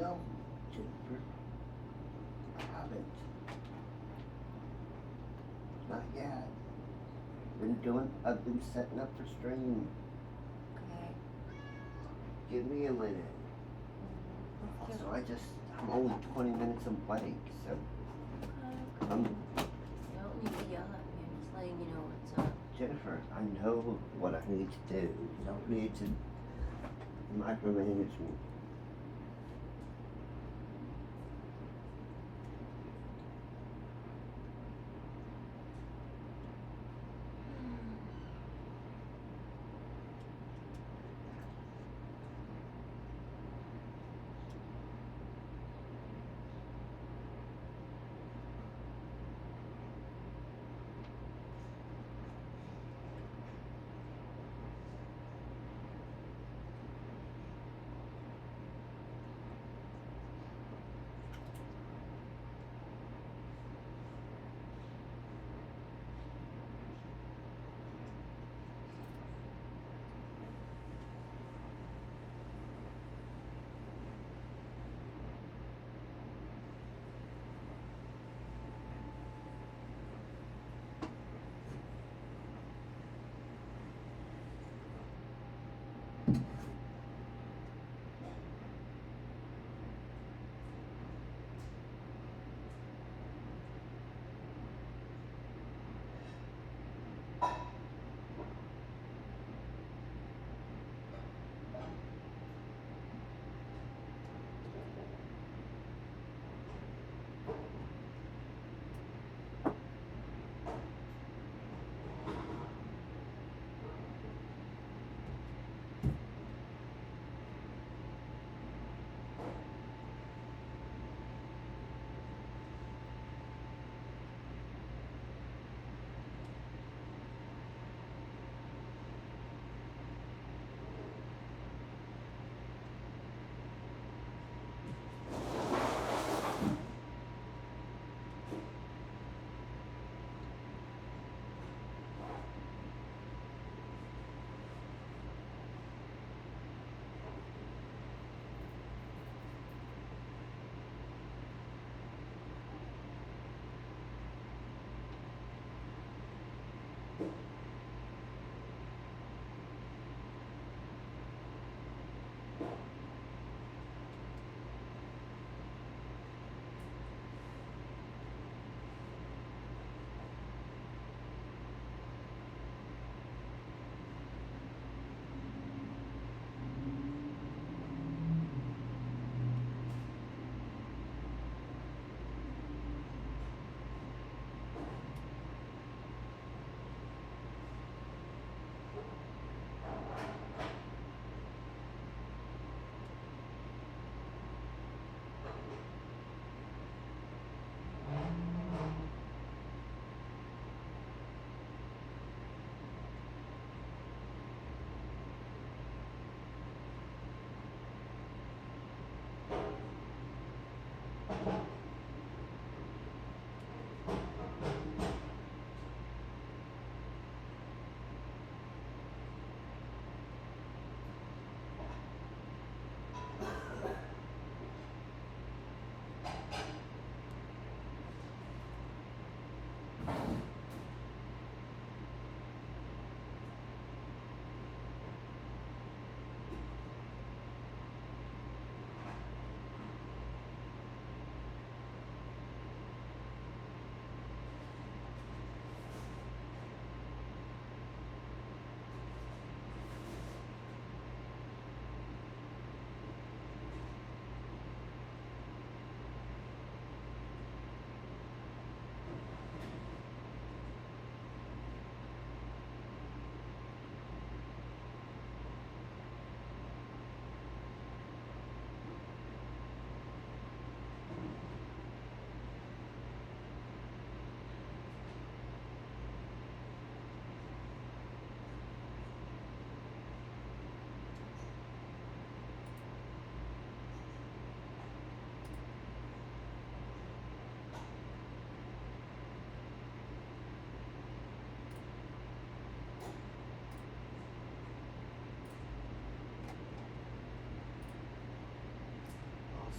No, Jennifer, I haven't. Not yet. I've been setting up for stream. Okay. Give me a minute. Let's Also, I'm only 20 minutes awake, so I'm. You don't need to yell at me. I'm just letting you know what's up. Jennifer, I know what I need to do. You don't need to micromanage me.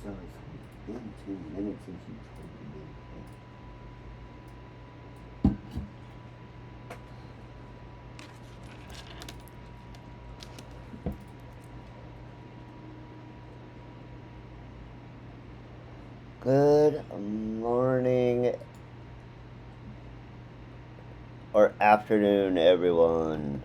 So it's been 2 minutes since you told me. Good morning or afternoon, everyone.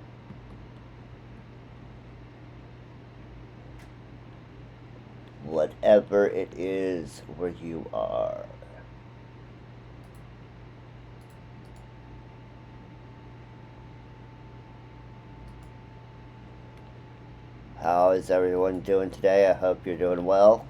Whatever it is where you are. How is everyone doing today? I hope you're doing well.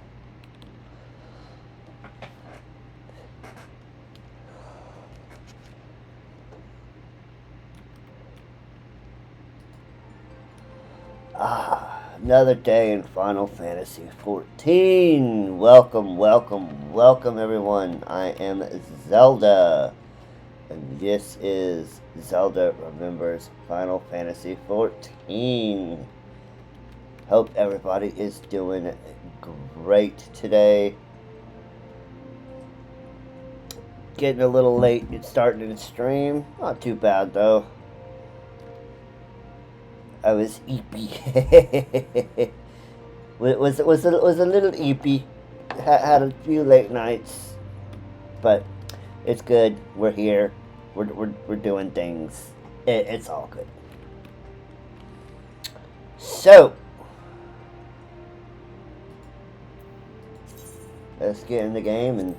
Another day in Final Fantasy XIV. Welcome, welcome, welcome everyone. I am Zelda, and this is Zelda Remembers Final Fantasy XIV. Hope everybody is doing great today. Getting a little late starting the stream. Not too bad though. I was eepy. was a little eepy. Had a few late nights, but it's good. We're here. We're doing things. It's all good. So let's get in the game and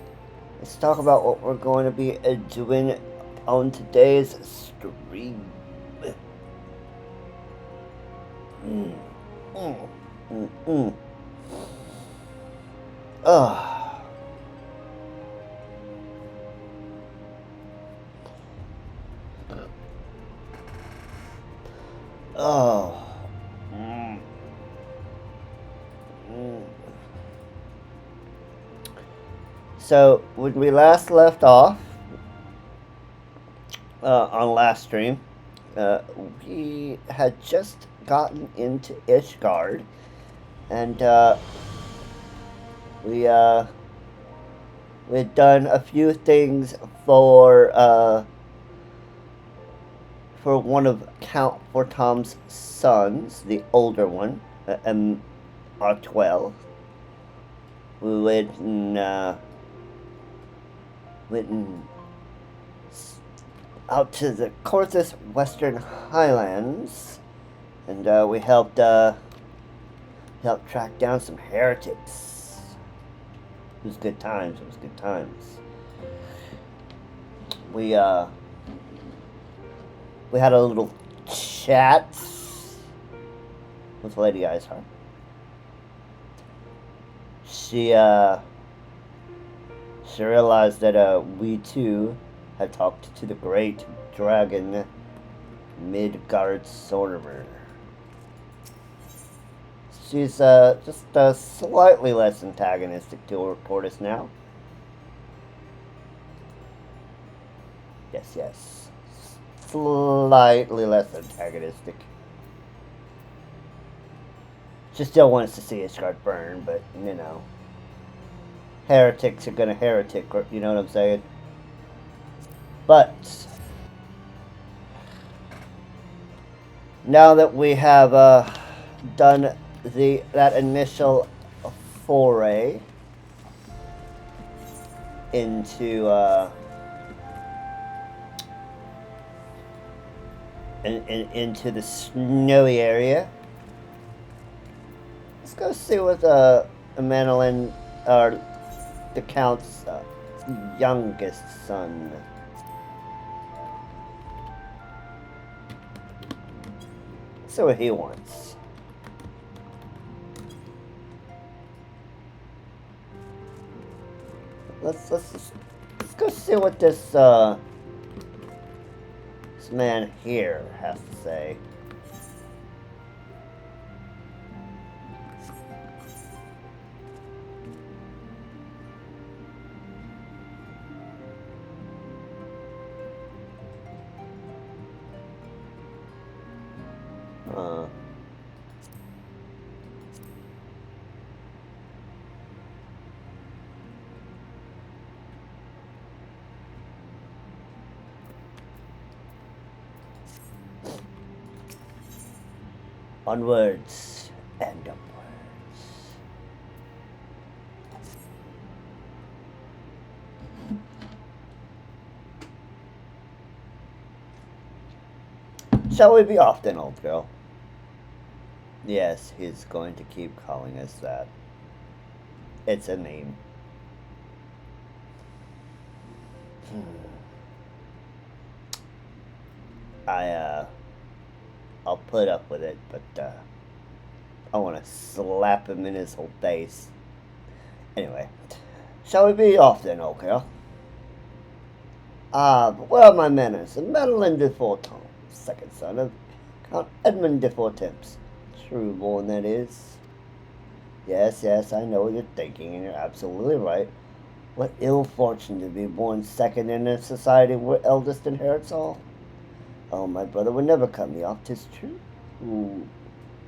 let's talk about what we're going to be doing on today's stream. So when we last left off on last stream, we had just gotten into Ishgard, and we had done a few things for one of Count Fortom's sons, the older one, R12. We went out to the Coerthas Western Highlands, and we helped track down some heretics. It was good times. We had a little chat with Lady Iceheart. She realized that we too had talked to the great dragon Midgard Sortimer. She's just slightly less antagonistic toward us now. Yes. Slightly less antagonistic. She still wants to see Ishgard burn, but, you know. Heretics are gonna heretic, you know what I'm saying? But now that we have done that initial foray into into the snowy area, let's go see what Manolin, or the Count's youngest son. See what he wants. Let's go see what this man here has to say. Onwards and upwards. Shall we be off then, old girl? Yes, he's going to keep calling us that. It's a name. I'll put up with it, but, I want to slap him in his whole face. Anyway, shall we be off then, old girl? But where are my manners? Madeline de Forton, second son of Count Edmund de Fortemps. True born, that is. Yes, I know what you're thinking, and you're absolutely right. What ill fortune to be born second in a society where eldest inherits all. Oh, my brother would never cut me off, 'tis true.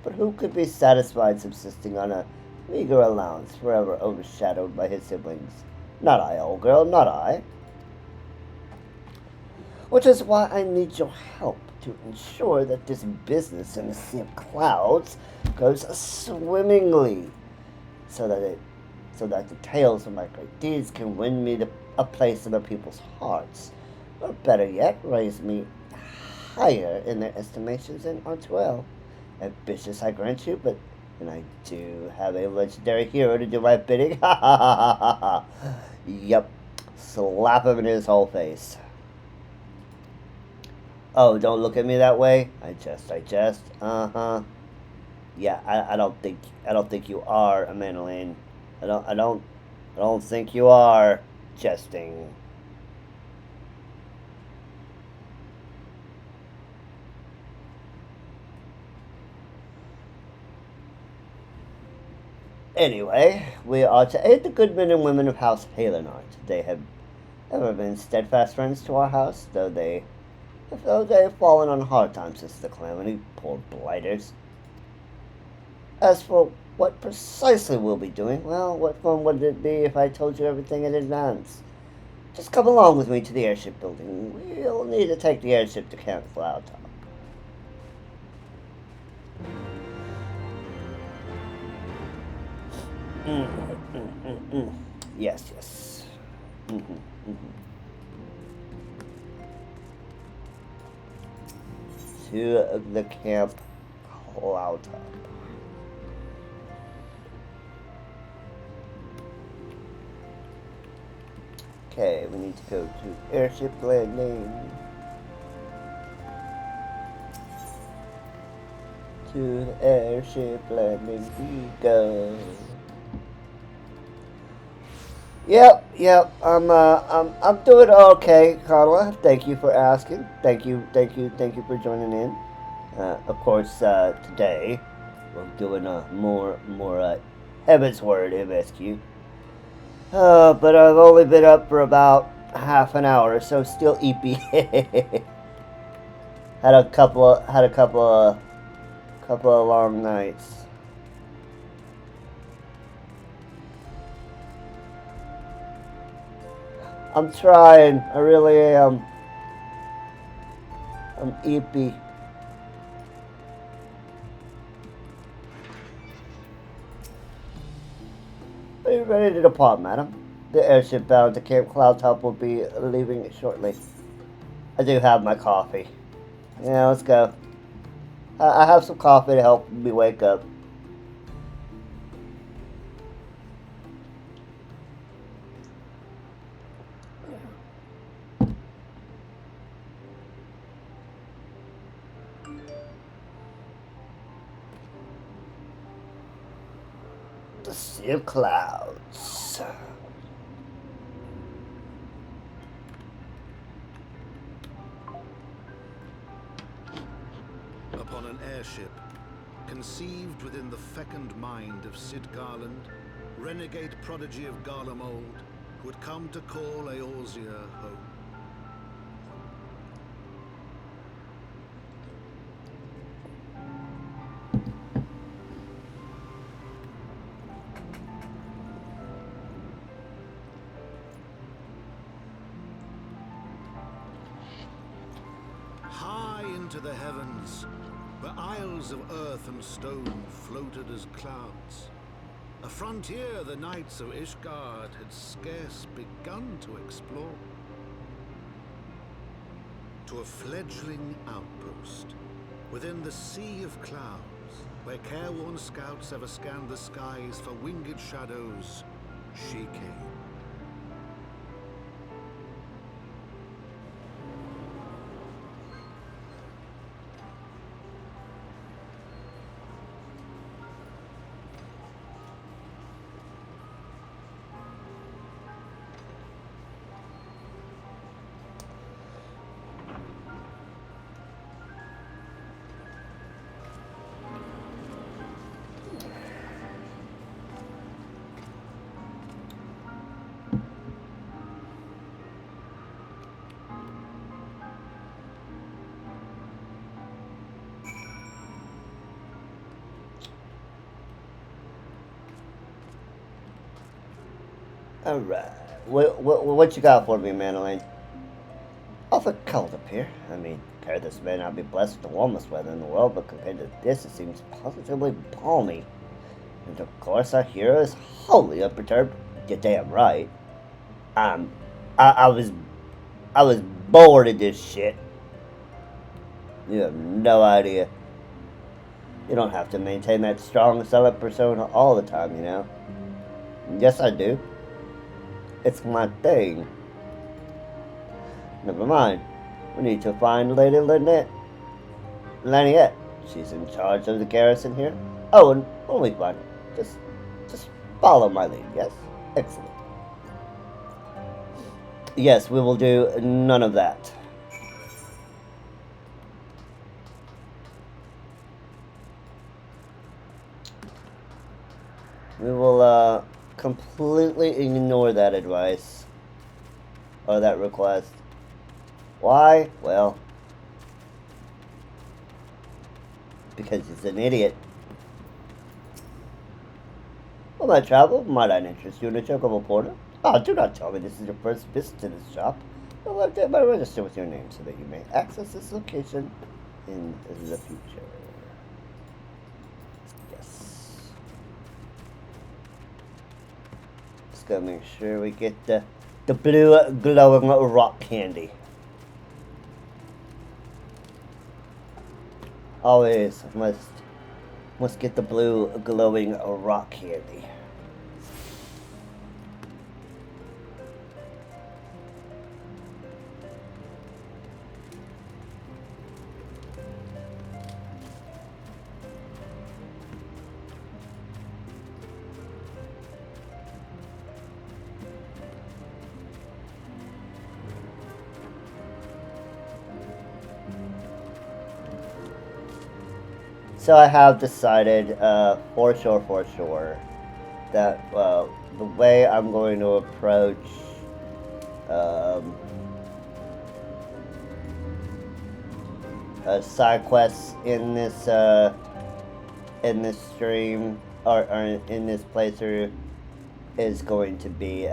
But who could be satisfied subsisting on a meager allowance, forever overshadowed by his siblings? Not I, old girl, not I. Which is why I need your help to ensure that this business in the Sea of Clouds goes swimmingly, so that the tales of my great deeds can win me a place in the people's hearts, or better yet, raise me higher in their estimations than Artuel. Ambitious, I grant you, but then I do have a legendary hero to do my bidding. Ha ha ha ha ha. Yep, slap him in his whole face. Oh, don't look at me that way. I jest. Uh-huh. Yeah, I don't think you are, Amadeline. I don't think you are jesting. Anyway, we are to aid the good men and women of House Halenart. They have ever been steadfast friends to our house, though they have fallen on hard times since the calamity, poor blighters. As for what precisely we'll be doing, well, what fun would it be if I told you everything in advance? Just come along with me to the airship building. We'll need to take the airship to Camp Cloudtop. Yes. To the Camp Cloudtop. Okay, we need to go to airship landing. To the airship landing we go. Yep. I'm doing okay, Carla. Thank you for asking. Thank you for joining in. Of course, today we're doing a more Heaven's Word MSQ. But I've only been up for about half an hour, so still eepy. had a couple of long nights. I'm trying. I really am. I'm eepy. Are you ready to depart, madam? The airship bound to Camp Cloudtop will be leaving shortly. I do have my coffee. Yeah, let's go. I have some coffee to help me wake up. The Sea of Clouds. Upon an airship, conceived within the fecund mind of Sid Garland, renegade prodigy of Garlemald, who had come to call Eorzea home. High into the heavens, where isles of earth and stone floated as clouds. A frontier the knights of Ishgard had scarce begun to explore. To a fledgling outpost within the sea of clouds, where careworn scouts ever scanned the skies for winged shadows, she came. Alright. What you got for me, Madeline? Awful cold up here. I mean, Coerthas may not be blessed with the warmest weather in the world, but compared to this, it seems positively balmy. And of course, our hero is wholly unperturbed. You're damn right. I was bored of this shit. You have no idea. You don't have to maintain that strong selling persona all the time, you know. Yes, I do. It's my thing. Never mind. We need to find Lady Laniette. She's in charge of the garrison here. Oh, and we'll be fine. Just follow my lead, yes? Excellent. Yes, we will do none of that. We will, completely ignore that advice. Or that request. Why? Well, because he's an idiot. Well, my travel, might I interest you in a chocobo porter? Oh, do not tell me this is your first visit to this shop. I'll update my register with your name so that you may access this location in the future. Yes. Just gotta make sure we get the blue glowing rock candy. Always must get the blue glowing rock candy. So I have decided, for sure, that the way I'm going to approach side quests in this stream or in this playthrough is going to be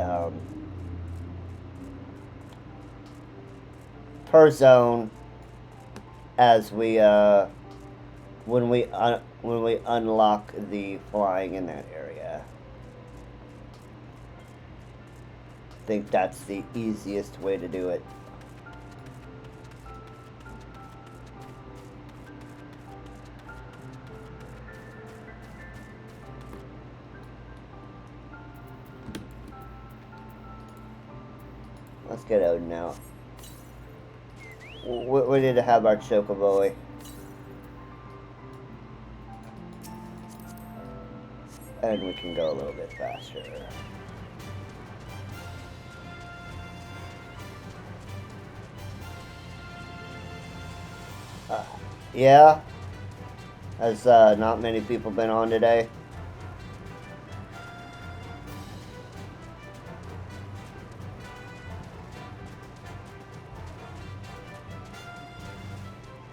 per zone as we when we unlock the flying in that area. I think that's the easiest way to do it. Let's get out now. We need to have our chocobo. And we can go a little bit faster. Yeah? Has not many people been on today?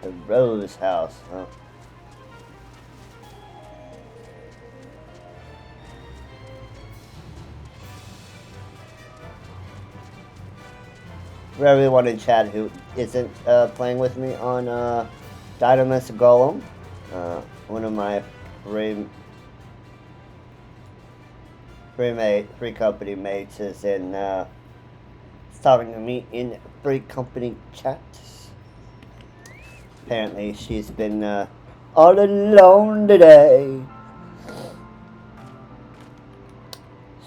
The Rose House, huh? For everyone in chat who isn't playing with me on Dynamis Golem, One of my free company mates is in talking to me in free company chat. Apparently she's been all alone today.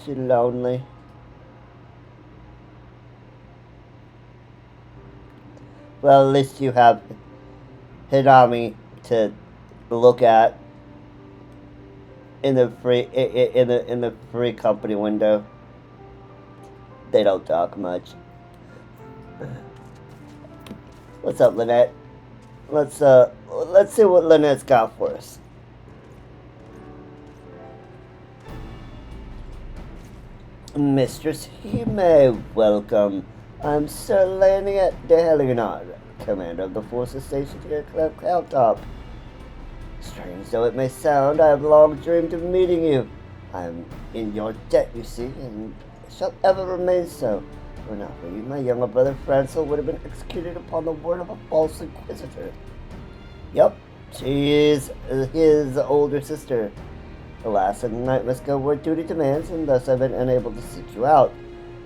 She's lonely. Well, at least you have Hinami to look at in the free company window. They don't talk much. What's up, Lynette? Let's see what Lynette's got for us. Mistress Hime, welcome. I'm Sir Lynette de Helionard, commander of the forces stationed here at Cloudtop. Strange though it may sound, I have long dreamed of meeting you. I am in your debt, you see, and shall ever remain so. Were not for you, my younger brother Francel would have been executed upon the word of a false inquisitor. Yup, she is his older sister. Alas, a knight must go where duty demands, and thus I've been unable to seek you out.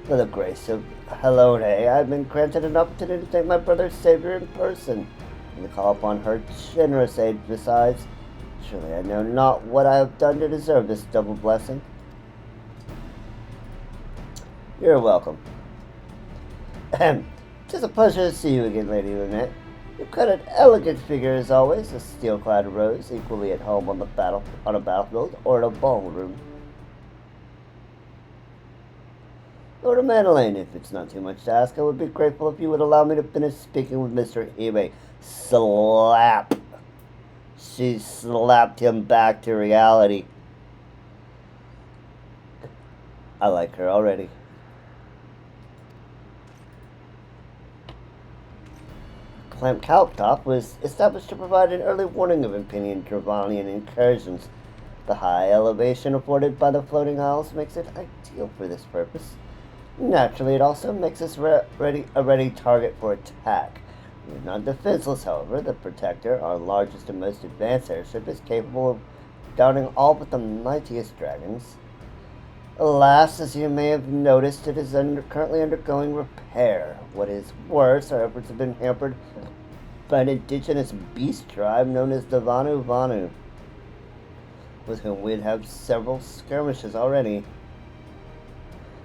For the grace of Helone, I've been granted an opportunity to thank my brother's savior in person, and to call upon her generous aid besides. Surely I know not what I have done to deserve this double blessing. You're welcome. Ahem. 'Tis a pleasure to see you again, Lady Lynette. You cut an elegant figure as always, a steel-clad rose, equally at home on a battlefield or in a ballroom. Lord Madeleine, if it's not too much to ask, I would be grateful if you would allow me to finish speaking with Mr. Hime. Slap! She slapped him back to reality. I like her already. Camp Cloudtop was established to provide an early warning of impending Dravanian incursions. The high elevation afforded by the floating isles makes it ideal for this purpose. Naturally, it also makes us a ready target for attack. We are not defenseless, however. The Protector, our largest and most advanced airship, is capable of downing all but the mightiest dragons. Alas, as you may have noticed, it is currently undergoing repair. What is worse, our efforts have been hampered by an indigenous beast tribe known as the Vanu, with whom we'd have several skirmishes already.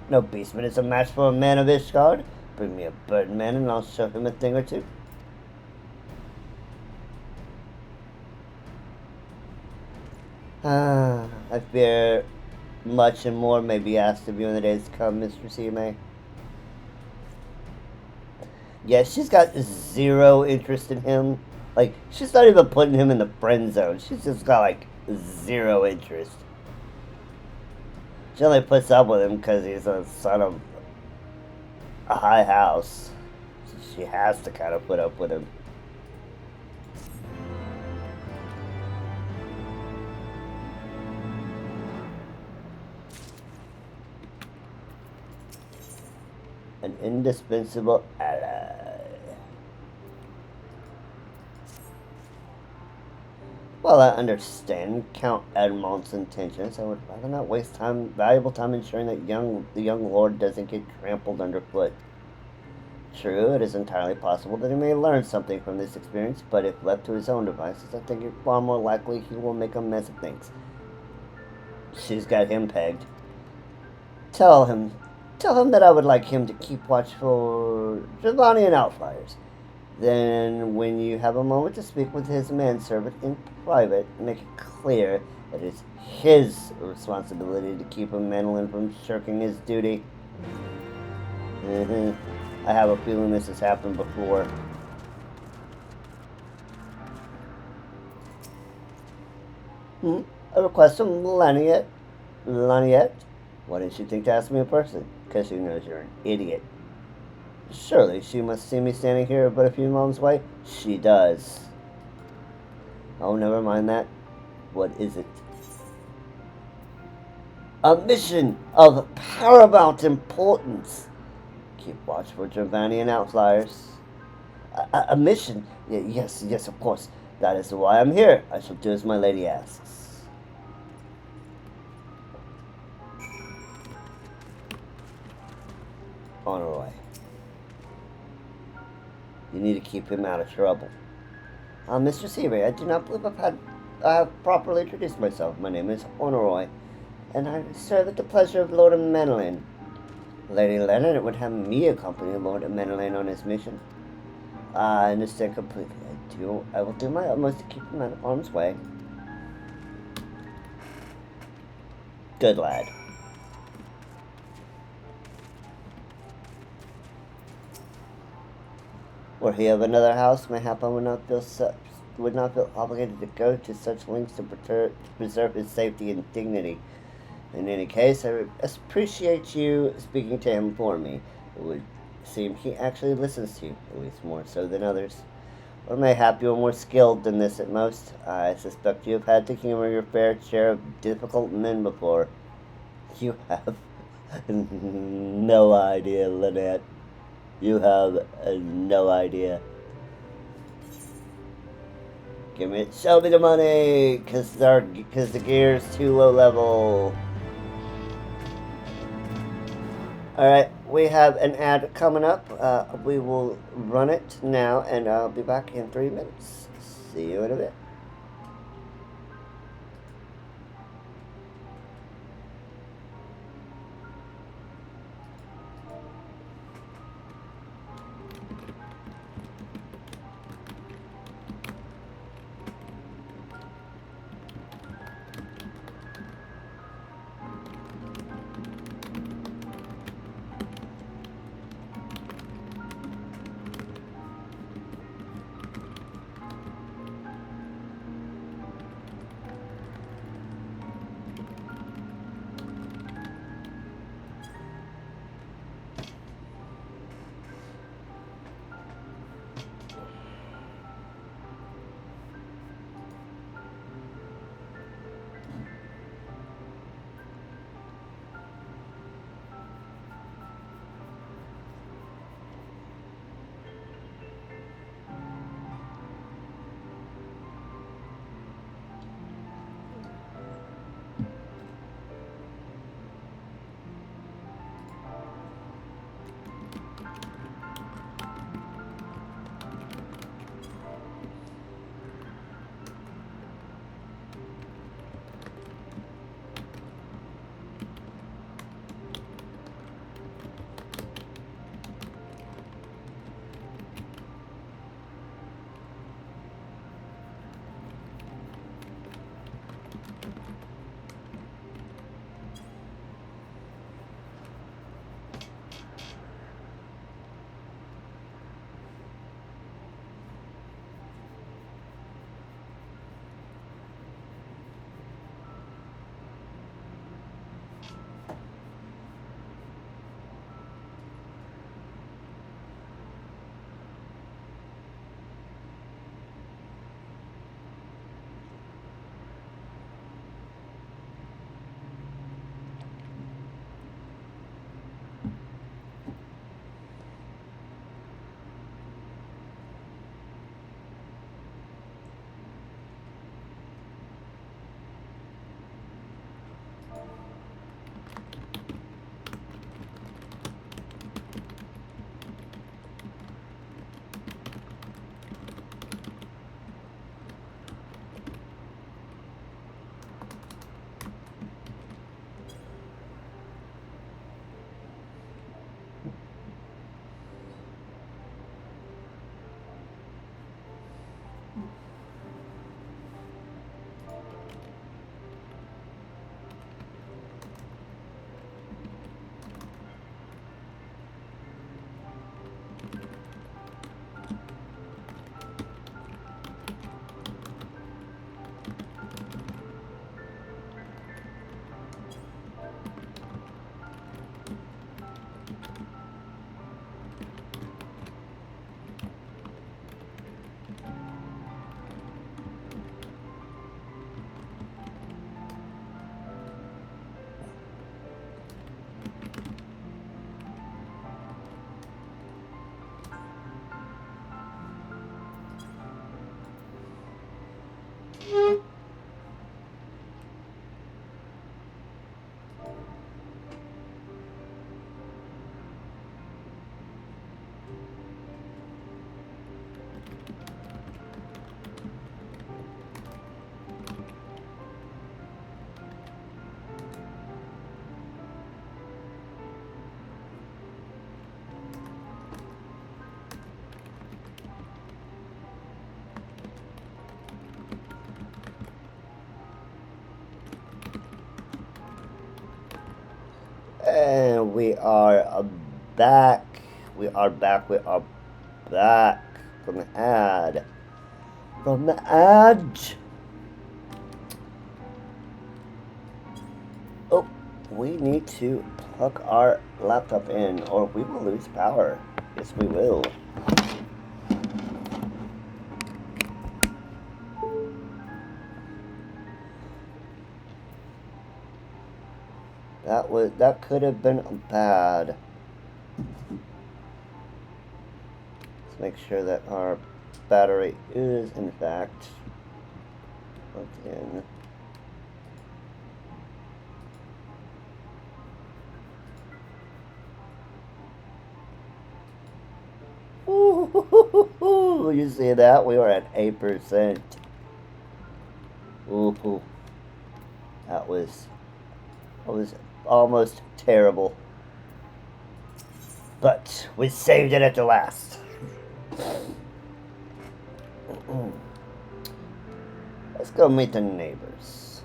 No beastman is a match for a man of Ishgard. Bring me a birdman and I'll show him a thing or two. I fear much and more may be asked of you in the days to come, Mr. Hime. Yeah, she's got zero interest in him. Like, she's not even putting him in the friend zone. She's just got, like, zero interest. She only puts up with him because he's a son of a high house. So she has to kind of put up with him. An indispensable ally. While I understand Count Edmond's intentions, I would rather not waste valuable time ensuring that the young lord doesn't get trampled underfoot. True, it is entirely possible that he may learn something from this experience, but if left to his own devices, I think it's far more likely he will make a mess of things. She's got him pegged. Tell him that I would like him to keep watch for Dravanian outflyers. Then, when you have a moment to speak with his manservant in private, make it clear that it's his responsibility to keep a Manolin from shirking his duty. I have a feeling this has happened before. A request from Laniette? Why didn't she think to ask me in person? Because she knows you're an idiot. Surely she must see me standing here but a few moments away. She does. Oh, never mind that. What is it? A mission of paramount importance. Keep watch for Dravanian outflyers. A mission? Yes, of course. That is why I'm here. I shall do as my lady asks. Honoroi. You need to keep him out of trouble. Mr. Seaway, I do not believe I have properly introduced myself. My name is Honoroi, and I serve at the pleasure of Lord Menelin. Lady Leonard would have me accompany Lord Menelin on his mission. I understand completely. I will do my utmost to keep him out of harm's way. Good lad. Were he of another house, mayhap I would not feel obligated to go to such lengths to preserve his safety and dignity. In any case, I appreciate you speaking to him for me. It would seem he actually listens to you, at least more so than others. Or mayhap you are more skilled than this at most. I suspect you have had to humor your fair share of difficult men before. You have no idea, Lynette. You have no idea. Show me the money, cause the gear's too low level. Alright, we have an ad coming up. We will run it now, and I'll be back in 3 minutes. See you in a bit. We are back. We are back. We are back from the ad. From the ad. Oh, we need to plug our laptop in or we will lose power. Yes, we will. That could have been bad. Let's make sure that our battery is in fact plugged in. Ooh, you see that? We were at 8%. Ooh, that was almost terrible. But we saved it at the last. Let's go meet the neighbors.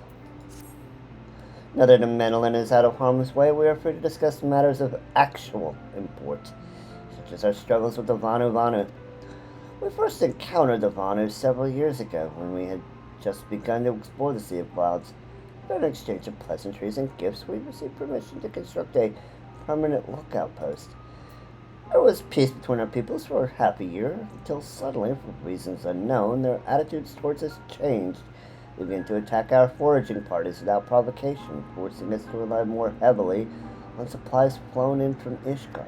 Now that the Menelin is out of harm's way, we are free to discuss matters of actual import, such as our struggles with the Vanu. We first encountered the Vanu several years ago when we had just begun to explore the Sea of Clouds. In an exchange of pleasantries and gifts, we received permission to construct a permanent lookout post. There was peace between our peoples for half a year, until suddenly, for reasons unknown, their attitudes towards us changed. They began to attack our foraging parties without provocation, forcing us to rely more heavily on supplies flown in from Ishgard.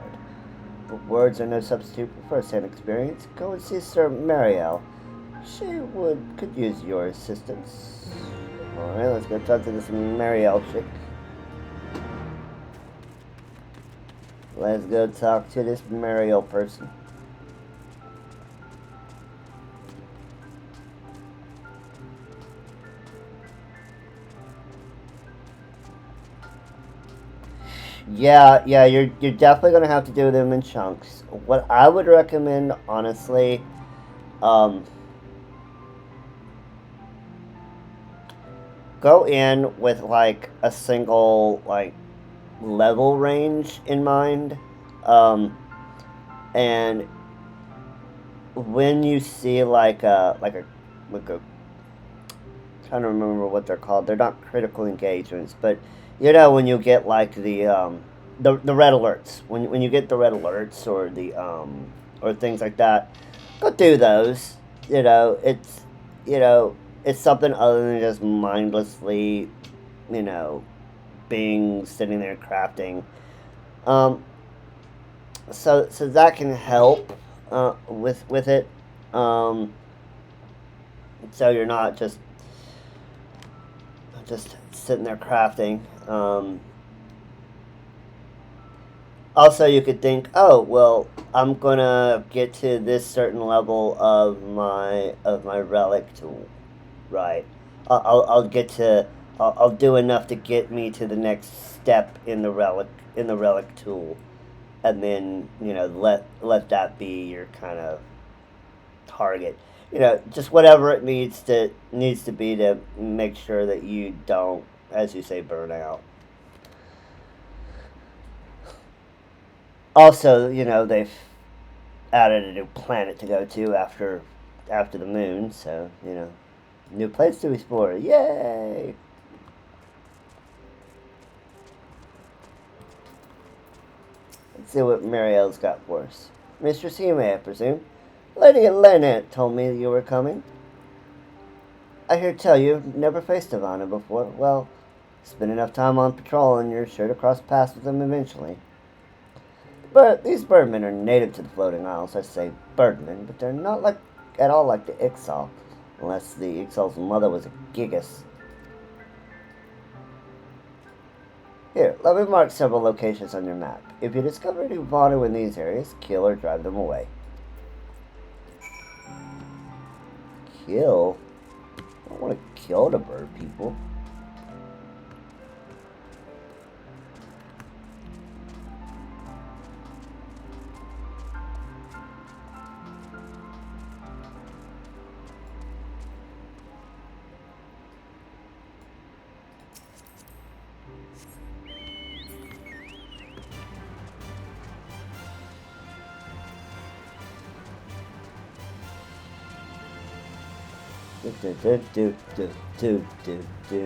But words are no substitute for first-hand experience. Go and see Sir Mariel. She could use your assistance. Alright, let's go talk to this Mariel chick. Let's go talk to this Mariel person. Yeah, you're definitely gonna have to do them in chunks. What I would recommend, honestly, go in with like a single level range in mind, and when you see like a trying to remember what they're called. They're not critical engagements, but you know when you get like the red alerts. When you get the red alerts or the or things like that, go do those. It's something other than just mindlessly, being sitting there crafting. So that can help with it. So you're not just sitting there crafting. Also, you could think, oh well, I'm gonna get to this certain level of my relic tool, right? I'll get to I'll do enough to get me to the next step in the relic tool, and then let that be your kind of target. Just whatever it needs to be to make sure that you don't, as you say, burn out. Also, they've added a new planet to go to after the moon, so new place to explore. Yay! Let's see what Marielle's got for us. Mistress Hime, I presume. Lady Lynette told me you were coming. I hear tell you've never faced Ivana before. Well, spend enough time on patrol and you're sure to cross paths with them eventually. But these birdmen are native to the floating isles. I say birdmen, but they're not at all like the Ixal, unless the Ixal's mother was a gigas. Here, let me mark several locations on your map. If you discover any Vanu in these areas, kill or drive them away. Kill? I don't want to kill the bird people. Do.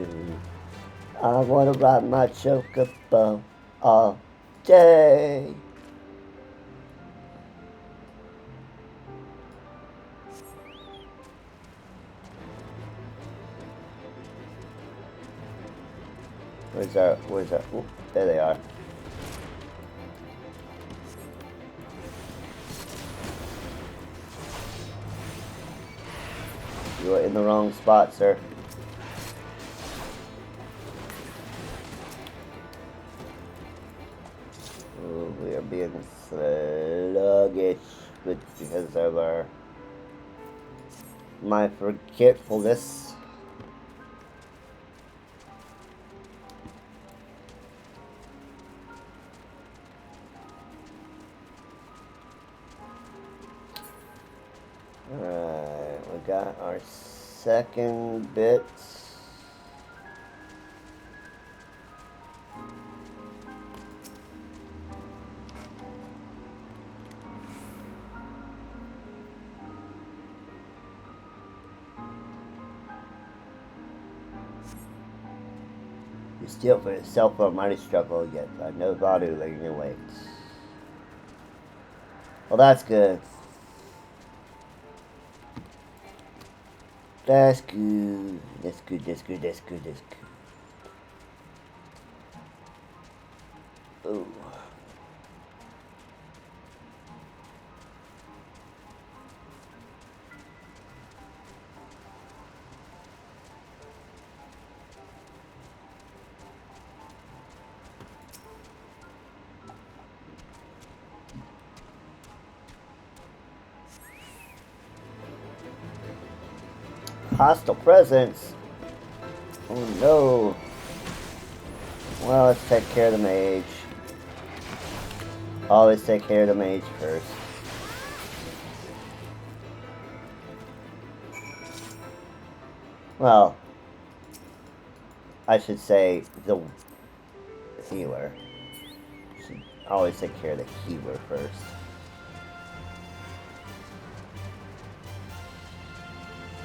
I wanna ride my chocobo all day. Where's our, ooh, there they are. You are in the wrong spot, sir. Ooh, we are being sluggish because of my forgetfulness. Alright, we got our second bit. You steal for yourself for a mighty struggle, yet I no value laying your weights. Well, that's good. That's good. That's good. That's good. That's good. That's good. Oh. Hostile presence. Oh no. Well, let's take care of the mage. Always take care of the mage first. Well, I should say the healer. Should always take care of the healer first.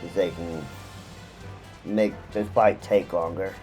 Because they can make this fight take longer.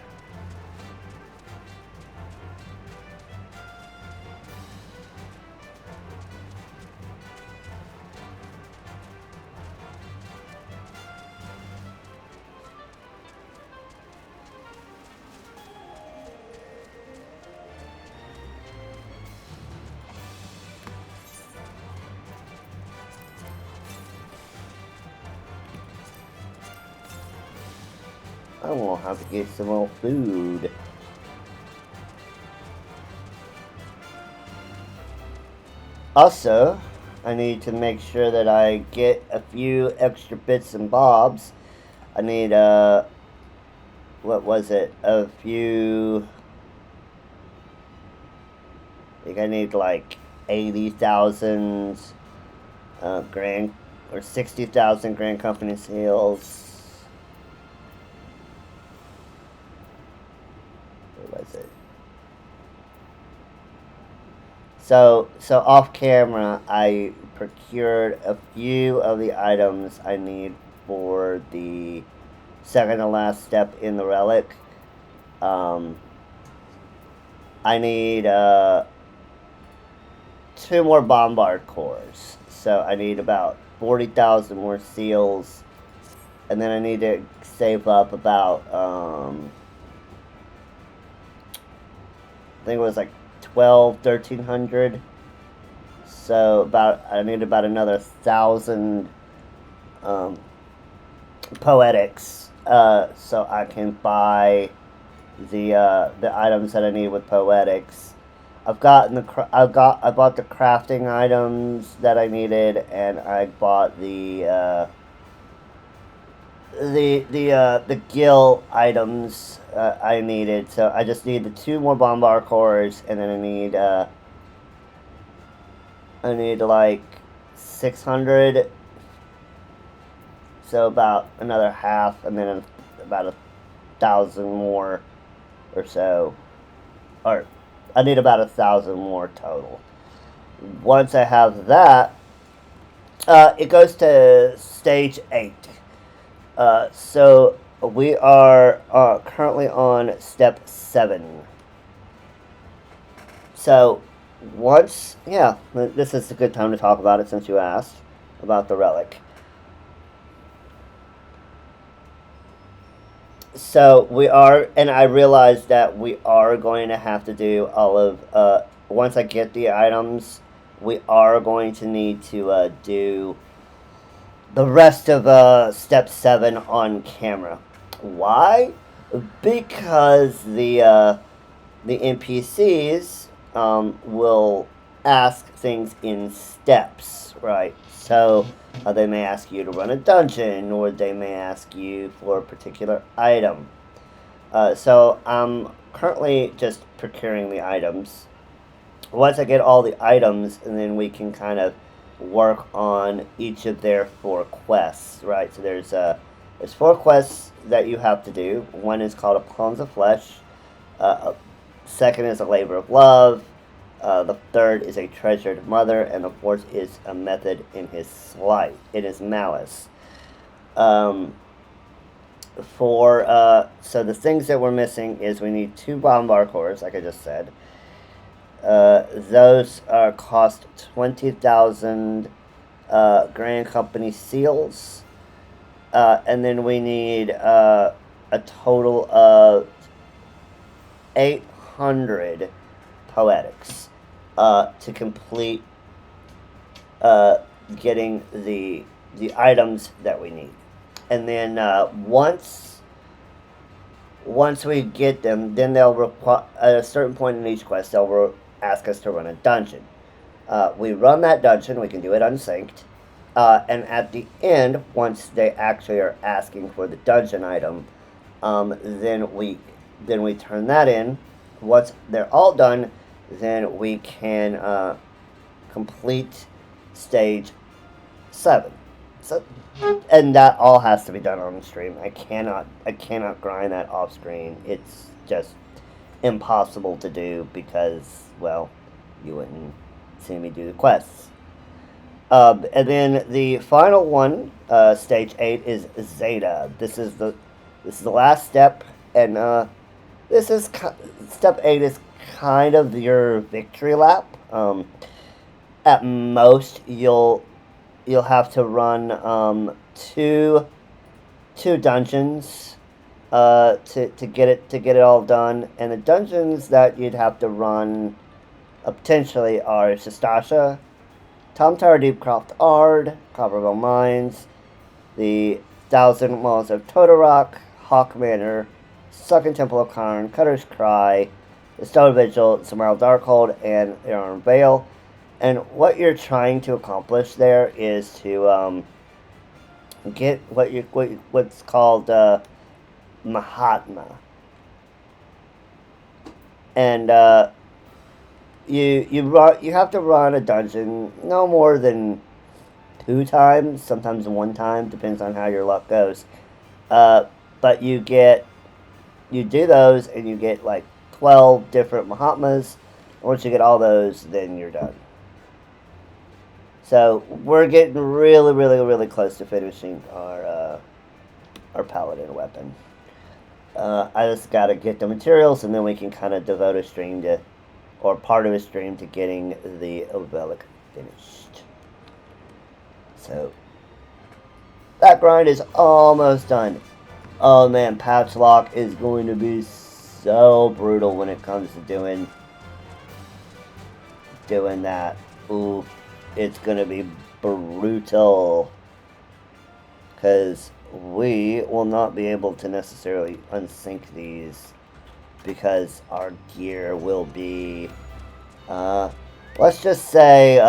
I won't have to get some more food. Also, I need to make sure that I get a few extra bits and bobs. I need, what was it? A few... I think I need like 80,000 grand, or 60,000 grand company sales. Was it? So off camera, I procured a few of the items I need for the second to last step in the relic. I need 2 more bombard cores. So I need about 40,000 more seals, and then I need to save up about I think it was like 1,300. So I need about another 1,000 poetics, so I can buy the items that I need with poetics. I bought the crafting items that I needed, and I bought the gill items I needed. So I just need the 2 more bombard cores, and then I need like 600. So about another half, and then about 1,000 more or so. Or I need about 1,000 more total. Once I have that, it goes to stage 8. So we are currently on step 7. So once, yeah, this is a good time to talk about it since you asked about the relic. So we are, and I realized that we are going to have to do all of, once I get the items, we are going to need to do the rest of step 7 on camera. Why? Because the NPCs will ask things in steps, right? So they may ask you to run a dungeon, or they may ask you for a particular item. So I'm currently just procuring the items. Once I get all the items, and then we can kind of work on each of their 4 quests, right? So there's 4 quests that you have to do. One is called a Palms of Flesh. Second is a Labor of Love. The third is a Treasured Mother, and the fourth is a Method in his slight. It is Malice. So the things that we're missing is we need 2 Bombard cores, like I just said. Those cost 20,000 Grand Company seals. And then we need a total of 800 poetics to complete getting the items that we need. And then once we get them, then they'll require, at a certain point in each quest, they'll ask us to run a dungeon. We run that dungeon. We can do it unsynced. And at the end, once they actually are asking for the dungeon item, then we turn that in. Once they're all done, then we can complete stage 7. So, and that all has to be done on the stream. I cannot grind that off screen. It's just impossible to do because, well, you wouldn't see me do the quests. And then the final one, stage 8, is Zeta. This is the last step, and step 8 is kind of your victory lap. At most, you'll have to run two dungeons to get it all done, and the dungeons that you'd have to run potentially are Sistasha, Tom Tower Deepcroft Ard, Copperville Mines, the 1,000 Miles of Totorock, Hawk Manor, Sunken Temple of Karn, Cutter's Cry, the Stone Vigil, Summeral Darkhold, and Iron Vale. And what you're trying to accomplish there is to get what's called Mahatma. And you have to run a dungeon no more than 2 times, sometimes 1 time, depends on how your luck goes. But you do those, and you get like 12 different Mahatmas. Once you get all those, then you're done. So we're getting really, really, really close to finishing our paladin weapon. I just gotta get the materials, and then we can kind of devote a stream to, or part of a stream to, getting the relic finished. So that grind is almost done. Oh man, patch lock is going to be so brutal when it comes to doing that. Ooh, it's gonna be brutal, because we will not be able to necessarily unsync these, because our gear will be, let's just say,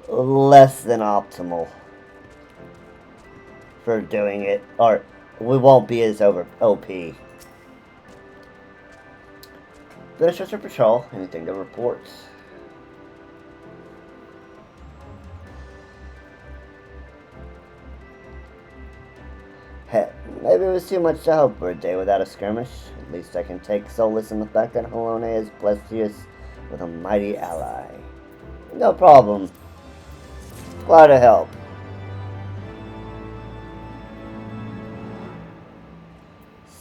less than optimal for doing it, or we won't be as OP. Finish your patrol. Anything to report? Heck, maybe it was too much to hope for a day without a skirmish. At least I can take solace in the fact that Halone has blessed us with a mighty ally. No problem. Glad to help.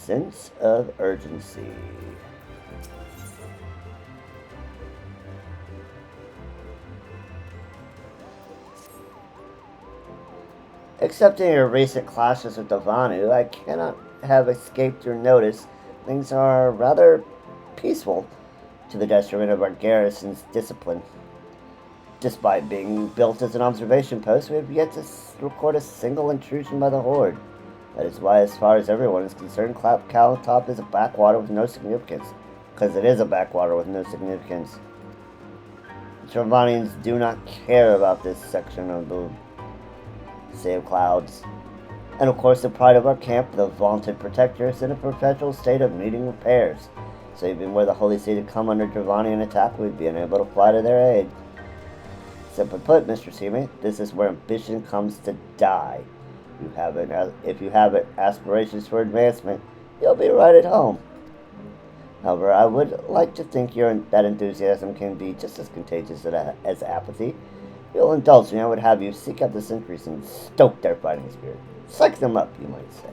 sense of urgency. Excepting your recent clashes with Devanu, I cannot have escaped your notice. Things are rather peaceful, to the detriment of our garrison's discipline. Despite being built as an observation post, we have yet to record a single intrusion by the Horde. That is why, as far as everyone is concerned, Cowtop is a backwater with no significance. Because it is a backwater with no significance. The Travanians do not care about this section of the Sea of Clouds. And of course, the pride of our camp, the vaunted protector, is in a perpetual state of needing repairs. So even were the Holy See to come under Dravanian attack, we'd be unable to fly to their aid. Simply put, Mr. Seamate, this is where ambition comes to die. If you have aspirations for advancement, you'll be right at home. However, I would like to think that enthusiasm can be just as contagious as apathy. If you'll indulge me, I would have you seek out the sentries and stoke their fighting spirit. Psych them up, you might say.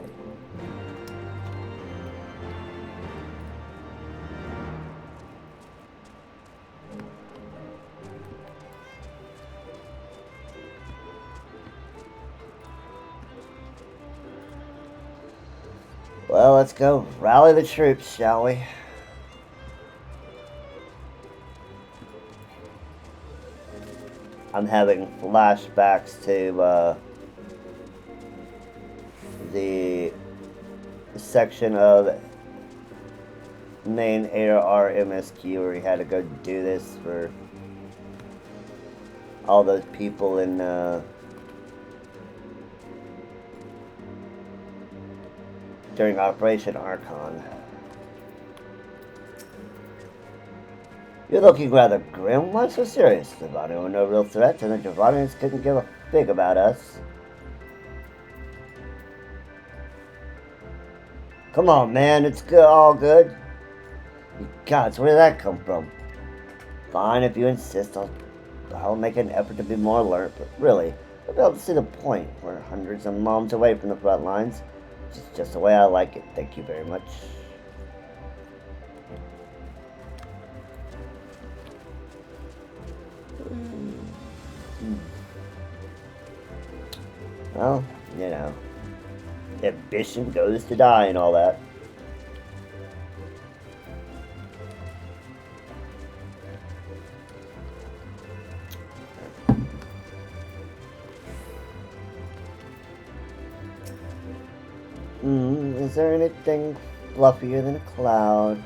Well, let's go rally the troops, shall we? I'm having flashbacks to the section of main AR MSQ where he had to go do this for all those people in during Operation Archon. You're looking rather grim. Why so serious? Devanu were no real threat, and the Dravanians couldn't give a fig about us. Come on, man. It's good, all good. You gods, where did that come from? Fine, if you insist, I'll make an effort to be more alert, but really, I'll be able to see the point. We're hundreds of miles away from the front lines. It's just the way I like it. Thank you very much. Well, you know, ambition goes to die and all that. Is there anything fluffier than a cloud?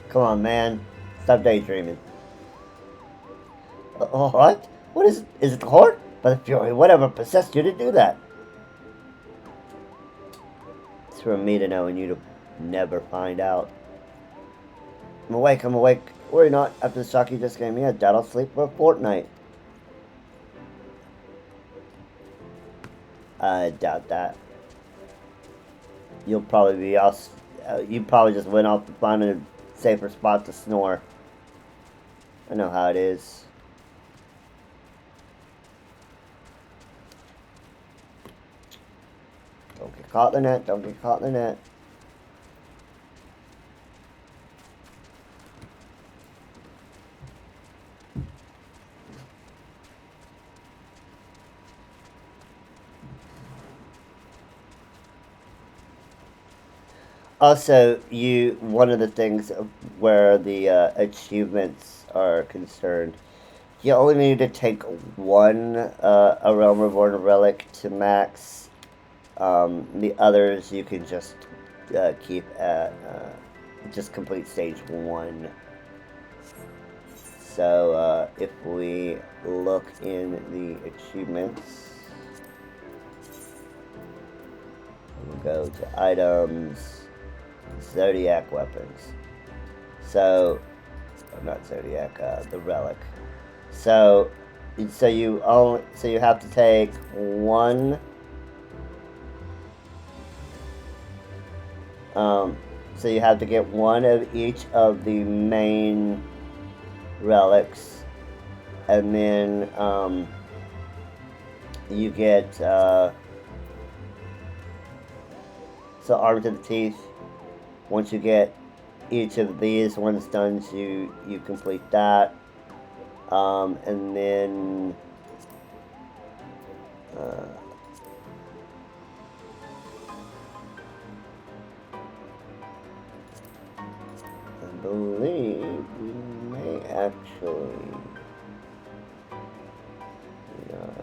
Come on, man. Stop daydreaming. What? What is it? Is it the Horde? By the Fury, whatever possessed you to do that? It's for me to know and you to never find out. I'm awake, I'm awake. Worry not. After the shock you just gave me, I doubt I'll sleep for a fortnight. I doubt that. You'll probably be off. You probably just went off to find a safer spot to snore. I know how it is. Don't get caught in the net. Don't get caught in the net. Also, one of the things where the achievements are concerned, you only need to take one a Realm Reborn relic to max. The others you can just keep at just complete stage 1. So if we look in the achievements, we'll go to items. Zodiac weapons. So, not Zodiac, the relic. So you have to take one. So you have to get one of each of the main relics, and then you get so armor to the teeth. Once you get each of these ones done, you complete that. And then I believe we may actually. Nice.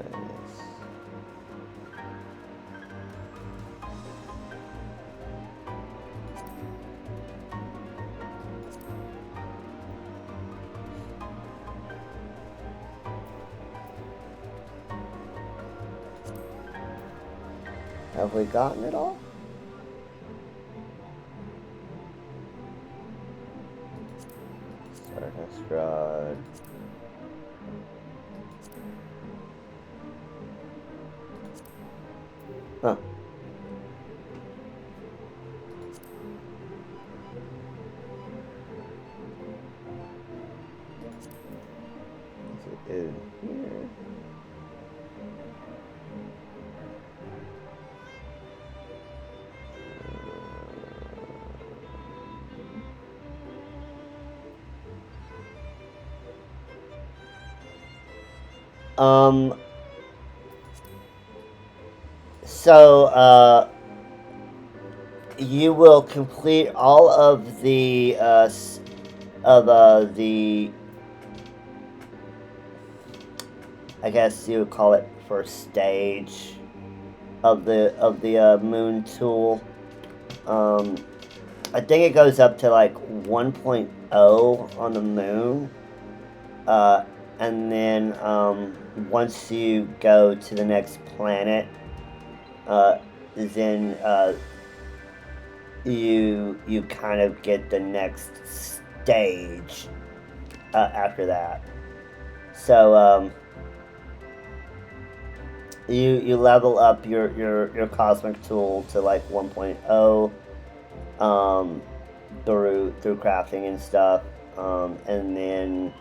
Have we gotten it all? Stardust Rod. Huh. Is it in here? So, you will complete all of the, I guess you would call it first stage of the moon tool. I think it goes up to like 1.0 on the moon. And then once you go to the next planet, then you kind of get the next stage after that. So you level up your cosmic tool to like 1.0 through crafting and stuff, and then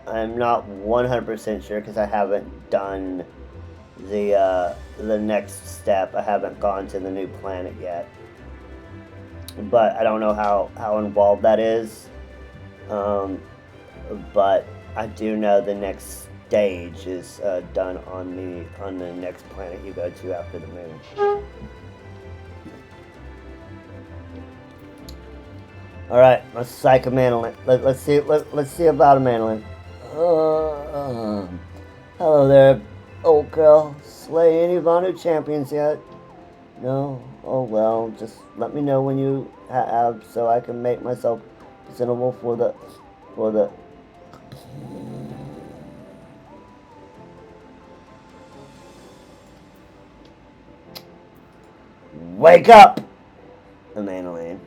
I'm not 100% sure because I haven't done the next step. I haven't gone to the new planet yet, but I don't know how involved that is. But I do know the next stage is done on the next planet you go to after the moon. All right, let's psych a mandolin. Let's see about a mandolin. Hello there, old girl. Slay any of our new champions yet? No? Oh well, just let me know when you have, so I can make myself presentable for the. Wake up, the mandolin.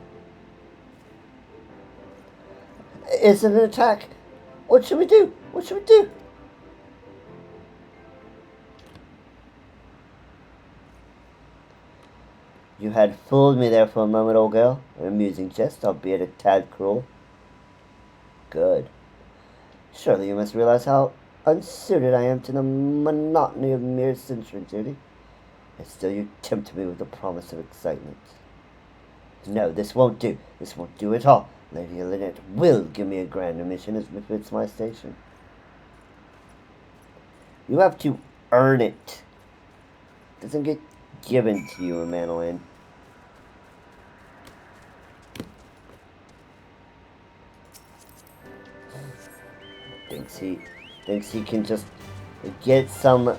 It's an attack. What should we do? What should we do? You had fooled me there for a moment, old girl. An amusing jest, albeit a tad cruel. Good. Surely you must realize how unsuited I am to the monotony of mere sentry duty. And still you tempt me with the promise of excitement. No, this won't do. This won't do at all. Lady Lynette will give me a grander mission as befits my station. You have to earn it. It doesn't get given to you, Mandolin. Thinks he can just get some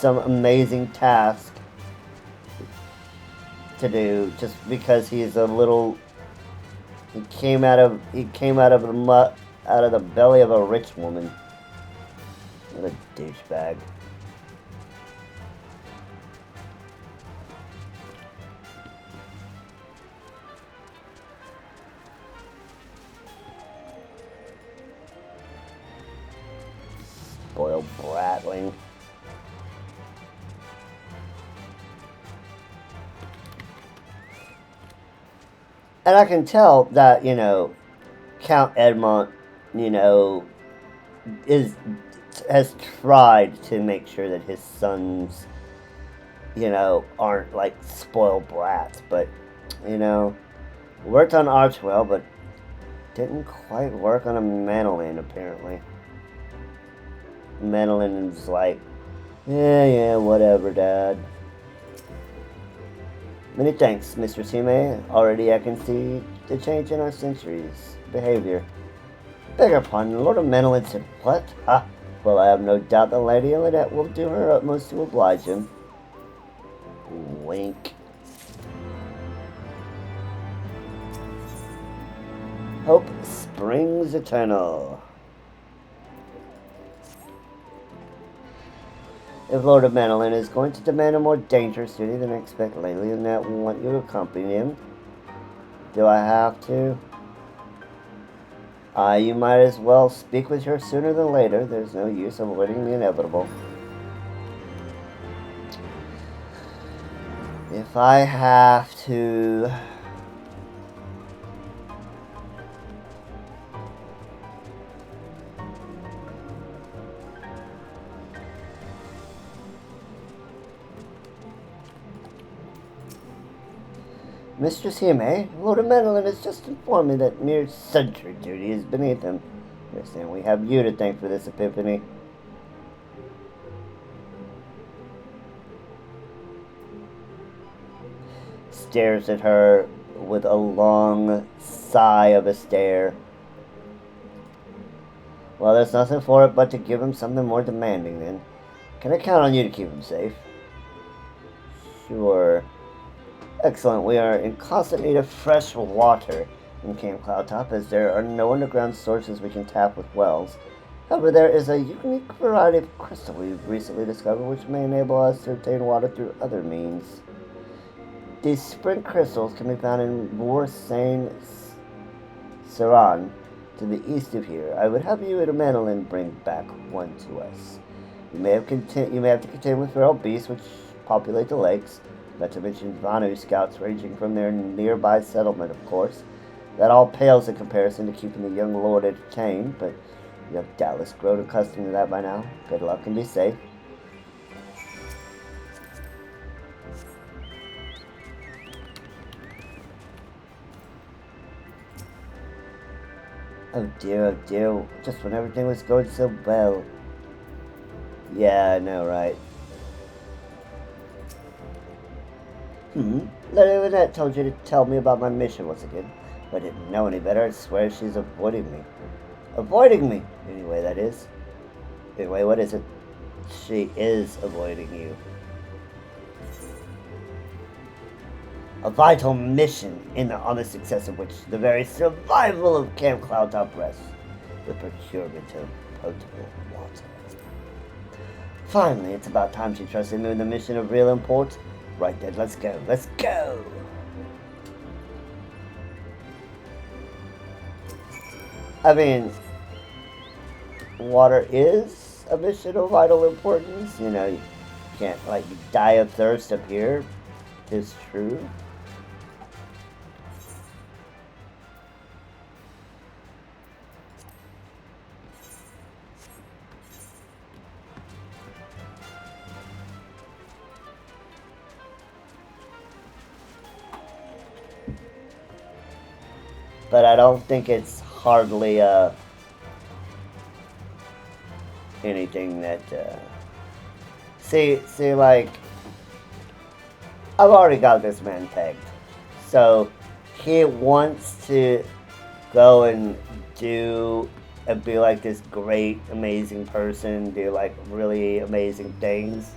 amazing task to do just because he's a little. He came out of the belly of a rich woman. What a douchebag. Spoiled bratling. And I can tell that, Count Edmont, has tried to make sure that his sons you know, aren't like spoiled brats, but, you know, worked on Archwell, but didn't quite work on a Manolin, apparently. Manolin's like, yeah, whatever, Dad. Many thanks, Mistress Hime. Already I can see the change in our century's behavior. Beg your pardon, Lord of Manolin said what? Ha! Well, I have no doubt the Lady Elinette will do her utmost to oblige him. Wink. Hope springs eternal. If Lord of Manolin is going to demand a more dangerous duty than I expect, Lady Elinette will want you to accompany him. Do I have to? You might as well speak with her sooner than later. There's no use avoiding the inevitable. If I have to... Mistress Hime, Lord of Manolin has just informed me that mere sentry duty is beneath him. I understand we have you to thank for this epiphany. Stares at her with a long sigh of a stare. Well, there's nothing for it but to give him something more demanding then. Can I count on you to keep him safe? Sure. Excellent. We are in constant need of fresh water in Camp Cloudtop, as there are no underground sources we can tap with wells. However, there is a unique variety of crystal we've recently discovered which may enable us to obtain water through other means. These spring crystals can be found in Vorsain Saran, to the east of here. I would have you and Manolin bring back one to us. You may have to contend with feral beasts which populate the lakes. Not to mention Vanu scouts ranging from their nearby settlement, of course. That all pales in comparison to keeping the young lord entertained, but you have doubtless grown accustomed to that by now. Good luck and be safe. Oh dear, just when everything was going so well. Yeah, I know, right? Lady Elinette told you to tell me about my mission once again. If I didn't know any better, I swear she's avoiding me. Avoiding me! Anyway, that is. Anyway, what is it? She is avoiding you. A vital mission on the success of which the very survival of Camp Cloudtop rests. The procurement of potable water. Finally, it's about time she trusted me with a mission of real import. Right then, let's go. Let's go! I mean, water is a mission of vital importance. You know, you can't, like, die of thirst up here. It's true. But I don't think it's hardly anything that see like I've already got this man pegged, so he wants to go and do and be like this great amazing person, do like really amazing things,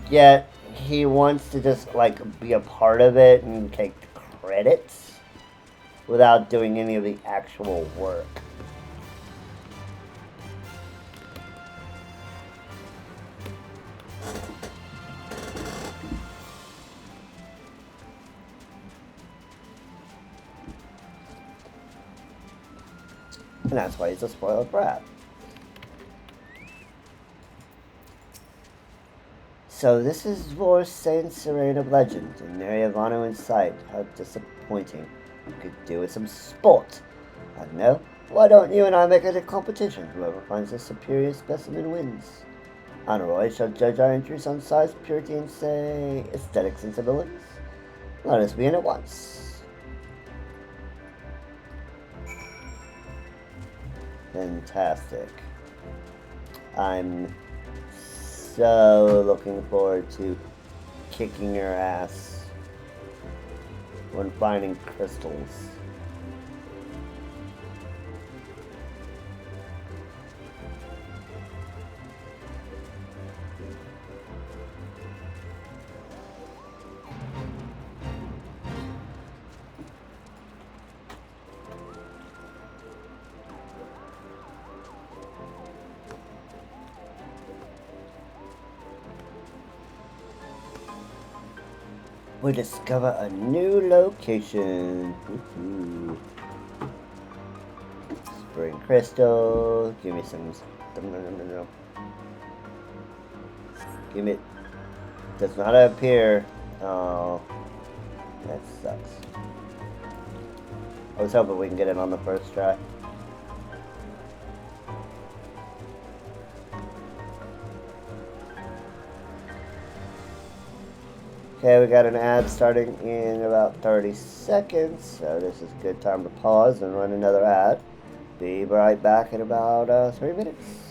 yet he wants to just like be a part of it and take the credits without doing any of the actual work. And that's why he's a spoiled brat. So this is Vorsain Serene of Legend, an area of Vanu in sight. How disappointing. You could do with some sport. I don't know. Why don't you and I make it a competition? Whoever finds a superior specimen wins. Honorable, I shall judge our entries on size, purity, and say aesthetic sensibilities. Let us begin at once. Fantastic. I'm so looking forward to kicking your ass when finding crystals. We discover a new location. Woohoo. Spring crystal. Give me some. No. Give me. Does not appear. Oh, that sucks. I was hoping we can get it on the first try. Okay, we got an ad starting in about 30 seconds, so this is a good time to pause and run another ad. Be right back in about 3 minutes.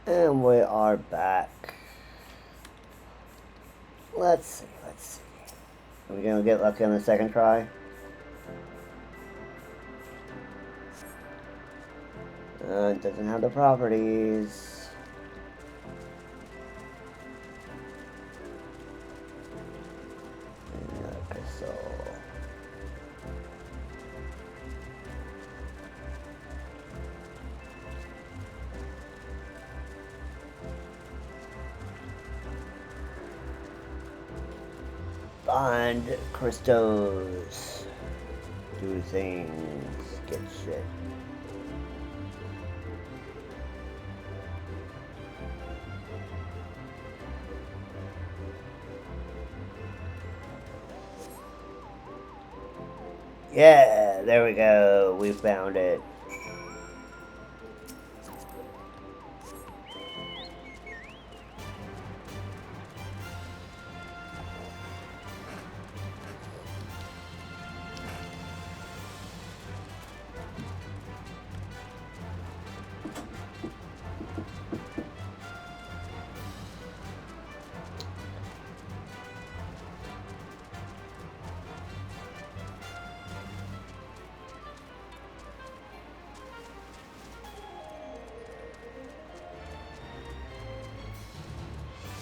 And we are back. Let's see. Are we gonna get lucky on the second try? It doesn't have the properties. Crystal. find crystals, do things, get shit. Yeah, there we go. We found it.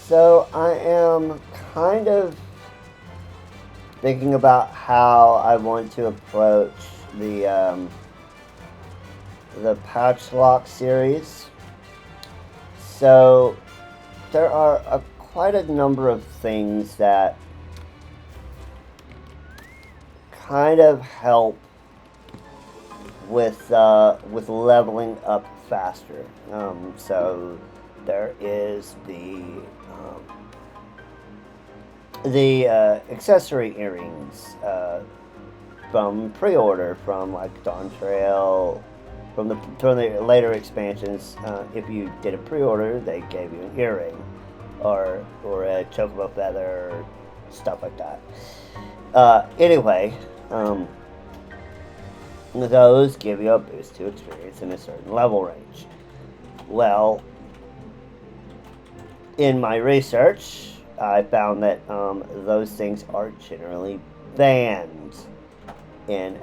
So I am kind of thinking about how I want to approach the patch lock series. So there are quite a number of things that kind of help with leveling up faster. So there is the accessory earrings from pre-order from like Dawn Trail, from the later expansions. If you did a pre-order, they gave you an earring or a chocobo feather, stuff like that. Anyway, those give you a boost to experience in a certain level range. Well, in my research, I found that those things are generally banned in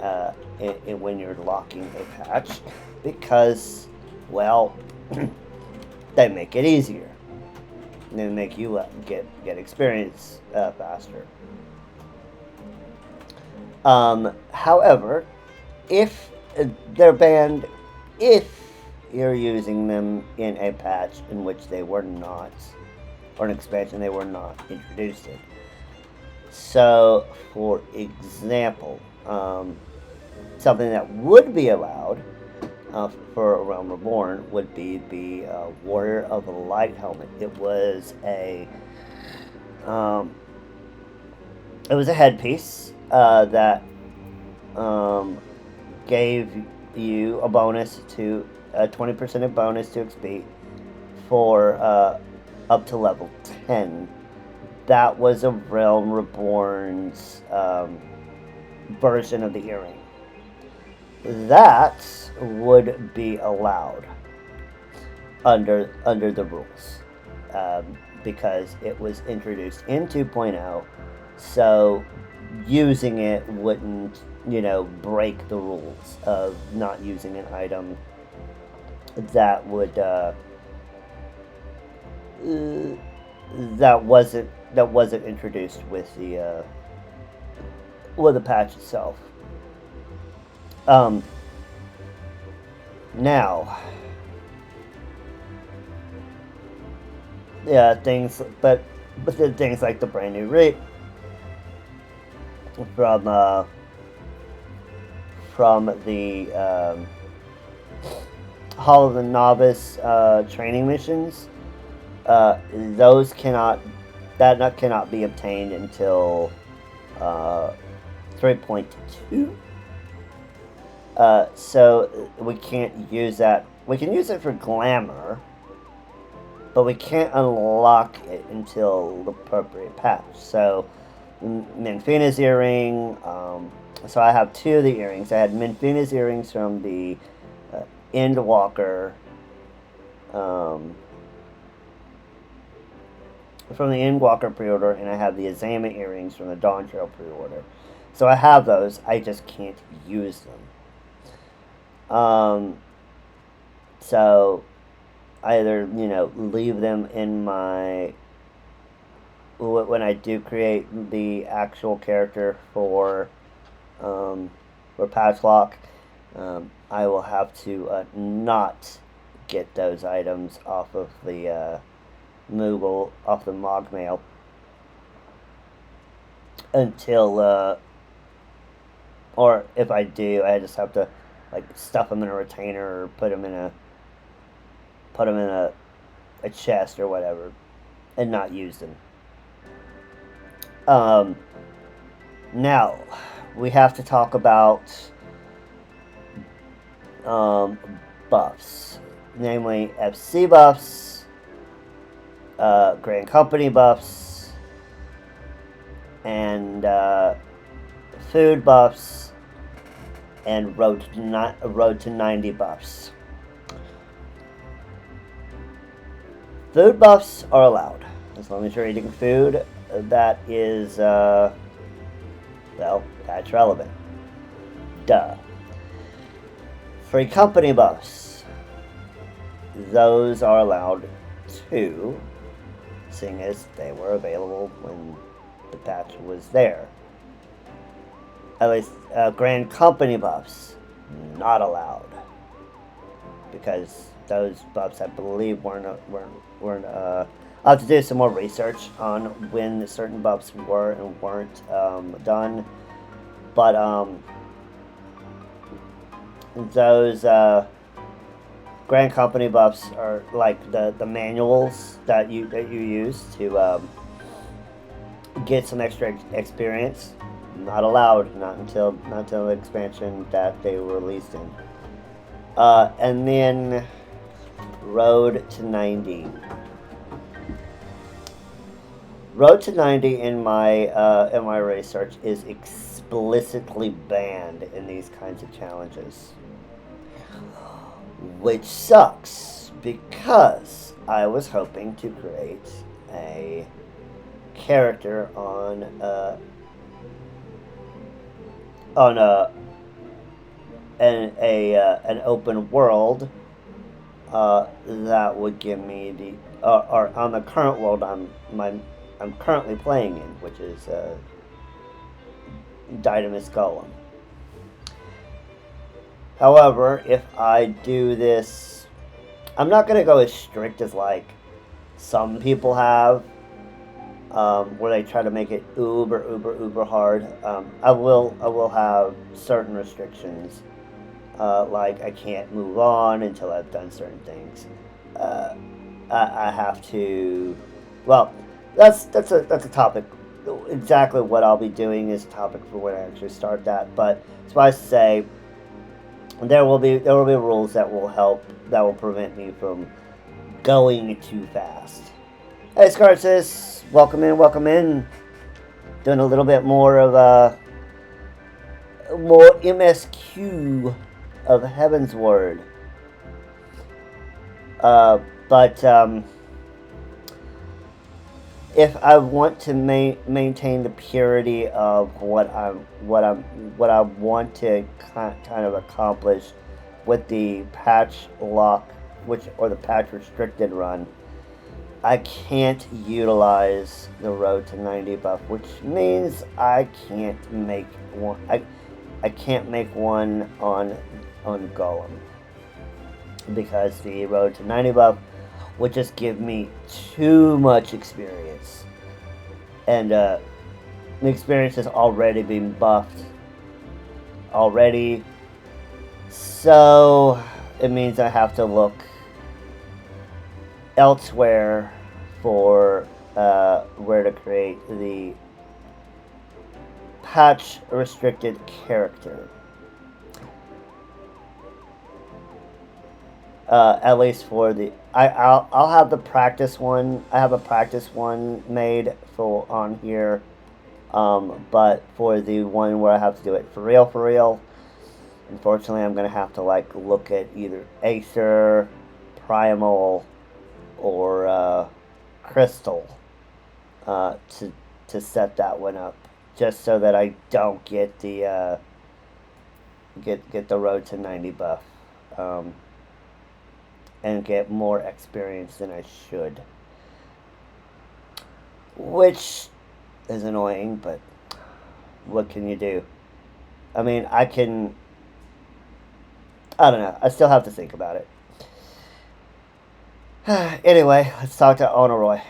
when you're locking a patch because, well, they make it easier. They make you get experience faster. However, if they're banned, if you're using them in a patch in which they were not, or an expansion they were not introduced in. So, for example, something that would be allowed for a Realm Reborn would be the Warrior of the Light helmet. It was a headpiece that gave you a bonus to a 20% bonus to XP for up to level 10. That was a Realm Reborn's version of the earring. That would be allowed under the rules because it was introduced in 2.0, so using it wouldn't, break the rules of not using an item that would that wasn't introduced with the patch itself. Now, yeah, but the things like the brand new reap from the Hall of the Novice training missions, those cannot be obtained until 3.2. So we can't use that. We can use it for glamour, but we can't unlock it until the appropriate patch. So Minfina's earring. So I have two of the earrings. I had Minfina's earrings from the Endwalker. From the Endwalker pre-order, and I have the Azama earrings from the Dawn Trail pre-order. So I have those. I just can't use them. So either leave them in my when I do create the actual character for patch lock, I will have to not get those items off of the Moogle, off the Mogmail. until, or if I do, I just have to like stuff them in a retainer or put them in a chest or whatever, and not use them. Now we have to talk about buffs, namely FC buffs, Grand Company buffs, and food buffs, and road to 90 buffs. Food buffs are allowed as long as you're eating food that is well, patch relevant. Duh. Free company buffs, those are allowed too, seeing as they were available when the patch was there. At least Grand Company buffs, not allowed, because those buffs, I believe, weren't. I'll have to do some more research on when certain buffs were and weren't done, but those Grand Company buffs are like the manuals that you use to get some extra experience. Not allowed, not until the expansion that they were released in. And then Road to 90. Road to 90 in my research is explicitly banned in these kinds of challenges, which sucks because I was hoping to create a character on an open world that would give me the or on the current world I'm currently playing in, which is Dynamis Golem. However, if I do this, I'm not going to go as strict as like some people have, where they try to make it uber hard. I will have certain restrictions, like I can't move on until I've done certain things. I have to. Well, that's a topic. Exactly what I'll be doing is a topic for when I actually start that. But suffice to say, there will be rules that will prevent me from going too fast. Hey, Coerthas, welcome in. Doing a little bit more of more MSQ of Heaven's Word. But if I want to maintain the purity of what I want to kind of accomplish with the patch lock, or the patch restricted run, I can't utilize the Road to 90 buff, which means I can't make one. I can't make one on Golem, because the Road to 90 buff would just give me too much experience, and the experience has already been buffed already, so it means I have to look elsewhere for where to create the patch restricted character. At least for the I'll have the practice one. I have a practice one made for on here, but for the one where I have to do it for real, unfortunately I'm gonna have to like look at either Aether, Primal, or Crystal to set that one up, just so that I don't get the get the Road to 90 buff. And get more experience than I should. Which is annoying, but what can you do? I mean, I don't know. I still have to think about it. Anyway, let's talk to Honoroy.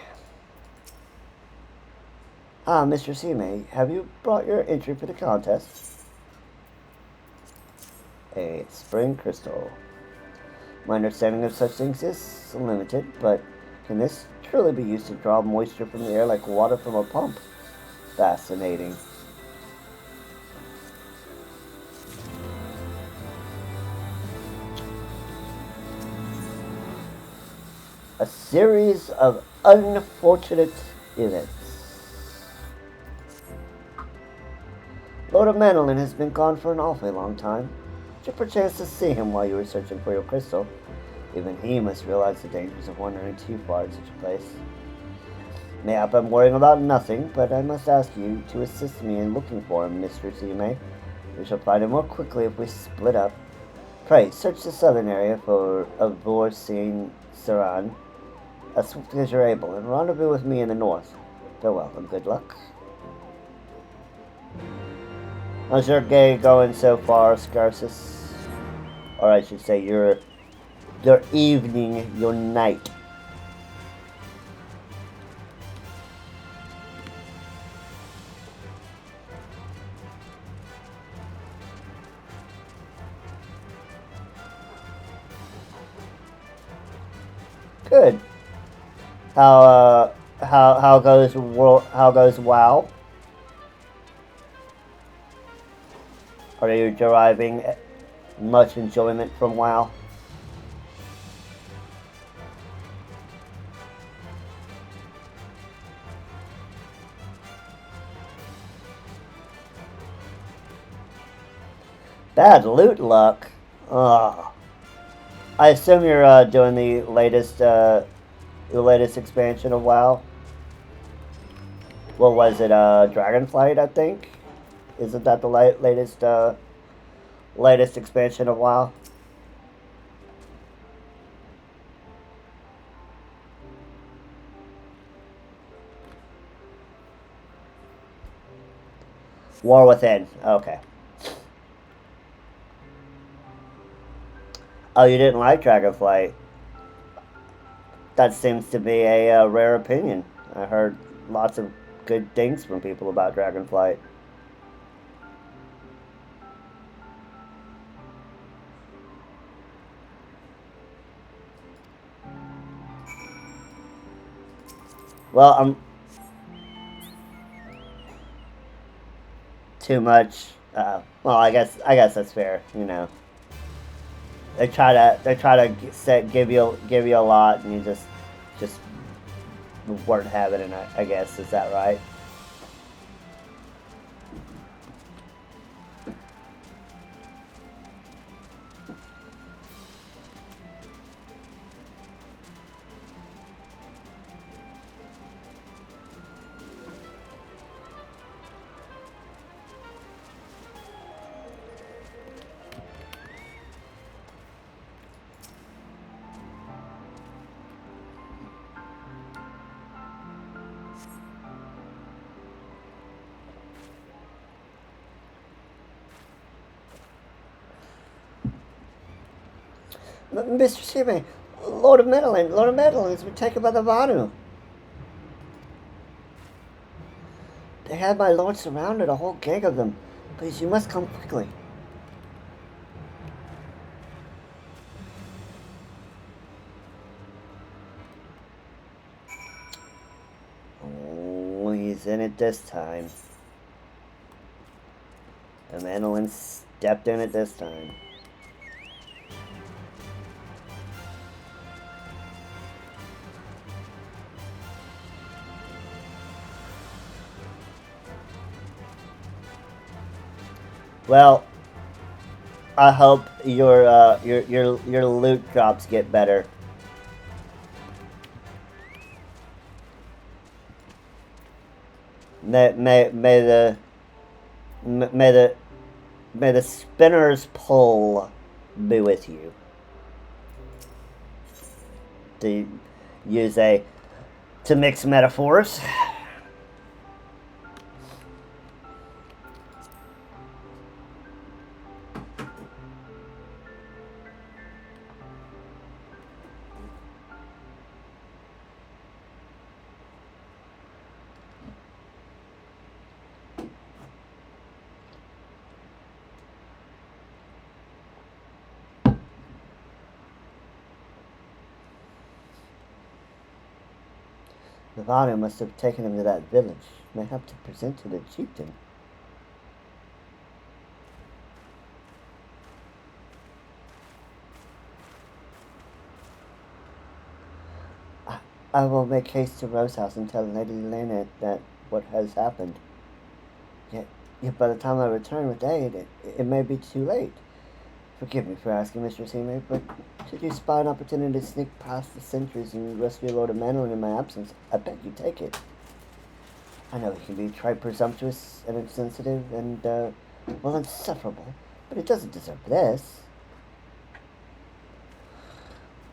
Ah, Mr. Sime, have you brought your entry for the contest? A spring crystal. My understanding of such things is limited, but can this truly be used to draw moisture from the air like water from a pump? Fascinating. A series of unfortunate events. Lord Manolin has been gone for an awfully long time. Did you perchance to see him while you were searching for your crystal? Even he must realize the dangers of wandering too far in such a place. Mayhap I'm worrying about nothing, but I must ask you to assist me in looking for him, Mr. Sime. We shall find him more quickly if we split up. Pray, search the southern area for Avor Sin Saran as swiftly as you're able, and rendezvous with me in the north. Farewell, and good luck. How's your day going so far, Scarsus? Or I should say your evening, your night. Good. How goes WoW? Are you deriving much enjoyment from WoW? Bad loot luck. Ugh. I assume you're doing the latest expansion of WoW. What was it? Dragonflight, I think. Isn't that the latest expansion of WoW? War Within. Okay. Oh, you didn't like Dragonflight? That seems to be a rare opinion. I heard lots of good things from people about Dragonflight. Well, I'm too much. Well, I guess that's fair. You know, they try to give you a lot, and you just weren't having it. I guess, is that right? Mr. Shime, Lord of Medellin has been taken by the Vanu. They have my lord surrounded, a whole gang of them. Please, you must come quickly. Oh, he's in it this time. The Mandolin stepped in it this time. Well, I hope your loot drops get better. May the spinner's pull be with you. To mix metaphors. Ivana must have taken him to that village. May have to present to the chieftain. I will make haste to Rose House and tell Lady Lena that what has happened. Yet by the time I return with aid, it may be too late. Forgive me for asking, Mr. Teammate, but should you spot an opportunity to sneak past the sentries and rescue Lord Emmanuel in my absence, I bet you take it. I know he can be presumptuous and insensitive and, well, insufferable, but he doesn't deserve this.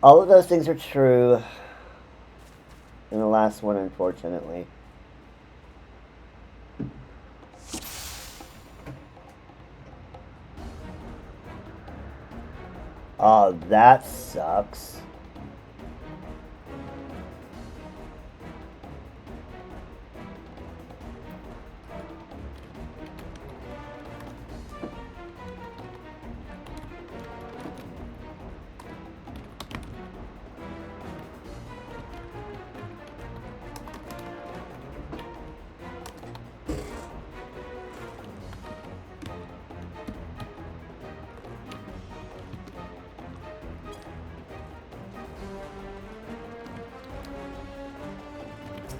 All of those things are true. And the last one, unfortunately. Oh, that sucks.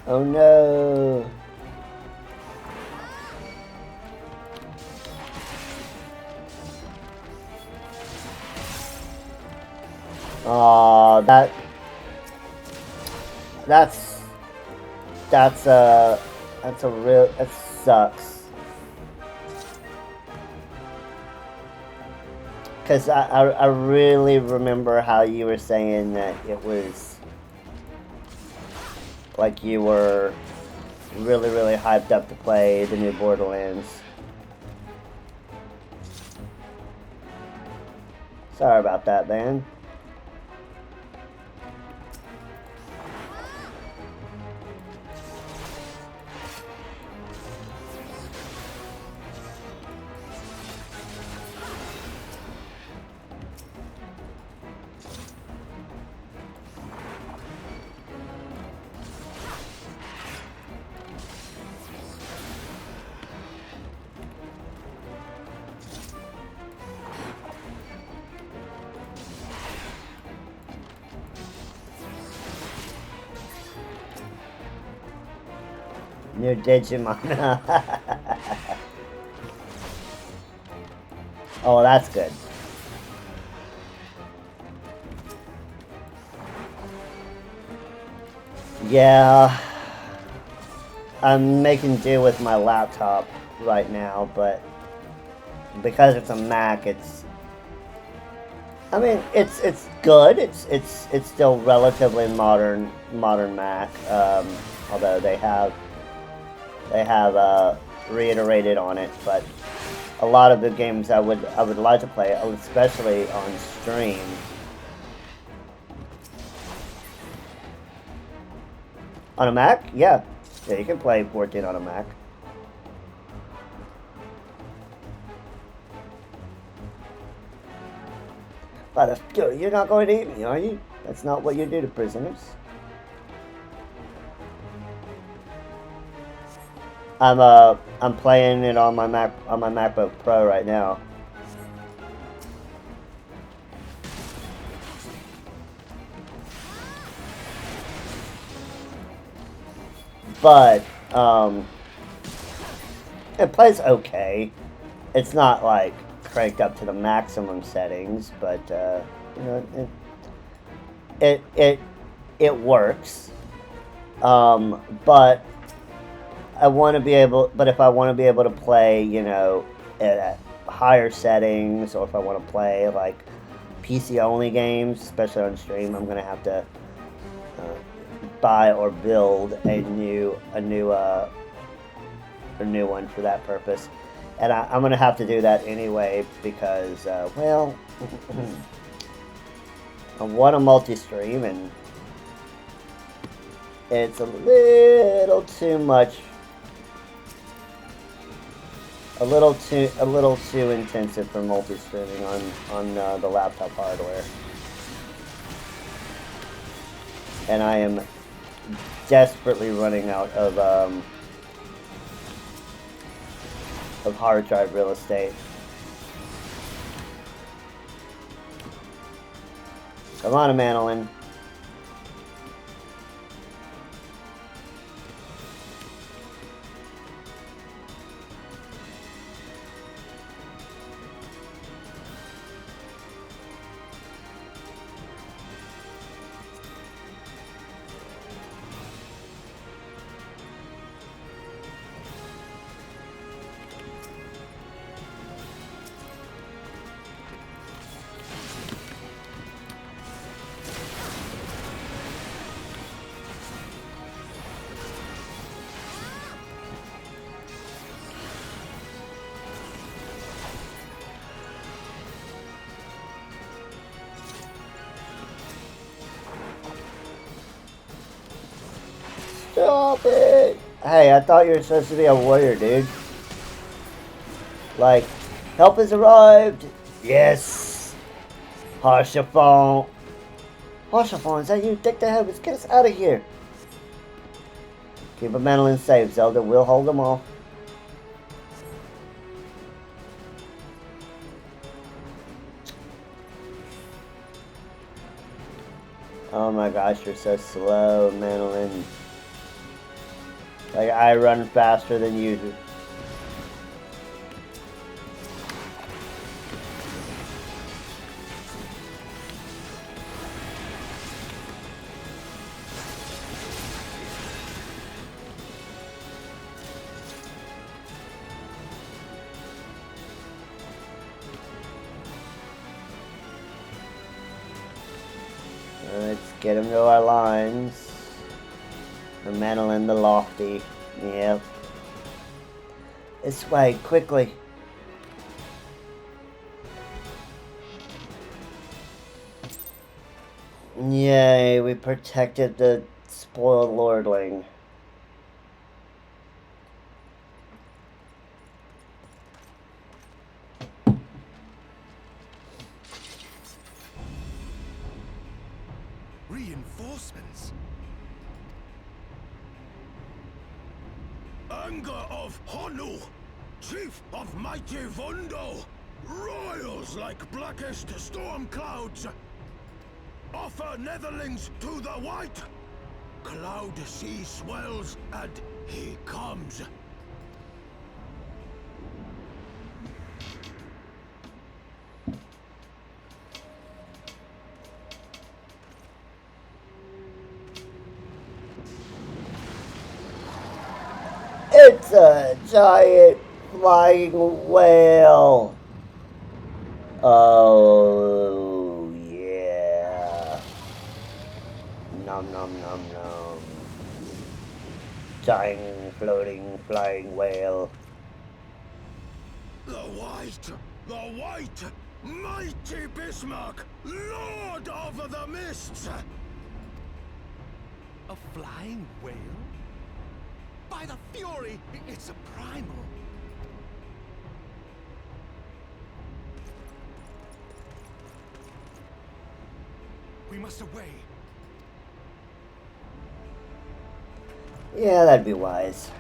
Oh no! Aw, that sucks. Cause I really remember how you were saying that it was like you were really, really hyped up to play the new Borderlands. Sorry about that, man. New Digimon. Oh, that's good. Yeah. I'm making do with my laptop right now, but because it's a Mac, I mean, it's good. It's still relatively modern Mac. Although they have reiterated on it, but a lot of the games I would like to play, especially on stream. On a Mac? Yeah, you can play 14 on a Mac. But you're not going to eat me, are you? That's not what you do to prisoners. I'm playing it on my MacBook Pro right now. But it plays okay. It's not like cranked up to the maximum settings, but you know, it works. But I want to be able, but if I want to be able to play, you know, at higher settings, or if I want to play like PC only games, especially on stream, I'm gonna have to buy or build a new one for that purpose, and I'm gonna have to do that anyway because, well, I want a multi-stream, and it's a little too much. A little too intensive for multi-streaming on the laptop hardware, and I am desperately running out of hard drive real estate. Come on, Manolin. Stop it! Hey, I thought you were supposed to be a warrior, dude. Like, help has arrived! Yes! Harshafon! Harshafon, is that you? Take the heavens, get us out of here! Keep a Manolin safe, Zelda. We'll hold them off. Oh my gosh, you're so slow, Manolin. Like, I run faster than you do. Let's get him to our lines. The Manolin the Lofty. Yep. This way, quickly. Yay, we protected the spoiled lordling. Reinforcements. Anger of Honu, chief of mighty Vondo, royals like blackest storm clouds. Offer netherlings to the white. Cloud sea swells and he comes. It's a giant flying whale. Oh, yeah. Nom nom nom nom. Giant floating flying whale. The white, mighty Bismarck, lord of the mists. A flying whale? By the fury, it's a primal. We must away. Yeah, that'd be wise.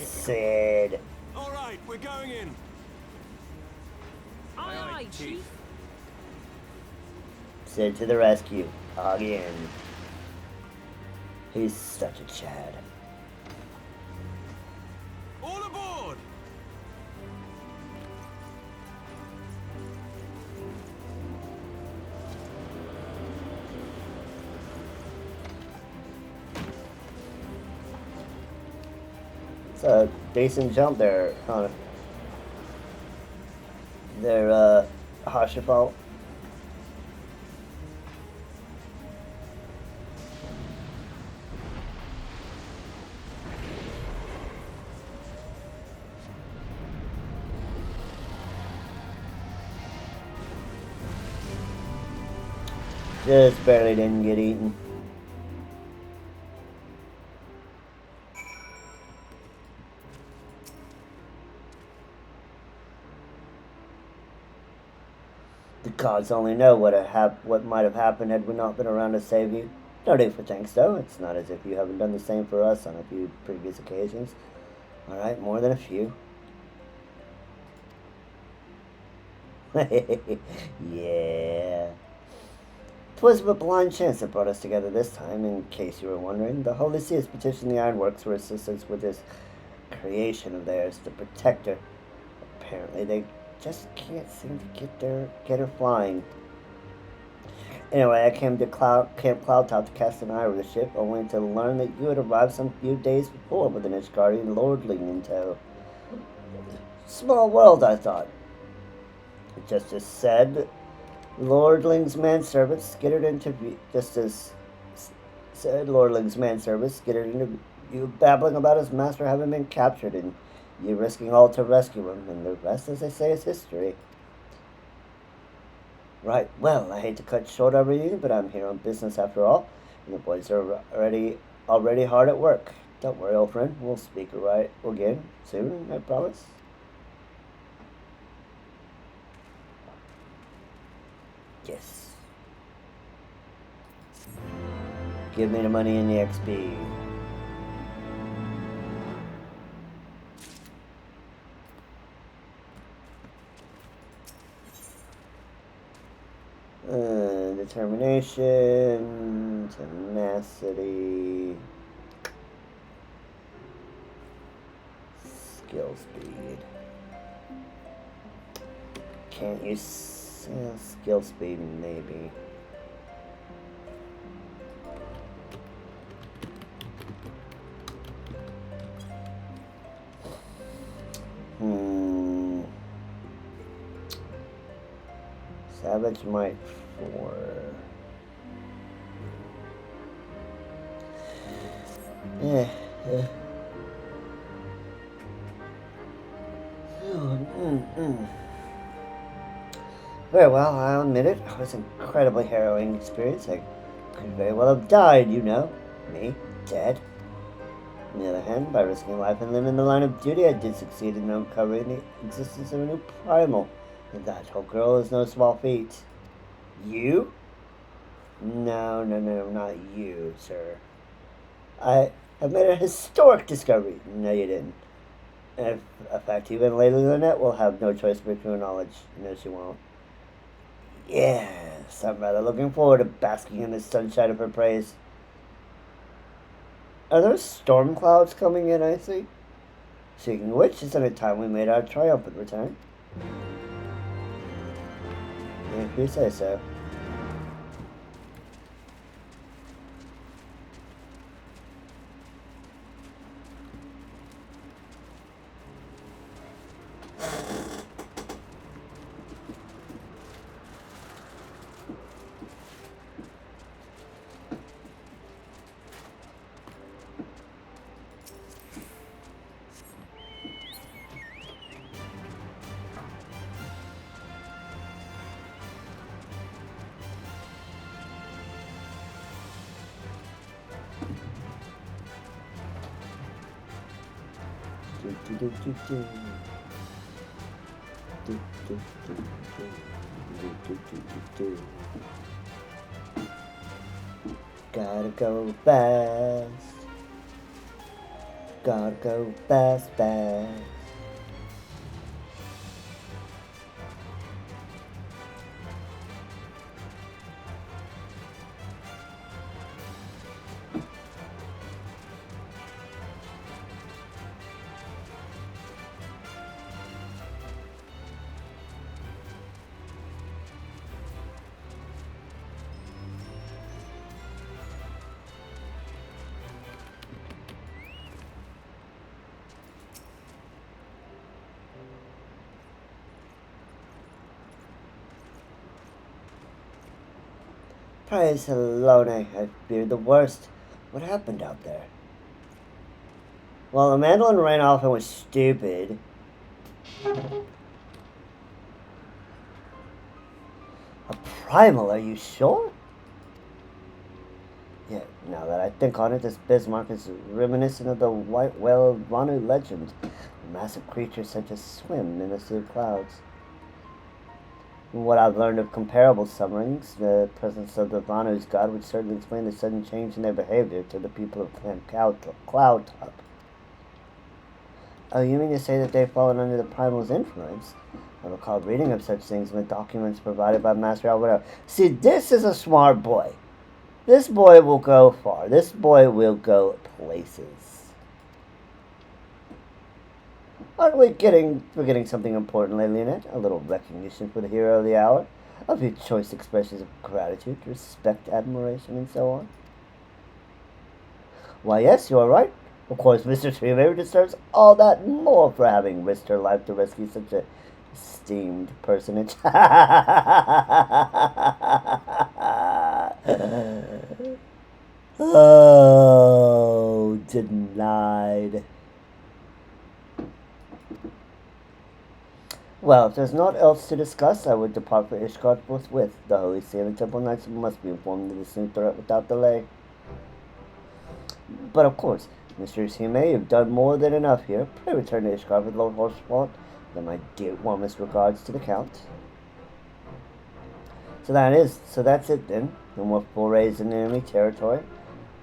Sid. All right, we're going in. Aye, aye, Chief. Sid to the rescue. Again. He's such a Chad. All aboard! It's a decent jump there, huh? There, Hashifal. Just barely didn't get eaten. The gods only know what might have happened had we not been around to save you. No need for thanks, though. It's not as if you haven't done the same for us on a few previous occasions. Alright, more than a few. Yeah. 'Twas but blind chance that brought us together this time, in case you were wondering. The Holy See has petitioned the Ironworks for assistance with this creation of theirs, the Protector. Apparently they just can't seem to get her flying. Anyway, I came to Camp Cloudtop to cast an eye over the ship, only to learn that you had arrived some few days before with an Ishgardian lordling in tow. Small world, I thought. Just as said, Lordling's manservant skittered into you, babbling about his master having been captured and you risking all to rescue him, and the rest, as they say, is history. Right, well, I hate to cut short our reading, but I'm here on business after all, and the boys are already hard at work. Don't worry, old friend, we'll speak right again soon, I promise. Yes. Give me the money and the XP. Determination, tenacity, skill speed. Can't use skill speed, maybe. Savage Might 4. Yeah. Very well, I'll admit it. It was an incredibly harrowing experience. I could very well have died, you know. Me, dead. On the other hand, by risking life and limb in the line of duty, I did succeed in uncovering the existence of a new primal. And that whole girl is no small feat. You? No, not you, sir. I have made a historic discovery. No, you didn't. In fact, even Lady Lynette will have no choice but to acknowledge. No, she won't. Yes, I'm rather looking forward to basking in the sunshine of her praise. Are there storm clouds coming in, I see? Speaking of which, it's only time we made our triumphant return. If you say so. Gotta go fast. Gotta go fast, fast. Praise Helone, I feared the worst. What happened out there? Well, the mandolin ran off and was stupid. A primal, are you sure? Yeah, now that I think on it, this Bismarck is reminiscent of the white whale of Vanu legend. A massive creature said to swim in the sea of clouds. From what I've learned of comparable submarines, the presence of the Vanu's god would certainly explain the sudden change in their behavior to the people of Clan Cloudtop. Oh, you mean to say that they've fallen under the Primal's influence? I recall reading of such things in the documents provided by Master Alberto. See, this is a smart boy. This boy will go far. This boy will go places. Aren't we forgetting something important lately, Annette? A little recognition for the hero of the hour? A few choice expressions of gratitude, respect, admiration, and so on? Why, yes, you are right. Of course, Mr. Treewaver deserves all that more for having risked her life to rescue such a esteemed personage. Oh, denied. Well, if there's naught else to discuss, I would depart for Ishgard forthwith. The Holy See and the Temple Knights must be informed of this new threat without delay. But of course, Messrs. Hime, you've done more than enough here. Pray return to Ishgard with Lord Horsefort, and my dear warmest regards to the Count. So that's it then. No more forays in enemy territory.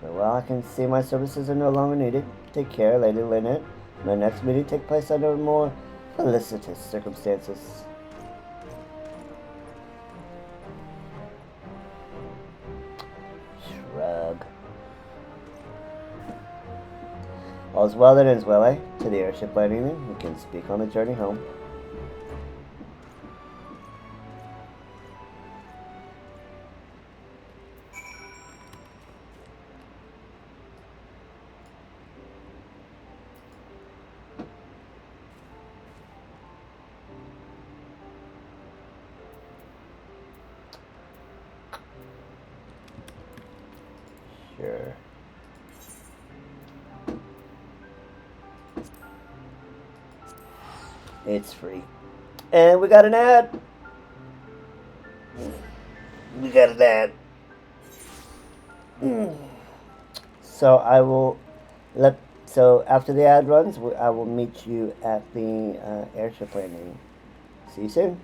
Well, I can see my services are no longer needed. Take care, Lady Lynette. My next meeting take place under more felicitous circumstances. Shrug. All's well that ends well, eh? To the airship landing then, we can speak on the journey home. Sure. It's free. And we got an ad. We got an ad. So I will so after the ad runs, I will meet you at the airship landing. See you soon.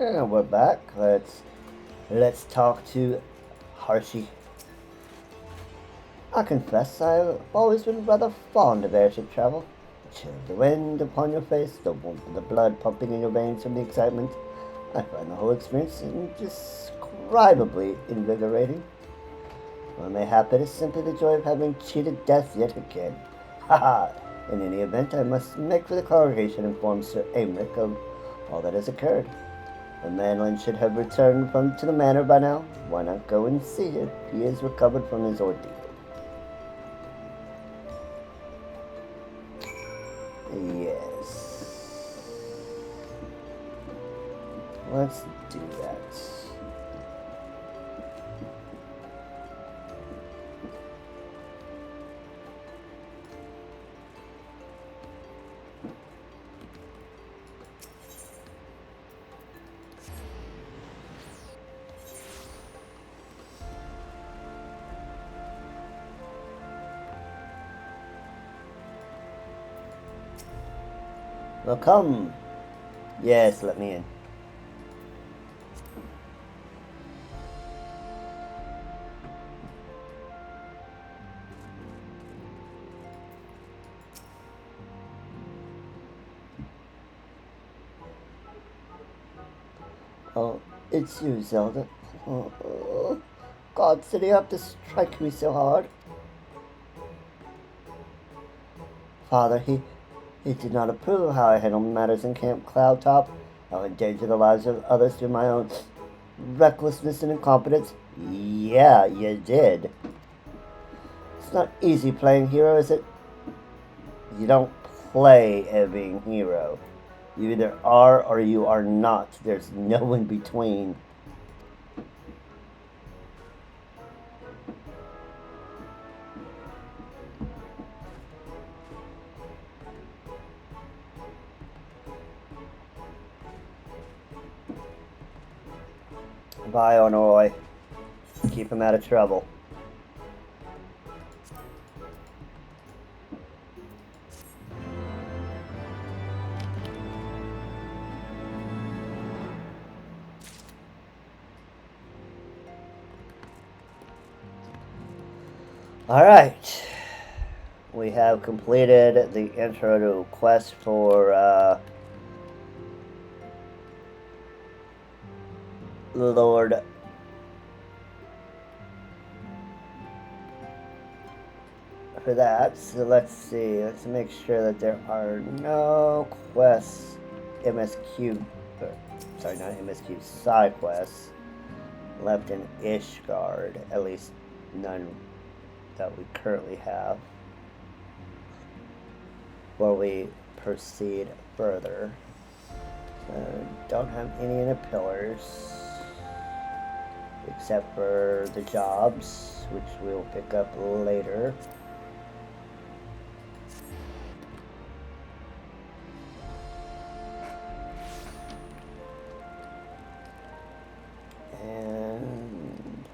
And we're back. Let's talk to Harshi. I confess I've always been rather fond of airship travel. The chill of the wind upon your face, the warmth of the blood pumping in your veins from the excitement. I find the whole experience indescribably invigorating. Well, mayhap it is simply the joy of having cheated death yet again. Haha! In any event, I must make for the congregation and inform Sir Aymeric of all that has occurred. The manling should have returned to the manor by now. Why not go and see if he is recovered from his ordeal? Yes. Let's do that. Well, come. Yes, let me in. Oh, it's you, Zelda. Oh, God, did he have to strike me so hard? Father, he did not approve of how I handled matters in Camp Cloudtop. I'll endanger the lives of others through my own recklessness and incompetence. Yeah, you did. It's not easy playing hero, is it? You don't play at being hero. You either are or you are not. There's no in between. Bye, Honoroy. Keep him out of trouble. Alright. We have completed the intro to quest for Lord for that. So let's see. Let's make sure that there are no quests MSQ, sorry, not MSQ, side quests left in Ishgard. At least none that we currently have. Before we proceed further. Don't have any in the pillars. Except for the jobs, which we'll pick up later. And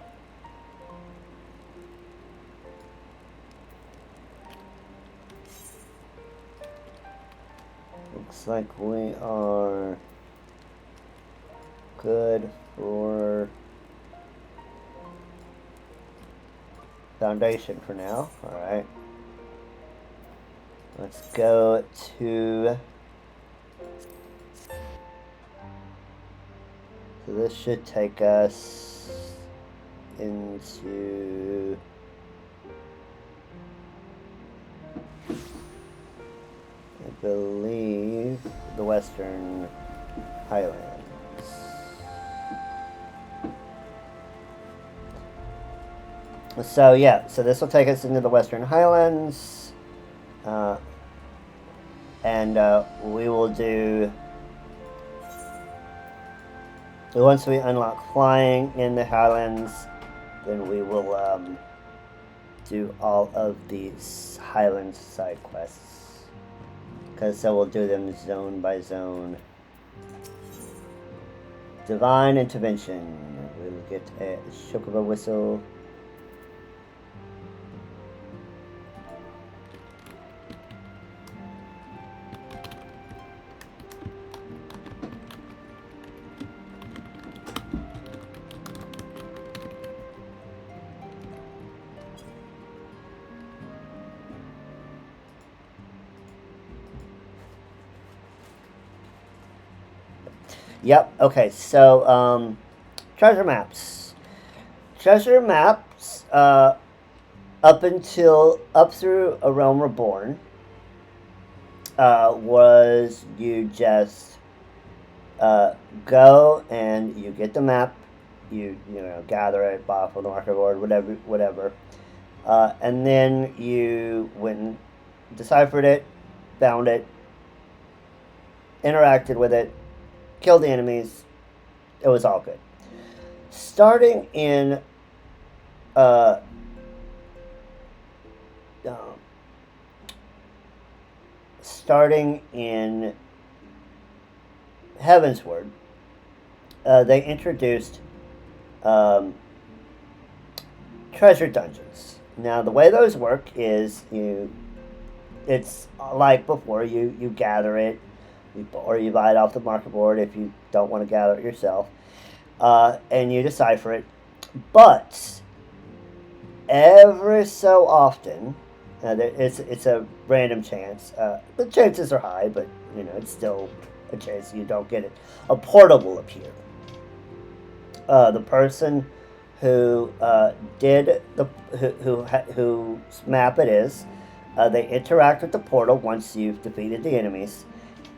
looks like we are good for foundation for now. Alright. Let's go to... So this should take us into... I believe the Western Highlands. So yeah, so this will take us into the Western Highlands, and we will do, once we unlock flying in the Highlands, then we will do all of these Highlands side quests, because so we'll do them zone by zone. Divine Intervention, we'll get a Chocobo Whistle. Yep. Okay. So, treasure maps. Treasure maps. Up through A Realm Reborn. Was you just go and you get the map, you gather it, buy from the market board, whatever, and then you went and deciphered it, found it, interacted with it, killed the enemies. It was all good. Starting in uh, um, starting in Heavensward, they introduced um, treasure dungeons. Now, the way those work is it's like before, you gather it, or you buy it off the market board if you don't want to gather it yourself, and you decipher it. But every so often, it's a random chance. The chances are high, but it's still a chance you don't get it. A portal will appear. The person who did the whose map it is, they interact with the portal once you've defeated the enemies,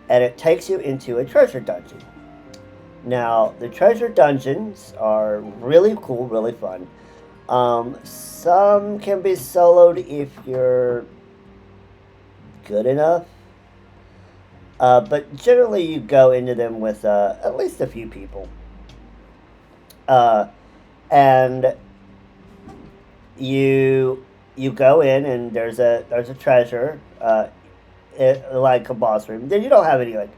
and it takes you into a treasure dungeon. Now, the treasure dungeons are really cool, really fun. Some can be soloed if you're good enough. But generally you go into them with at least a few people. And you go in and there's a treasure, like a boss room. Then you don't have any like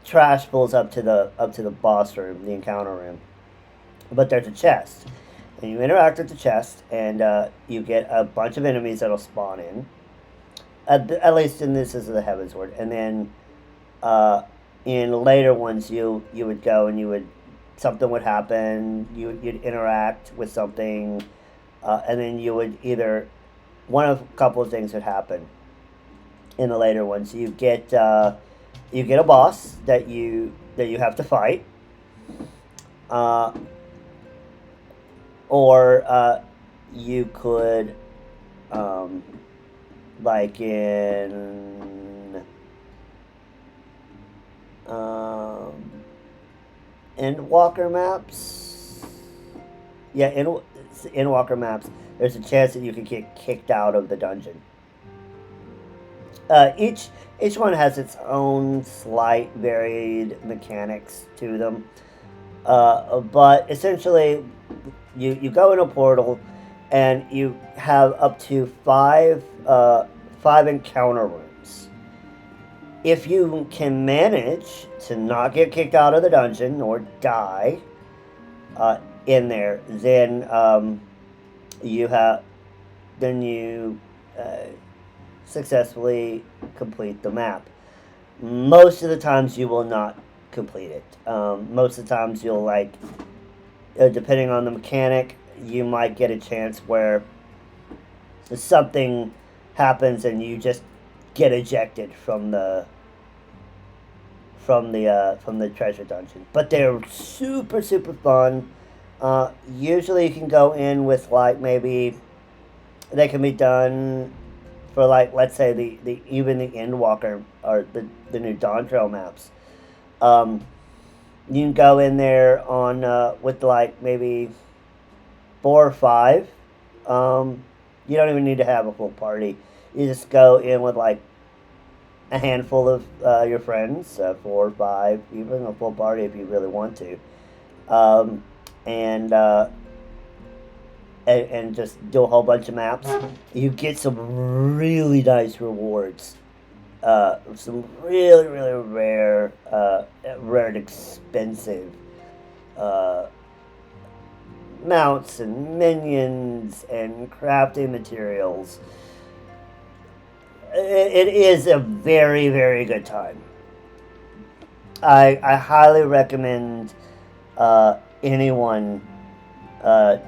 trash pulls up to the boss room, the encounter room. But there's a chest. And you interact with the chest, and you get a bunch of enemies that'll spawn in. At least in this is the Heavensward. And then in later ones, you would go and something would happen. You'd interact with something, and then you would one of a couple of things would happen. In the later ones, you get a boss that you have to fight. Or you could, like in Endwalker maps. Yeah, Endwalker maps. There's a chance that you could get kicked out of the dungeon. Each one has its own slight varied mechanics to them. But essentially, you go in a portal, and you have up to five encounter rooms. If you can manage to not get kicked out of the dungeon or die in there, then you successfully complete the map. Most of the times you will not complete it. Most of the times you'll depending on the mechanic, you might get a chance where something happens and you just get ejected from the treasure dungeon. But they're super fun. Usually you can go in with maybe they can be done for let's say the Endwalker or the new Dawn Trail maps. You can go in there on with maybe 4 or 5. You don't even need to have a full party. You just go in with a handful of your friends, 4 or 5, even a full party if you really want to, and just do a whole bunch of maps. You get some really nice rewards. Some really rare and expensive mounts and minions and crafting materials. It is a very good time. I highly recommend anyone to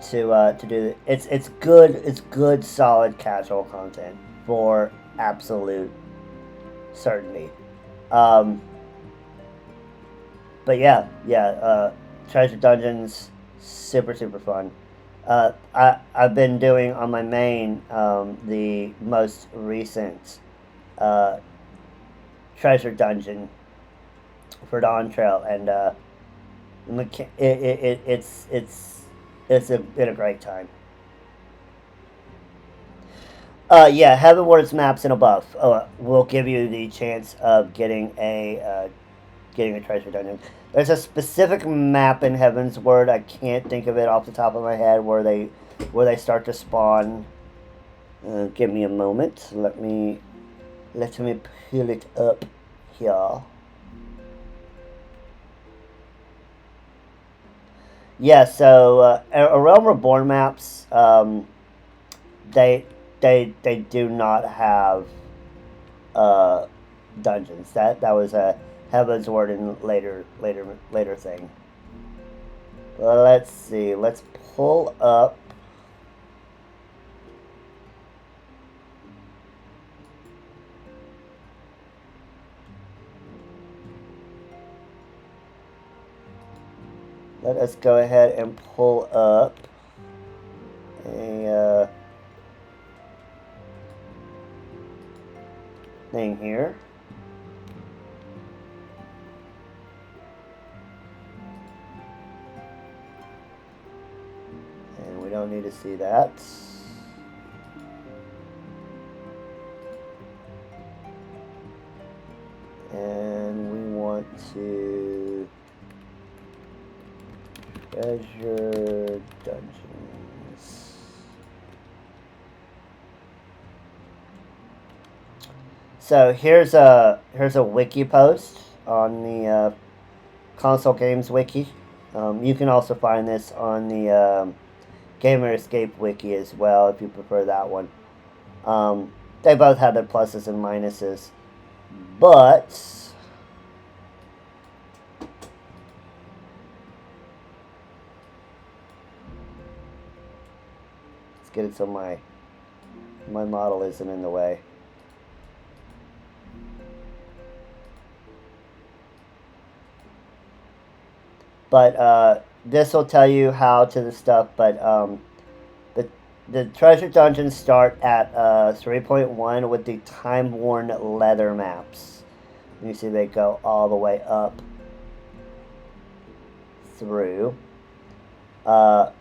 do it. It's good solid casual content for absolute certainty. but yeah, treasure dungeons, super fun. I've been doing on my main the most recent uh, treasure dungeon for Dawn Trail, and been a great time. Yeah, Heavenwards maps and above will give you the chance of getting a treasure dungeon. There's a specific map in Heavensward. I can't think of it off the top of my head where they start to spawn. Give me a moment. Let me pull it up here. Yeah, so A Realm Reborn maps, they do not have dungeons. That was a Heavensward and later thing. Let's see. Let's pull up. Let us go ahead and pull up a thing here. And we don't need to see that. And we want to treasure dungeons. So here's a wiki post on the console games wiki. You can also find this on the Gamer Escape wiki as well if you prefer that one. They both have their pluses and minuses, but let's get it so my model isn't in the way. But this will tell you how to the stuff. But the treasure dungeons start at 3.1 with the time-worn leather maps. You see they go all the way up through. Oh,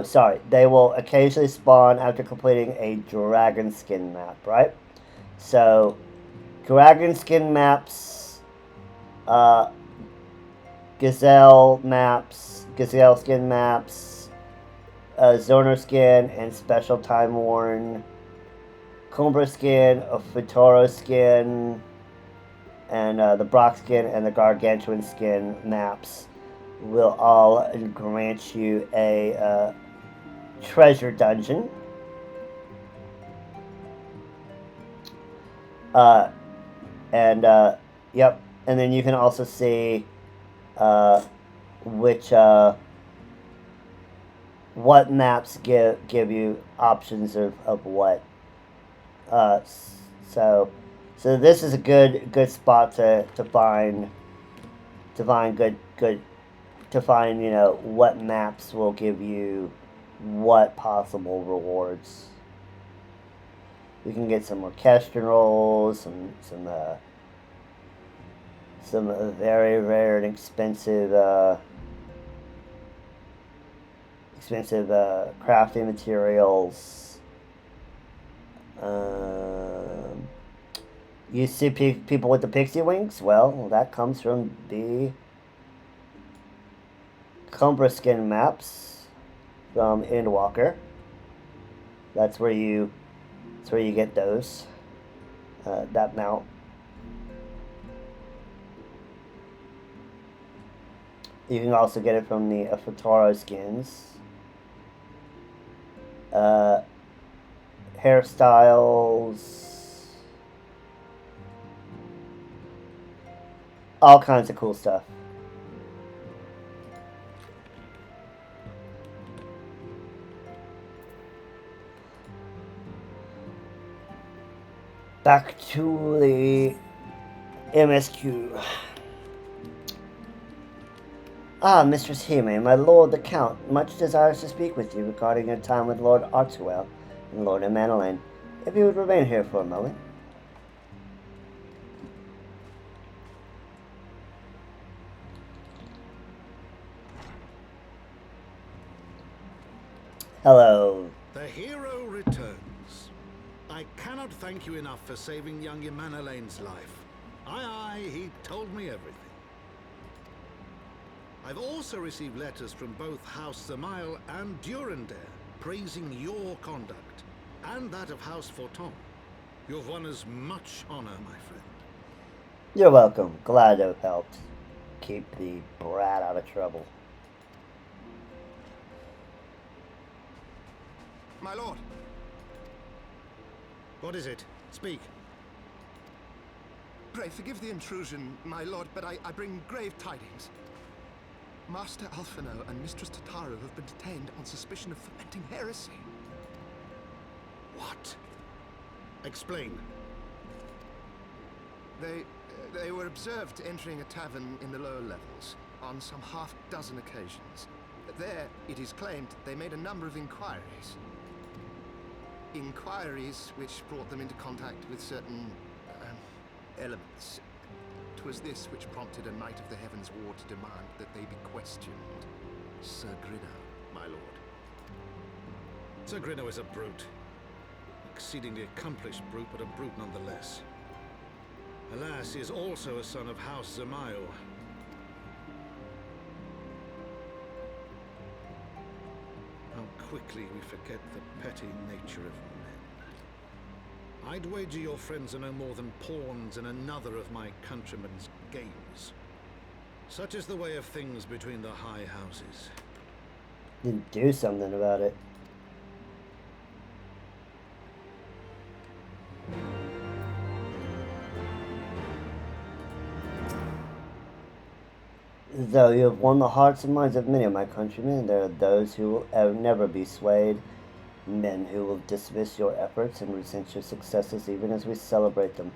sorry. They will occasionally spawn after completing a dragon skin map, right? So, dragon skin maps, gazelle skin maps, zoner skin, and special time worn Cumbra skin, a Futuro skin, and the Brock skin and the Gargantuan skin maps will all grant you a treasure dungeon. Yep, and then you can also see what maps give you options of what. So this is a good spot to find what maps will give you what possible rewards. We can get some orchestral rolls, some very rare and expensive crafting materials. You see people with the pixie wings? Well, that comes from the Cumbra skin maps from Endwalker. That's where you get those. That mount. You can also get it from the Futuro skins. Hairstyles. All kinds of cool stuff. Back to the MSQ. Ah, Mistress Hime, my lord the Count, much desires to speak with you regarding your time with Lord Archewell and Lord Emmanuel. If you would remain here for a moment. Hello. The hero returns. I cannot thank you enough for saving young Emmanuel's life. Aye, he told me everything. I've also received letters from both House Zamail and Durandare praising your conduct, and that of House Forton. You've won us much honor, my friend. You're welcome. Glad to have helped. Keep the brat out of trouble. My lord. What is it? Speak. Pray forgive the intrusion, my lord, but I bring grave tidings. Master Alphino and Mistress Tataru have been detained on suspicion of fomenting heresy. What? Explain. They were observed entering a tavern in the lower levels on some half-dozen occasions. There, it is claimed, they made a number of inquiries. Inquiries which brought them into contact with certain elements. 'Twas this which prompted a Knight of the Heavens War to demand that they be questioned. Sir Grino, my lord. Sir Grino is a brute. Exceedingly accomplished brute, but a brute nonetheless. Alas, he is also a son of House Zamail. How quickly we forget the petty nature of men. I'd wager your friends are no more than pawns in another of my countrymen's games. Such is the way of things between the high houses. Then do something about it. Though you have won the hearts and minds of many of my countrymen, there are those who will never be swayed, men who will dismiss your efforts and resent your successes even as we celebrate them.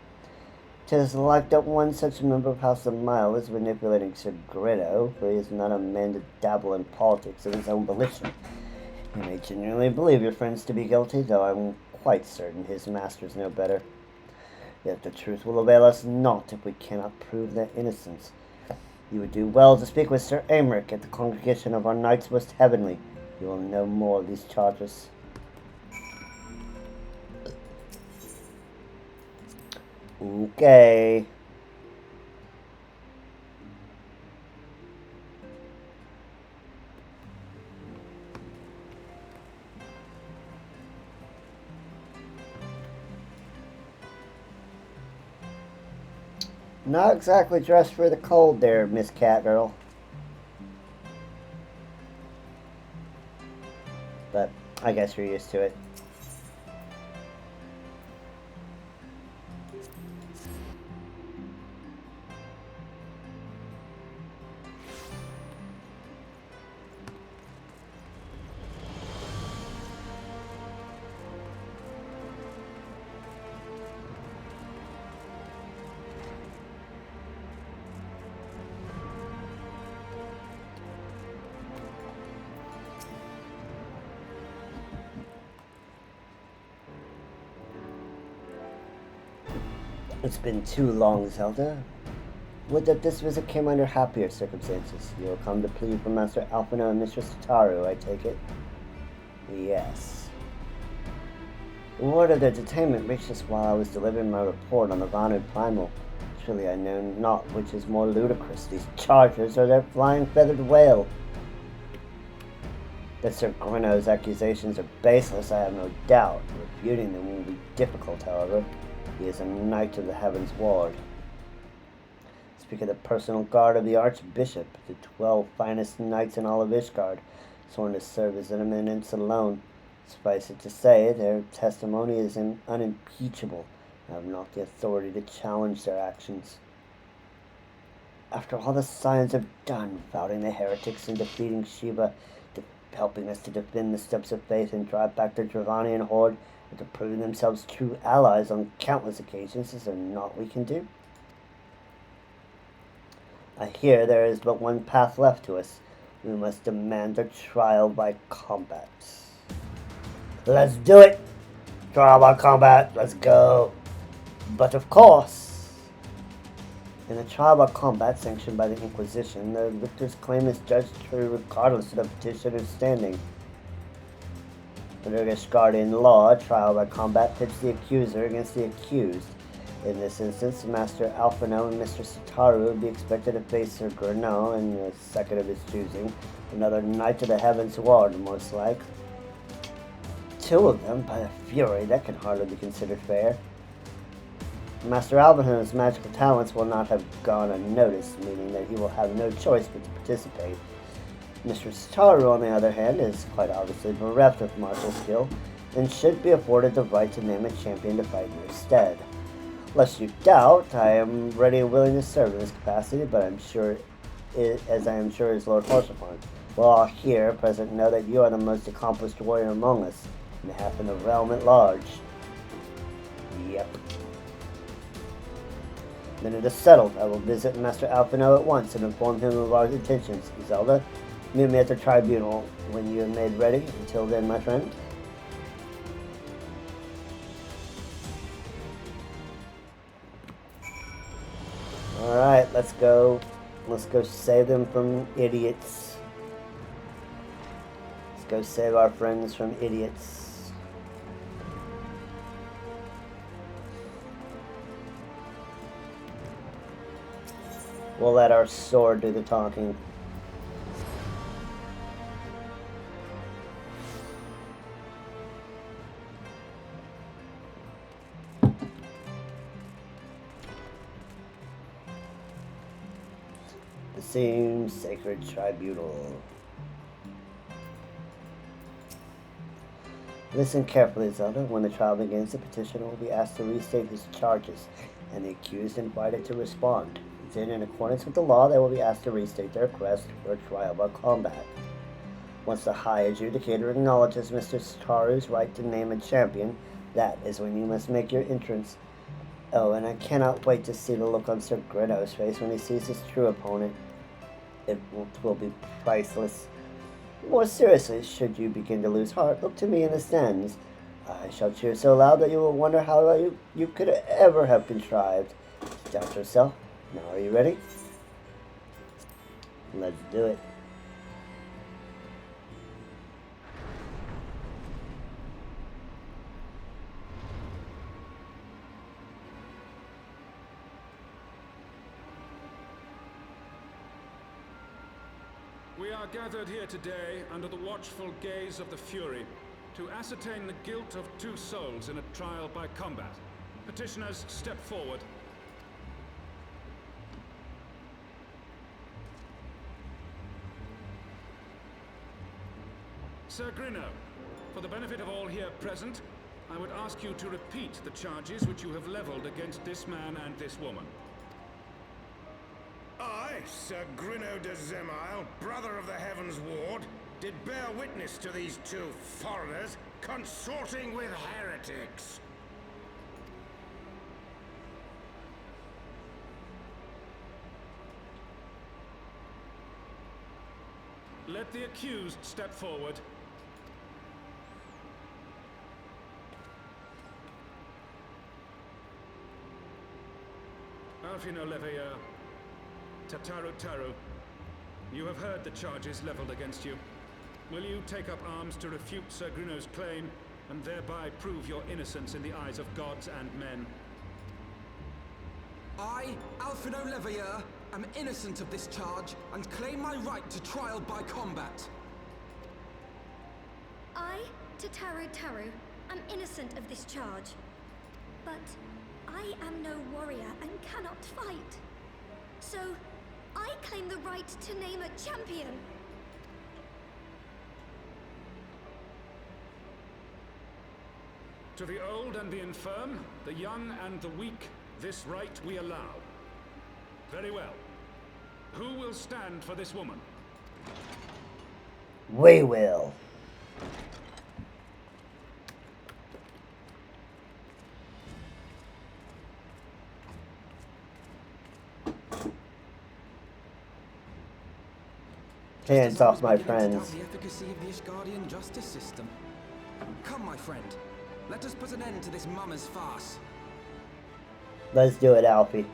'Tis like that one such member of House of Mile is manipulating Sir Grino, for he is not a man to dabble in politics of his own volition. You may genuinely believe your friends to be guilty, though I'm quite certain his masters know better. Yet the truth will avail us naught if we cannot prove their innocence. You would do well to speak with Sir Aymeric at the congregation of our Knights Most Heavenly. You will know more of these charges. Okay. Not exactly dressed for the cold there, Miss Catgirl. But I guess you're used to it. It's been too long, Zelda. Would that this visit came under happier circumstances. You will come to plead for Master Alphino and Mistress Tataru, I take it? Yes. The word of their detainment reached us while I was delivering my report on the Vanu Primal. Truly I know not which is more ludicrous, these chargers or their flying feathered whale. That Sir Grino's accusations are baseless, I have no doubt. Refuting them will be difficult, however. He is a Knight of the Heavens Ward. Speak of the personal guard of the Archbishop, the 12 finest knights in all of Ishgard, sworn to serve his eminence alone. Suffice it to say, their testimony is unimpeachable. I have not the authority to challenge their actions. After all the Scions have done, routing the heretics and defeating Shiva, helping us to defend the steps of faith and drive back the Dravanian horde, and to proving themselves true allies on countless occasions, is there naught we can do? I hear there is but one path left to us. We must demand a trial by combat. Let's do it! Trial by combat, let's go! But of course, in a trial by combat sanctioned by the Inquisition, the victor's claim is judged true regardless of the petitioner's standing. Under Guardian law, trial by combat pits the accuser against the accused. In this instance, Master Alphino and Mr. Sitaru would be expected to face Sir Gurno, and the second of his choosing, another Knight of the Heavens Ward, most like. Two of them, by the fury, that can hardly be considered fair. Master Alphino's magical talents will not have gone unnoticed, meaning that he will have no choice but to participate. Mr. Sitaru, on the other hand, is quite obviously bereft of martial skill, and should be afforded the right to name a champion to fight in their stead. Lest you doubt, I am ready and willing to serve in this capacity, but as I am sure is Lord Horsapon. We'll all here present know that you are the most accomplished warrior among us, and half in the realm at large. Yep. Then it is settled. I will visit Master Alphino at once and inform him of our intentions. Zelda, meet me at the tribunal when you have made ready. Until then, my friend. Alright, let's go. Let's go save them from idiots. Let's go save our friends from idiots. We'll let our sword do the talking. The same sacred tribunal. Listen carefully, Zelda. When the trial begins, the petitioner will be asked to restate his charges, and the accused invited to respond. Then, in accordance with the law, they will be asked to restate their request for a trial by combat. Once the High Adjudicator acknowledges Mr. Sitaru's right to name a champion, that is when you must make your entrance. Oh, and I cannot wait to see the look on Sir Gretto's face when he sees his true opponent. It will be priceless. More seriously, should you begin to lose heart, look to me in the stands. I shall cheer so loud that you will wonder how you could ever have contrived to doubt yourself. Now, are you ready? Let's do it. We are gathered here today under the watchful gaze of the Fury to ascertain the guilt of 2 souls in a trial by combat. Petitioners, step forward. Sir Grinno, for the benefit of all here present, I would ask you to repeat the charges which you have leveled against this man and this woman. I, Sir Grinno de Zemile, brother of the Heavens Ward, did bear witness to these 2 foreigners consorting with heretics. Let the accused step forward. Alphino Leveilleur, Taru, you have heard the charges leveled against you. Will you take up arms to refute Sir Grinno's claim, and thereby prove your innocence in the eyes of gods and men? I, Alphino Leveilleur, am innocent of this charge, and claim my right to trial by combat. I, Taru, am innocent of this charge. But I am no warrior and cannot fight. So, I claim the right to name a champion. To the old and the infirm, the young and the weak, this right we allow. Very well. Who will stand for this woman? We will. hands off my friends. The efficacy of the Ishgardian justice system. Come, my friend. Let us put an end to this mama's farce. Let's do it, Alfie.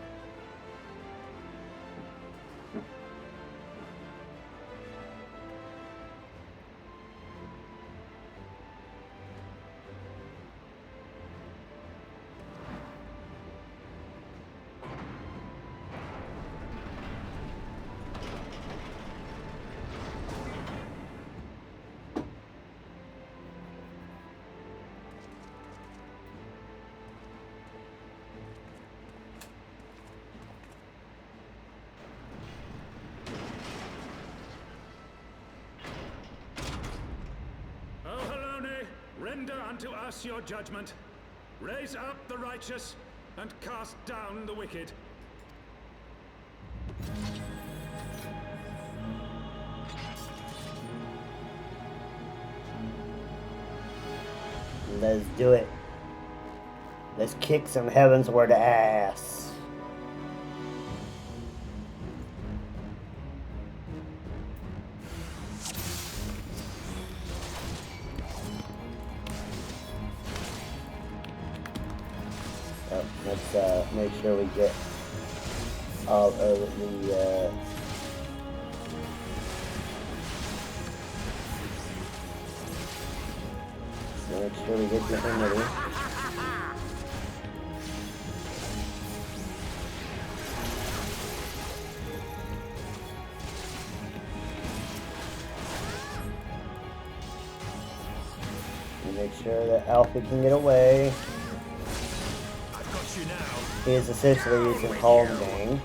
Render unto us your judgment. Raise up the righteous, and cast down the wicked. Let's do it. Let's kick some Heavensward ass. Let's make sure we get all of the make sure we get the enemy. Make sure that Alfie can get away. He is essentially using Calm Gang.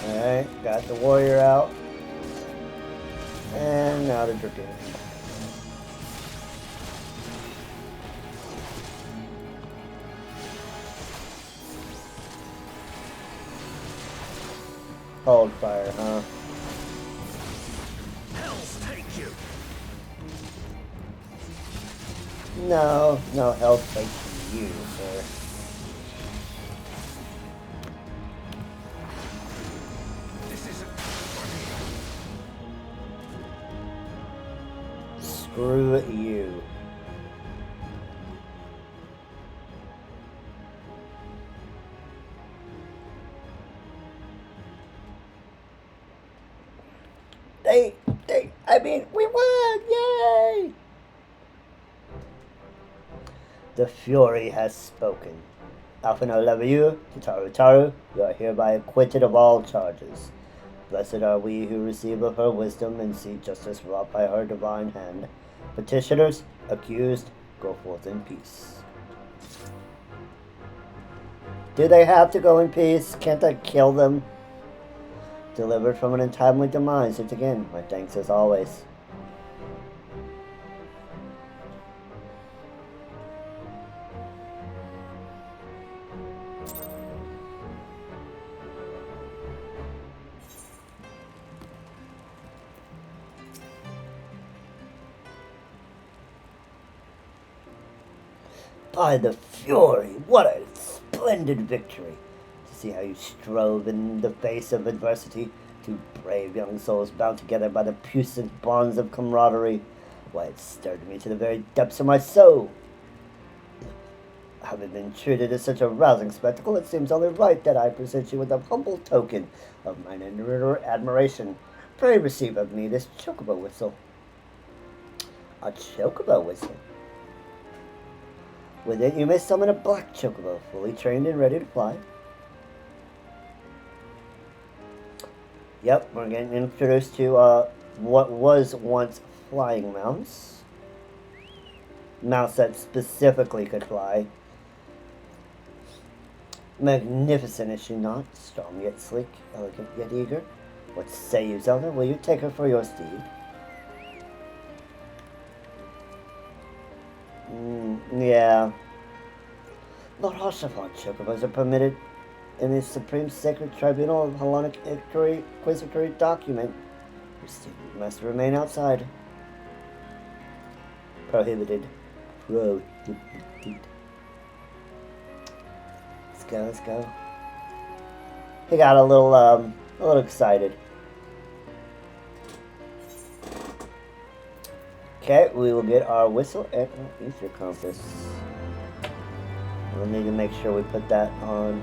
Alright, got the warrior out. And now the dragoon. Cold fire, huh? Hell's take you. No hell takes you, sir. Screw you. I mean, we won! Yay! The Fury has spoken. Alpha no love you, Taru, you are hereby acquitted of all charges. Blessed are we who receive of her wisdom and see justice wrought by her divine hand. Petitioners, accused, go forth in peace. Do they have to go in peace? Can't I kill them? Delivered from an untimely demise, yet again, my thanks as always. By the Fury, what a splendid victory! To see how you strove in the face of adversity, two brave young souls bound together by the puissant bonds of camaraderie. Why, it stirred me to the very depths of my soul. Having been treated as such a rousing spectacle, it seems only right that I present you with a humble token of mine admiration. Pray receive of me this chocobo whistle. A chocobo whistle? With it, you may summon a black chocobo, fully trained and ready to fly. Yep, we're getting introduced to what was once flying mounts. Mounts that specifically could fly. Magnificent is she not? Strong yet sleek, elegant yet eager. What say you, Zelda? Will you take her for your steed? Yeah. Lord Hoshaphat, chocobos are permitted in the Supreme Sacred Tribunal of Hellenic Inquisitory document. Your student must remain outside. Prohibited. Prohibited. Let's go. He got a little excited. Okay, we will get our whistle and our ether compass. We'll need to make sure we put that on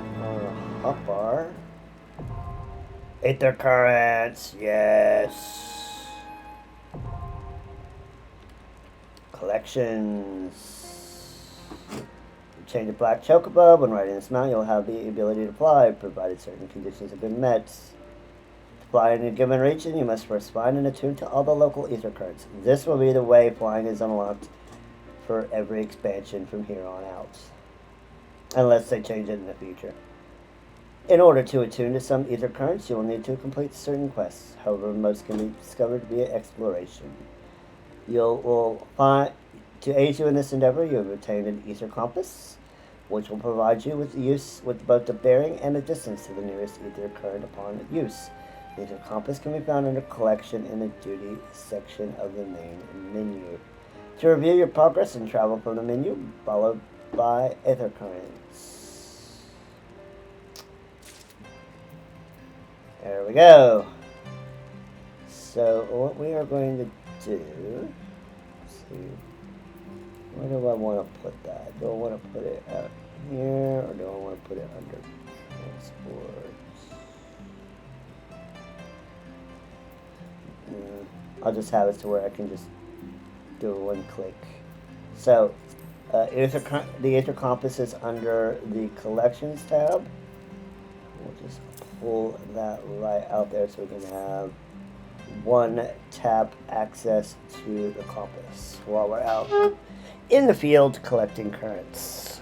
our hotbar. Ether currents, yes. Collections. Change a black chocobo. When riding this mount, you'll have the ability to fly, provided certain conditions have been met. To fly in a given region, you must first find and attune to all the local ether currents. This will be the way flying is unlocked for every expansion from here on out. Unless they change it in the future. In order to attune to some ether currents, you will need to complete certain quests. However, most can be discovered via exploration. To aid you in this endeavor, you have obtained an ether compass, which will provide you with both the bearing and the distance to the nearest ether current upon use. The ether compass can be found under collection in the duty section of the main menu. To review your progress and travel from the menu, followed by ether currents. There we go. So what we are going to do, let's see. Where do I want to put that? Do I want to put it out here, or do I want to put it under transports? I'll just have it to where I can just do a one click. So, the ether compass is under the collections tab. We'll just pull that right out there so we can have one tap access to the compass while we're out in the field collecting currents.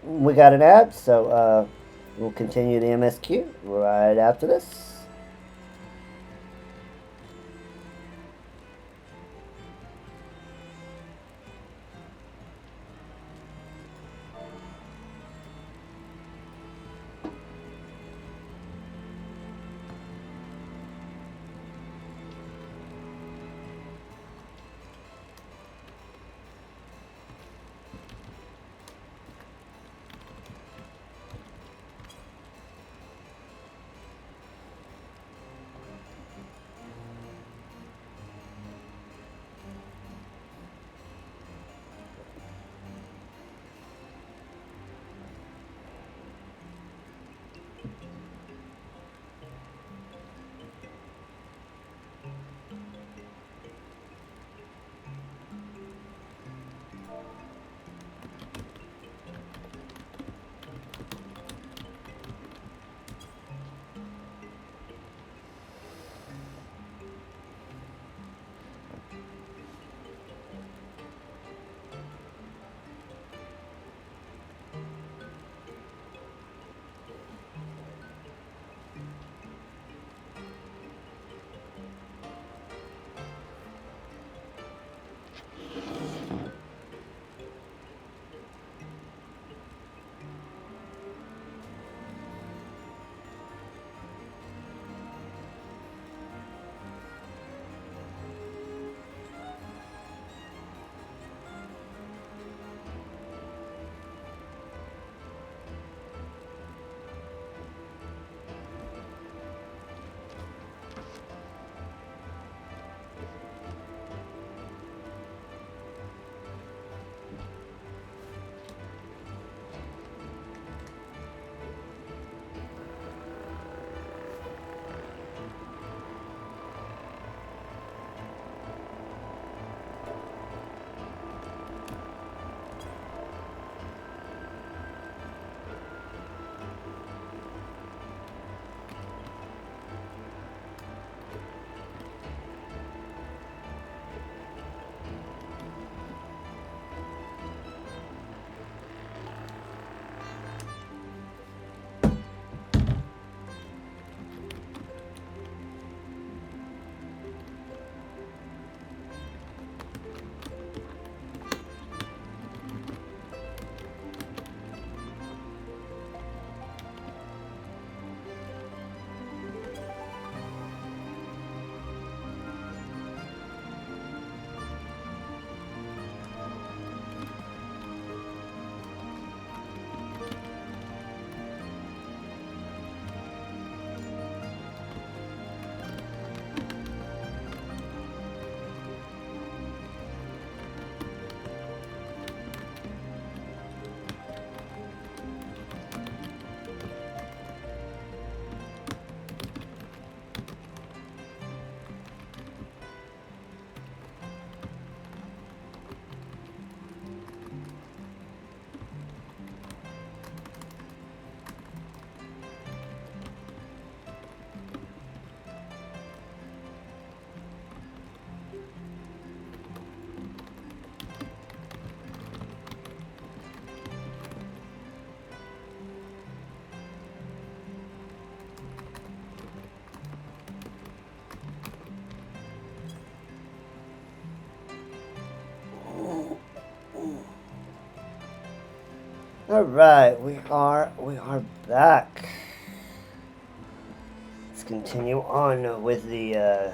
We got an ad, so we'll continue the MSQ right after this. Alright, we are back. Let's continue on with the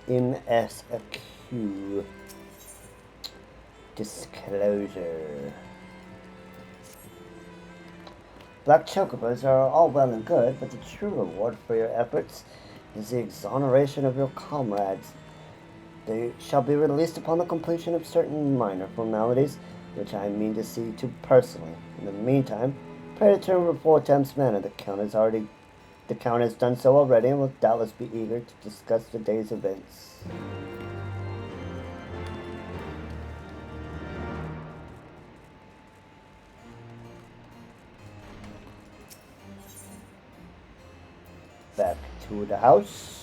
MSQ disclosure. Black chocobos are all well and good, but the true reward for your efforts is the exoneration of your comrades. They shall be released upon the completion of certain minor formalities, which I mean to see to personally. In the meantime, pray return with 4 times manner. The Count has done so already and will doubtless be eager to discuss the day's events. Back to the house.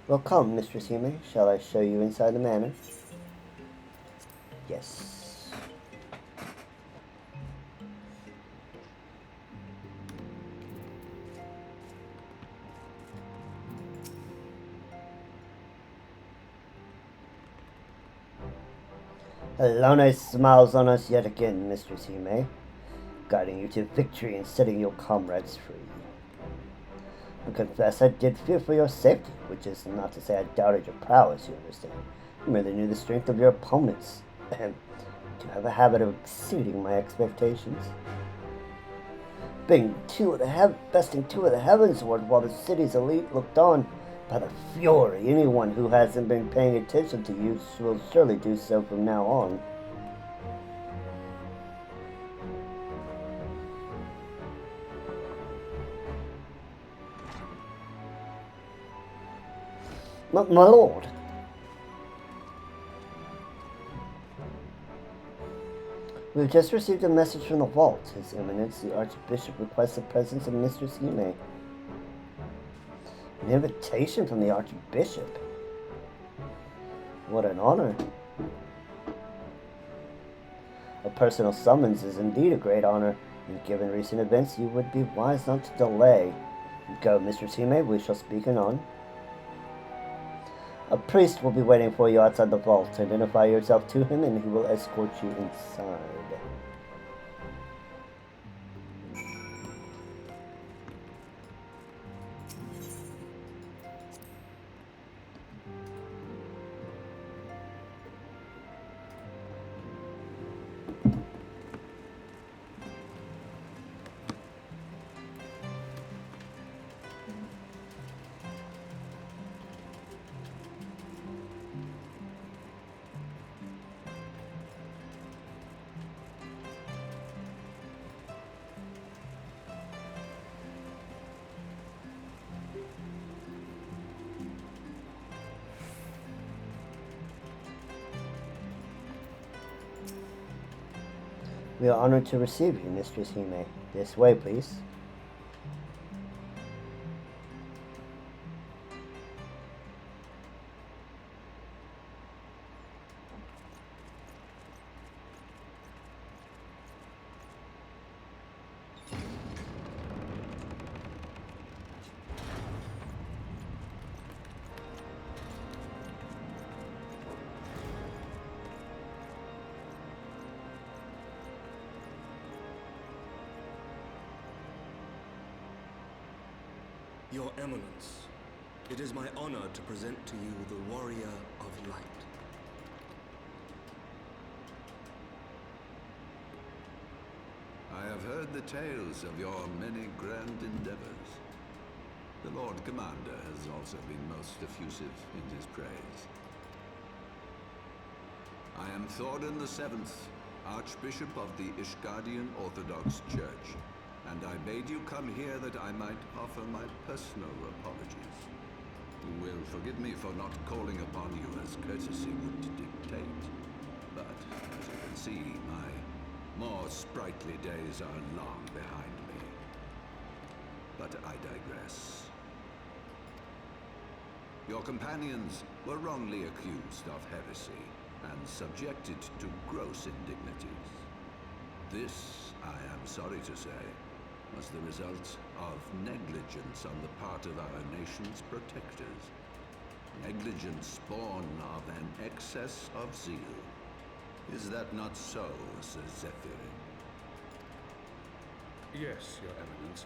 Well, come, Mistress Hime. Shall I show you inside the manor? Yes. Alana smiles on us yet again, Mistress Hime, guiding you to victory and setting your comrades free. I confess I did fear for your safety, which is not to say I doubted your prowess, you understand. I merely knew the strength of your opponents, and to have a habit of exceeding my expectations. Besting 2 of the heavens while the city's elite looked on, by the fury, anyone who hasn't been paying attention to you will surely do so from now on. My lord. We've just received a message from the vault. His Eminence, the Archbishop, requests the presence of Mistress Hime. An invitation from the Archbishop. What an honor. A personal summons is indeed a great honor, and given recent events, you would be wise not to delay. Go, Mistress Hime, we shall speak anon. A priest will be waiting for you outside the vault. Identify yourself to him and he will escort you inside. We are honored to receive you, Mistress Hime. This way, please. Your Eminence, it is my honor to present to you the Warrior of Light. I have heard the tales of your many grand endeavors. The Lord Commander has also been most effusive in his praise. I am Thordan VII, Archbishop of the Ishgardian Orthodox Church, and I bade you come here that I might offer my personal apologies. You will forgive me for not calling upon you as courtesy would dictate, but as you can see, my more sprightly days are long behind me. But I digress. Your companions were wrongly accused of heresy and subjected to gross indignities. This, I am sorry to say, was the result of negligence on the part of our nation's protectors. Negligence born of an excess of zeal. Is that not so, Sir Zephyrin? Yes, Your Eminence.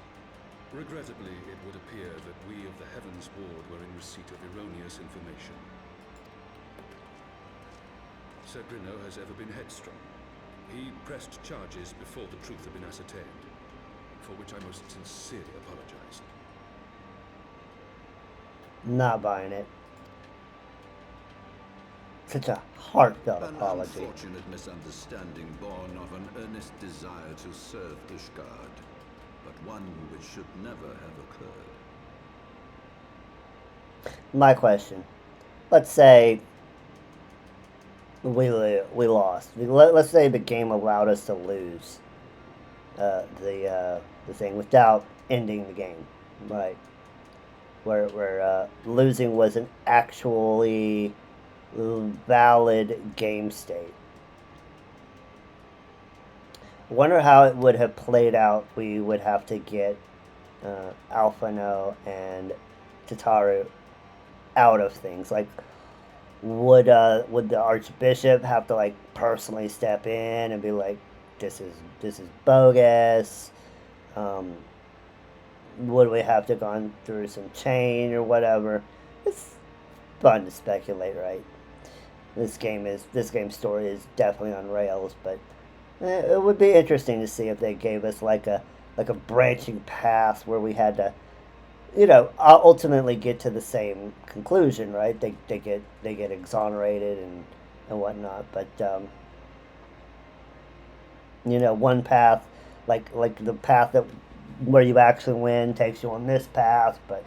Regrettably, it would appear that we of the Heavens Ward were in receipt of erroneous information. Sir Grino has ever been headstrong. He pressed charges before the truth had been ascertained, for which I most sincerely apologize. Not buying it. Such a heartfelt An apology. unfortunate misunderstanding born of an earnest desire to serve Ishgard, but one which should never have occurred. My question. Let's say we lost. Let's say the game allowed us to lose the thing without ending the game, right? Where losing was an actually valid game state. Wonder how it would have played out. We would have to get Alphino and Tataru out of things. Like, would the Archbishop have to like personally step in and be like, this is bogus? Would we have to gone through some chain or whatever? It's fun to speculate, right? This game's story is definitely on rails, but it would be interesting to see if they gave us like a branching path where we had to, ultimately get to the same conclusion, right? They get exonerated and whatnot, but one path, like the path that where you actually win takes you on this path, but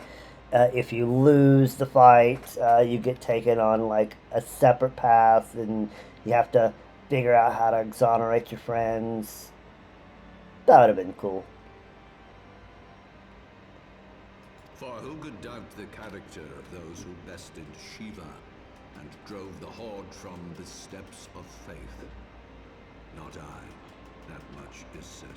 if you lose the fight, you get taken on like a separate path, and you have to figure out how to exonerate your friends. That would have been cool. For who could doubt the character of those who bested Shiva and drove the Horde from the steps of faith? Not I. That much is certain.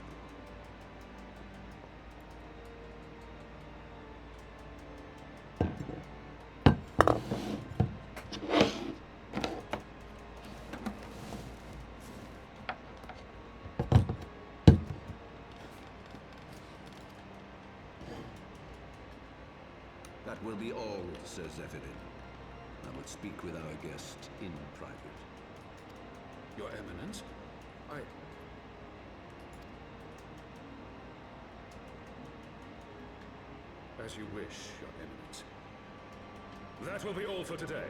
That will be all, Sir Zephyrin. I would speak with our guest in private. Your Eminence, As you wish, Your Eminence. That will be all for today.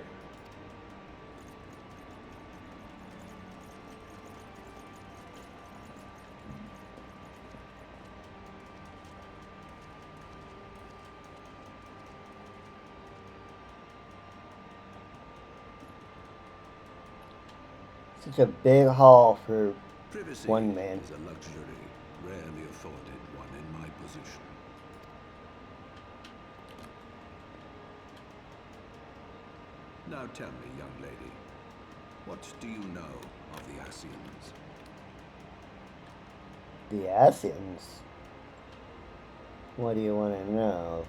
Such a big haul for Privacy one man. is a luxury rarely afforded one in my position. Now tell me, young lady, what do you know of the Ascians? The Ascians? What do you want to know?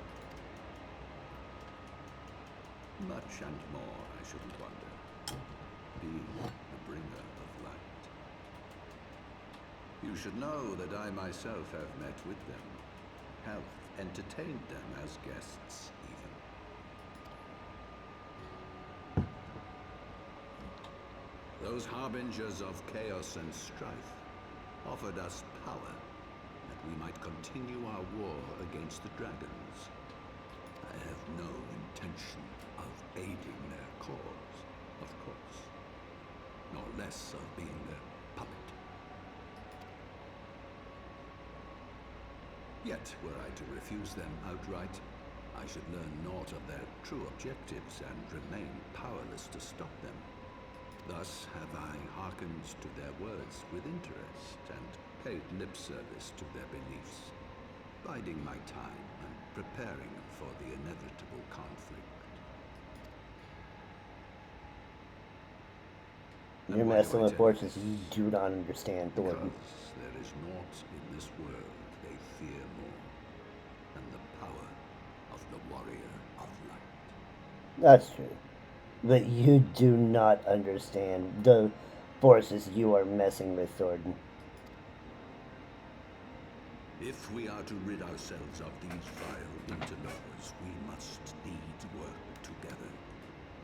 Much and more, I shouldn't wonder. Being the bringer of light. You should know that I myself have met with them, have entertained them as guests, even. Those harbingers of chaos and strife offered us power, that we might continue our war against the dragons. I have no intention of aiding their cause, of course, nor less of being their puppet. Yet, were I to refuse them outright, I should learn naught of their true objectives and remain powerless to stop them. Thus have I hearkened to their words with interest and paid lip service to their beliefs, biding my time and preparing for the inevitable conflict. You're messing with forces you do not understand, Thornton. Because there is naught in this world they fear more than the power of the warrior of light. That's true. But you do not understand the forces you are messing with, Thornton. If we are to rid ourselves of these vile interlopers, we must needs work together.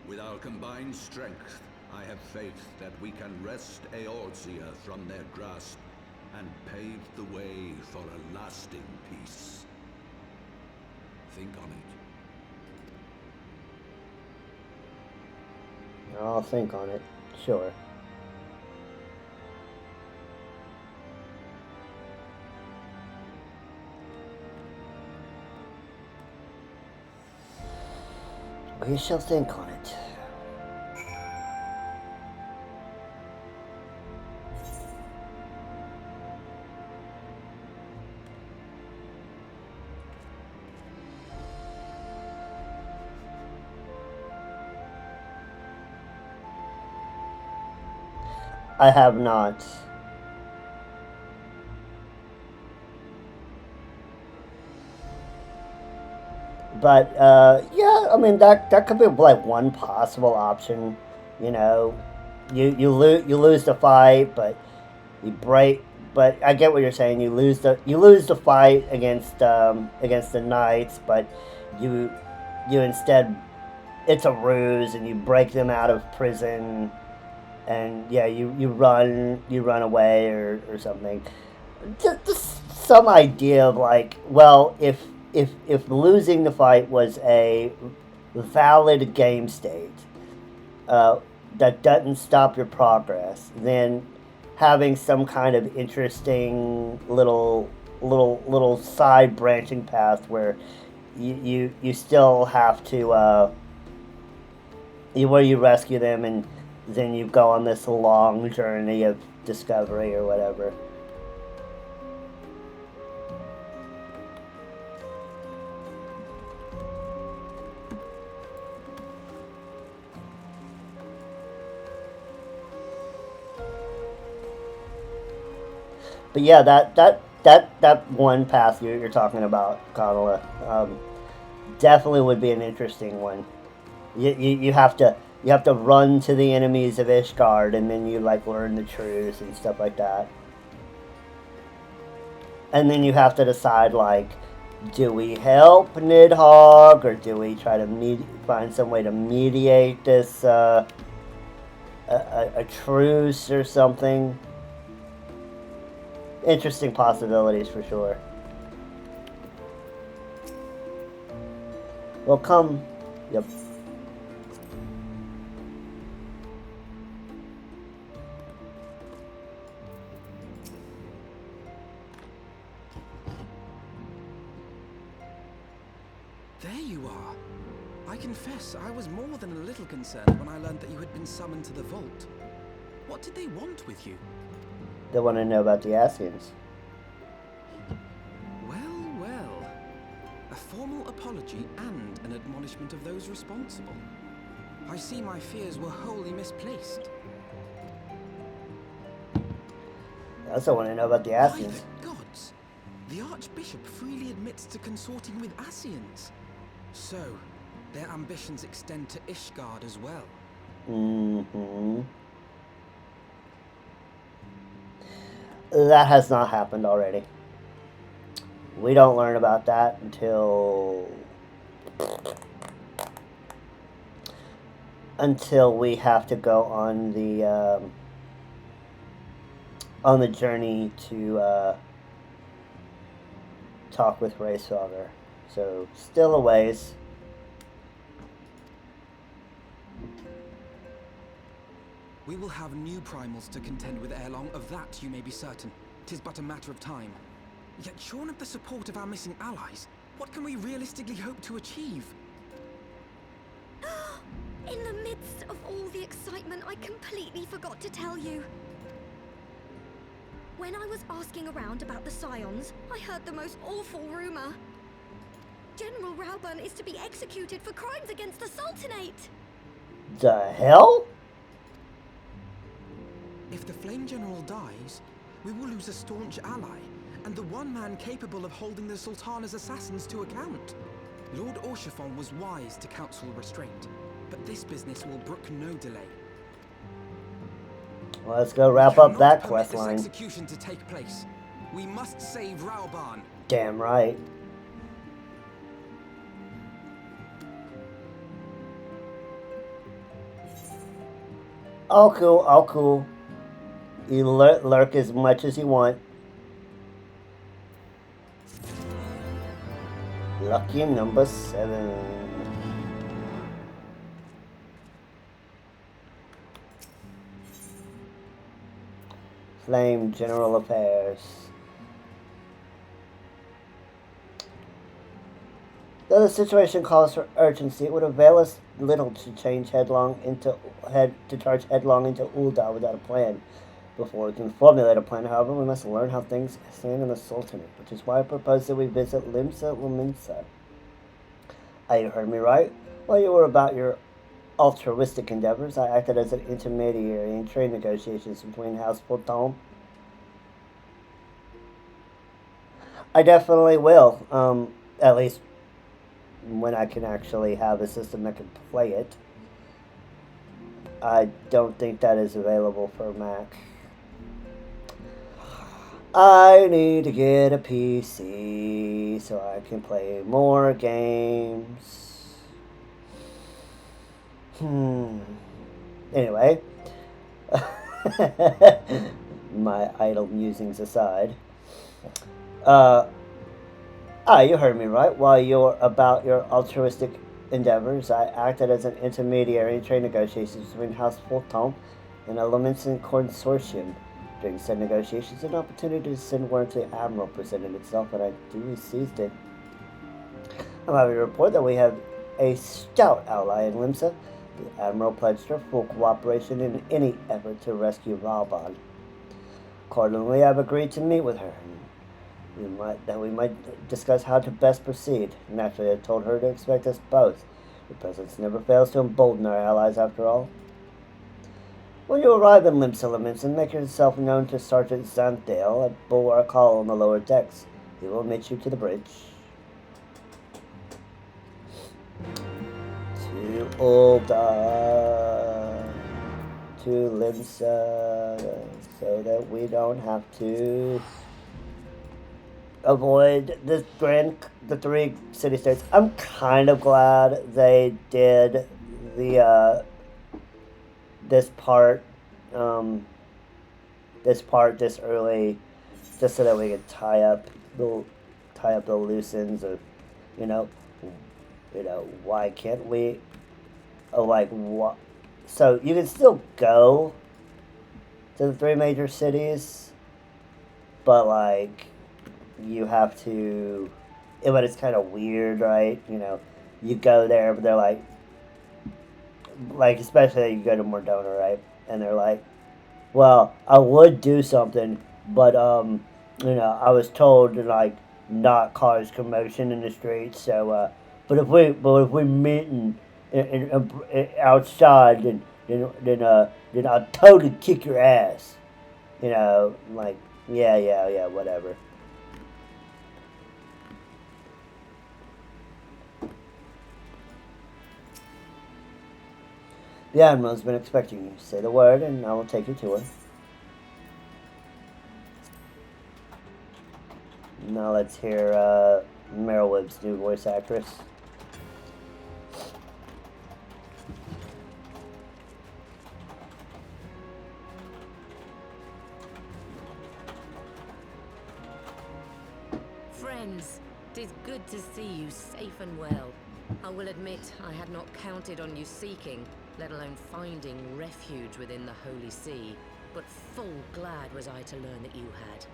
With our combined strength, I have faith that we can wrest Eorzea from their grasp and pave the way for a lasting peace. Think on it. I'll think on it. Sure. We shall think on it. I have not. But yeah, I mean that could be like one possible option. You know, you lose the fight, but you break. But I get what you're saying. You lose the fight against the knights, but you instead, it's a ruse, and you break them out of prison, and yeah, you run away or something. Just some idea of like, well, if losing the fight was a valid game state that doesn't stop your progress, then having some kind of interesting little side branching path where you still have to where you rescue them and then you go on this long journey of discovery or whatever. But yeah, that one path you're talking about, Kamala, definitely would be an interesting one. You have to run to the enemies of Ishgard, and then you like learn the truths and stuff like that. And then you have to decide like, do we help Nidhogg, or do we try to find some way to mediate this a truce or something? Interesting possibilities for sure. Well, come. Yep. There you are. I confess, I was more than a little concerned when I learned that you had been summoned to the vault. What did they want with you? They want to know about the Ascians. Well, well. A formal apology and an admonishment of those responsible. I see my fears were wholly misplaced. They also want to know about the By Ascians. the gods! The Archbishop freely admits to consorting with Ascians. So, their ambitions extend to Ishgard as well. Mm-hmm. That has not happened already. We don't learn about that until we have to go on the journey to talk with Racefather. So still a ways. We will have new primals to contend with ere long, of that you may be certain. 'Tis but a matter of time. Yet shorn of the support of our missing allies, what can we realistically hope to achieve? In the midst of all the excitement, I completely forgot to tell you. When I was asking around about the Scions, I heard the most awful rumor. General Rauburn is to be executed for crimes against the Sultanate. The hell? If the Flame General dies, we will lose a staunch ally, and the one man capable of holding the Sultana's assassins to account. Lord Orchiffon was wise to counsel restraint, but this business will brook no delay. Well, let's go wrap up that quest This line. execution to take place. We must save Rauban. Damn right. All cool, all cool. You lurk as much as you want. Lucky number 7. Flame General Affairs. Though the situation calls for urgency, it would avail us little to charge headlong into Ul'dah without a plan. Before we can formulate a plan, however, we must learn how things stand in the Sultanate, which is why I propose that we visit Limsa. You heard me right. While you were about your altruistic endeavors, I acted as an intermediary in trade negotiations between House Fulton. I definitely will. At least when I can actually have a system that can play it. I don't think that is available for Mac. I need to get a PC so I can play more games. Anyway. My idle musings aside. You heard me right. While you're about your altruistic endeavors, I acted as an intermediary in trade negotiations between House Fulton and a Lamensin consortium. During said negotiations, an opportunity to send word to the Admiral presented itself, and I duly seized it. I'm happy to report that we have a stout ally in Limsa. The Admiral pledged her full cooperation in any effort to rescue Rauban. Accordingly, I've agreed to meet with her. We might discuss how to best proceed. Naturally, I told her to expect us both. Your presence never fails to embolden our allies, after all. When you arrive in Limsa, make yourself known to Sergeant Zantdale at Bulwark Hall on the lower decks. He will admit you to the bridge. To Ul'dah. To Limsa. So that we don't have to avoid the 3 city-states. I'm kind of glad they did the this part this early, just so that we could tie up the loose ends of, why can't we, what? So you can still go to the 3 major cities, but you have to, but it's kind of weird, right? You go there, but they're especially you go to Mordona, right? And they're like, well, I would do something, but, I was told to, not cause commotion in the streets, so, but if we meet in outside, then I'll totally kick your ass. Yeah, whatever. The Admiral's been expecting you. Say the word, and I will take you to her. Now let's hear Meryl Webb's new voice actress. Friends, 'tis good to see you safe and well. I will admit I had not counted on you seeking, let alone finding refuge within the Holy See, but full glad was I to learn that you had.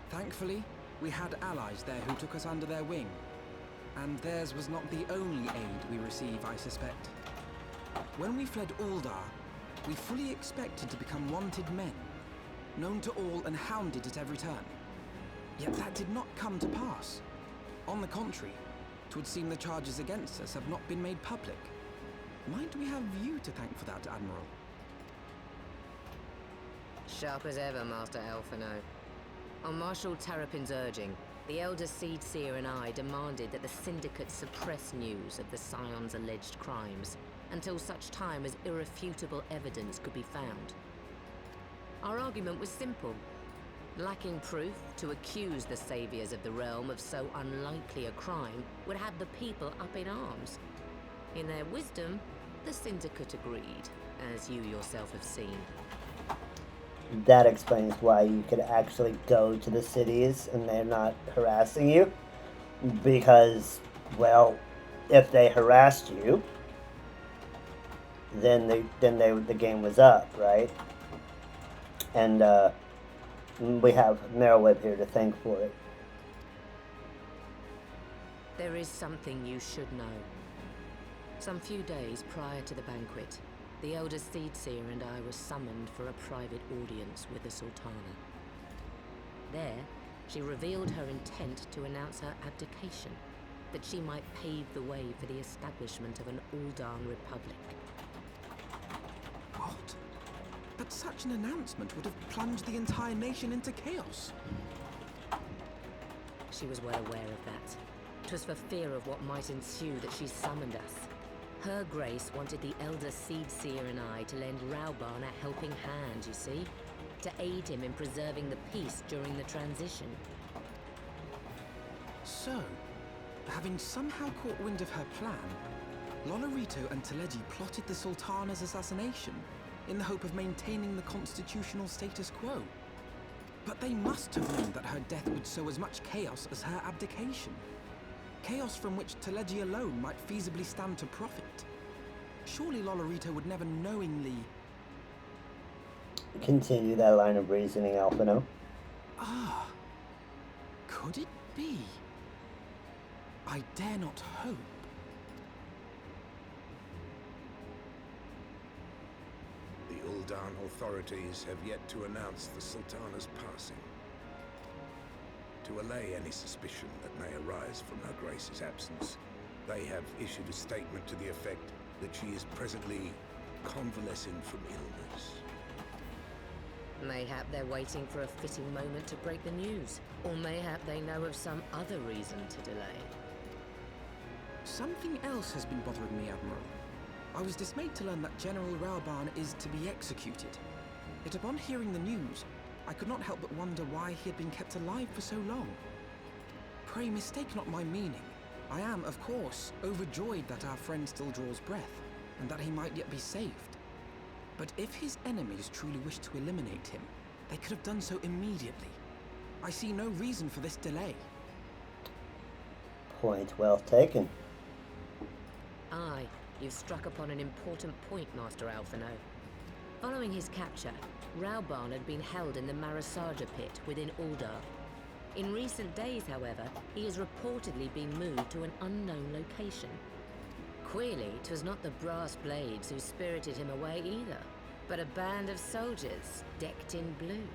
Thankfully, we had allies there who took us under their wing. And theirs was not the only aid we receive, I suspect. When we fled Ul'dah, we fully expected to become wanted men, known to all and hounded at every turn. Yet that did not come to pass. On the contrary, 'twould seem the charges against us have not been made public. Might we have you to thank for that, Admiral? Sharp as ever, Master Elfino. On Marshal Terrapin's urging, the Elder Seed Seer and I demanded that the Syndicate suppress news of the Scion's alleged crimes until such time as irrefutable evidence could be found. Our argument was simple. Lacking proof, to accuse the Saviors of the Realm of so unlikely a crime would have the people up in arms. In their wisdom, the Syndicate agreed, as you yourself have seen. That explains why you could actually go to the cities and they're not harassing you. Because, well, if they harassed you, then the game was up, right? And we have Merroweb here to thank for it. There is something you should know. Some few days prior to the banquet, the Elder Seedseer and I were summoned for a private audience with the Sultana. There, she revealed her intent to announce her abdication, that she might pave the way for the establishment of an Uldan Republic. What? But such an announcement would have plunged the entire nation into chaos. She was well aware of that. 'Twas for fear of what might ensue that she summoned us. Her Grace wanted the Elder Seedseer and I to lend Rauban a helping hand, you see? To aid him in preserving the peace during the transition. So, having somehow caught wind of her plan, Lolorito and Teleji plotted the Sultana's assassination in the hope of maintaining the constitutional status quo. But they must have known that her death would sow as much chaos as her abdication. Chaos from which Teleji alone might feasibly stand to profit. Surely Lolorito would never knowingly... Continue that line of reasoning, Alphino. Ah, could it be? I dare not hope. The Uldan authorities have yet to announce the Sultana's passing. To allay any suspicion that may arise from her Grace's absence, they have issued a statement to the effect that she is presently convalescing from illness. Mayhap they're waiting for a fitting moment to break the news. Or mayhap they know of some other reason to delay. Something else has been bothering me, Admiral. I was dismayed to learn that General Rauban is to be executed. Yet upon hearing the news, I could not help but wonder why he had been kept alive for so long. Pray mistake not my meaning. I am, of course, overjoyed that our friend still draws breath, and that he might yet be saved. But if his enemies truly wished to eliminate him, they could have done so immediately. I see no reason for this delay. Point well taken. Aye, you've struck upon an important point, Master Alphino. Following his capture, Rauban had been held in the Marasaja pit within Uldar. In recent days, however, he has reportedly been moved to an unknown location. Queerly, 'twas not the brass blades who spirited him away either, but a band of soldiers decked in blue.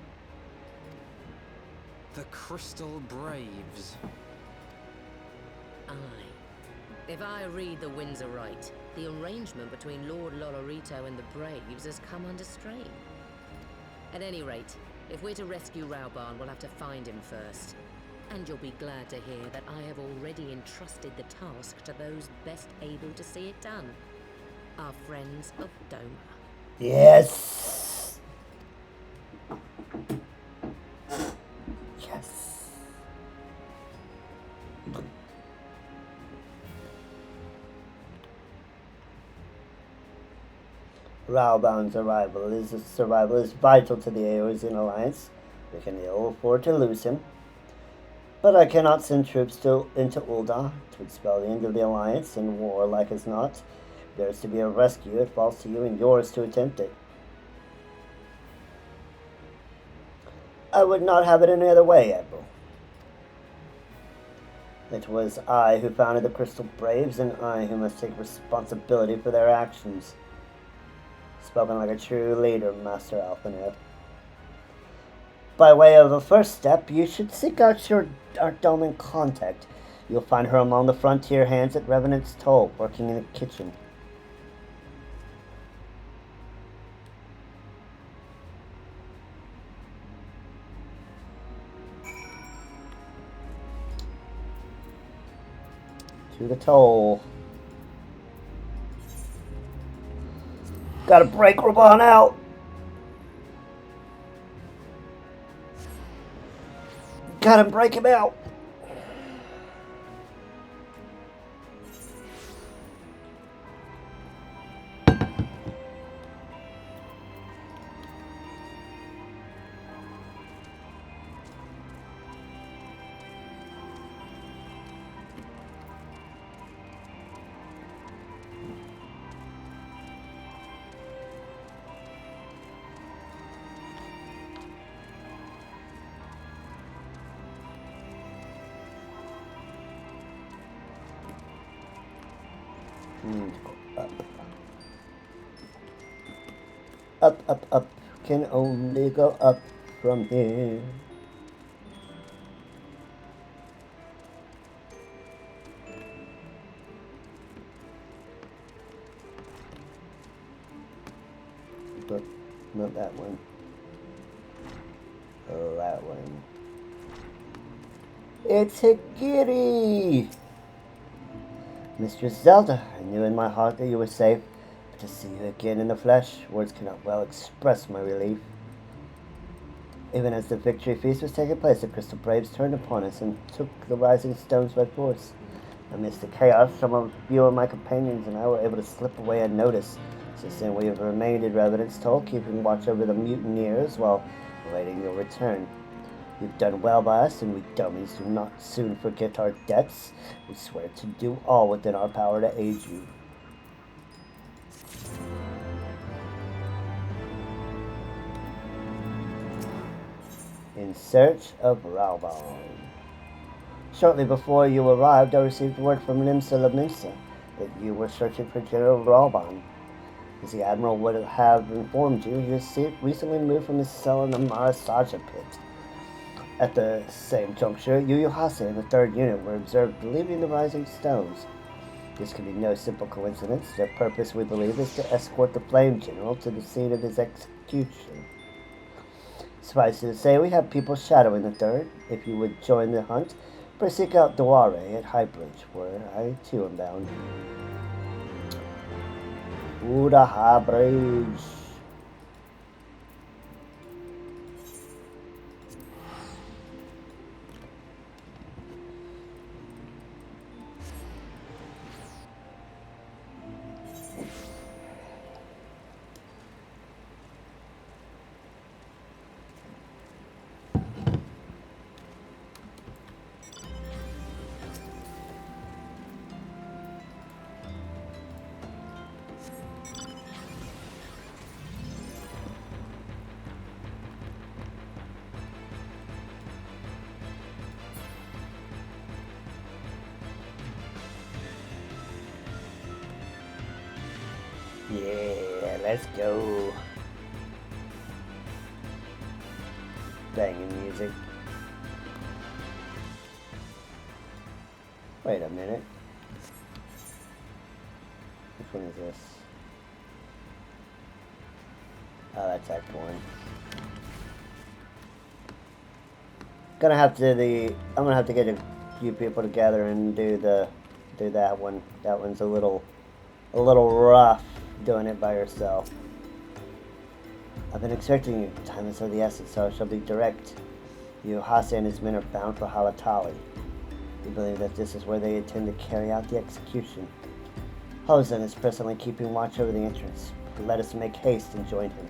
The Crystal Braves. Aye. If I read the winds aright, the arrangement between Lord Lolorito and the Braves has come under strain. At any rate, if we're to rescue Rauban, we'll have to find him first. And you'll be glad to hear that I have already entrusted the task to those best able to see it done. Our friends of Doma. Yes! Yes. Rauban's survival is vital to the Eorzean Alliance. We can ill afford to lose him. But I cannot send troops into Ulda to expel the end of the Alliance, and war, like as not, there's to be a rescue. It falls to you and yours to attempt it. I would not have it any other way, Admiral. It was I who founded the Crystal Braves, and I who must take responsibility for their actions. Spoken like a true leader, Master Alphino. By way of a first step, you should seek out our Doman contact. You'll find her among the frontier hands at Revenant's Toll, working in the kitchen. To the toll. Gotta break Raban out. Gotta break him out. Up. Up, up, up. Can only go up from here. But not that one. That one. It's Higiri! Mistress Zelda, I knew in my heart that you were safe, but to see you again in the flesh, words cannot well express my relief. Even as the victory feast was taking place, the Crystal Braves turned upon us and took the rising stones by force. Amidst the chaos, some of you of my companions and I were able to slip away unnoticed. Since then we have remained in Revenant's Toll, keeping watch over the mutineers while awaiting your return. You've done well by us, and we dummies do not soon forget our debts. We swear to do all within our power to aid you. In search of Raubon. Shortly before you arrived, I received word from Limsa Lamimsa that you were searching for General Raubon. As the Admiral would have informed you, he has recently moved from his cell in the Marasaja pit. At the same juncture, Yu Hase and the 3rd Unit were observed leaving the Rising Stones. This can be no simple coincidence. Their purpose, we believe, is to escort the Flame General to the scene of his execution. Suffice it to say, we have people shadowing the 3rd. If you would join the hunt, please seek out Dware at High Bridge, where I too am bound. Ooh, the High Bridge. Yeah, let's go. Banging music. Wait a minute. Which one is this? Oh, that's Act 1. I'm gonna have to get a few people together and do that one. That one's a little rough doing it by yourself. I've been expecting you. Time is of the essence, so I shall be direct. Hase and his men are bound for Halatali. We believe that this is where they intend to carry out the execution. Hosen is presently keeping watch over the entrance. Let us make haste and join him.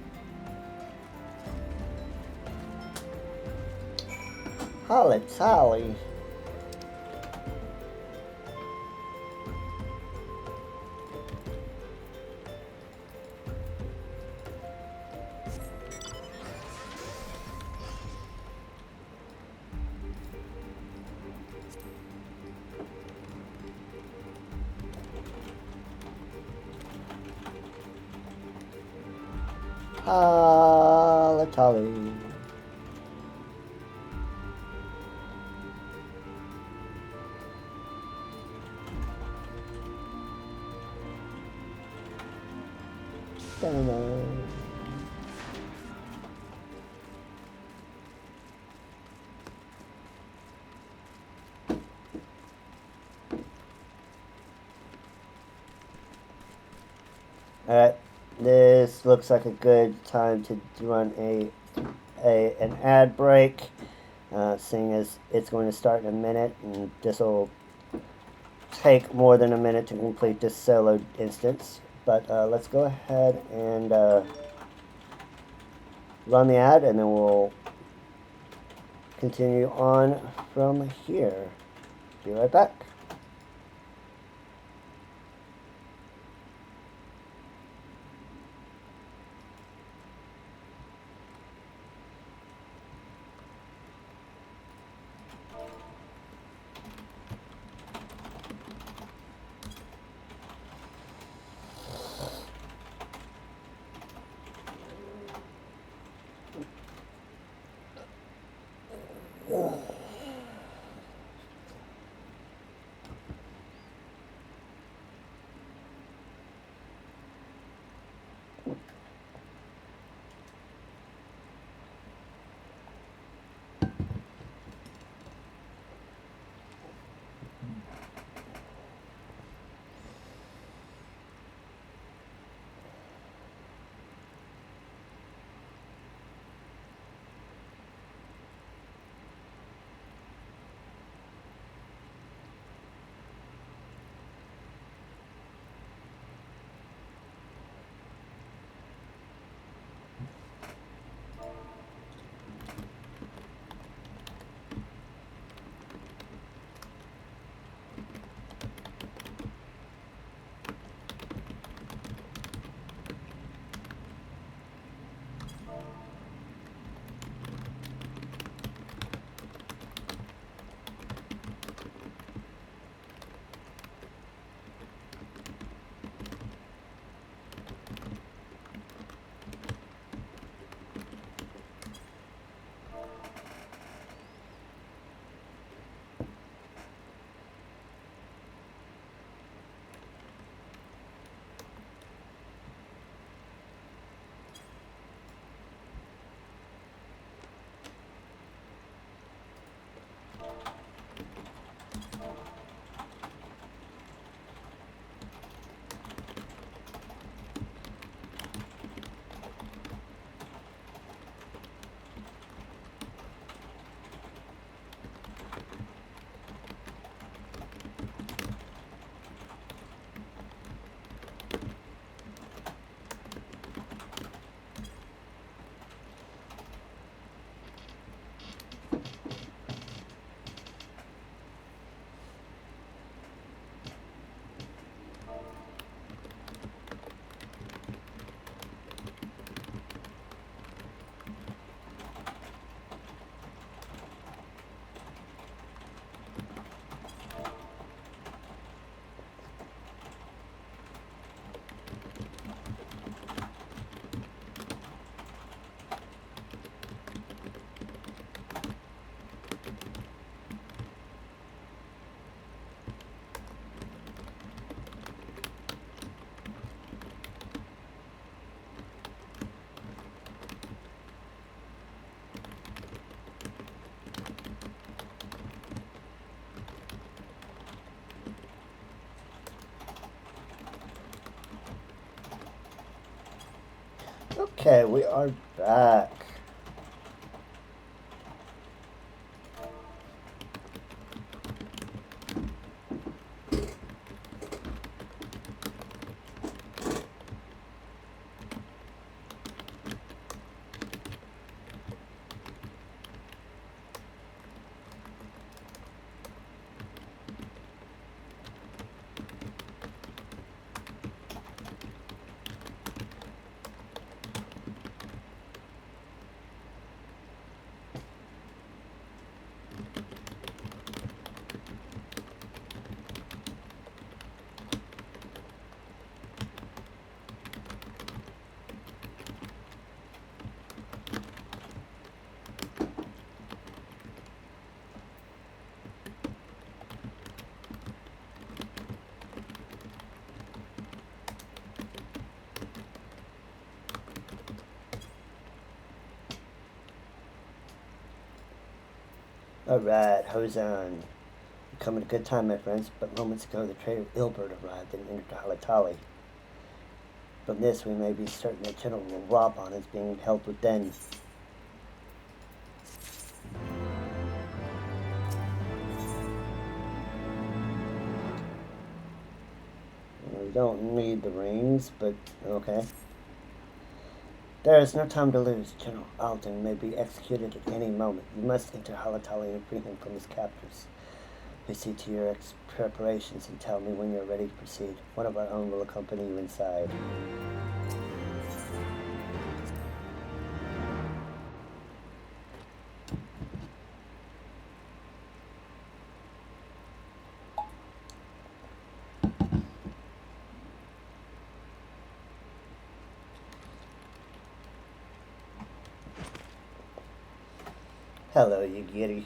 Halatali. Halatali. Alright, this looks like a good time to run an ad break, seeing as it's going to start in a minute, and this will take more than a minute to complete this solo instance. But let's go ahead and run the ad, and then we'll continue on from here. Be right back. Okay, we are back. Alright, Hozan. Come at a good time, my friends, but moments ago the trader Ilbert arrived and entered Halatali. From this, we may be certain that General Raban is being held within. We don't need the rings, but okay. There is no time to lose. General Alden may be executed at any moment. You must enter Halatali and free him from his captors. Please see to your preparations and tell me when you're ready to proceed. One of our own will accompany you inside. Hello, you giddy.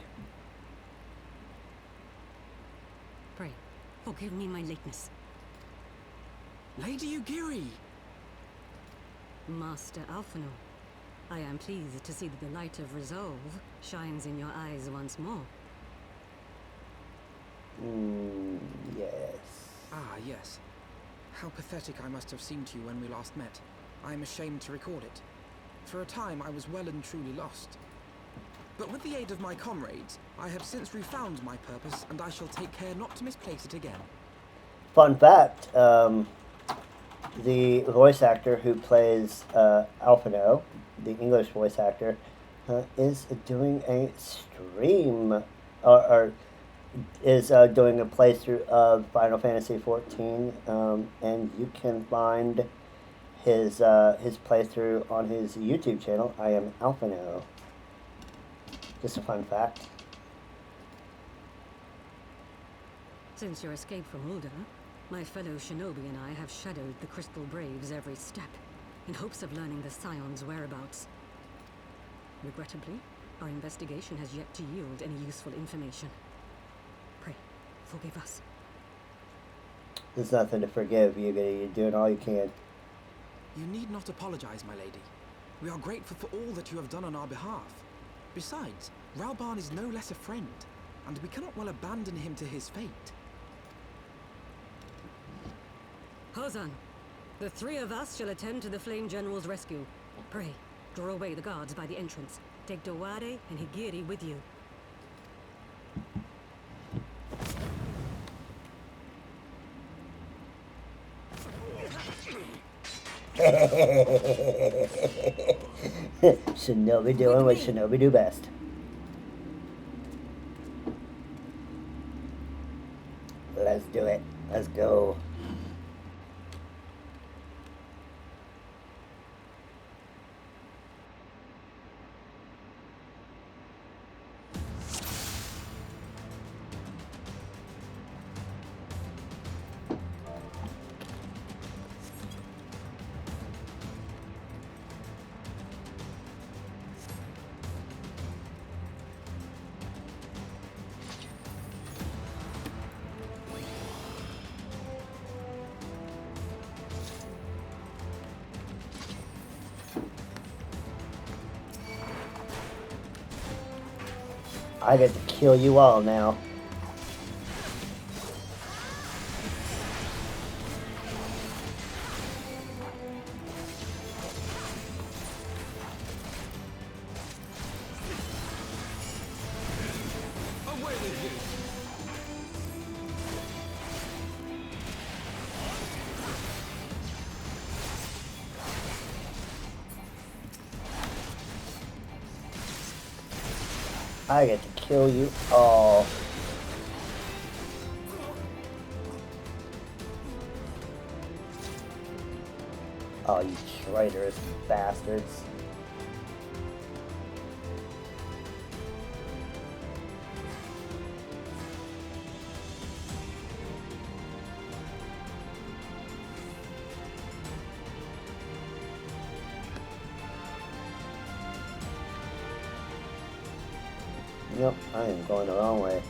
Pray, forgive me my lateness. Lady Ugiri! Master Alphino, I am pleased to see that the light of resolve shines in your eyes once more. Yes. Ah, yes. How pathetic I must have seemed to you when we last met. I am ashamed to record it. For a time, I was well and truly lost. But with the aid of my comrades, I have since refound my purpose, and I shall take care not to misplace it again. Fun fact, the voice actor who plays Alphino, the English voice actor, is doing a stream, or is doing a playthrough of Final Fantasy XIV, and you can find his playthrough on his YouTube channel, I Am Alphino. Just a fun fact. Since your escape from Ulda, my fellow shinobi and I have shadowed the Crystal Braves every step, in hopes of learning the Scion's whereabouts. Regrettably, our investigation has yet to yield any useful information. Pray, forgive us. There's nothing to forgive. You're doing all you can. You need not apologize, my lady. We are grateful for all that you have done on our behalf. Besides, Raoban is no less a friend, and we cannot well abandon him to his fate. Hozan, the three of us shall attend to the Flame General's rescue. Pray, draw away the guards by the entrance. Take Dowade and Higiri with you. Shinobi doing what Shinobi do best. Let's do it. Let's go. I get to kill you all now. Away with you! I get to kill you all. Oh, you traitorous bastards. Yep, I am going the wrong way.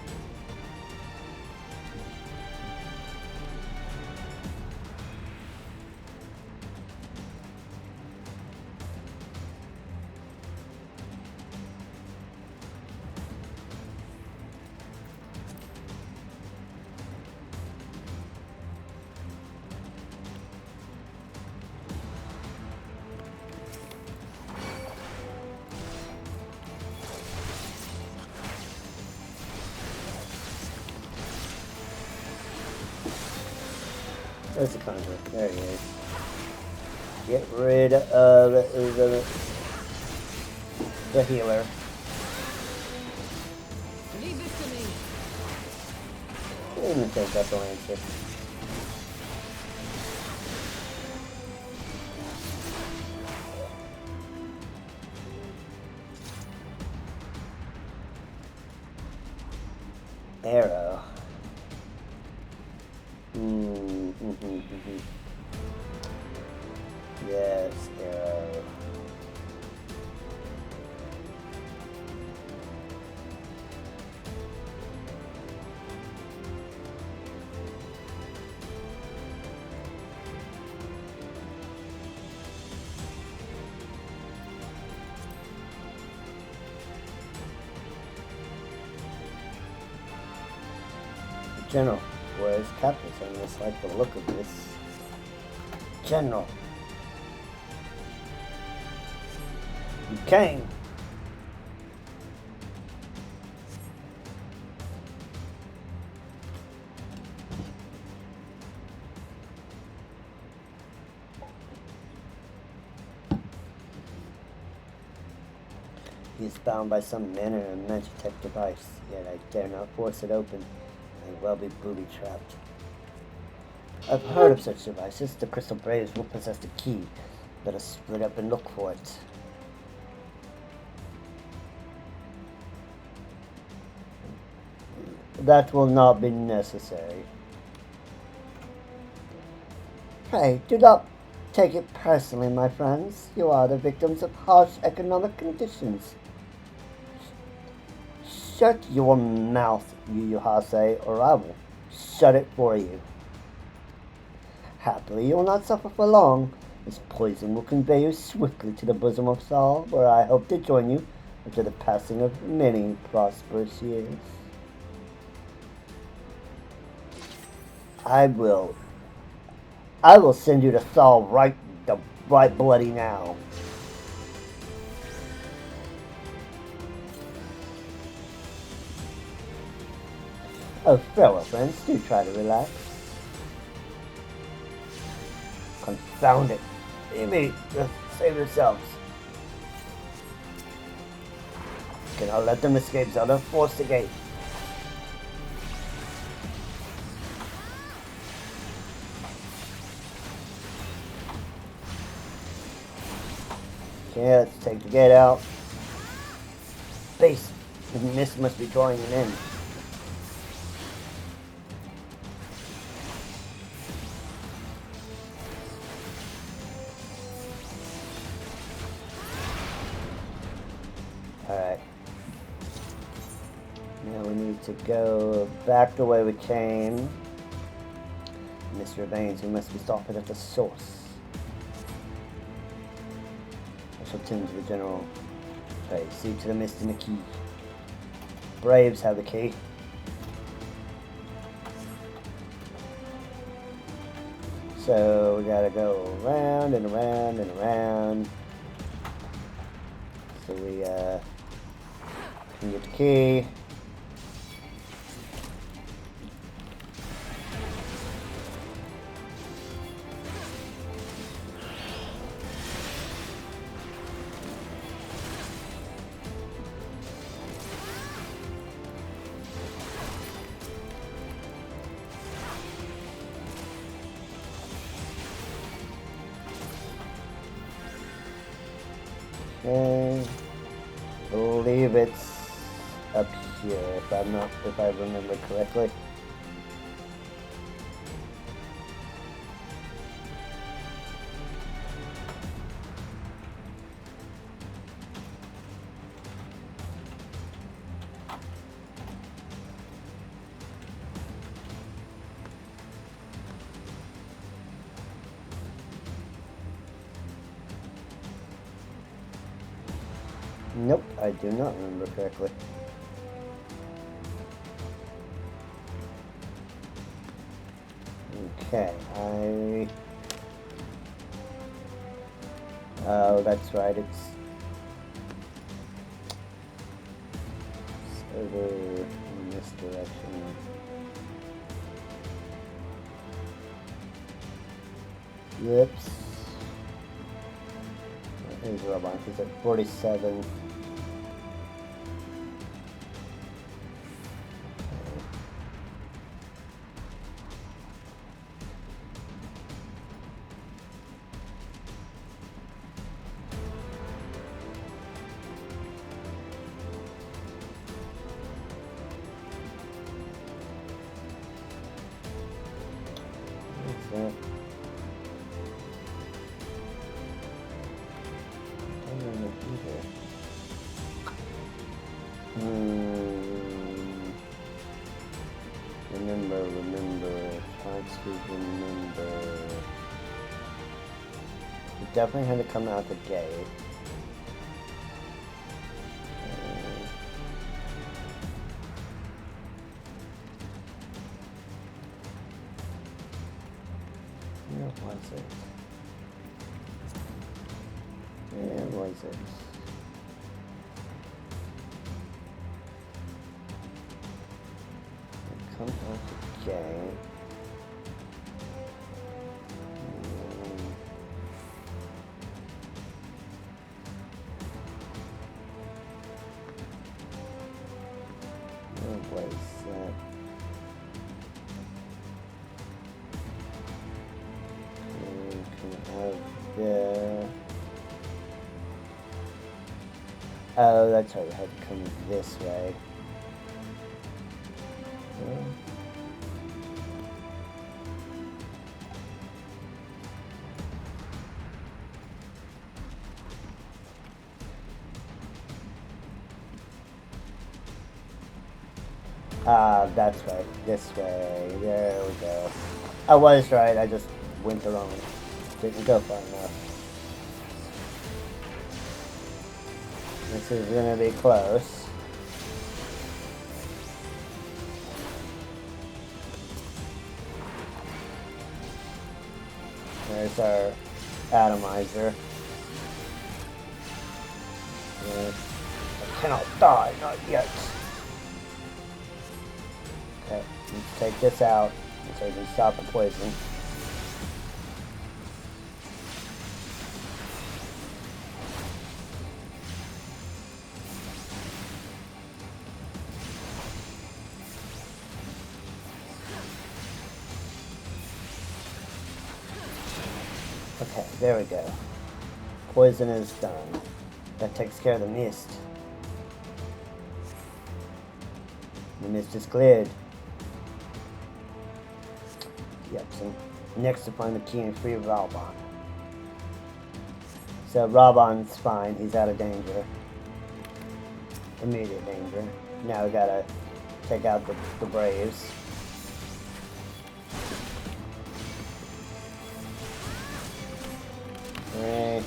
Where's the conjurer? There he is. Get rid of the healer. Leave this to me. I'm gonna take up the lancer. Arrow. Yes, arrow. General, where's Captain? I dislike the look of this. General. You came. He is bound by some manner of magitech device, yet I dare not force it open. I may well be booby-trapped. I've heard of such devices. The Crystal Braves will possess the key. Let us split up and look for it. That will not be necessary. Pray, do not take it personally, my friends. You are the victims of harsh economic conditions. Shut your mouth, Yu Hase, or I will shut it for you. Happily, you will not suffer for long. This poison will convey you swiftly to the bosom of Saul, where I hope to join you after the passing of many prosperous years. I will send you to Saul right bloody now. Oh, farewell, friends. Do try to relax. Confound it. You may just save yourselves. Cannot let them escape, Zelda. Force the gate. Okay, let's take the gate out. Base. The mist must be drawing an end. Alright. Now we need to go back the way we came. Mr. Baines, we must be stopping at the source. I shall tend to the general. Okay, see to the mist and the key. Braves have the key. So we gotta go around and around and around. So we can get the key. Okay. I believe it's up here if I remember correctly. Nope, I do not remember correctly. Okay, oh, that's right, it's over in this direction. Whoops. Here's Robon. He's at 47. Definitely had to come out the gate. Where was it? Where was it? Come out the gate. Oh, that's right, I had to come this way. That's right, this way. There we go. I was right, I just went the wrong way. Didn't go far enough. This is gonna be close. There's our atomizer. Yes. I cannot die, not yet. Okay, let's take this out so we can stop the poison. Okay, there we go. Poison is done. That takes care of the mist. The mist is cleared. Yep, so next to find the key and free Raubon. So Raubon's fine, he's out of danger. Immediate danger. Now we gotta take out the Braves. Alright.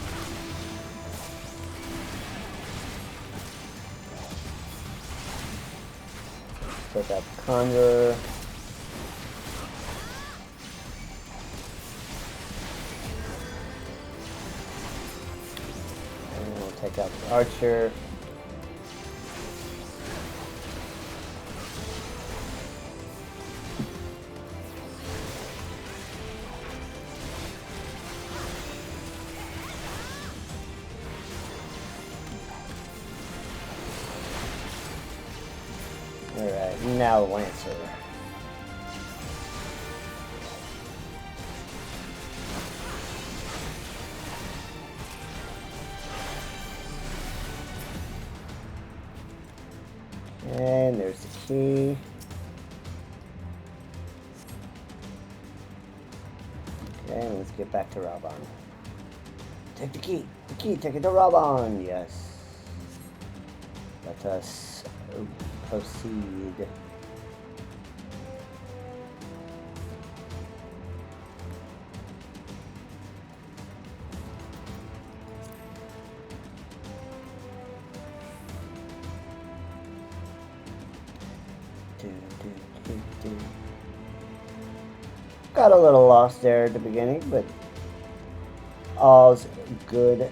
Take out the Conjurer. And we'll take out the Archer. Alright, now Lancer. And there's the key. Okay, let's get back to Raubon. Take the key! The key! Take it to Raubon! Yes. Let us proceed. Got a little lost there at the beginning, but all's good.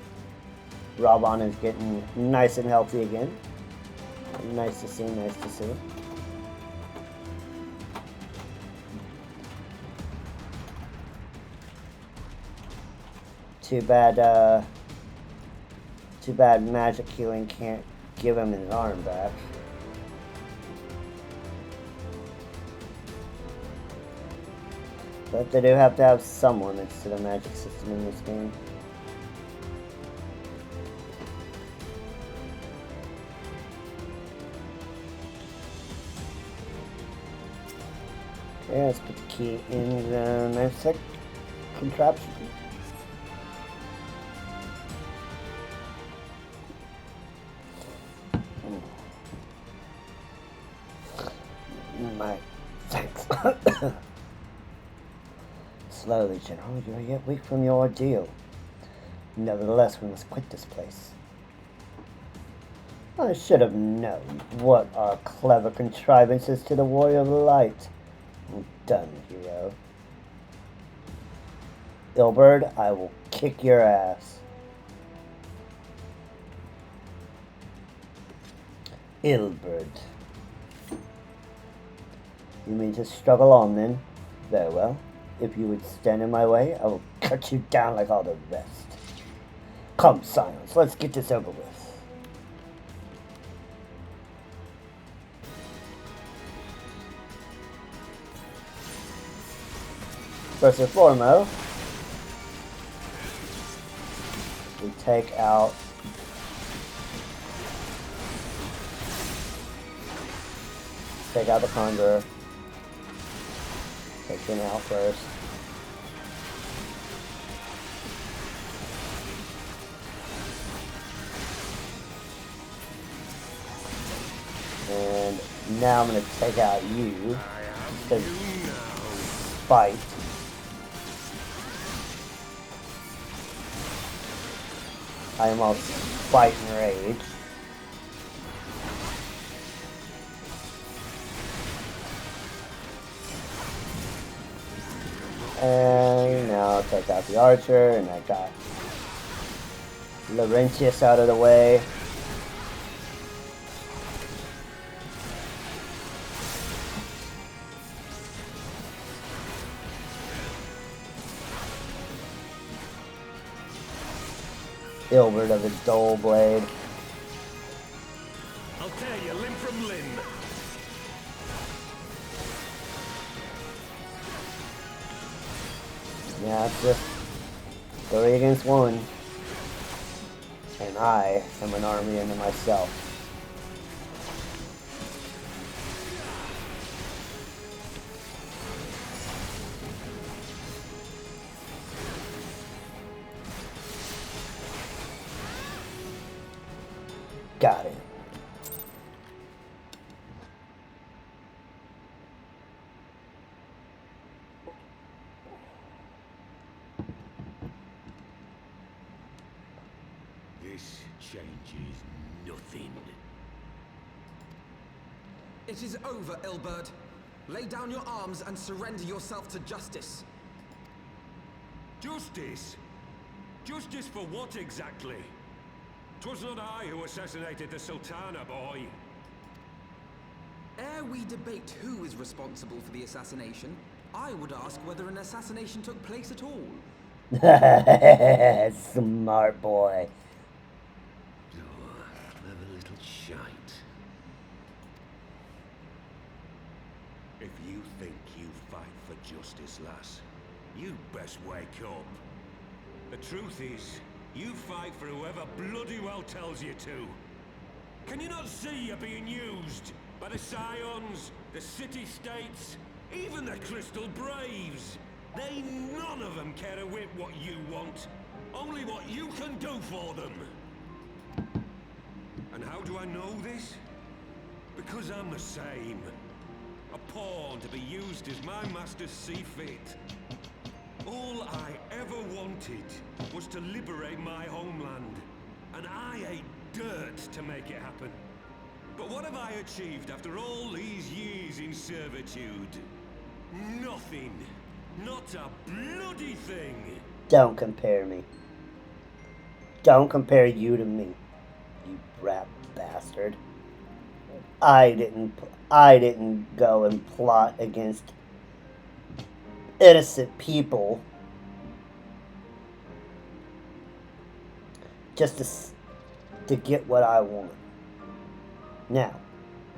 Raubon is getting nice and healthy again. Nice to see, nice to see. Too bad magic healing can't give him his arm back. But they do have to have some limits to the magic system in this game. Okay, let's put the key in the next contraption. My thanks. Slowly, General. You are yet weak from your ordeal. Nevertheless, we must quit this place. I should have known what are clever contrivances to the Warrior of the Light. Well done, hero. Ilberd, I will kick your ass. Ilberd. You mean to struggle on then? Very well. If you would stand in my way, I will cut you down like all the rest. Come, Scions, let's get this over with. First and foremost, we take out the Conjurer. Take him out first. And now I'm going to take out you. Because spite. I am all spite and rage. And now I'll take out the archer, and I got Laurentius out of the way. Ilberd of his dull blade. I'll tear you limb from limb. Yeah, it's just 3 against 1. And I am an army unto myself. Got it. This changes nothing. It is over, Ilberd. Lay down your arms and surrender yourself to justice. Justice? Justice for what exactly? 'Twas not I who assassinated the Sultana, boy. Ere we debate who is responsible for the assassination, I would ask whether an assassination took place at all. Smart boy. Oh, clever little shite. If you think you fight for justice, lass, you best wake up. The truth is, you fight for whoever bloody well tells you to. Can you not see you're being used? By the Scions, the City-States, even the Crystal Braves. They none of them care a whit what you want. Only what you can do for them. And how do I know this? Because I'm the same. A pawn to be used as my masters see fit. All I ever wanted was to liberate my homeland. And I ate dirt to make it happen. But what have I achieved after all these years in servitude? Nothing. Not a bloody thing. Don't compare me. Don't compare you to me, you brat bastard. I didn't go and plot against innocent people. just to get what I want. Now,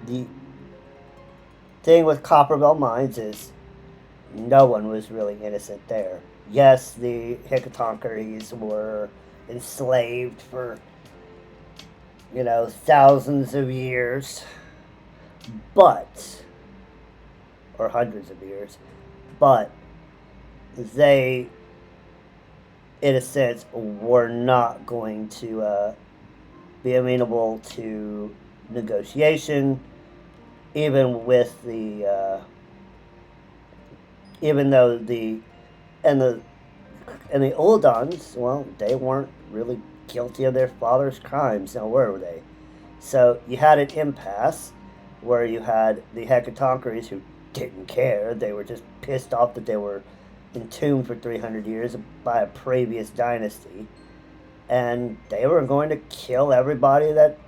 the thing with Copperbell Mines is no one was really innocent there. Yes, the Hikatonkaris were enslaved for, thousands of years, or hundreds of years, but they, in a sense, were not going to be amenable to negotiation, even with even though the Uldons, well, they weren't really guilty of their father's crimes, now were they? So you had an impasse where you had the Hekatonkeries who didn't care. They were just pissed off that they were entombed for 300 years by a previous dynasty, and they were going to kill everybody that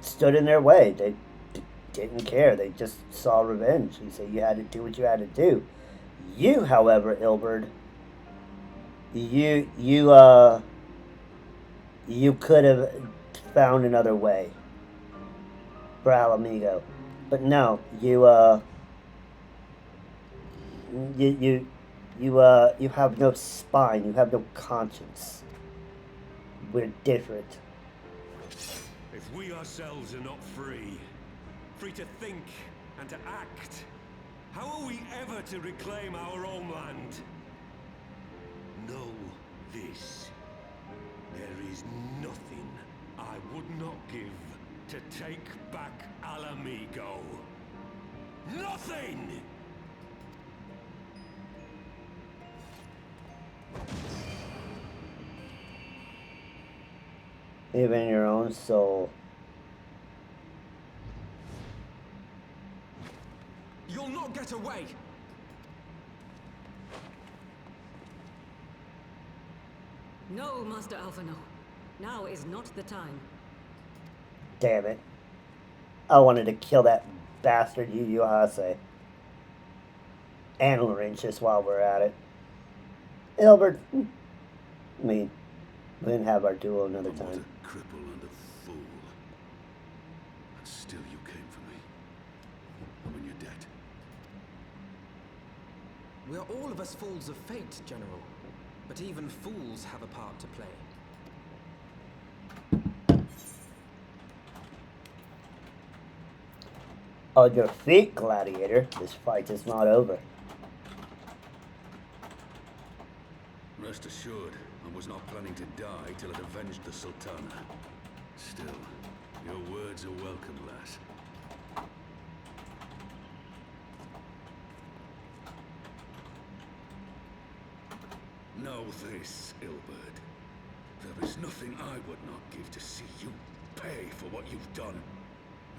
stood in their way. They didn't care. They just saw revenge. And so you had to do what you had to do. You, however, Ilberd, you could have found another way for Alamigo, but no, you have no spine. You have no conscience. We're different. If we ourselves are not free to think and to act, how are we ever to reclaim our own land? Know this. There is nothing I would not give to take back Alamigo. Nothing! Even your own soul. You'll not get away! No, Master Alphino. Now is not the time. Damn it. I wanted to kill that bastard Yu Yu Hase. And Laurentius while we're at it. Ilbert, I mean, we didn't have our duel another time. A cripple and a fool. And still you came for me. And when you're dead. We are all of us fools of fate, General. But even fools have a part to play. On your feet, gladiator. This fight is not over. Rest assured, I was not planning to die till it avenged the Sultana. Still, your words are welcome, lass. Know this, Ilberd. There is nothing I would not give to see you pay for what you've done.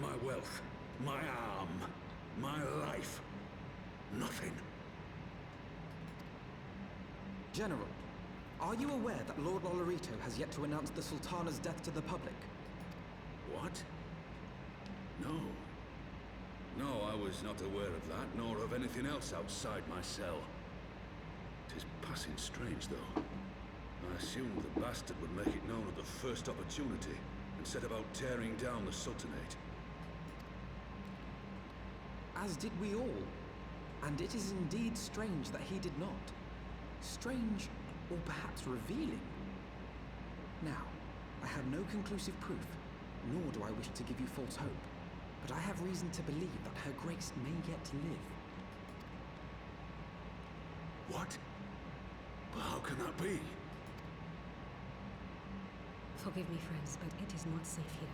My wealth, my arm, my life. Nothing. General, are you aware that Lord Olorito has yet to announce the Sultana's death to the public? What? No. No, I was not aware of that, nor of anything else outside my cell. 'Tis passing strange, though. I assumed the bastard would make it known at the first opportunity, and set about tearing down the Sultanate. As did we all. And it is indeed strange that he did not. Strange, or perhaps revealing. Now, I have no conclusive proof, nor do I wish to give you false hope, but I have reason to believe that Her Grace may yet live. What? But how can that be? Forgive me, friends, but it is not safe here.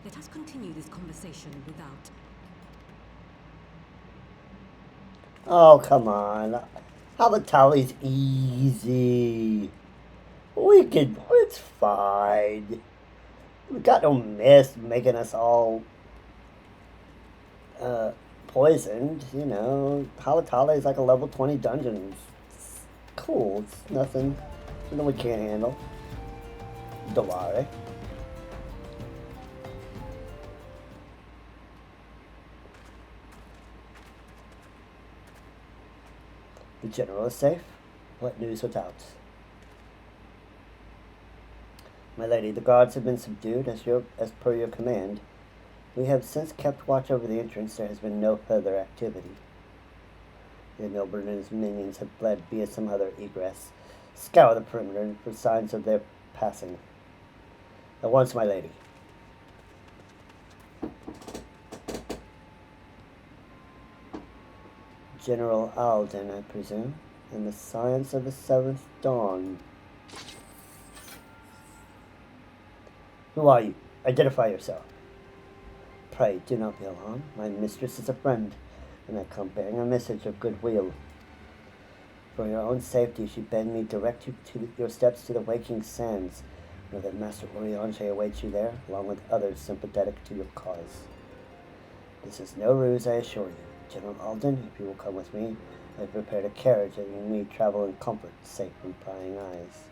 Let us continue this conversation without. Oh, come on. Habatali's easy. It's fine. We got no mist making us all poisoned, you know. Habatali is like a level 20 dungeon. It's cool. It's nothing we can't handle. Don't worry. The general is safe. What news without? My lady, the guards have been subdued as per your command. We have since kept watch over the entrance. There has been no further activity. The noble and his minions have fled via some other egress. Scour the perimeter for signs of their passing. At once, my lady. General Alden, I presume, and the science of the seventh dawn. Who are you? Identify yourself. Pray, do not be alarmed. My mistress is a friend, and I come bearing a message of goodwill. For your own safety, she bade me direct you to your steps to the Waking Sands. Know that Master Oriange awaits you there, along with others sympathetic to your cause. This is no ruse, I assure you. General Alden, if you will come with me, I have prepared a carriage that you may travel in comfort, safe from prying eyes.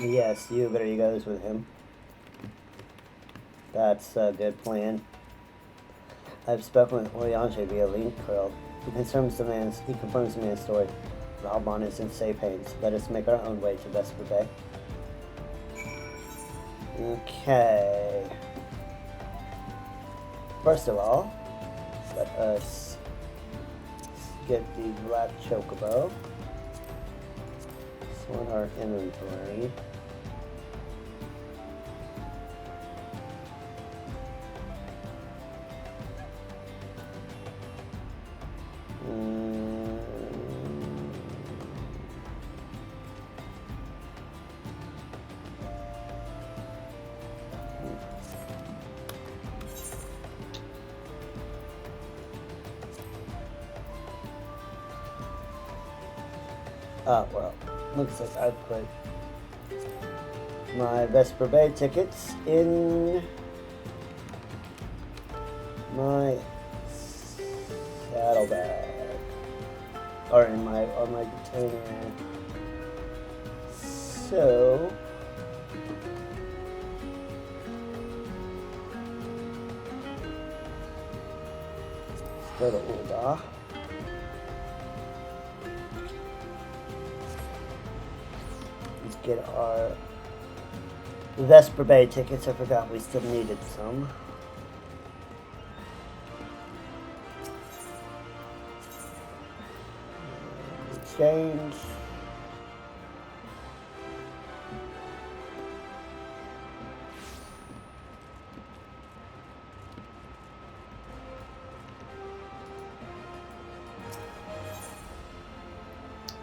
Yes, Hubert goes with him. That's a good plan. I've spoken with Oriange via link curl. He confirms the man's story. Ralbon is in safe hands. Let us make our own way to Vesper Bay. Okay. First of all, let us get the black chocobo. So in our inventory. Well, looks like I put my Vesper Bay tickets in my saddlebag, or on my container. So let's go to Ulda. Get our Vesper Bay tickets. I forgot we still needed some. Exchange.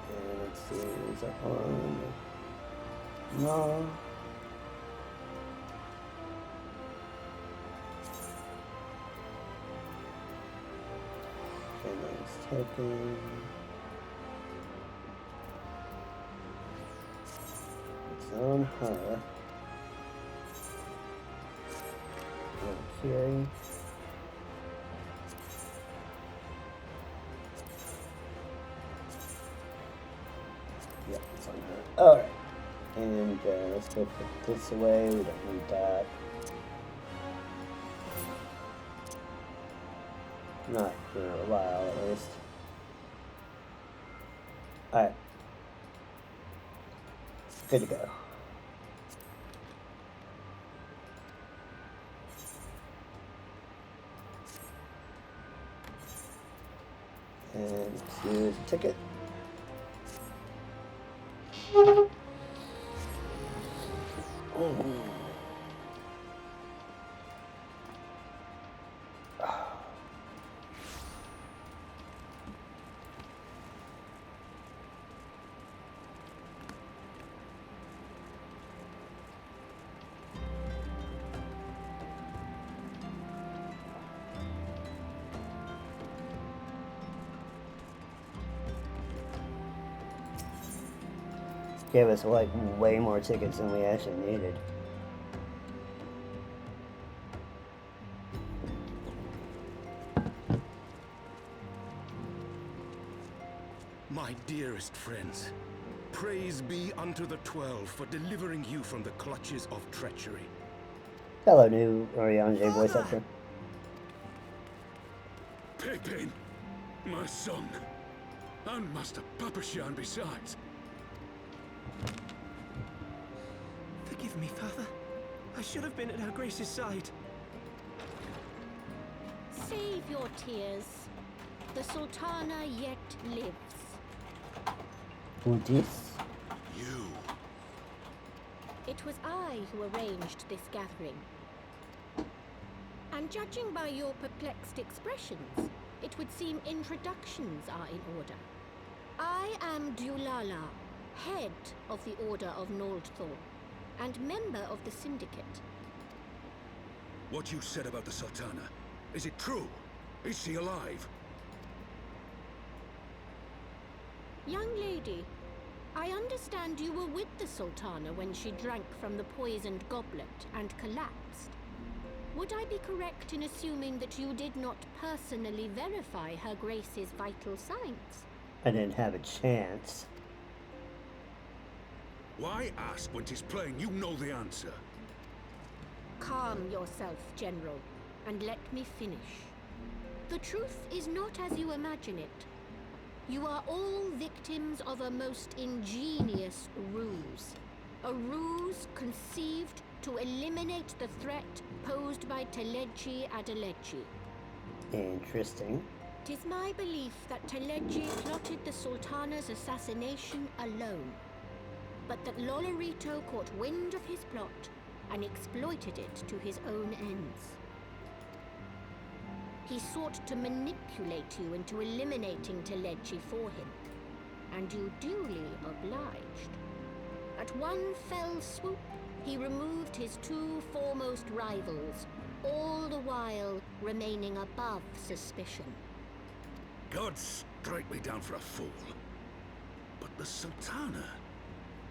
And let's see, is that on? No. Okay, that's taken. It's on her. Okay. Yeah, it's on her. Alright. And let's go put this away. We don't need that. Not for a while, at least. Alright. Good to go. And choose a ticket. Gave us like way more tickets than we actually needed. My dearest friends, praise be unto the 12 for delivering you from the clutches of treachery. Hello, new Oriange voice actor. Pippin, my son, and Master Papashan besides. Forgive me, Father. I should have been at Her Grace's side. Save your tears. The Sultana yet lives. Who this? You. It was I who arranged this gathering. And judging by your perplexed expressions, it would seem introductions are in order. I am Dulala, head of the Order of Noldthor, and member of the Syndicate. What you said about the Sultana, is it true? Is she alive? Young lady, I understand you were with the Sultana when she drank from the poisoned goblet and collapsed. Would I be correct in assuming that you did not personally verify Her Grace's vital signs? I didn't have a chance. Why ask when 'tis plain you know the answer? Calm yourself, General, and let me finish. The truth is not as you imagine it. You are all victims of a most ingenious ruse. A ruse conceived to eliminate the threat posed by Teleji Adeleji. Interesting. Tis my belief that Teleji plotted the Sultana's assassination alone, but that Lolorito caught wind of his plot and exploited it to his own ends. He sought to manipulate you into eliminating Teleji for him, and you duly obliged. At one fell swoop, he removed his two foremost rivals, all the while remaining above suspicion. God strike me down for a fool. But the Sultana,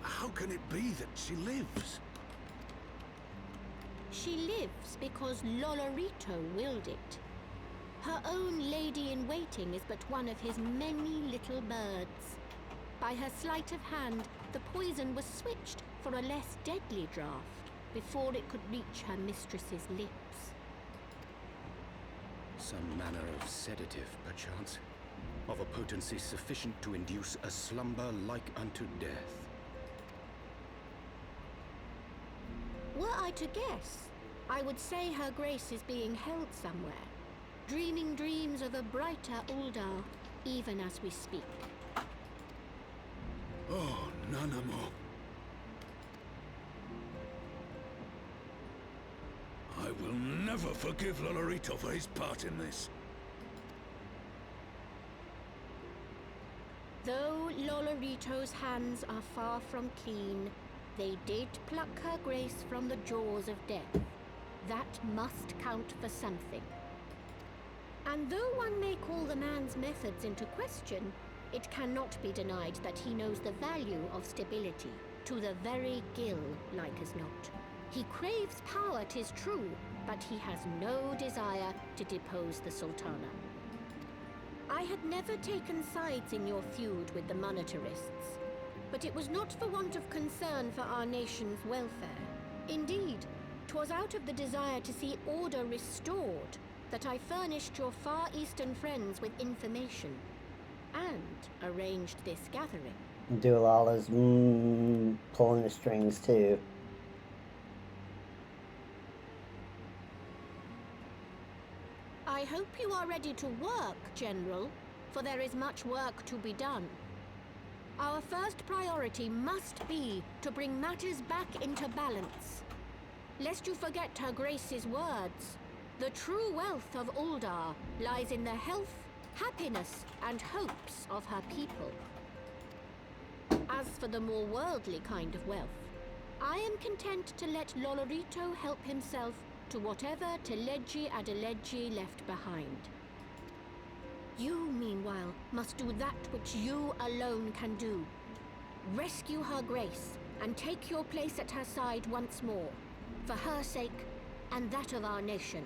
how can it be that she lives? She lives because Lolorito willed it. Her own lady-in-waiting is but one of his many little birds. By her sleight of hand, the poison was switched for a less deadly draught before it could reach her mistress's lips. Some manner of sedative, perchance, of a potency sufficient to induce a slumber like unto death. Were I to guess, I would say Her Grace is being held somewhere, dreaming dreams of a brighter Uldar, even as we speak. Oh, Nanamo. I will never forgive Lolorito for his part in this. Though Lolorito's hands are far from clean, they did pluck Her Grace from the jaws of death. That must count for something. And though one may call the man's methods into question, it cannot be denied that he knows the value of stability, to the very gill, like as not. He craves power, 'tis true, but he has no desire to depose the Sultana. I had never taken sides in your feud with the monetarists, but it was not for want of concern for our nation's welfare. Indeed, 'twas out of the desire to see order restored that I furnished your Far Eastern friends with information and arranged this gathering. Dulala's pulling the strings too. I hope you are ready to work, General, for there is much work to be done. Our first priority must be to bring matters back into balance. Lest you forget Her Grace's words, the true wealth of Uldar lies in the health, happiness, and hopes of her people. As for the more worldly kind of wealth, I am content to let Lolorito help himself to whatever Teleji Adeleji left behind. You, meanwhile, must do that which you alone can do. Rescue Her Grace and take your place at her side once more, for her sake and that of our nation.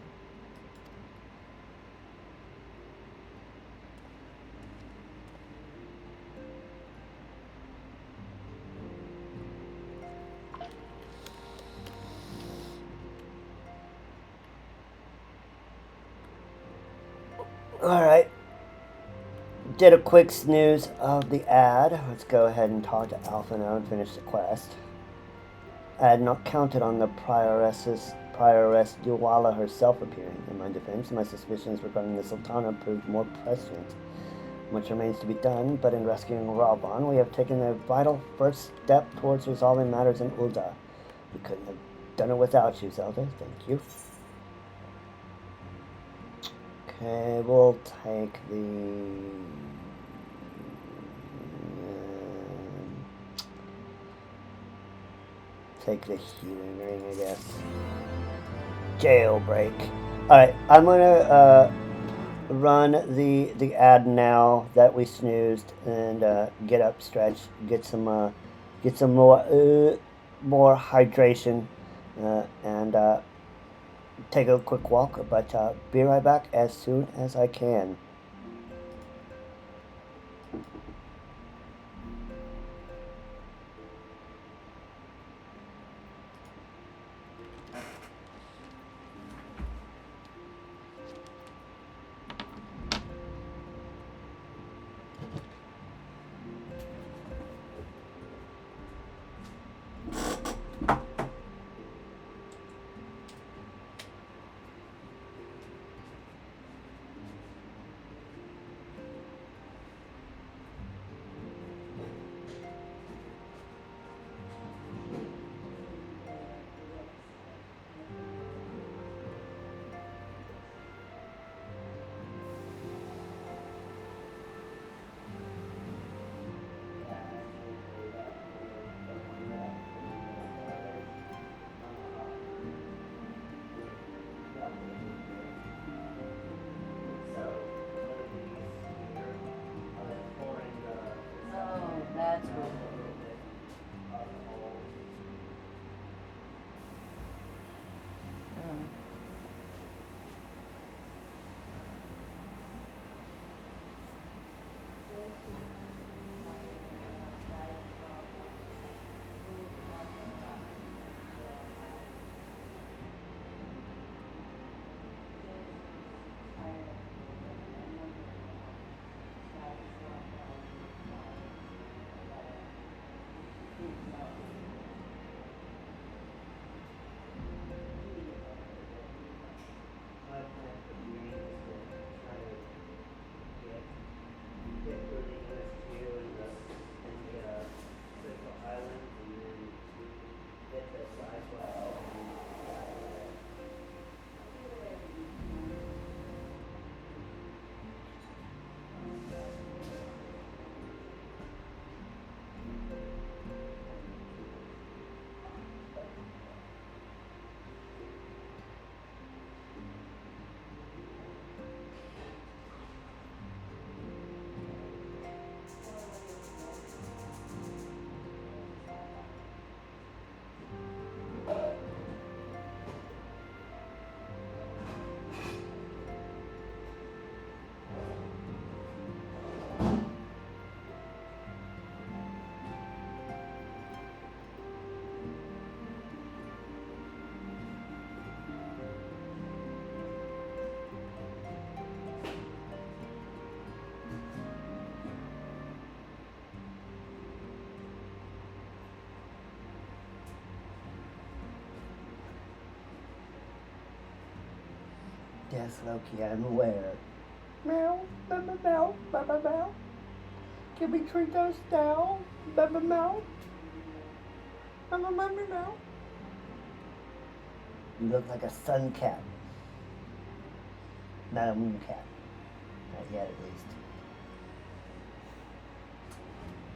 Alright. Did a quick snooze of the ad. Let's go ahead and talk to Alpha now and finish the quest. I had not counted on the prioress Duwala herself appearing. In my defense, my suspicions regarding the Sultana proved more prescient. Much remains to be done, but in rescuing Raban, we have taken a vital first step towards resolving matters in Ul'dah. We couldn't have done it without you, Zelda. Thank you. Okay, we'll take the healing ring, I guess. Jailbreak. Alright, I'm gonna run the ad now that we snoozed and get up, stretch, get some more hydration, and take a quick walk. But be right back as soon as I can. That's cool. Yes, Loki, I'm aware. Meow, meow, meow, meow, meow, meow. Can we treat us now? Meow, meow, meow. Meow, meow, meow, meow. You look like a sun cat. Not a moon cat. Not yet, at least.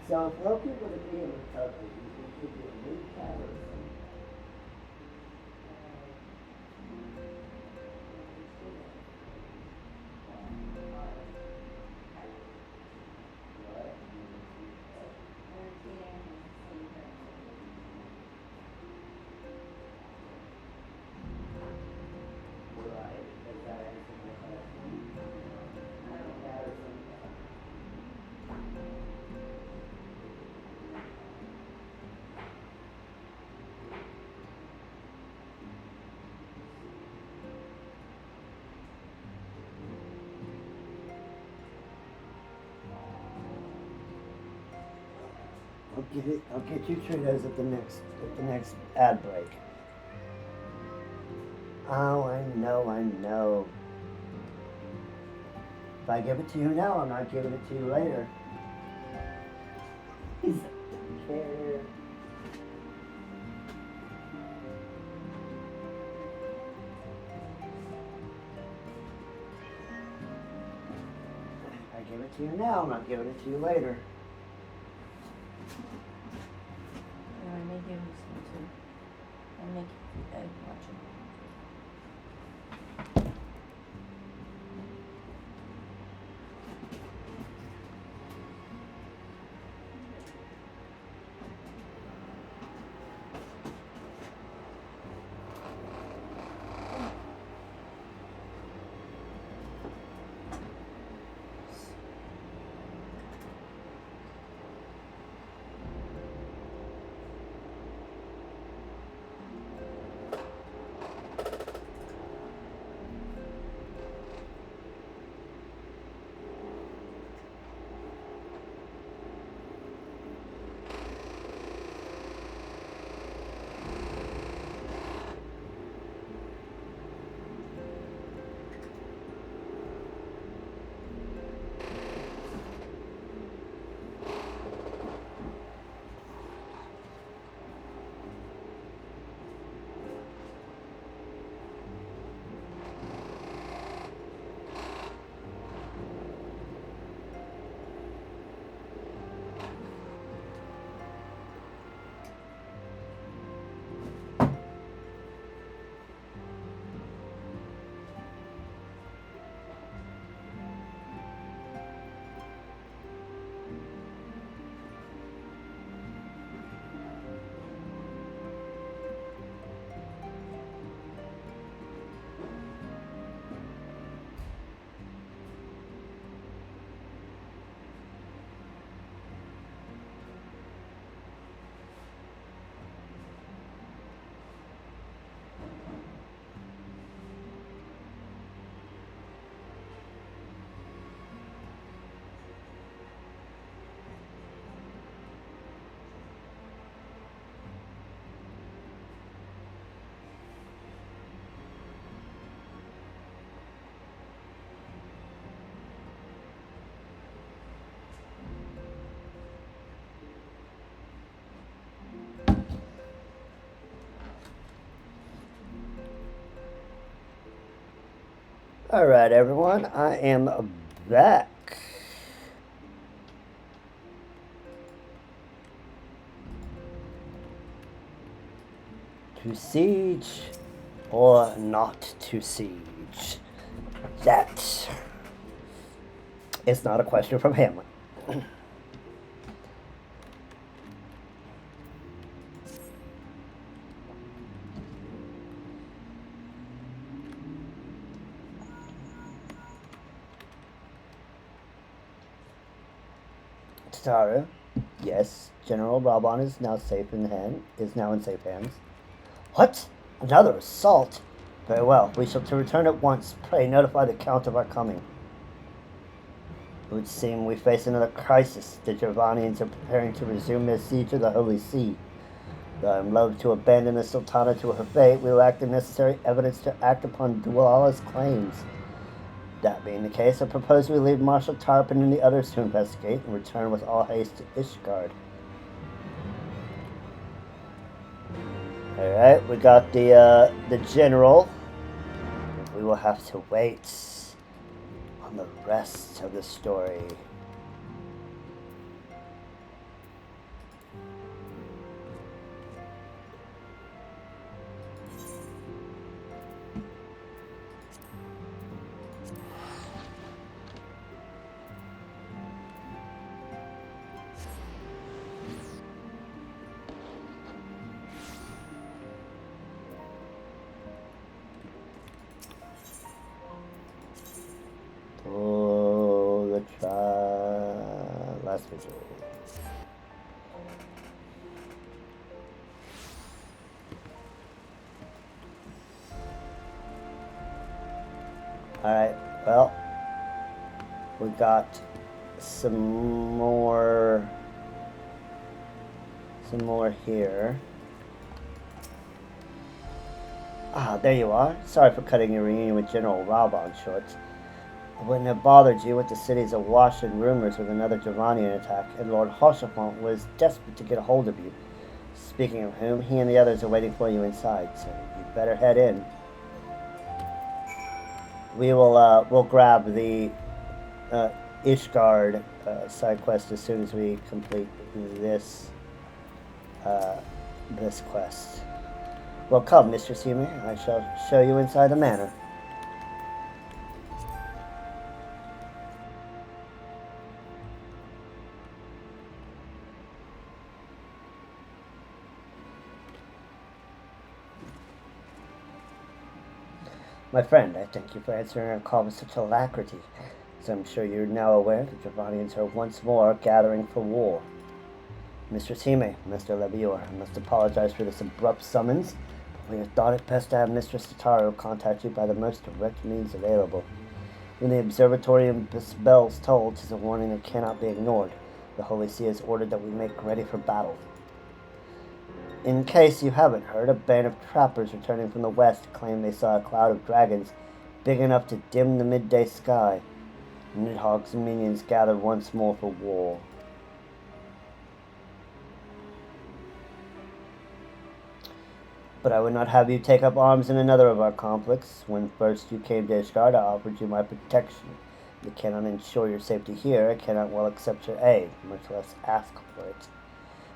So if Loki were to be in a tub, do you think he'd be a moon cat or a sun cat? I'll get you Tritos at the next ad break. Oh, I know. If I give it to you now, I'm not giving it to you later. He doesn't care. If I give it to you now, I'm not giving it to you later. Yeah, I may give you some too. I'll make egg watching. Alright, everyone, I am back. To siege or not to siege? That is not a question from Hamlet. Tataru, yes, General Raban is now in safe hands. What? Another assault? Very well, we shall to return at once. Pray notify the Count of our coming. It would seem we face another crisis. The Gervanians are preparing to resume their siege of the Holy See. Though I am loath to abandon the Sultana to her fate, we lack the necessary evidence to act upon Duala's claims. That being the case, I propose we leave Marshal Tarpon and the others to investigate and return with all haste to Ishgard. Alright, we got the general. We will have to wait on the rest of the story. Oh, the last vigil. Alright, well, we got some more some more here. Ah, there you are. Sorry for cutting your reunion with General Raubon short. I wouldn't have bothered you with the cities awash in rumors with another Javanian attack, and Lord Haurchefant was desperate to get a hold of you. Speaking of whom, he and the others are waiting for you inside, so you'd better head in. We'll grab the Ishgard side quest as soon as we complete this this quest. Well, come, Mistress Yume. I shall show you inside the manor. My friend, I thank you for answering our call with such alacrity. As I'm sure you're now aware, the Dravanians are once more gathering for war. Mistress Hime, Mr. Levior, I must apologize for this abrupt summons, but we have thought it best to have Mistress Tataru contact you by the most direct means available. When the Observatorium bells toll, 'tis a warning that cannot be ignored. The Holy See has ordered that we make ready for battle. In case you haven't heard, a band of trappers returning from the west claim they saw a cloud of dragons big enough to dim the midday sky. Nidhogg's minions gather once more for war. But I would not have you take up arms in another of our conflicts. When first you came to Ishgard, I offered you my protection. I cannot ensure your safety here. I cannot well accept your aid, much less ask for it.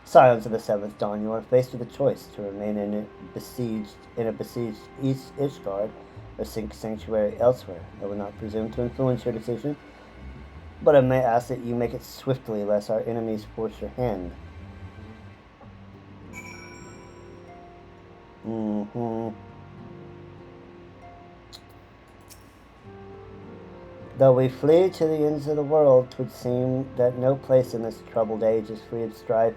Scions of the Seventh Dawn, you are faced with a choice to remain in a besieged East Ishgard or seek sanctuary elsewhere. I will not presume to influence your decision, but I may ask that you make it swiftly, lest our enemies force your hand. Though we flee to the ends of the world, 'twould seem that no place in this troubled age is free of strife.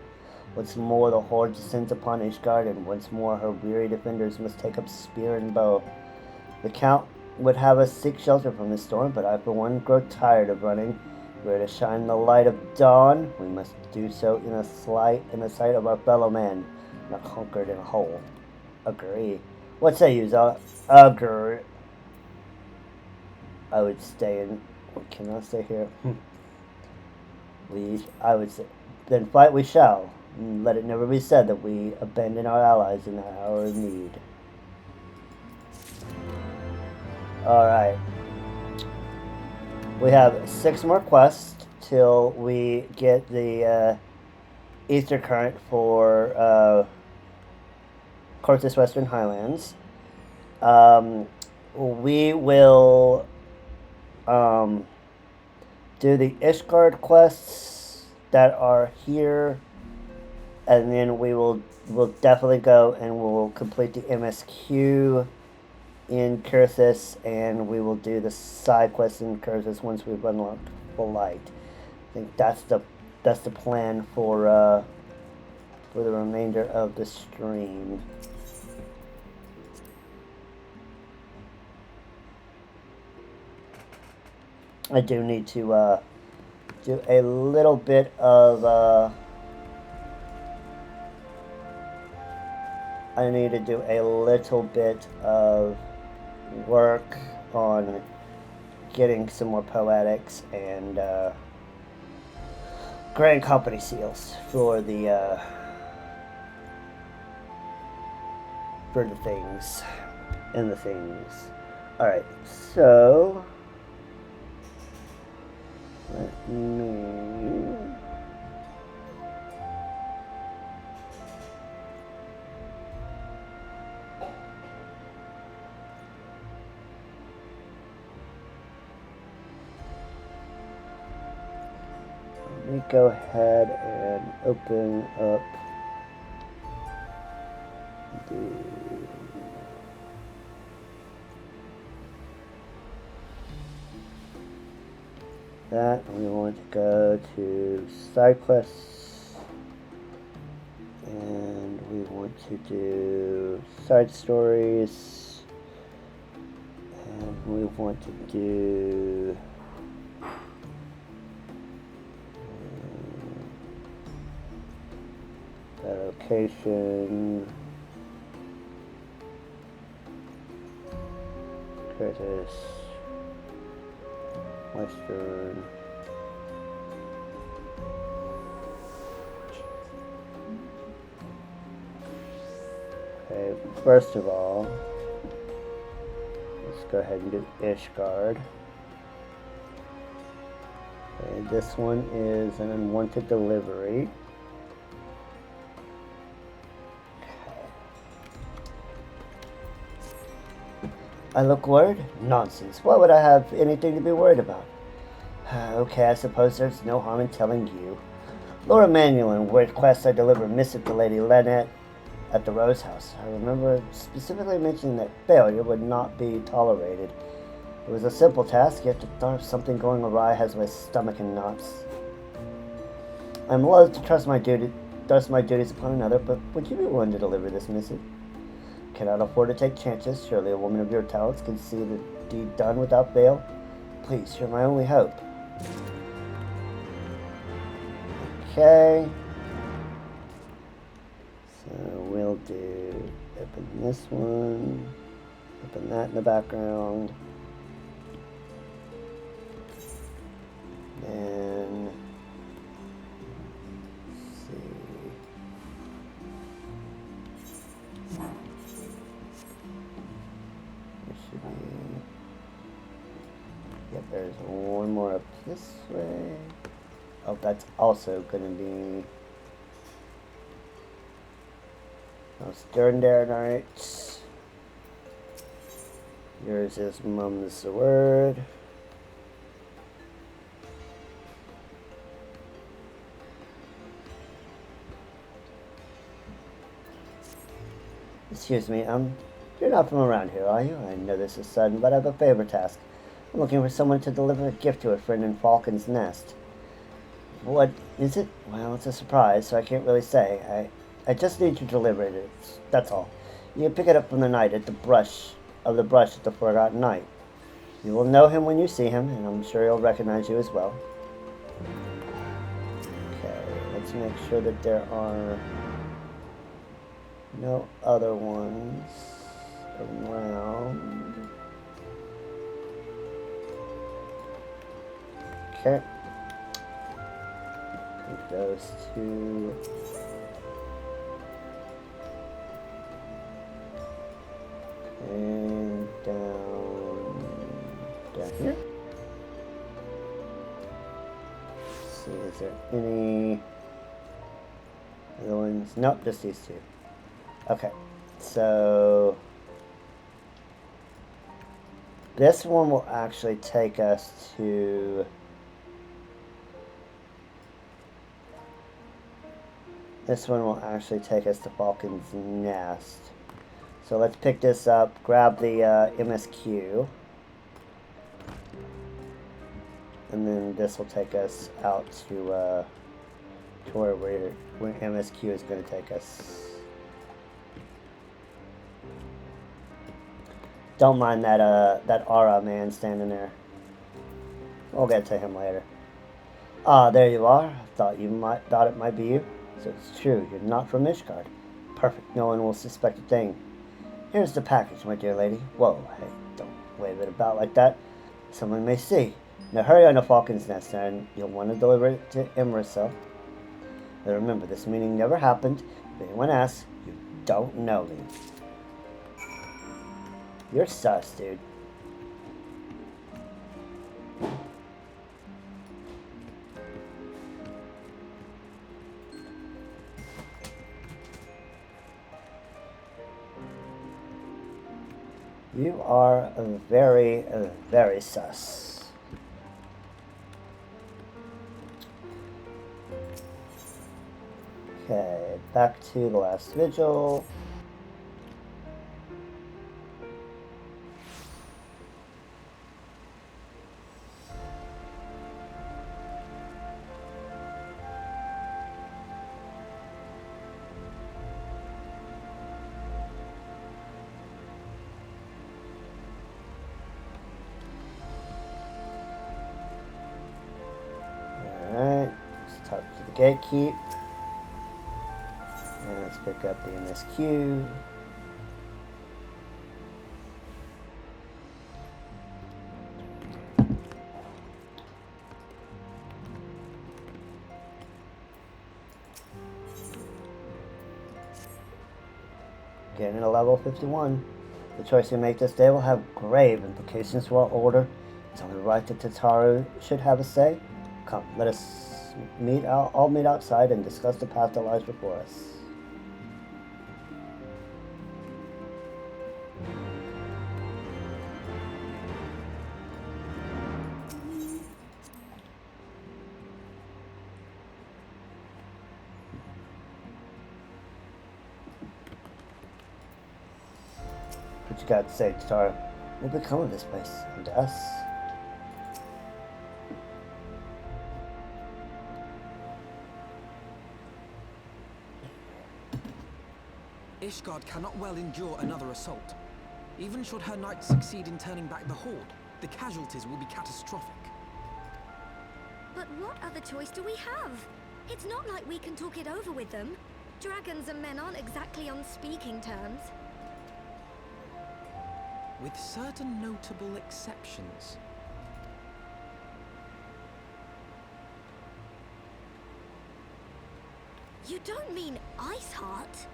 Once more the horde descends upon Ishgard, and once more her weary defenders must take up spear and bow. The Count would have us seek shelter from this storm, but I for one grow tired of running. Where to shine the light of dawn, we must do so in the sight of our fellow man, not hunkered in a hole. Agree. What say you, Zelda? Agree. I would stay in. Can I stay here? I would say. Then fight we shall. Let it never be said that we abandon our allies in the hour of need. Alright. We have 6 more quests till we get the Easter Current for Coerthas Western Highlands. We will do the Ishgard quests that are here, and then we'll definitely go and we'll complete the MSQ in Coerthas, and we will do the side quests in Coerthas once we've unlocked full light. I think that's the plan for the remainder of the stream. I do need to do a little bit of I need to do a little bit of work on getting some more poetics and Grand Company seals for the things and the things. Alright, so let me go ahead and open up that. We want to go to side quests, and we want to do side stories, and we want to do that'll location. Coerthas. Western. Okay, first of all, let's go ahead and do Ishgard. Okay, this one is an unwanted delivery. I look worried? Nonsense. Why would I have anything to be worried about? Okay, I suppose there's no harm in telling you. Laura Manuelin requests I deliver a missive to Lady Lynette at the Rose House. I remember specifically mentioning that failure would not be tolerated. It was a simple task, yet the thought of something going awry has my stomach in knots. I'm loath to thrust my duties upon another, but would you be willing to deliver this missive? Cannot afford to take chances. Surely a woman of your talents can see the deed done without fail. Please, you're my only hope. Okay. So we'll do open this one, open that in the background, and let's see. There should be. Yep, there's one more up this way. Oh, that's also going to be. Sterndare Knights. Yours is Mum's the Word. Excuse me, you're not from around here, are you? I know this is sudden, but I have a favor to ask. I'm looking for someone to deliver a gift to a friend in Falcon's Nest. What is it? Well, it's a surprise, so I can't really say. I just need you to deliver it. That's all. You can pick it up from the knight at the brush at the Forgotten Knight. You will know him when you see him, and I'm sure he'll recognize you as well. Okay, let's make sure that there are no other ones around. Okay. Take those two. And down here. Let's see, is there any other ones? Nope, just these two. Okay, so this one will actually take us to Falcon's Nest. So let's pick this up, grab the MSQ, and then this will take us out to where MSQ is going to take us. Don't mind that Aura man standing there. We'll get to him later. Ah, there you are. Thought it might be you. So it's true, you're not from Ishgard. Perfect. No one will suspect a thing. Here's the package, my dear lady. Whoa, hey, don't wave it about like that. Someone may see. Now hurry on to Falcon's Nest, and you'll want to deliver it to Imricel. But remember, this meeting never happened. If anyone asks, you don't know me. You're sus, dude. You are very, very sus. Okay, back to the last vigil. Alright, let's talk to the gatekeep. And let's pick up the MSQ. Getting a level 51. The choice we make this day will have grave implications for our order. It's only right that Tataru should have a say. Come, let us meet. I'll meet outside and discuss the path that lies before us. What you got to say, Tataru? What will become of this place and to us? Ishgard cannot well endure another assault. Even should her knights succeed in turning back the Horde, the casualties will be catastrophic. But what other choice do we have? It's not like we can talk it over with them. Dragons and men aren't exactly on speaking terms. With certain notable exceptions. You don't mean Iceheart?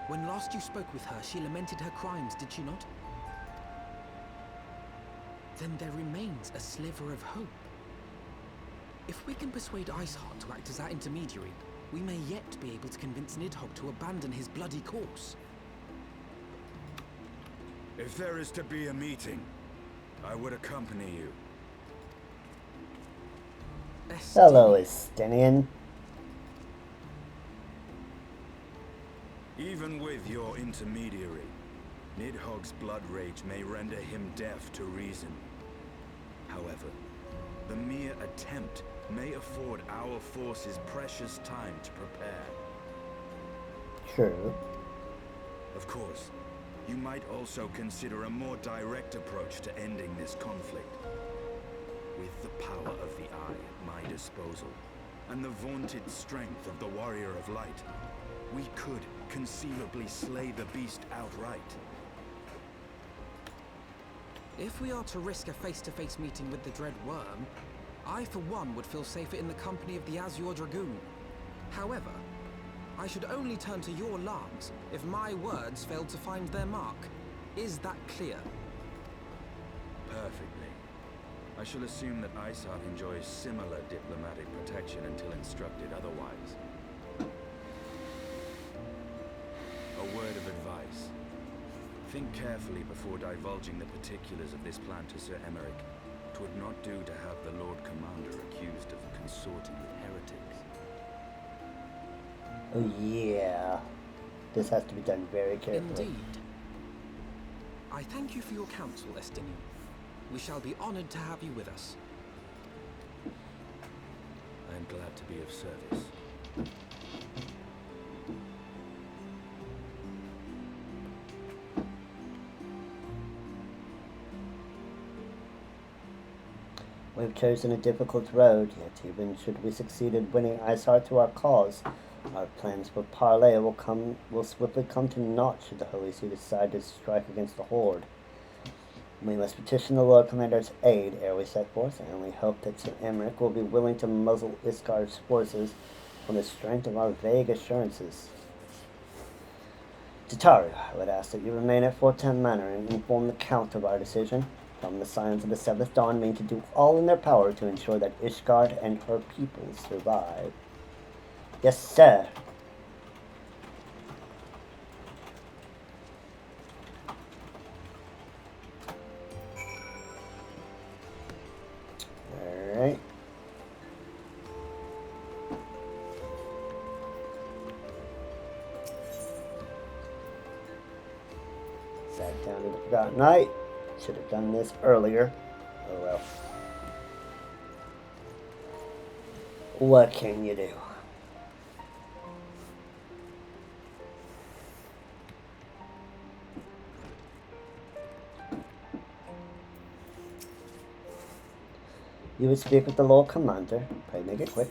When last you spoke with her, she lamented her crimes, did she not? Then there remains a sliver of hope. If we can persuade Iceheart to act as our intermediary, we may yet be able to convince Nidhogg to abandon his bloody course. If there is to be a meeting, I would accompany you. Hello, Estinian. Even with your intermediary, Nidhogg's blood rage may render him deaf to reason. However, the mere attempt may afford our forces precious time to prepare. True. Of course, you might also consider a more direct approach to ending this conflict. With the power of the Eye at my disposal, and the vaunted strength of the Warrior of Light, we could conceivably slay the beast outright. If we are to risk a face-to-face meeting with the Dread Worm, I for one would feel safer in the company of the Azure Dragoon. However, I should only turn to your lance if my words failed to find their mark. Is that clear? Perfectly. I shall assume that Iceheart enjoys similar diplomatic protection until instructed otherwise. A word of advice. Think carefully before divulging the particulars of this plan to Sir Emeric. 'Twould not do to have the Lord Commander accused of consorting with heretics. Oh yeah. This has to be done very carefully. Indeed. I thank you for your counsel, Estinian. We shall be honored to have you with us. I am glad to be of service. We've chosen a difficult road, yet even should we succeed in winning Iceheart to our cause, our plans for parley will swiftly come to naught should the Holy See decide to strike against the Horde. We must petition the Lord Commander's aid ere we set forth, and we hope that Sir Emeric will be willing to muzzle Ishgard's forces on the strength of our vague assurances. Tataru, I would ask that you remain at Fort 10 Manor and inform the Count of our decision. From the Scions of the Seventh Dawn mean to do all in their power to ensure that Ishgard and her people survive. Yes, sir. Alright. Sat down to the Forgotten Night. Should have done this earlier. Oh well. What can you do? You would speak with the Lord Commander. Pray make it quick.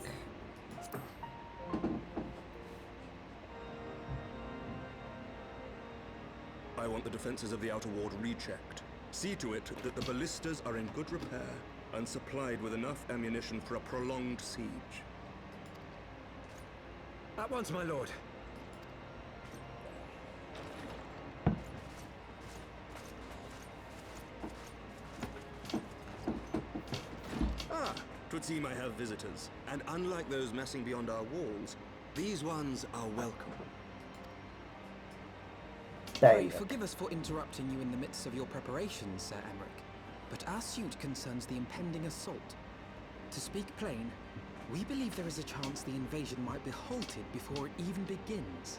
the defenses of the outer ward rechecked. See to it that the ballistas are in good repair and supplied with enough ammunition for a prolonged siege. At once, my lord. Ah, 'twould seem I have visitors. And unlike those massing beyond our walls, these ones are welcome. Pray forgive us for interrupting you in the midst of your preparations, Sir Emmerich, but our suit concerns the impending assault. To speak plain, we believe there is a chance the invasion might be halted before it even begins.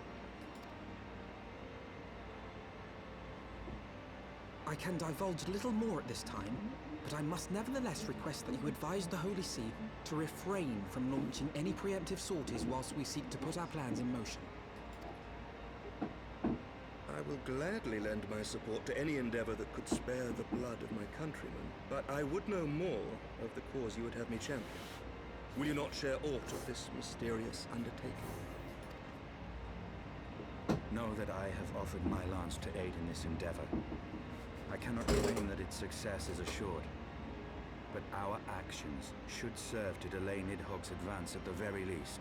I can divulge little more at this time, but I must nevertheless request that you advise the Holy See to refrain from launching any preemptive sorties whilst we seek to put our plans in motion. I will gladly lend my support to any endeavor that could spare the blood of my countrymen, but I would know more of the cause you would have me champion. Will you not share aught of this mysterious undertaking? Know that I have offered my lance to aid in this endeavor. I cannot claim that its success is assured, but our actions should serve to delay Nidhogg's advance at the very least.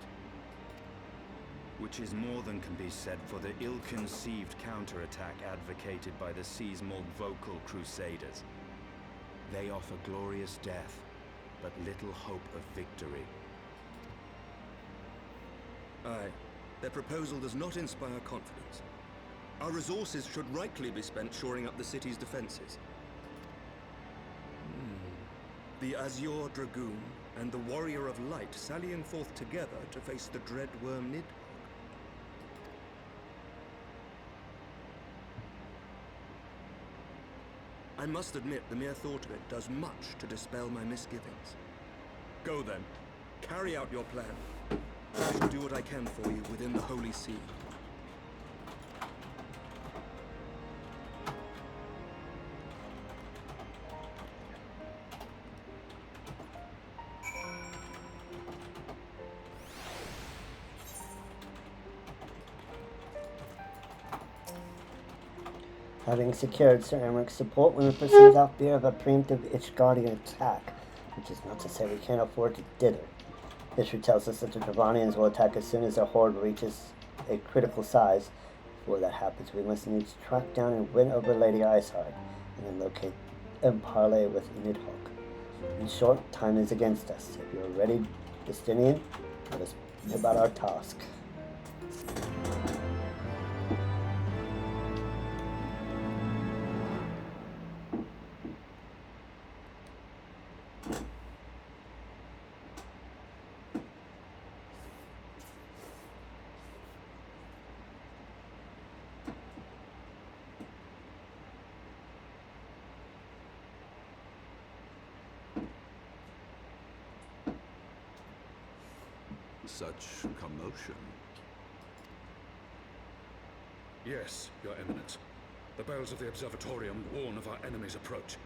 Which is more than can be said for the ill-conceived counterattack advocated by the sea's more vocal crusaders. They offer glorious death, but little hope of victory. Aye, their proposal does not inspire confidence. Our resources should rightly be spent shoring up the city's defenses. The Azure Dragoon and the Warrior of Light sallying forth together to face the dread worm Nidhogg. I must admit, the mere thought of it does much to dispel my misgivings. Go then. Carry out your plan. I shall do what I can for you within the Holy See. Having secured Sir Emmerich's support, we will proceed without fear of a preemptive Ishgardian attack, which is not to say we can't afford to dither. History tells us that the Dravanians will attack as soon as their horde reaches a critical size. Before that happens, we must needs track down and win over Lady Iceheart, and then locate and parley with Nidhogg. In short, time is against us. If you are ready, Justinian, let us be about our task. Such commotion. Yes, Your Eminence. The bells of the Observatorium warn of our enemy's approach.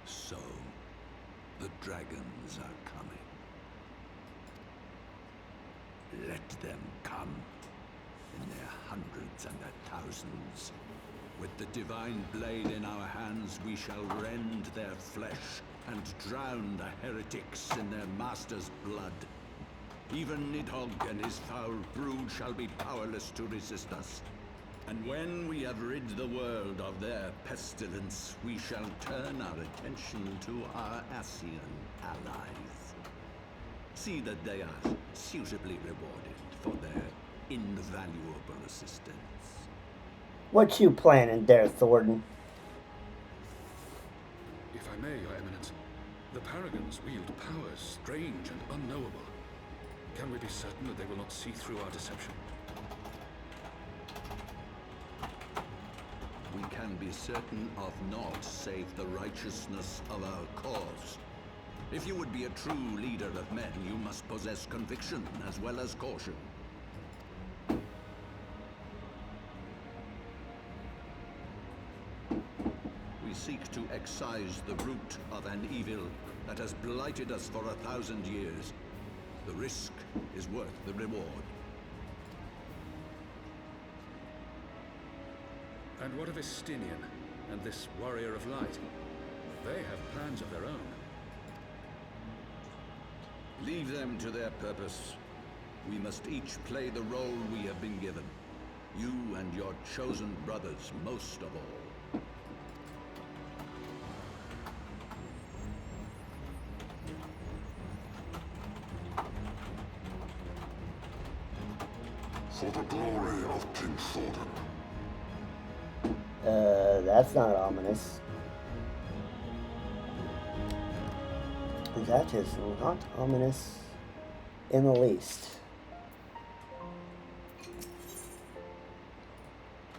So, the dragons are coming. Let them come, in their hundreds and their thousands. With the divine blade in our hands, we shall rend their flesh and drown the heretics in their master's blood. Even Nidhogg and his foul brood shall be powerless to resist us. And when we have rid the world of their pestilence, we shall turn our attention to our Ascian allies. See that they are suitably rewarded for their invaluable assistance. What you planning there, Thornton? If I may, Your Eminence, the Paragons wield powers strange and unknowable. Can we be certain that they will not see through our deception? We can be certain of naught save the righteousness of our cause. If you would be a true leader of men, you must possess conviction as well as caution. We seek to excise the root of an evil that has blighted us for 1,000 years. The risk is worth the reward. And what of Estinian and this warrior of light? They have plans of their own. Leave them to their purpose. We must each play the role we have been given. You and your chosen brothers most of all. For the glory of King Thordan. That's not ominous. That is not ominous in the least.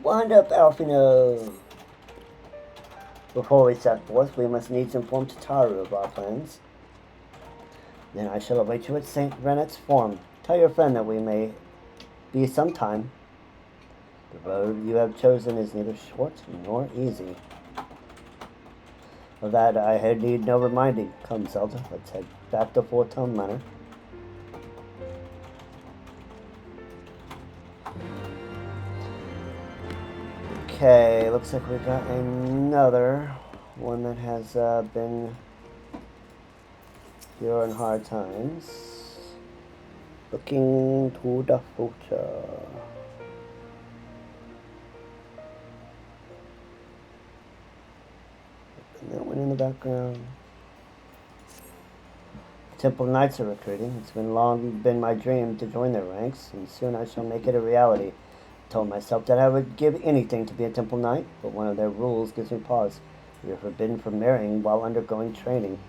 Wind up, Alfino! Before we set forth, we must needs inform Tataru of our plans. Then I shall await you at St. Renet's Forum. Tell your friend that we may be sometime. The road you have chosen is neither short nor easy. Of that I had need no reminding. Come, Zelda, let's head back to Fort Town Manor. Okay, looks like we got another one that has been here in hard times. Looking to the future. And that one in the background. Temple Knights are recruiting. It's long been my dream to join their ranks, and soon I shall make it a reality. I told myself that I would give anything to be a Temple Knight, but one of their rules gives me pause. We are forbidden from marrying while undergoing training.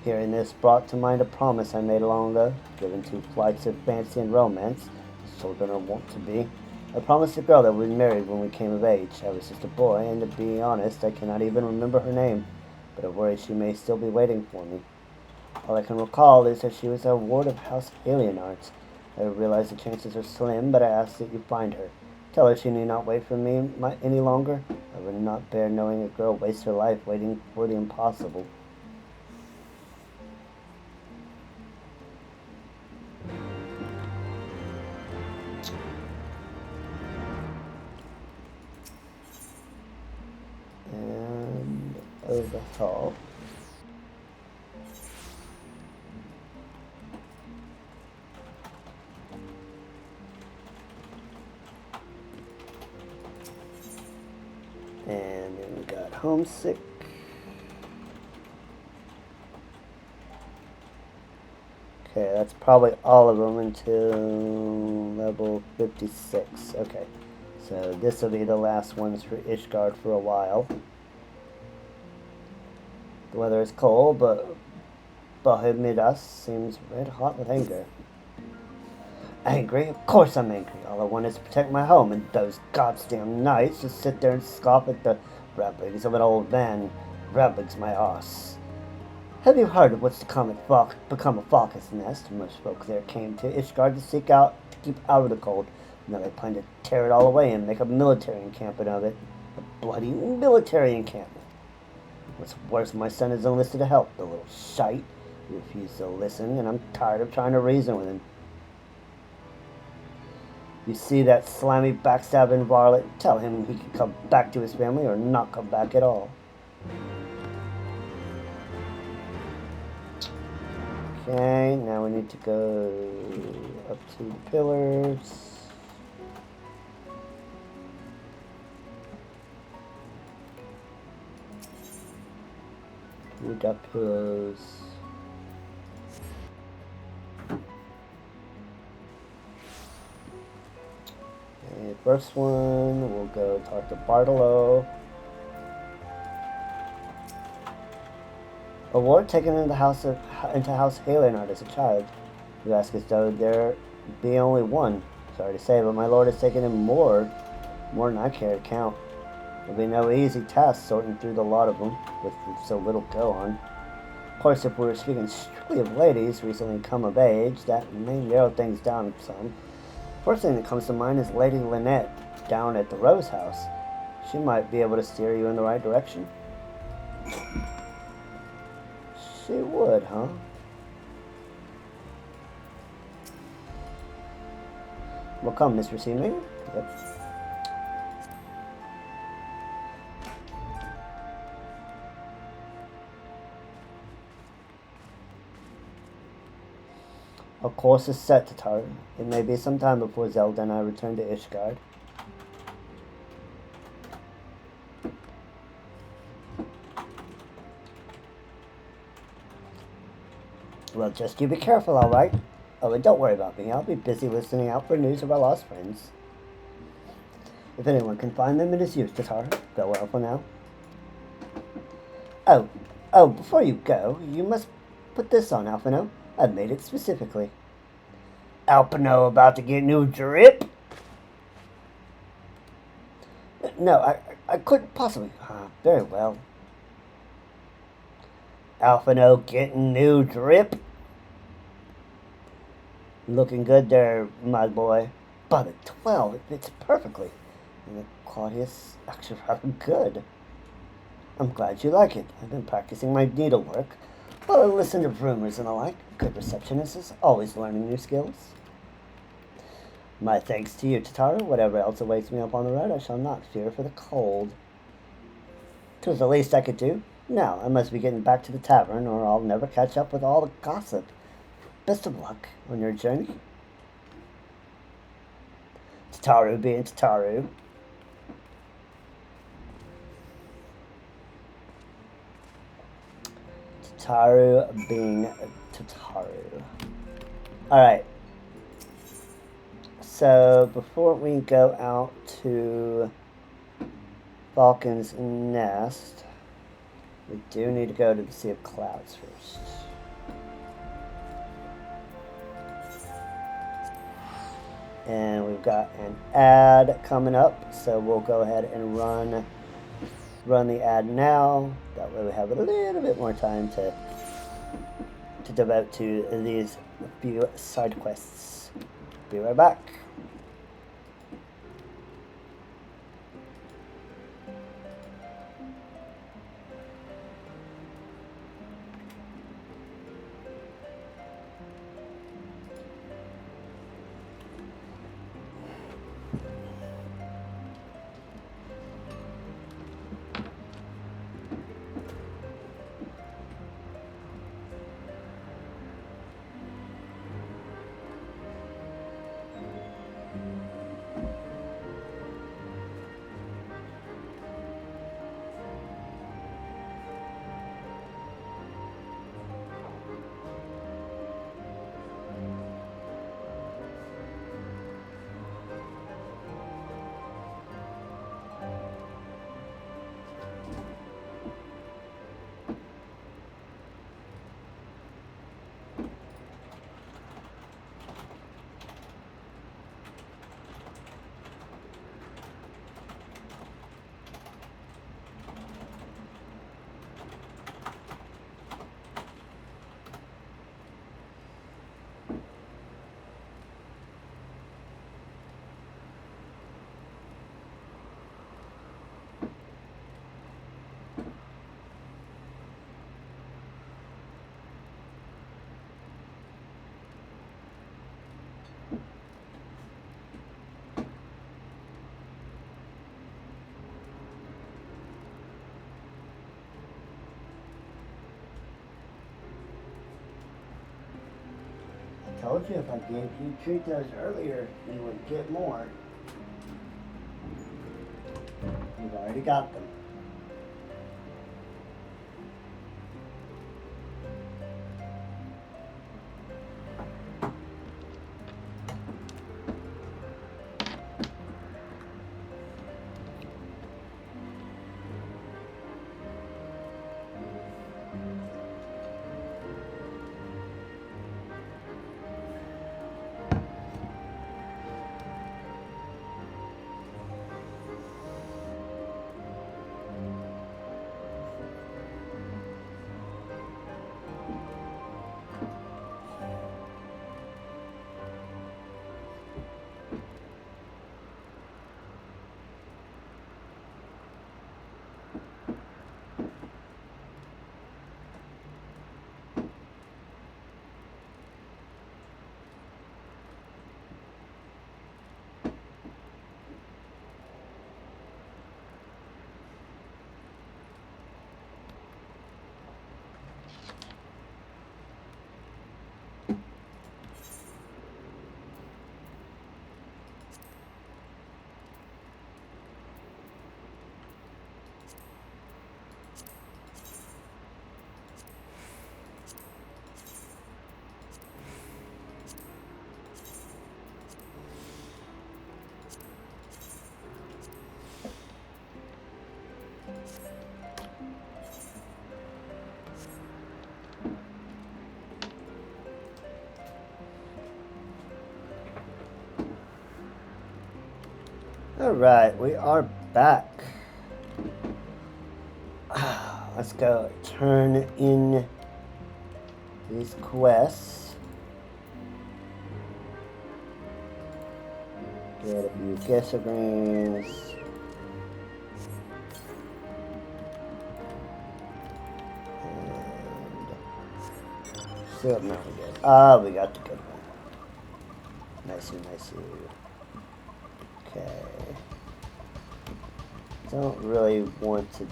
Hearing this brought to mind a promise I made long ago, given to flights of fancy and romance, as children are wont to be. I promised a girl that we'd married when we came of age. I was just a boy, and to be honest, I cannot even remember her name, but I worry she may still be waiting for me. All I can recall is that she was a ward of House Highlands. I realize the chances are slim, but I ask that you find her. Tell her she need not wait for me any longer. I would not bear knowing a girl wastes her life waiting for the impossible. And overhaul. And then we got homesick. Okay, that's probably all of them until level 56. Okay, so this will be the last ones for Ishgard for a while. The weather is cold, but Bahamidus seems red hot with anger. Angry? Of course I'm angry. All I want is to protect my home, and those goddamn knights just sit there and scoff at the rabblings of an old man. Rabblings my arse. Have you heard of what's to become a Falcus nest? Most folk there came to Ishgard to keep out of the cold. Now they plan to tear it all away and make a military encampment of it. A bloody military encampment. What's worse, my son is enlisted to help, the little shite. He refused to listen, and I'm tired of trying to reason with him. You see that slimy backstabbing varlet? Tell him he can come back to his family or not come back at all. Okay, now we need to go up to the pillars. Wood up pillars. Okay, first one, we'll go talk to Bartolo. A ward taken into House Highlands as a child. You ask as though there be only one. Sorry to say, but my lord has taken him more than I care to count. It'll be no easy task sorting through the lot of them, with so little go on. Of course, if we were speaking strictly of ladies recently come of age, that may narrow things down some. First thing that comes to mind is Lady Lynette down at the Rose House. She might be able to steer you in the right direction. She would, huh? Well, come, Mr. Seaman. Yep. A course is set, Tataru. It may be some time before Zelda and I return to Ishgard. Well, just you be careful, alright? Oh, and don't worry about me. I'll be busy listening out for news of our lost friends. If anyone can find them, it is you, Tataru. Farewell for now. Oh, before you go, you must put this on, Alphino. I've made it specifically. Alphino about to get new drip? No, I couldn't possibly. Very well. Alphino getting new drip? Looking good there, my boy. But at 12, it fits perfectly. And the quality is actually rather good. I'm glad you like it. I've been practicing my needlework while I listen to rumors and the like. A good receptionist is always learning new skills. My thanks to you, Tataru. Whatever else awaits me up on the road, I shall not fear for the cold. 'Twas the least I could do. Now, I must be getting back to the tavern, or I'll never catch up with all the gossip. Best of luck on your journey. Tataru being Tataru. Tataru being Tataru. Alright. So, before we go out to Falcon's Nest, we do need to go to the Sea of Clouds first. And we've got an ad coming up, so we'll go ahead and run the ad now. That way we have a little bit more time to devote to these few side quests. Be right back. I told you if I gave you treatos earlier, you would get more. You've already got them. Alright, we are back. Let's go turn in these quests. Get a few guest agreements. Still not good. Ah, we got the good one. Nicey, nicey. Okay. Don't really want to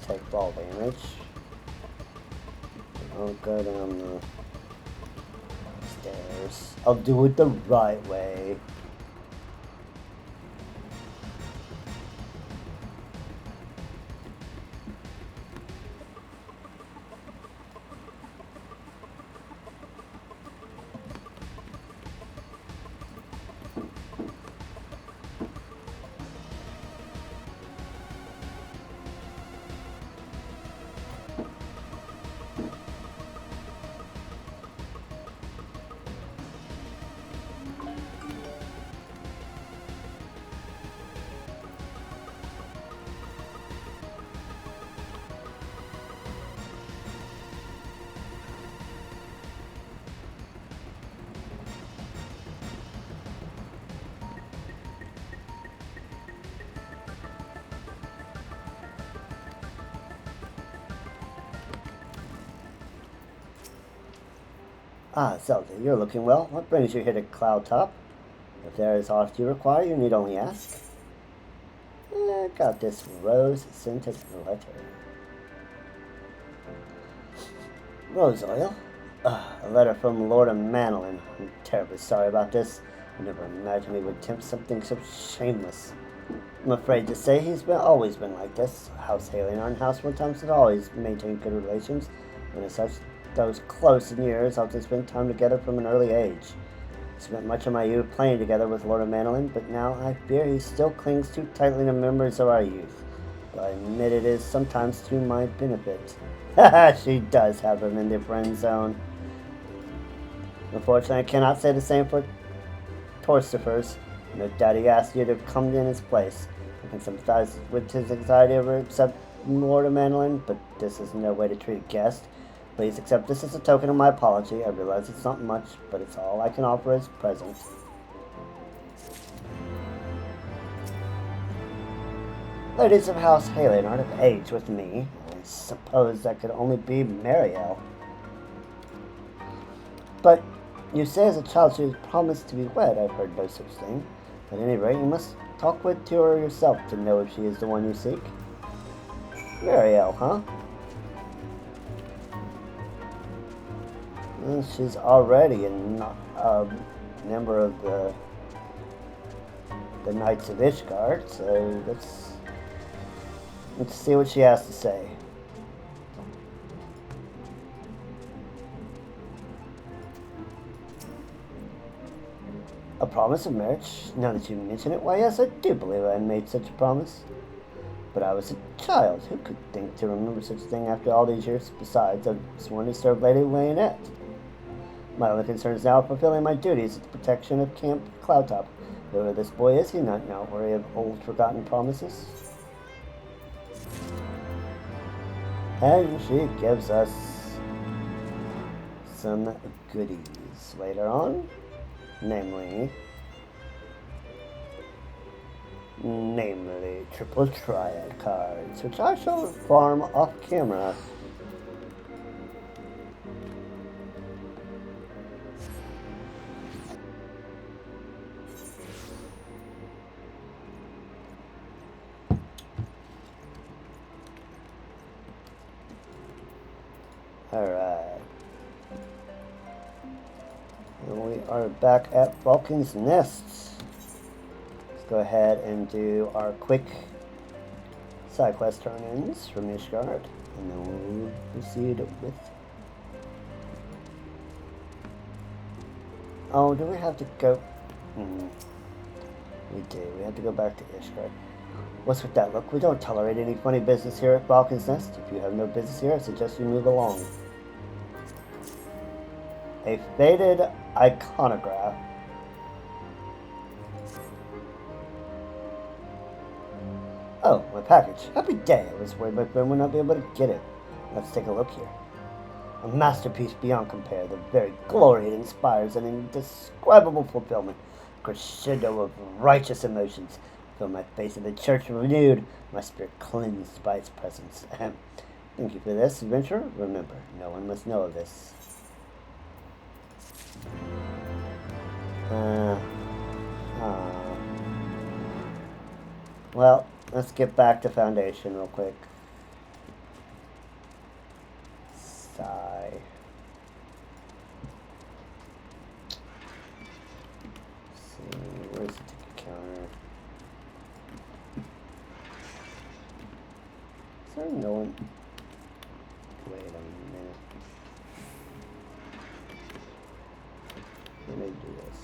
take ball damage. I'll go down the stairs. I'll do it the right way. Ah, Zelda, you're looking well. What brings you here to Cloud Top? If there is aught you require, you need only ask. Got this rose-scented letter. Rose oil? A letter from Lord of Manolin. I'm terribly sorry about this. I never imagined he would attempt something so shameless. I'm afraid to say he's always been like this. House Highlands and House Mortums had always maintained good relations, and as such, those close in years often spent time together from an early age. I spent much of my youth playing together with Lord of Manolin, but now I fear he still clings too tightly to memories of our youth. Though I admit it is sometimes to my benefit. Haha, she does have him in the friend zone. Unfortunately, I cannot say the same for Torstifer's. No doubt he asked you to come in his place. I can sympathize with his anxiety over accept Lord of Manolin, but this is no way to treat a guest. Please accept this as a token of my apology. I realize it's not much, but it's all I can offer as present. Ladies of House Highlands are of age with me. I suppose that could only be Marielle. But you say as a child she was promised to be wed. I've heard no such thing. At any rate, you must talk with her yourself to know if she is the one you seek. Marielle, huh? Well, she's already a member of the Knights of Ishgard, so let's see what she has to say. A promise of marriage? Now that you mention it, why yes, I do believe I made such a promise. But I was a child. Who could think to remember such a thing after all these years? Besides, I've sworn to serve Lady Leonette. My only concern is now fulfilling my duties at the protection of Camp Cloudtop. Whoever this boy is, he not now worry of old forgotten promises. And she gives us some goodies later on, namely triple triad cards, which I shall farm off camera. Alright. And we are back at Vulcan's Nest. Let's go ahead and do our quick side quest turn-ins from Ishgard, and then we'll proceed with... Oh, do we have to go... We do. We have to go back to Ishgard. What's with that look? We don't tolerate any funny business here at Falcon's Nest. If you have no business here, I suggest you move along. A faded iconograph. Oh, my package. Happy day. I was worried my friend would not be able to get it. Let's take a look here. A masterpiece beyond compare. The very glory it inspires an indescribable fulfillment. Crescendo of righteous emotions. Fill my face in the church renewed, my spirit cleansed by its presence. Thank you for this, adventurer. Remember, no one must know of this. Well, let's get back to Foundation real quick. Sigh. Let's see, where's the ticket counter? Is there no one? Wait a minute. Let me do this.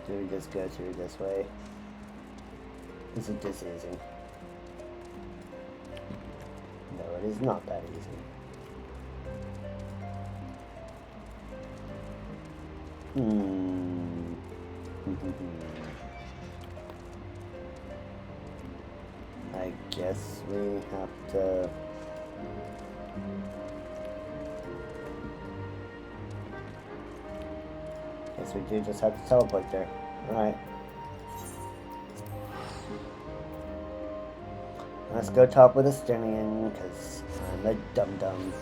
Do we just go through this way? Is it this easy? No, it is not that easy. I guess we have to... Guess we do just have to teleport there. Alright. Let's go talk with Estonian, because I'm a dum-dum.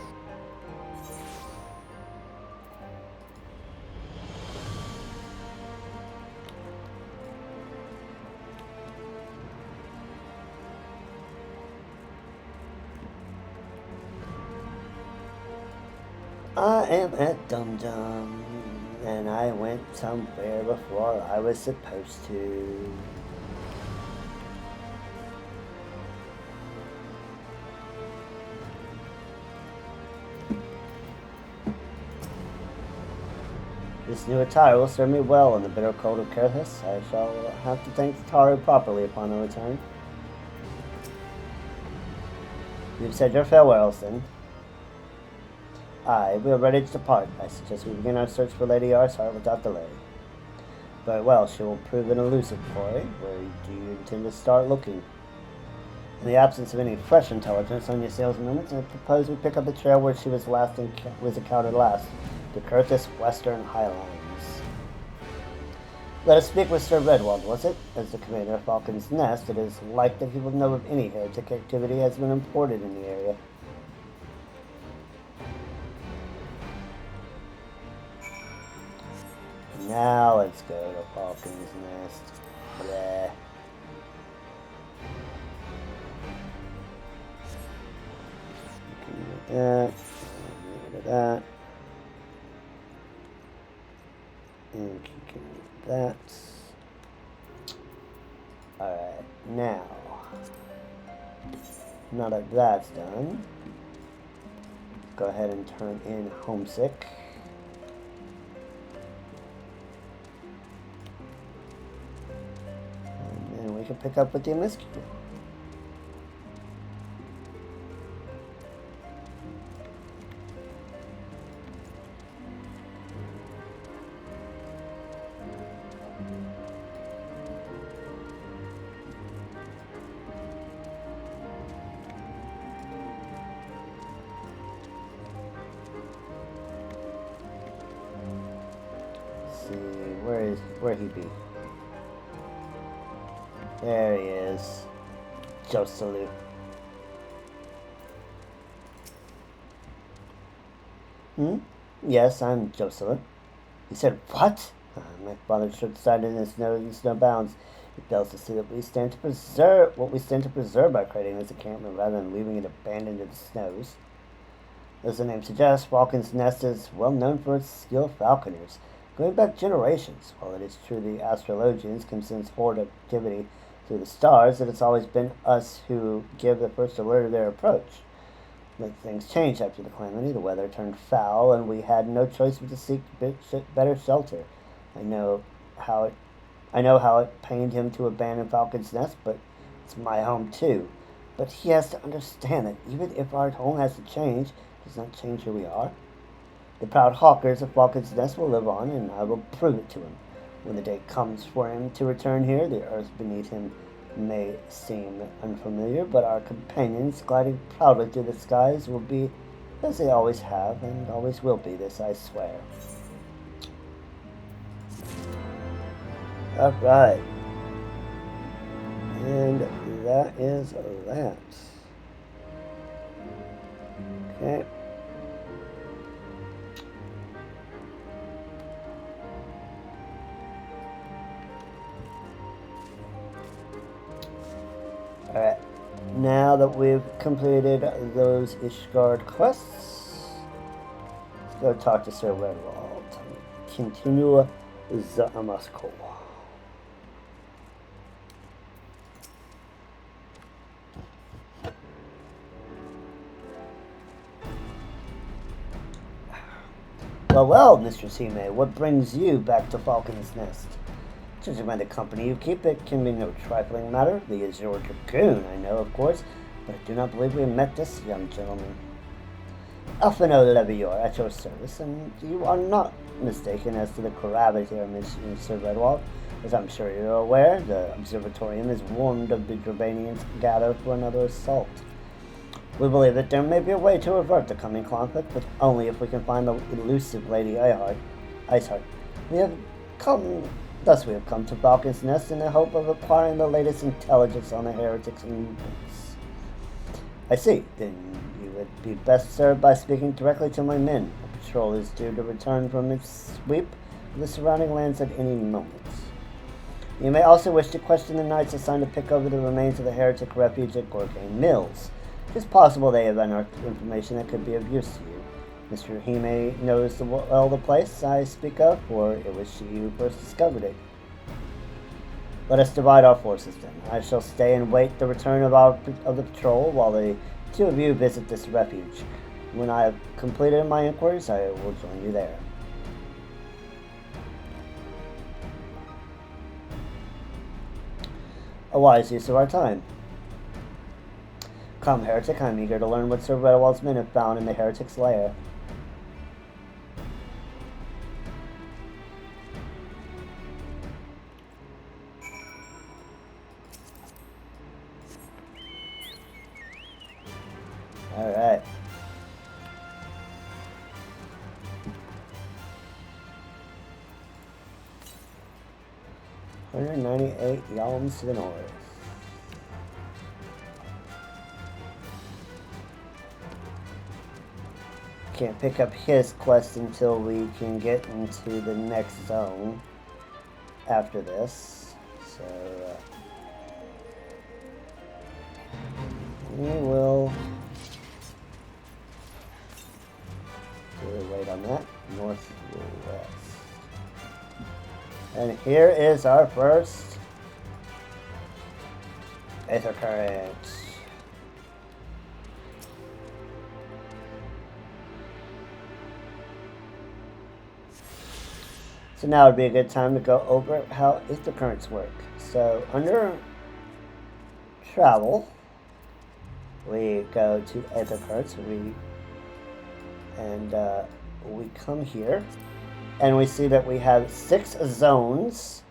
I am a dum-dum, and I went somewhere before I was supposed to. This new attire will serve me well in the bitter cold of Coerthas. I shall have to thank Taru properly upon our return. You've said your farewells, then. Aye, we are ready to depart. I suggest we begin our search for Lady Arsar without delay. Very well, she will prove an elusive quarry. Where do you intend to start looking? In the absence of any fresh intelligence on your sales minutes, I propose we pick up the trail where she was encountered last, the Coerthas Western Highlands. Let us speak with Sir Redwald, was it? As the commander of Falcon's Nest, it is like that he will know of any heretic activity has been imported in the area. Now let's go to Falcon's Nest. Bleh. That. That. And that. Alright, now that that's done, go ahead and turn in Homesick. And we can pick up with the Amiski. Where he be? There he is. Josalu. Yes, I'm Josalu. He said, what? My father should decide in his no bounds. It fails to see that we stand to preserve by creating this encampment rather than leaving it abandoned in the snows. As the name suggests, Falcon's Nest is well known for its skilled falconers. Going back generations, while it is true the astrologians can sense horde activity through the stars, it has always been us who give the first alert of their approach. But things changed after the calamity. The weather turned foul, and we had no choice but to seek better shelter. I know how it pained him to abandon Falcon's Nest, but it's my home too. But he has to understand that even if our home has to change, it does not change who we are. The proud hawkers of Falcon's Nest will live on, and I will prove it to him. When the day comes for him to return here, the earth beneath him may seem unfamiliar, but our companions gliding proudly through the skies will be as they always have and always will be, this I swear. Alright. And that is that. Okay. Alright, now that we've completed those Ishgard quests, let's go talk to Sir Redwald. Continue the Amasko. Well, Mistress Hime, what brings you back to Falcon's Nest? Judging by the company you keep, it can be no trifling matter. The Azure Dragoon, I know, of course, but I do not believe we met this young gentleman. Alphino Levior, at your service, and you are not mistaken as to the gravity of mission, Sir Redwald. As I'm sure you're aware, the Observatorium is warned of the Dravanians gathered for another assault. We believe that there may be a way to avert the coming conflict, but only if we can find the elusive Lady Iceheart. Thus we have come to Falcon's Nest in the hope of acquiring the latest intelligence on the heretics and movements. I see. Then you would be best served by speaking directly to my men. The patrol is due to return from its sweep of the surrounding lands at any moment. You may also wish to question the knights assigned to pick over the remains of the heretic refuge at Gorgane Mills. It is possible they have unearthed information that could be of use to you. Mr. Hime knows well the place I speak of, for it was she who first discovered it. Let us divide our forces then. I shall stay and wait the return of the patrol, while the two of you visit this refuge. When I have completed my inquiries, I will join you there. A wise use of our time. Come, heretic, I'm eager to learn what Sir Redwald's men have found in the heretic's lair. Alright. $198 yalms to the north. Can't pick up his quest until we can get into the next zone after this. So, we will wait on that. Northwest. And here is our first Aether Current. So now would be a good time to go over how Aether Currents work. So under Travel, we go to Aether Currents, we come here, and we see that we have 6 zones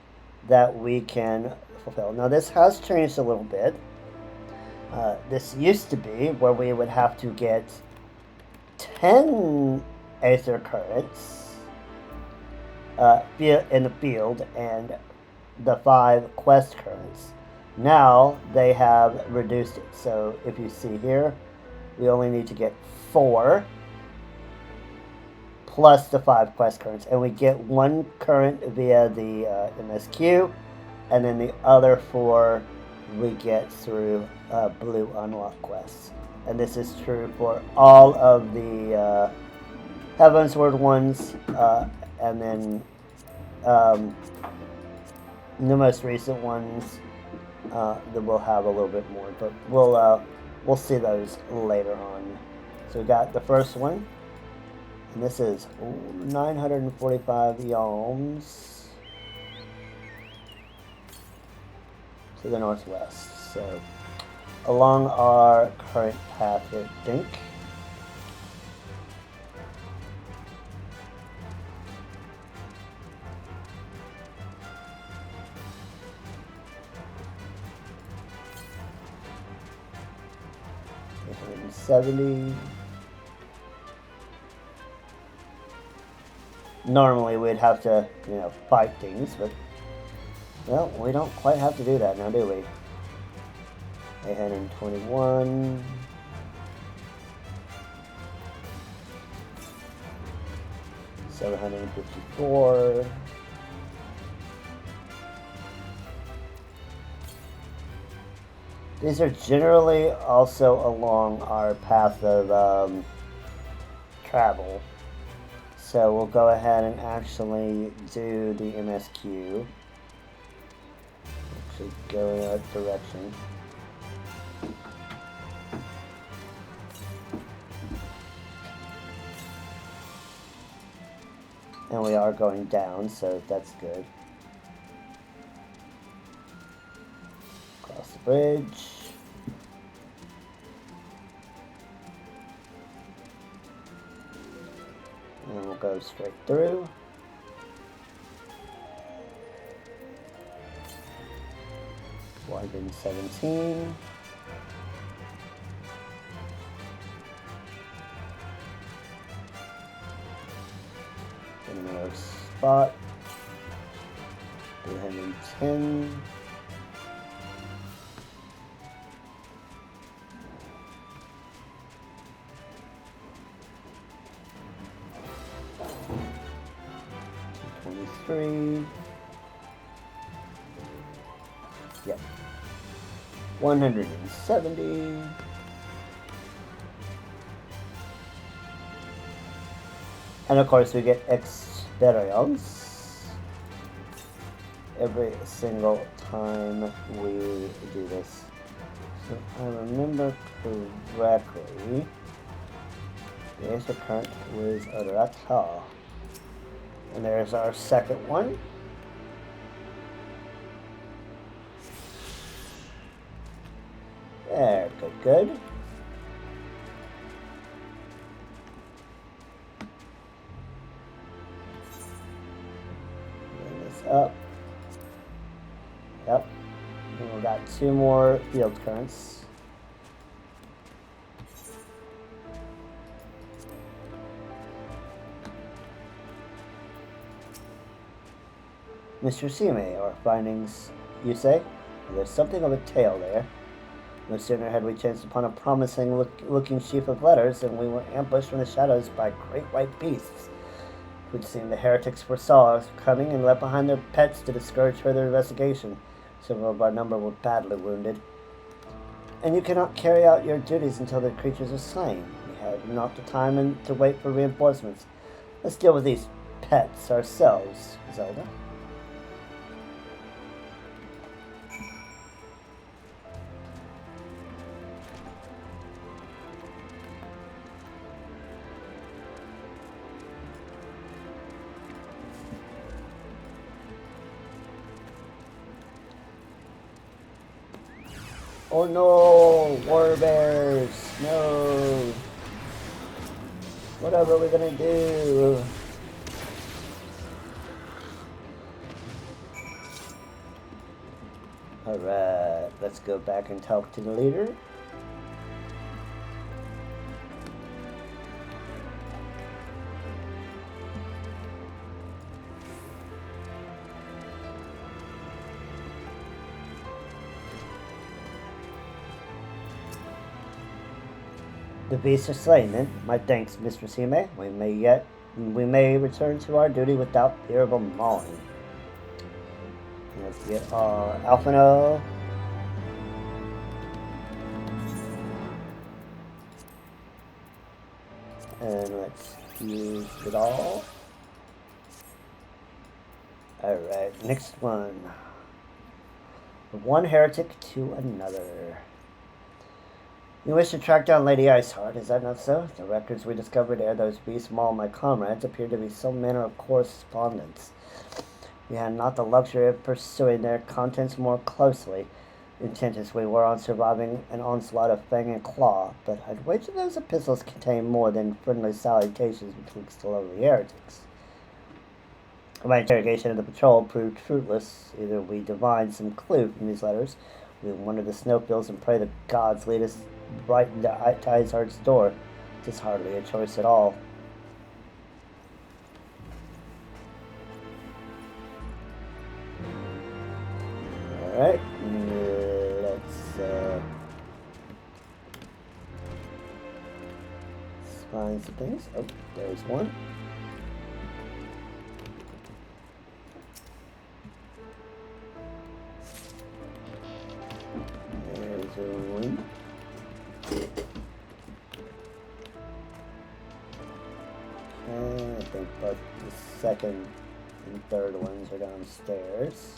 that we can fulfill. Now this has changed a little bit. This used to be where we would have to get 10 Aether Currents in the field and the 5 quest currents. Now they have reduced it. So if you see here, we only need to get 4 plus the 5 quest currents, and we get 1 current via the MSQ, and then the other 4 we get through blue unlock quests. And this is true for all of the Heavensward ones, and then the most recent ones that we'll have a little bit more, but we'll see those later on. So we got the first one. And this is 945 yalms to the northwest. So along our current path, I think. $870. Normally we'd have to, fight things, but well, we don't quite have to do that now, do we? 821. $754. These are generally also along our path of travel. So we'll go ahead and actually do the MSQ. Actually go in that direction. And we are going down, so that's good. Cross the bridge. And we'll go straight through. $117. Get another spot. 310. Yep. 170. And of course we get experience every single time we do this. So if I remember correctly, there's the current with Odrata. And there's our second one. There, good. Bring this up. Yep. And we got 2 more field currents. Mr. Sime, our findings, you say? There's something of a tale there. No sooner had we chanced upon a promising looking sheaf of letters than we were ambushed from the shadows by great white beasts, which seemed the heretics foresaw us coming and left behind their pets to discourage further investigation. Several of our number were badly wounded. And you cannot carry out your duties until the creatures are slain. We have not the time to wait for reinforcements. Let's deal with these pets ourselves, Zelda. Oh no, war bears, no. What are we gonna do? Alright, let's go back and talk to the leader. The beasts are slain, then. My thanks, Mistress Hime. We may return to our duty without fear of a mauling. Let's get our Alphino. And let's use it all. Alright, next one. From one heretic to another. You wish to track down Lady Iceheart, is that not so? The records we discovered ere those beasts mauled my comrades appear to be some manner of correspondence. We had not the luxury of pursuing their contents more closely, intent as we were on surviving an onslaught of fang and claw, but I'd wager those epistles contain more than friendly salutations betwixt the lowly heretics. My interrogation of the patrol proved fruitless. Either we divined some clue from these letters, we wander the snowfields and pray the gods lead us right into Iceheart's door. 'Tis hardly a choice at all. Alright, let's find some things. Oh, there's one. There's a one. Okay, I think both the second and third ones are downstairs.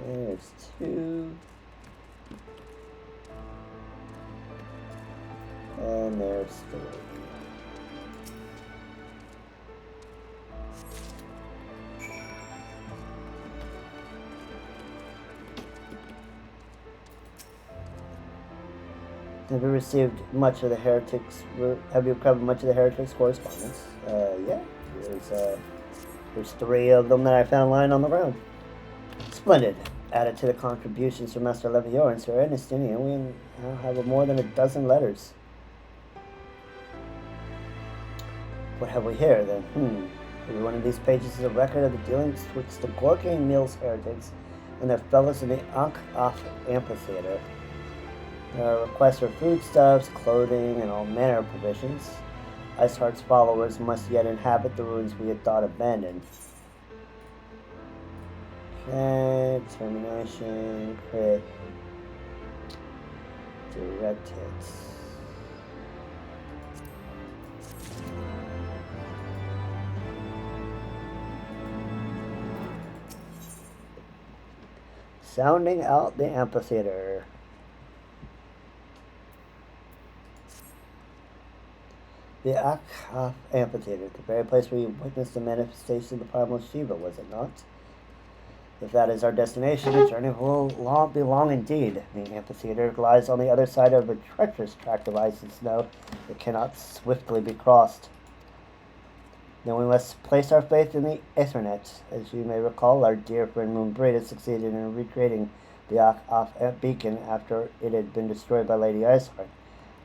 There's two. And there's three. Have you received much of the heretics? Have you covered much of the heretics' correspondence? Yeah. There's three of them that I found lying on the ground. Splendid. Added to the contributions from Master Levior and Sir Ernestine, we now have more than a dozen letters. What have we here, then? Every one of these pages is a record of the dealings betwixt the Gorking Mills heretics and their fellows in the Ankh-Af amphitheater. There are requests for foodstuffs, clothing, and all manner of provisions. Iceheart's followers must yet inhabit the ruins we had thought abandoned. Okay, termination, crit, direct hits. Sounding out the amphitheater. The Ankh-Af amphitheater, the very place where you witnessed the manifestation of the primal Shiva, was it not? If that is our destination, the journey will be long indeed. The amphitheater lies on the other side of a treacherous tract of ice and snow that cannot swiftly be crossed. Then we must place our faith in the Aethernet. As you may recall, our dear friend Moonbreda succeeded in recreating the Ankh-Af beacon after it had been destroyed by Lady Iceheart.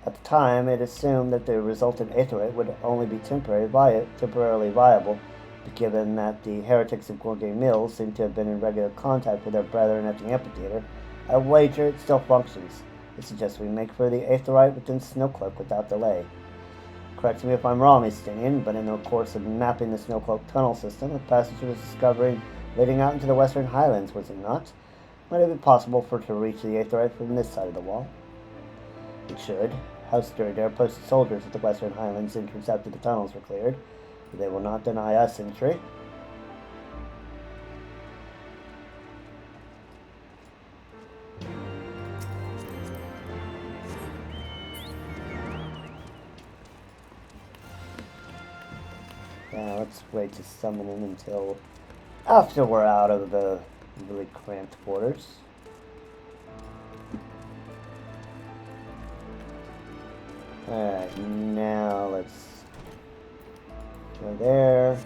At the time, it assumed that the resultant Aetherite would only be temporarily viable, but given that the heretics of Gorgay Mills seem to have been in regular contact with their brethren at the amphitheater, I wager it still functions. I suggest we make for the Aetherite within Snowcloak without delay. Correct me if I'm wrong, Estinian, but in the course of mapping the Snowcloak tunnel system, a passage was discovered leading out into the western Highlands, was it not? Might it be possible for it to reach the Aetherite from this side of the wall? It should. House Durder posted soldiers at the western Highlands entrance after the tunnels were cleared. They will not deny us entry. Now let's wait to summon him until after we're out of the really cramped quarters. Alright, now let's go there.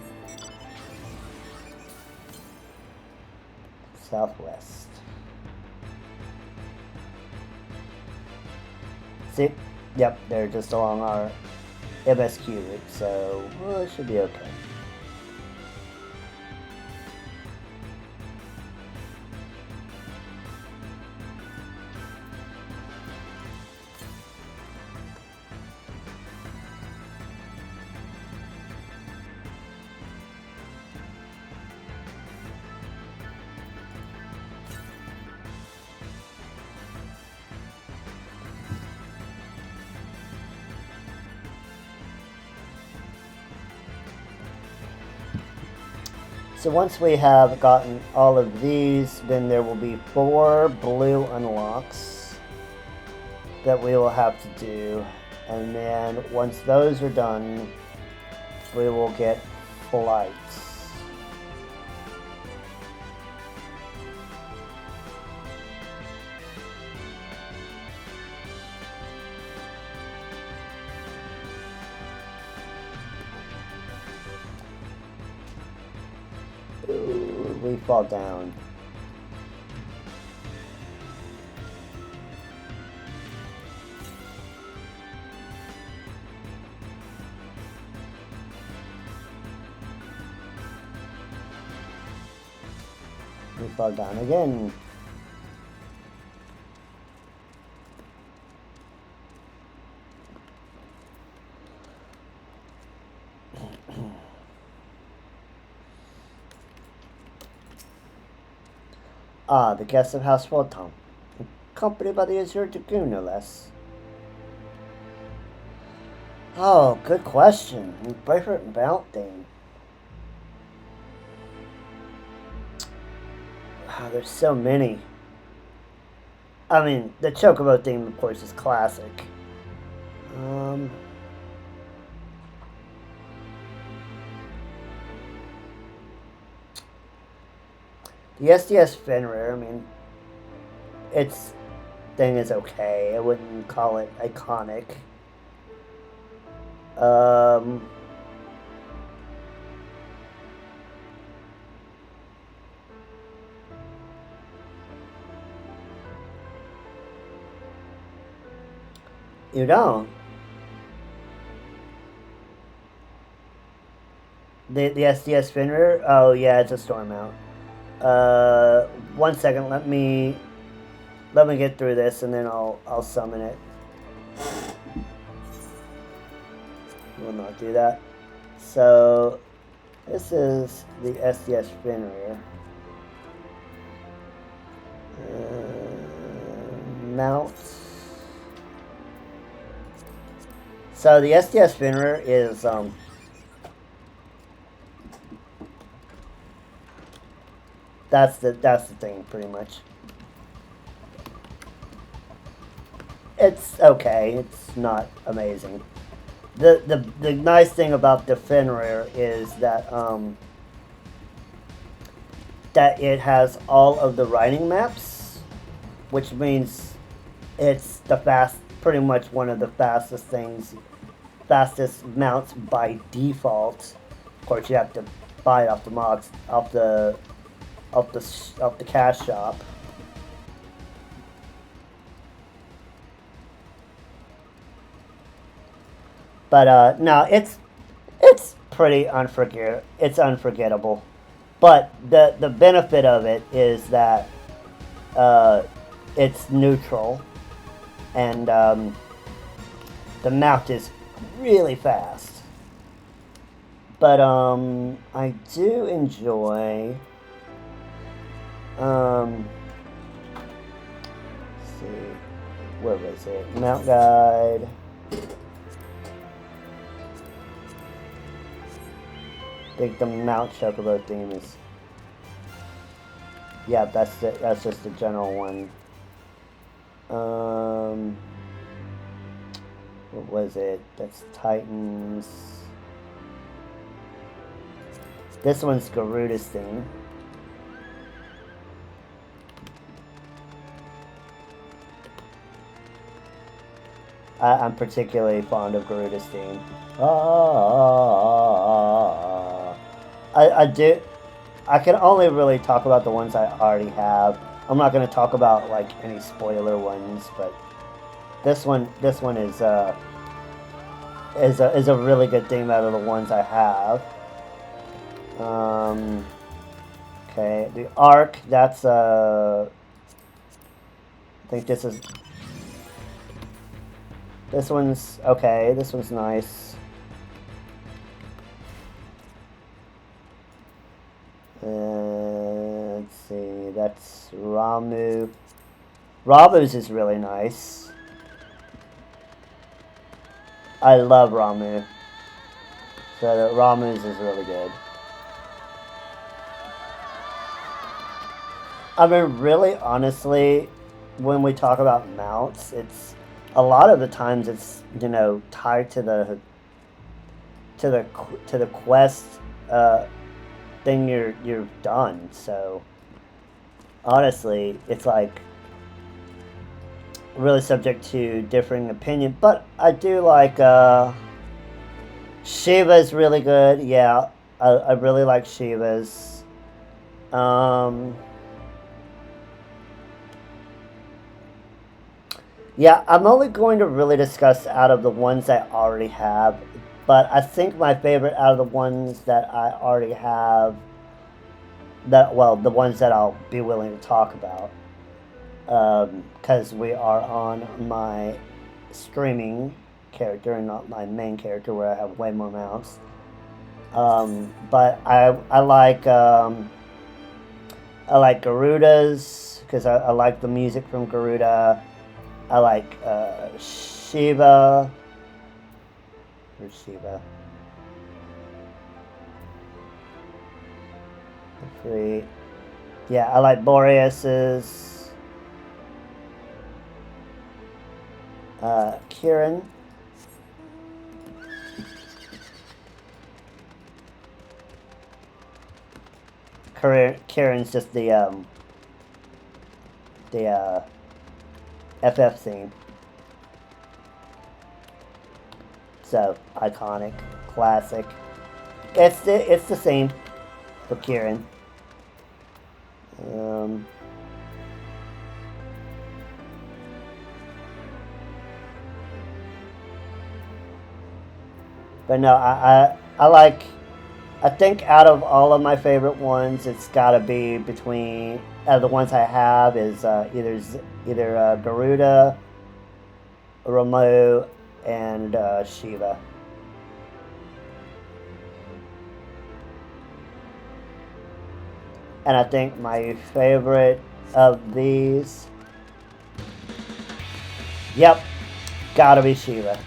Southwest. See? Yep, they're just along our MSQ route, so it should be okay. So once we have gotten all of these, then there will be 4 blue unlocks that we will have to do. And then once those are done, we will get flights. Ooh, we fall down. We fall down again. Ah, the guests of House Wotan, accompanied by the Azure Dragoon, no less. Oh, good question. Favorite mount theme. Wow, there's so many. I mean, the Chocobo theme, of course, is classic. The SDS Fenrir, I mean, its thing is okay. I wouldn't call it iconic. You don't? The SDS Fenrir? Oh yeah, it's a storm mount. 1 second, let me get through this and then I'll summon it. Will not do that. So this is the SDS Fenrir. Mounts. So the SDS Fenrir is that's the thing pretty much. It's okay. It's not amazing. The nice thing about the Fenrir is that that it has all of the riding maps, which means it's pretty much one of the fastest mounts by default. Of course, you have to buy it off the cash shop. But no, it's pretty unforgettable. But the benefit of it is that it's neutral, and the mount is really fast. But I do enjoy. Let's see, where was it? Mount guide. I think the Mount Chocobo theme is. Yeah, that's it. That's just the general one. What was it? That's Titans. This one's Garuda's theme. I'm particularly fond of Garuda's theme. I do. I can only really talk about the ones I already have. I'm not going to talk about like any spoiler ones, but this one is a really good theme out of the ones I have. Okay, the Arc. That's I think this is. This one's okay. This one's nice. Let's see. That's Ramu. Ramu's is really nice. I love Ramu. So Ramu's is really good. I mean, really, honestly, when we talk about mounts, it's a lot of the times it's, you know, tied to the quest thing you've done. So honestly, it's like really subject to differing opinion. But I do like Shiva's really good. Yeah, I really like Shiva's. Yeah, I'm only going to really discuss out of the ones I already have, but I think my favorite out of the ones that I already have, well, the ones that I'll be willing to talk about, because we are on my streaming character and not my main character where I have way more mounts. But I like Garuda's because I like the music from Garuda. I like Shiva. Where's Shiva? Free. Yeah, I like Boreas's. Kieran. Kieran's just the FF theme. So iconic, classic. It's the same for Kieran. But no, I like. I think out of all of my favorite ones, it's got to be between the ones I have is either Garuda, Ramu, and Shiva. And I think my favorite of these, yep, gotta be Shiva.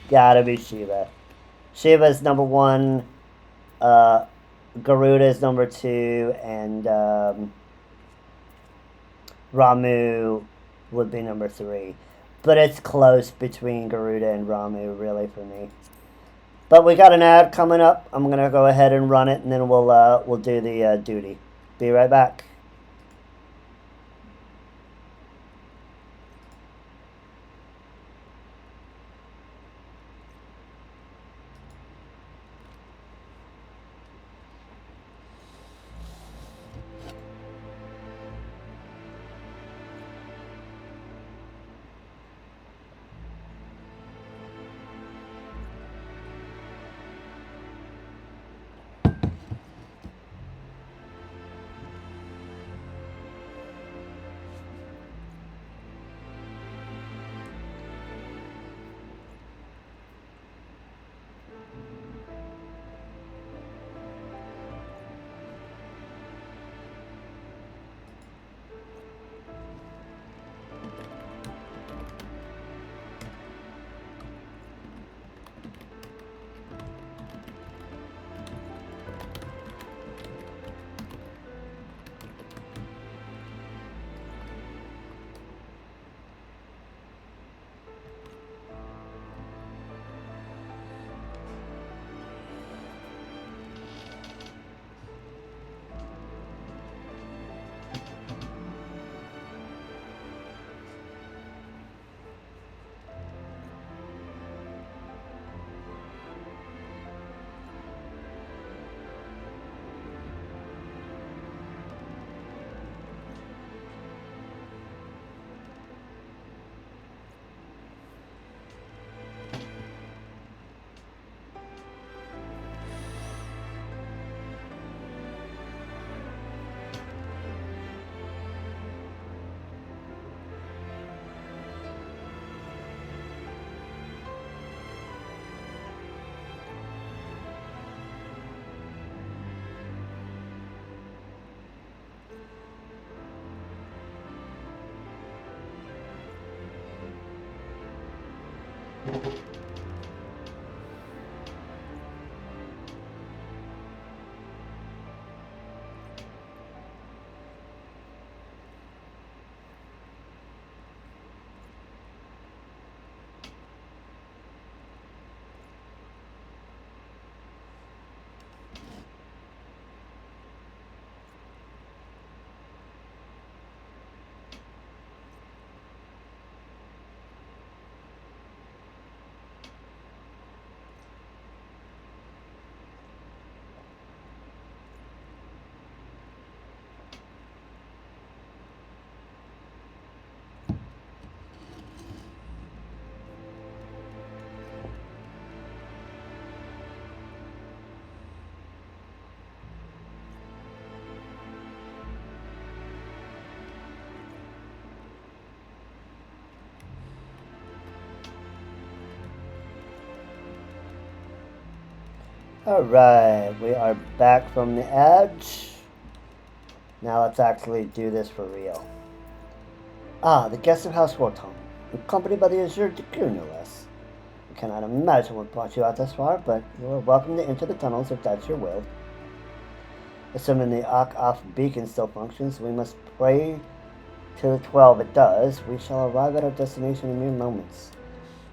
Gotta be Shiva. Shiva's number one. Garuda is number 2, and Ramu would be number 3. But it's close between Garuda and Ramu, really, for me. But we got an ad coming up. I'm gonna go ahead and run it, and then we'll do the duty. Be right back. Alright, we are back from the edge. Now let's actually do this for real. Ah, the guests of House Rotom, accompanied by the Azure Deku, no less. I cannot imagine what brought you out thus far, but you are welcome to enter the tunnels if that's your will. Assuming the Off beacon still functions, we must pray to the 12 it does. We shall arrive at our destination in mere moments.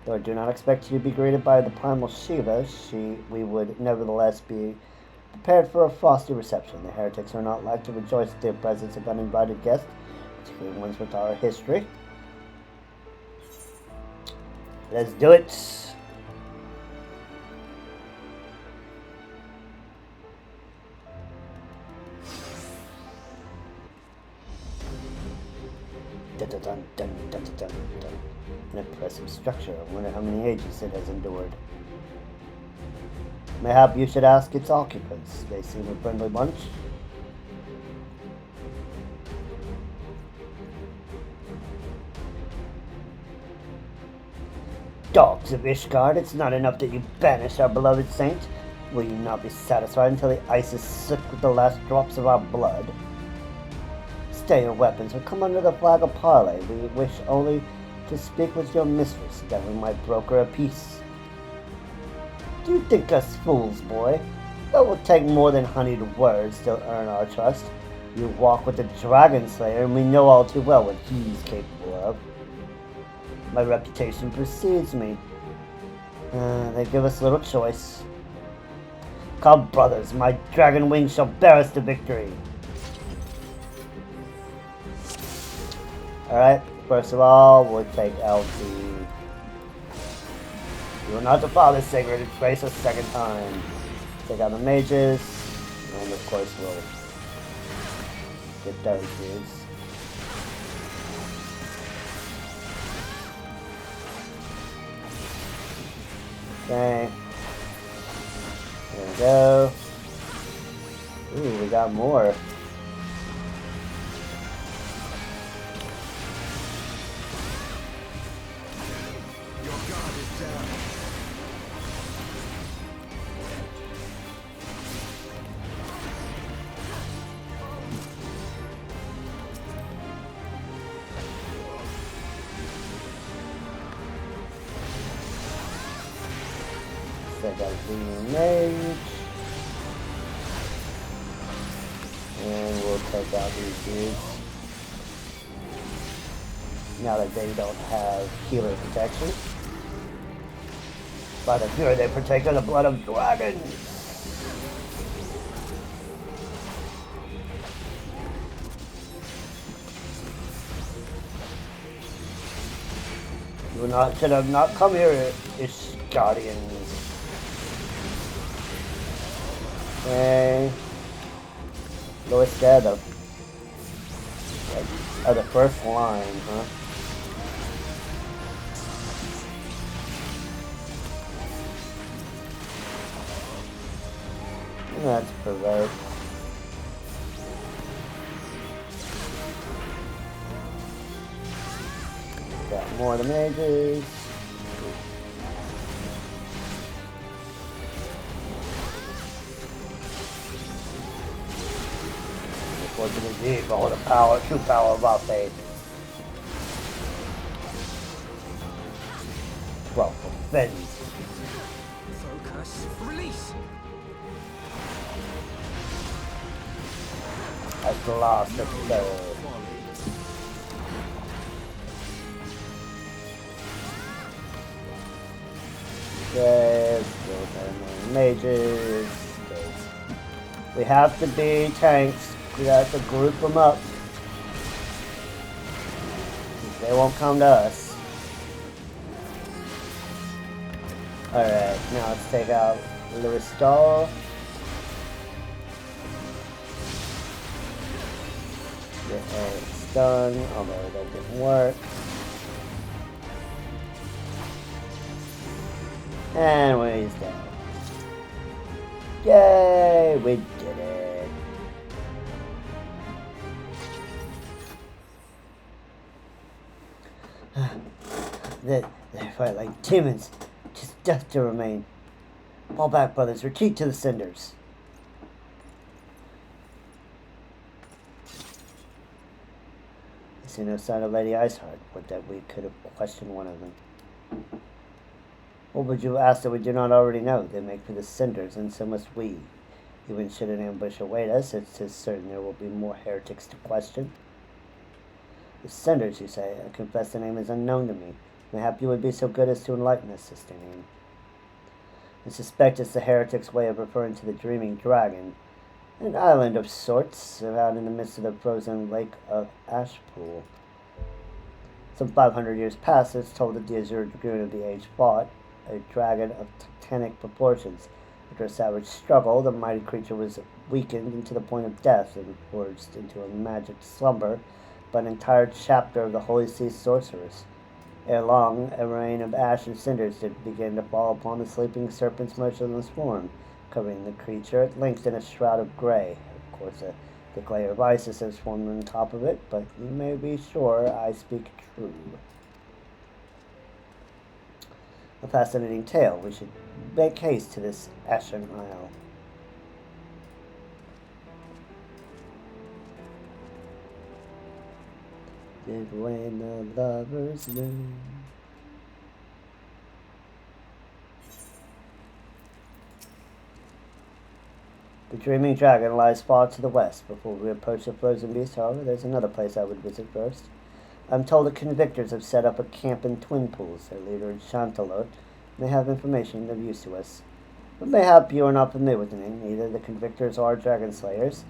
Though I do not expect you to be greeted by the primal Shiva, we would nevertheless be prepared for a frosty reception. The heretics are not like to rejoice at the presence of uninvited guests, particularly ones with our history. Let's do it! Dun, dun, dun, dun, dun, dun, dun. An impressive structure. I wonder how many ages it has endured. Mayhap you should ask its occupants. They seem a friendly bunch. Dogs of Ishgard, it's not enough that you banish our beloved saint. Will you not be satisfied until the ice is sick with the last drops of our blood? Stay your weapons or come under the flag of parley. We wish only to speak with your mistress, that we might broker a peace. Do you think us fools, boy? It will take more than honeyed words to earn our trust. You walk with the Dragon Slayer, and we know all too well what he's capable of. My reputation precedes me. They give us little choice. Come, brothers, my dragon wings shall bear us to victory. Alright, first of all, we'll take out the... You will not defile this sacred space a second time. Take out the mages, and of course we'll get those dudes. Okay. There we go. Ooh, we got more. I got a green mage. And we'll take out these dudes. Now that they don't have healer protection. By the fury they partake of the blood of dragons. You should have not come here, Ishgardians. Okay. Lowest dead of the first line, huh? That's provoked. Got more of the mages. What do we need for all the power, true power of our faith? Well, vengeance. Focus. Release. At the last episode. Yes, those are mages. We have to be tanks. We have to group them up. They won't come to us. Alright, now let's take out Louistal. Get a stun, although that didn't work. And he's dead. Yay! We did it. They fight like demons, just death to remain. Fall back, brothers. Retreat to the cinders. I see no sign of Lady Iceheart. Would that we could have questioned one of them. What would you ask that we do not already know? They make for the cinders, and so must we. Even should an ambush await us, it is certain there will be more heretics to question. The cinders, you say? I confess the name is unknown to me. Mayhap you would be so good as to enlighten us, Sister Name. I suspect it's the heretic's way of referring to the Dreaming Dragon, an island of sorts, out in the midst of the frozen lake of Ashpool. Some 500 years past, it's told that the Azure Dragoon of the age fought a dragon of titanic proportions. After a savage struggle, the mighty creature was weakened into the point of death and forged into a magic slumber by an entire chapter of the Holy See sorcerers. Ere long, a rain of ash and cinders did begin to fall upon the sleeping serpent's motionless form, covering the creature at length in a shroud of gray. Of course, a thick layer of ice has formed on top of it, but you may be sure I speak true. A fascinating tale. We should make haste to this Ashen Isle. Did when the lovers knew. The Dreaming Dragon lies far to the west. Before we approach the Frozen Beast, however, there's another place I would visit first. I'm told the convictors have set up a camp in Twin Pools. Their leader, Chantalot, may have information of use to us. But mayhap you are not familiar with the name. Neither the convictors are dragon slayers.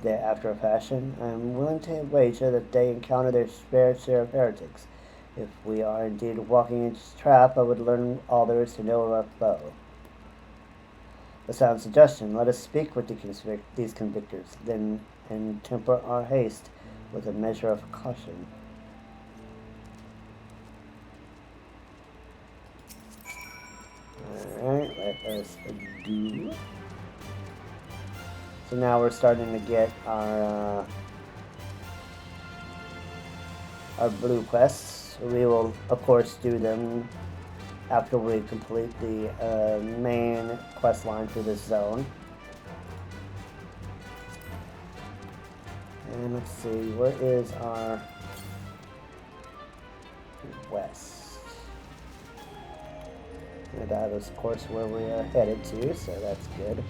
They, after a fashion, I am willing to wager that they encounter their fair share of heretics. If we are indeed walking into a trap, I would learn all there is to know of our foe. A sound suggestion. Let us speak with these convictors, then, and temper our haste with a measure of caution. Alright, let us do. So now we're starting to get our blue quests. We will, of course, do them after we complete the main quest line for this zone. And let's see, where is our west? And that is, of course, where we are headed to, so that's good.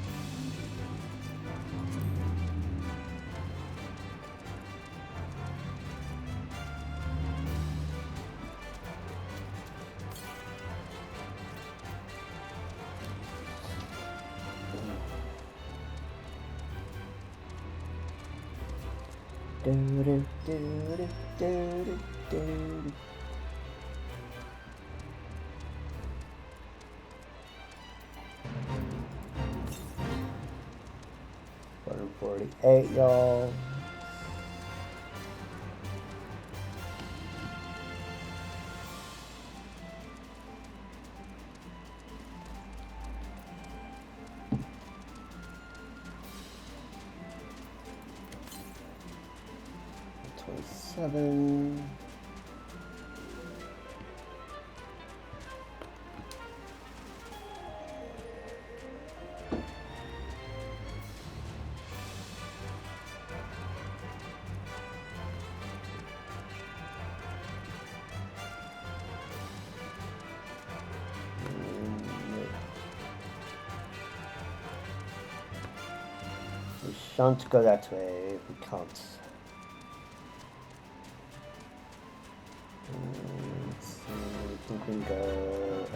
$148, y'all. $27. We shan't go that way. We can't. Let's see, I think we can go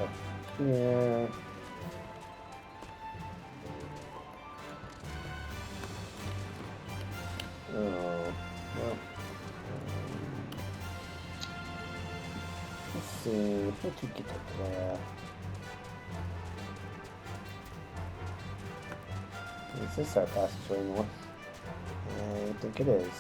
up here. Oh, well. Let's see, how to get up there? Is this our passageway north? I think it is.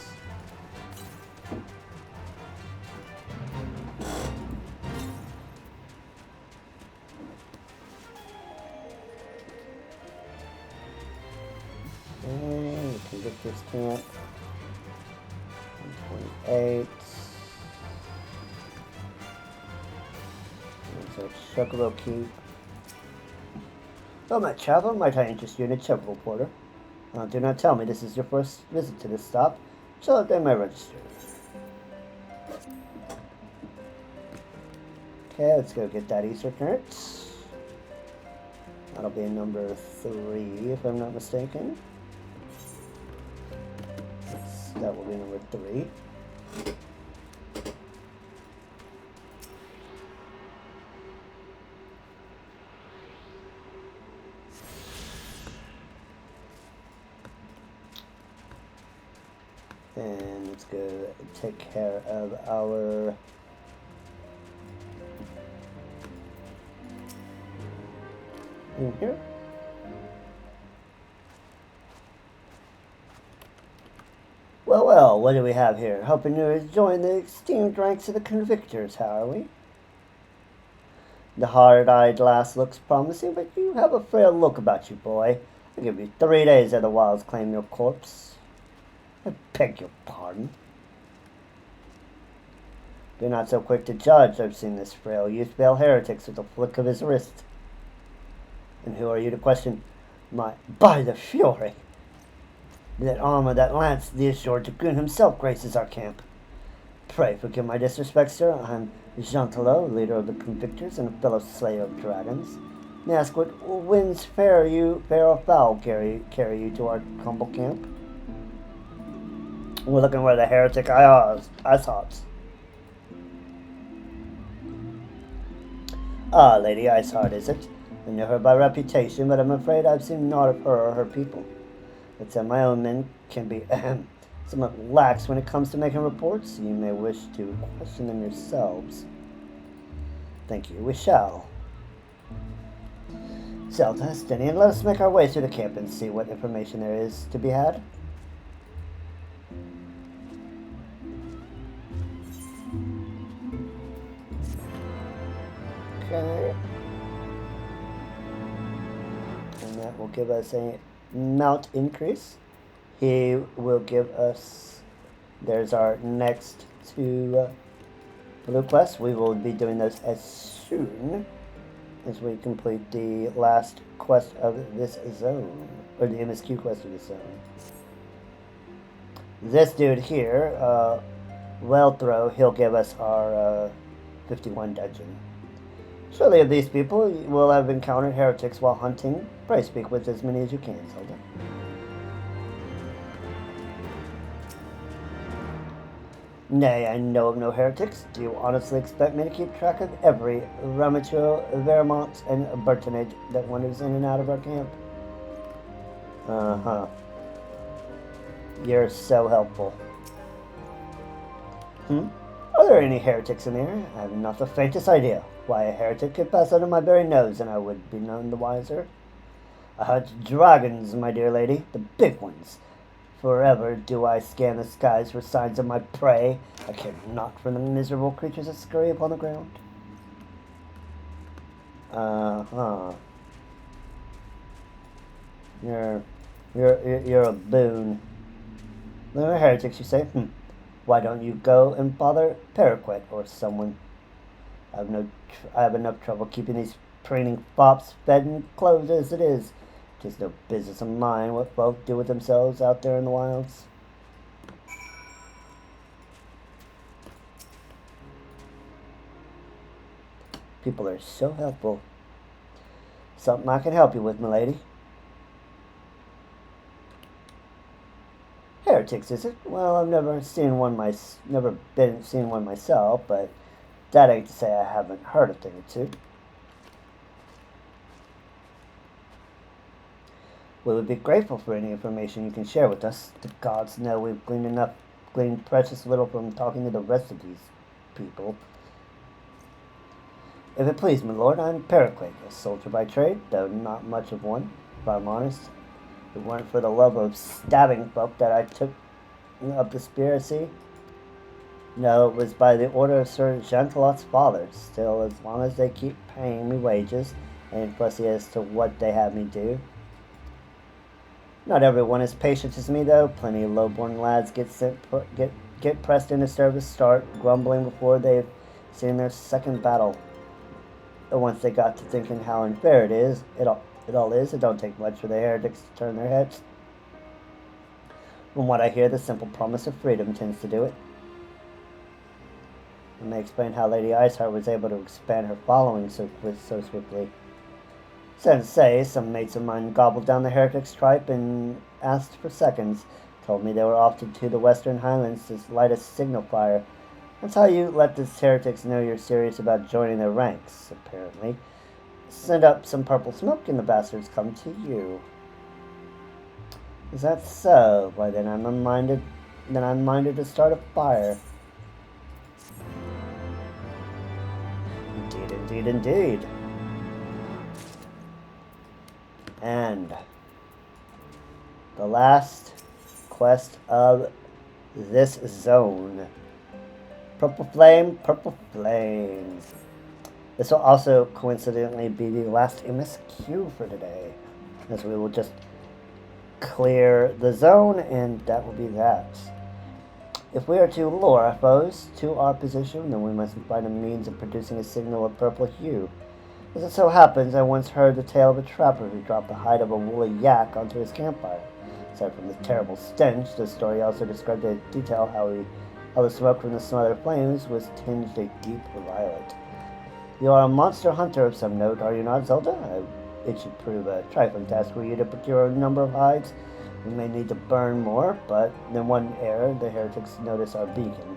Okay, we can get this camp. 128. So Chocobo Keep. Oh, my traveler, might I interest you in a temple porter? Do not tell me this is your first visit to this stop. So update my register. Okay, let's go get that Easter current. That'll be number 3, if I'm not mistaken. Yes, that will be number 3. And let's go take care of our in here. Well, well, what do we have here? Hoping to join the esteemed ranks of the convictors, how are we? The hard-eyed lass looks promising, but you have a frail look about you, boy. I'll give you 3 days ere the wilds claim your corpse. I beg your pardon. Be not so quick to judge. I've seen this frail youth bail heretics with a flick of his wrist. And who are you to question my... By the fury! That armor, that lance, the assured dragoon himself graces our camp. Pray forgive my disrespect, sir. I'm Jean-Telot, leader of the convictors and a fellow slayer of dragons. May I ask what winds fair or foul carry you to our humble camp? We're looking where the heretic Icehearts. Ah, Lady Iceheart, is it? I know her by reputation, but I'm afraid I've seen naught of her or her people. But my own men can be somewhat lax when it comes to making reports. You may wish to question them yourselves. Thank you. We shall. Zelda, Stinian, let us make our way through the camp and see what information there is to be had. Okay. And that will give us a mount increase. He will give us... There's our next 2 blue quests. We will be doing those as soon as we complete the last quest of this zone. Or the MSQ quest of this zone. This dude here, Wellthrow, he'll give us our 51 dungeon. Surely of these people will have encountered heretics while hunting. Pray speak with as many as you can, Zelda. Nay, I know of no heretics. Do you honestly expect me to keep track of every Ramature, Vermont, and Burtonage that wanders in and out of our camp? Uh-huh. You're so helpful. Are there any heretics in here? I have not the faintest idea. Why a heretic could pass under my very nose and I would be none the wiser. I hunt dragons, my dear lady, the big ones. Forever do I scan the skies for signs of my prey. I care not for the miserable creatures that scurry upon the ground. Uh-huh. You're a boon. They're heretics, you say? Why don't you go and bother Paraquet or someone? I have enough trouble keeping these preening fops fed and clothed as it is. 'Tis no business of mine what folk do with themselves out there in the wilds. People are so helpful. Something I can help you with, milady. Heretics, is it? Well, I've never seen one myself, but that ain't to say I haven't heard a thing or two. We would be grateful for any information you can share with us. The gods know we've gleaned precious little from talking to the rest of these people. If it please me, Lord, I'm Paraquet, a soldier by trade, though not much of one, if I'm honest. If it weren't for the love of stabbing folk that I took up the conspiracy. No, it was by the order of Sir Jean-Telot's father. Still, as long as they keep paying me wages, I ain't fussy as to what they have me do. Not everyone is patient as me, though. Plenty of low-born lads get pressed into service, start grumbling before they've seen their second battle. But once they got to thinking how unfair it it all is. It don't take much for the heretics to turn their heads. From what I hear, the simple promise of freedom tends to do it. It may explain how Lady Iceheart was able to expand her following so swiftly. Sad to say, some mates of mine gobbled down the heretics' tripe and asked for seconds. Told me they were off to the western Highlands to light a signal fire. That's how you let the heretics know you're serious about joining their ranks, apparently. Send up some purple smoke and the bastards come to you. Is that so? Why then I'm minded to start a fire. Indeed, indeed, indeed. And the last quest of this zone. Purple flame, purple flames. This will also coincidentally be the last MSQ for today, as we will just clear the zone, and that will be that. If we are to lure our foes to our position, then we must find a means of producing a signal of purple hue. As it so happens, I once heard the tale of a trapper who dropped the hide of a woolly yak onto his campfire. Aside from the terrible stench, the story also described in detail how the smoke from the smothered flames was tinged a deep violet. You are a monster hunter of some note, are you not, Zelda? It should prove a trifling task for you to procure a number of hides. We may need to burn more, but in one error, the heretics notice our beacon.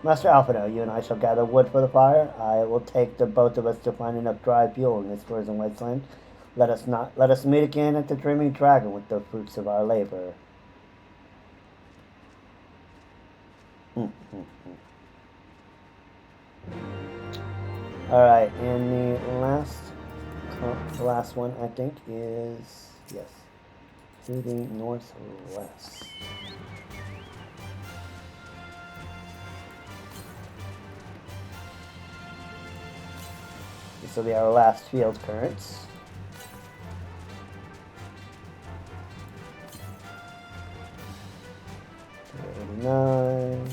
Master Alphino, you and I shall gather wood for the fire. I will take the both of us to find enough dry fuel in this frozen wasteland. Let us meet again at the Dreaming Dragon with the fruits of our labor. Alright, and the last one I think is, yes, to the northwest. This will be our last field currents. $89.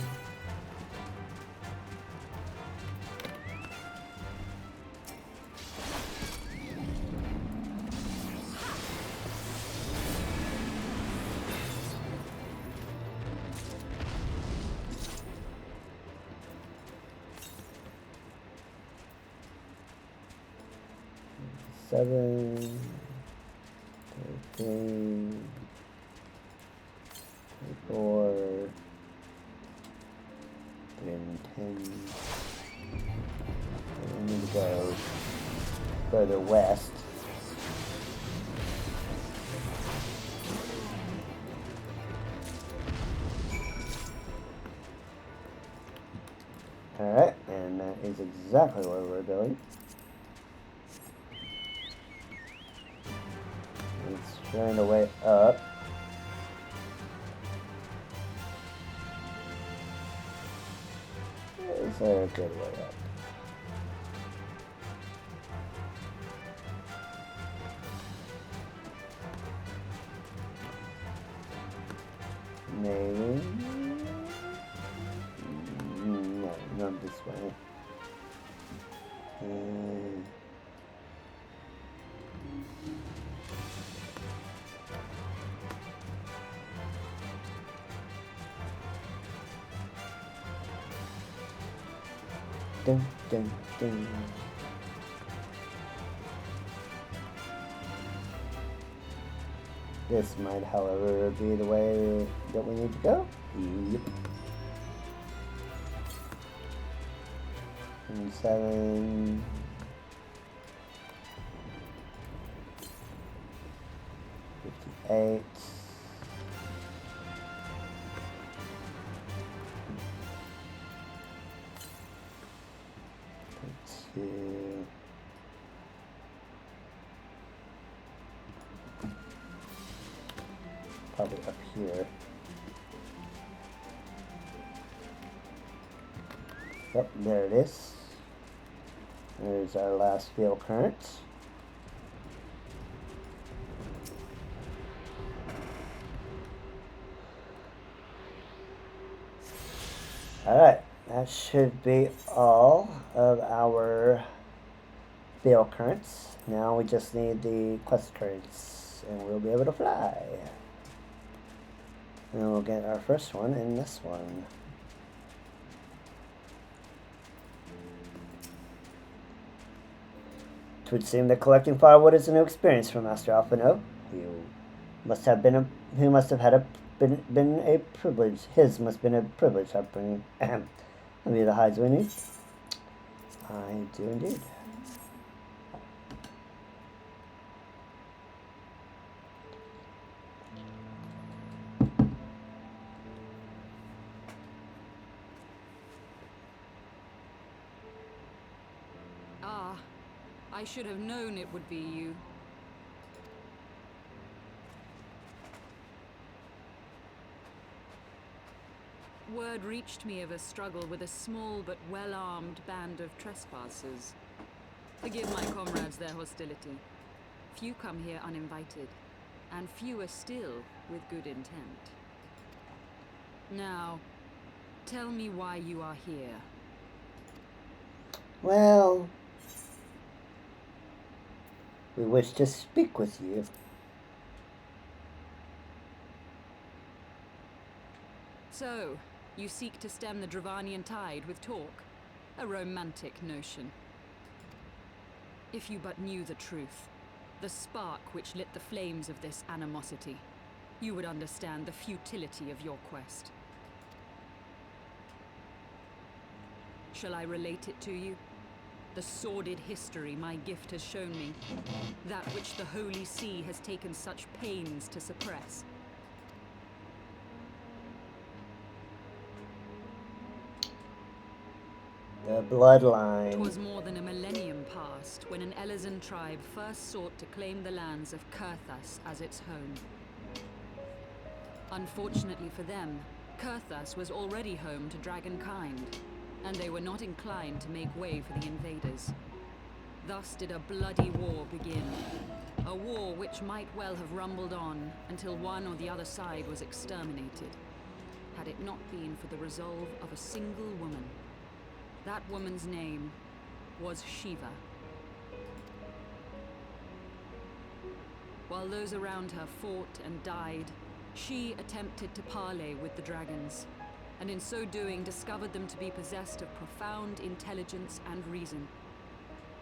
$7, $13, $24, and $10. And we need to go further west. Alright, and that is exactly where we're going. It's trying to way up. Is there a good way up? Maybe. No, not this way. Dun, dun, dun. This might, however, be the way that we need to go. Yep. And 7. 58. Probably up here. Yep, there it is. There's our last field current. Alright, that should be all of our Bale currents. Now we just need the quest cards, and we'll be able to fly. And we'll get our first one in this one. It would seem that collecting firewood is a new experience for Master Alphino. You must have been he must have had been a privilege. His must have been a privilege upbringing. Ahem. Let me the hides we need. I do indeed. Ah, I should have known it would be you. Word reached me of a struggle with a small but well-armed band of trespassers. Forgive my comrades their hostility. Few come here uninvited, and fewer still with good intent. Now, tell me why you are here. Well, we wish to speak with you. So, you seek to stem the Dravanian tide with talk? A romantic notion. If you but knew the truth, the spark which lit the flames of this animosity, you would understand the futility of your quest. Shall I relate it to you? The sordid history my gift has shown me, that which the Holy See has taken such pains to suppress. The bloodline. 'Twas more than a millennium past when an Elezen tribe first sought to claim the lands of Coerthas as its home. Unfortunately for them, Coerthas was already home to dragonkind, and they were not inclined to make way for the invaders. Thus did a bloody war begin. A war which might well have rumbled on until one or the other side was exterminated, had it not been for the resolve of a single woman. That woman's name was Shiva. While those around her fought and died, she attempted to parley with the dragons, and in so doing discovered them to be possessed of profound intelligence and reason.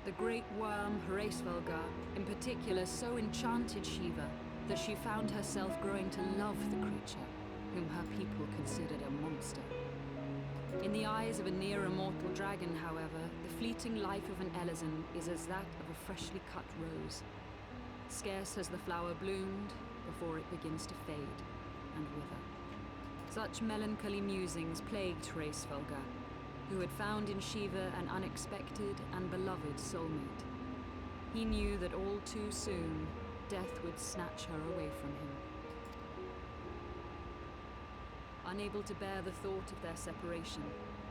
The great worm Hraesvelgar, in particular, so enchanted Shiva that she found herself growing to love the creature, whom her people considered a monster. In the eyes of a near-immortal dragon, however, the fleeting life of an Elezen is as that of a freshly cut rose. Scarce has the flower bloomed before it begins to fade and wither. Such melancholy musings plagued Hraesvelgar, who had found in Shiva an unexpected and beloved soulmate. He knew that all too soon, death would snatch her away from him. Unable to bear the thought of their separation,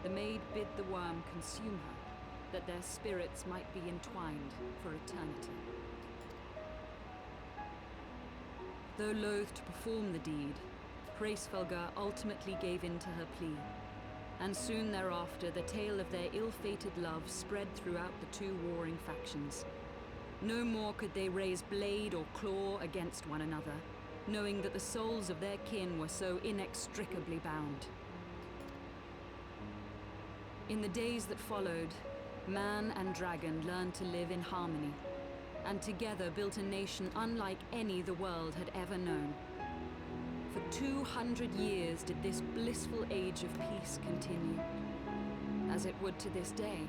the maid bid the worm consume her, that their spirits might be entwined for eternity. Though loath to perform the deed, Hraesvelgar ultimately gave in to her plea, and soon thereafter the tale of their ill-fated love spread throughout the two warring factions. No more could they raise blade or claw against one another, knowing that the souls of their kin were so inextricably bound. In the days that followed, man and dragon learned to live in harmony, and together built a nation unlike any the world had ever known. For 200 years did this blissful age of peace continue, as it would to this day,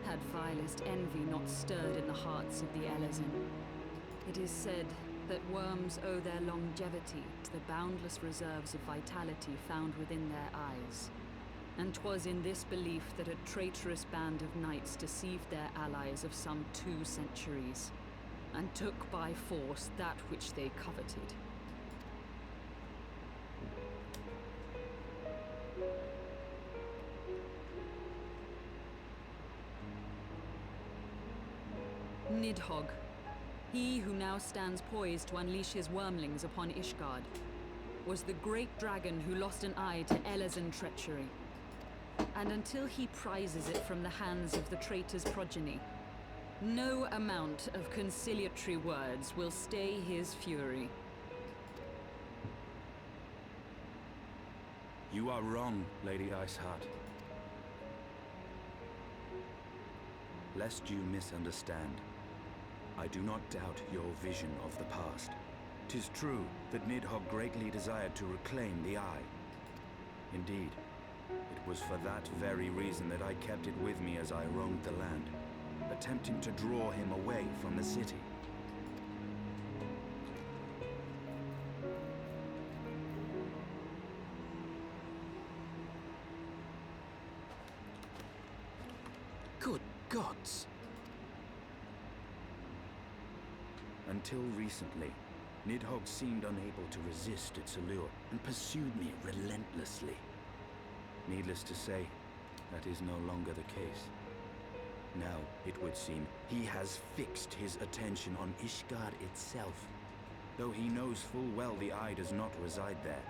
had vilest envy not stirred in the hearts of the Elezen. It is said that worms owe their longevity to the boundless reserves of vitality found within their eyes. And 'twas in this belief that a traitorous band of knights deceived their allies of some 2 centuries, and took by force that which they coveted. Nidhogg, he who now stands poised to unleash his wormlings upon Ishgard, was the great dragon who lost an eye to Elezen treachery. And until he prizes it from the hands of the traitor's progeny, No amount of conciliatory words will stay his fury. You are wrong, Lady Iceheart. Lest you misunderstand, I do not doubt your vision of the past. 'Tis true that Nidhogg greatly desired to reclaim the Eye. Indeed, it was for that very reason that I kept it with me as I roamed the land, attempting to draw him away from the city. Good gods! Until recently, Nidhogg seemed unable to resist its allure and pursued me relentlessly. Needless to say, that is no longer the case. Now, it would seem, he has fixed his attention on Ishgard itself, though he knows full well the Eye does not reside there.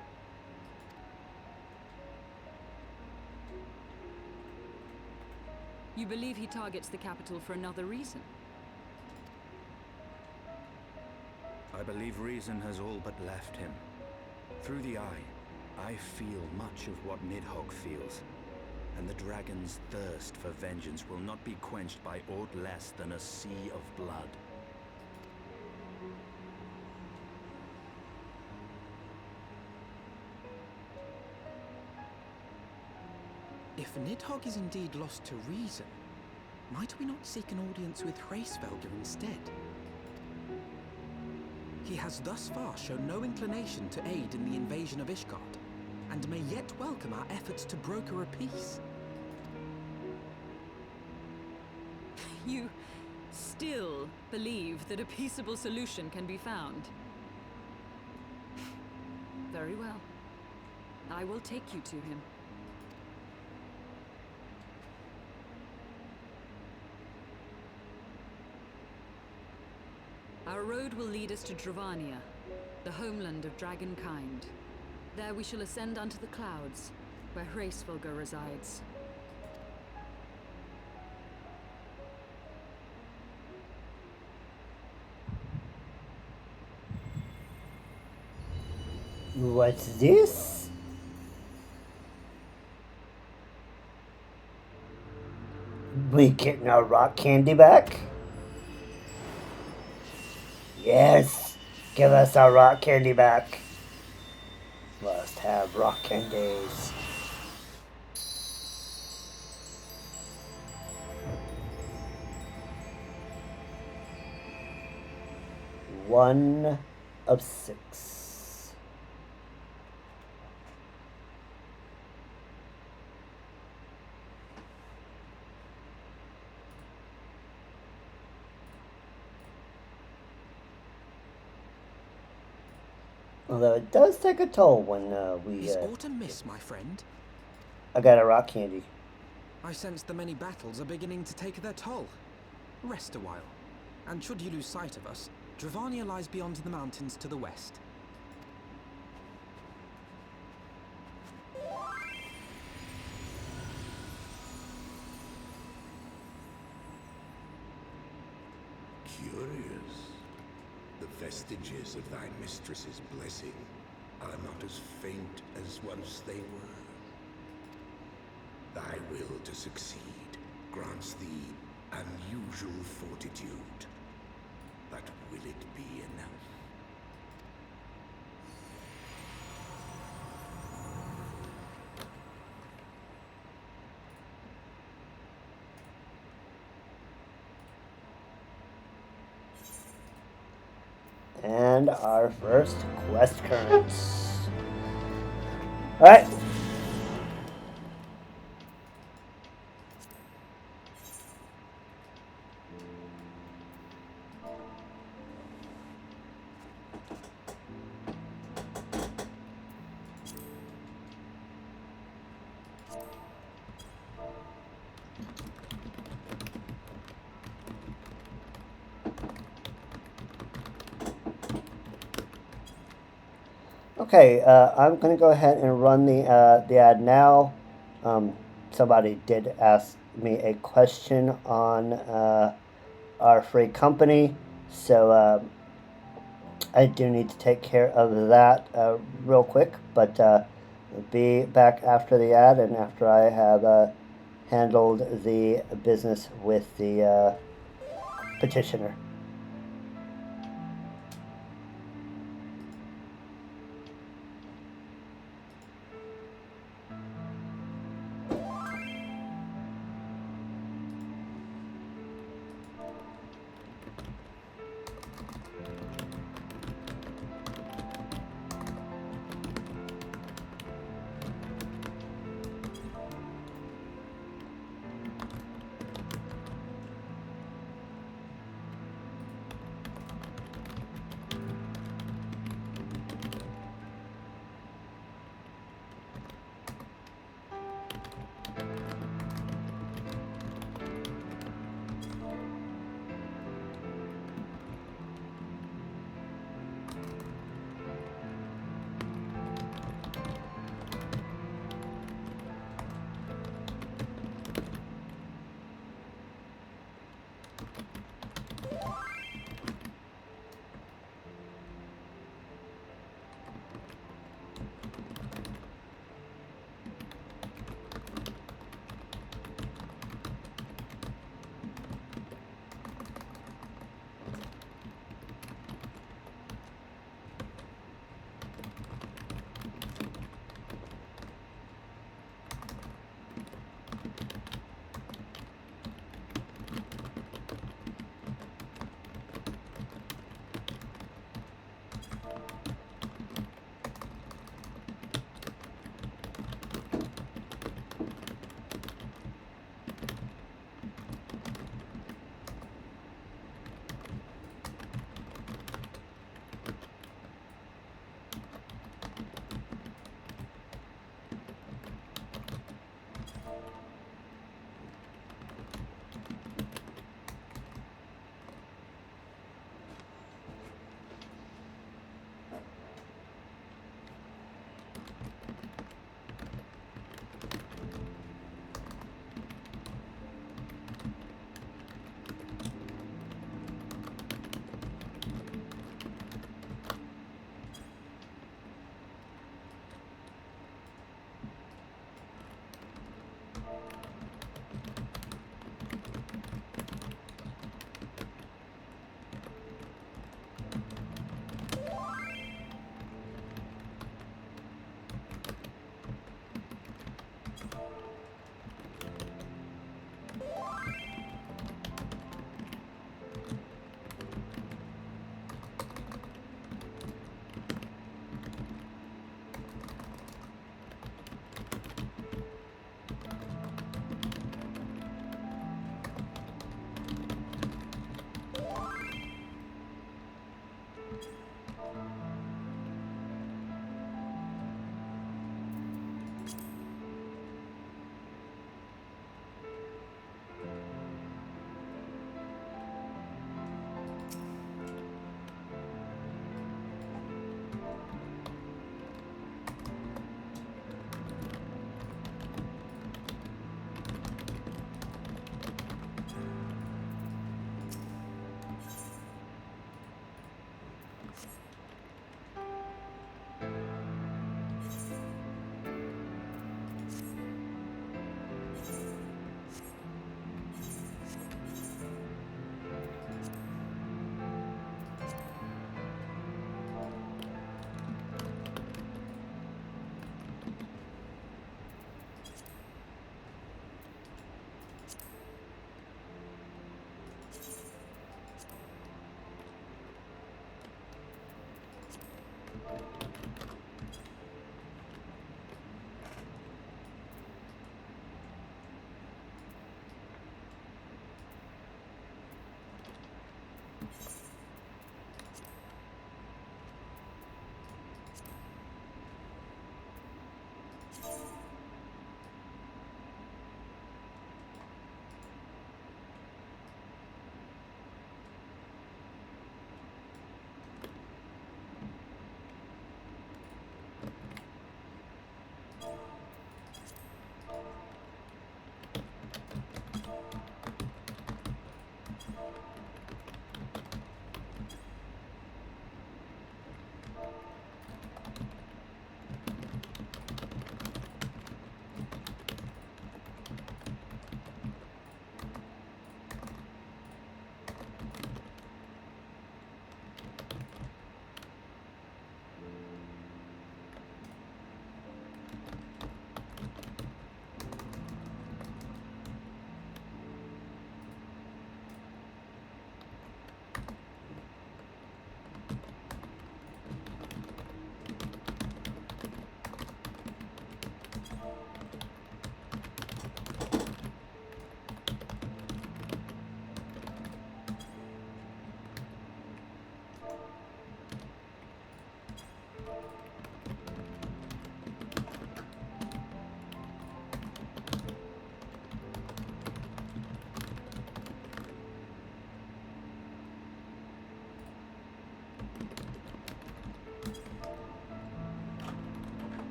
You believe he targets the capital for another reason? I believe reason has all but left him. Through the Eye, I feel much of what Nidhogg feels, and the dragon's thirst for vengeance will not be quenched by aught less than a sea of blood. If Nidhogg is indeed lost to reason, might we not seek an audience with Hraesvelgr instead? He has thus far shown no inclination to aid in the invasion of Ishgard, and may yet welcome our efforts to broker a peace. You still believe that a peaceable solution can be found? Very well. I will take you to him. Our road will lead us to Dravania, the homeland of dragonkind. There we shall ascend unto the clouds, where Hraesvelgr resides. What's this? We getting our rock candy back? Yes! Give us our rock candy back. Must have rock candies. One of 6. Although it does take a toll when we. Is autumn mist, my friend? I got a rock candy. I sense the many battles are beginning to take their toll. Rest a while, and should you lose sight of us, Dravania lies beyond the mountains to the west. Curious. The vestiges of thy mistress's blessing are not as faint as once they were. Thy will to succeed grants thee unusual fortitude. But will it be enough? And our first quest currents. Alright. Okay, I'm going to go ahead and run the ad now. Somebody did ask me a question on our free company. So I do need to take care of that real quick, but be back after the ad and after I have handled the business with the petitioner.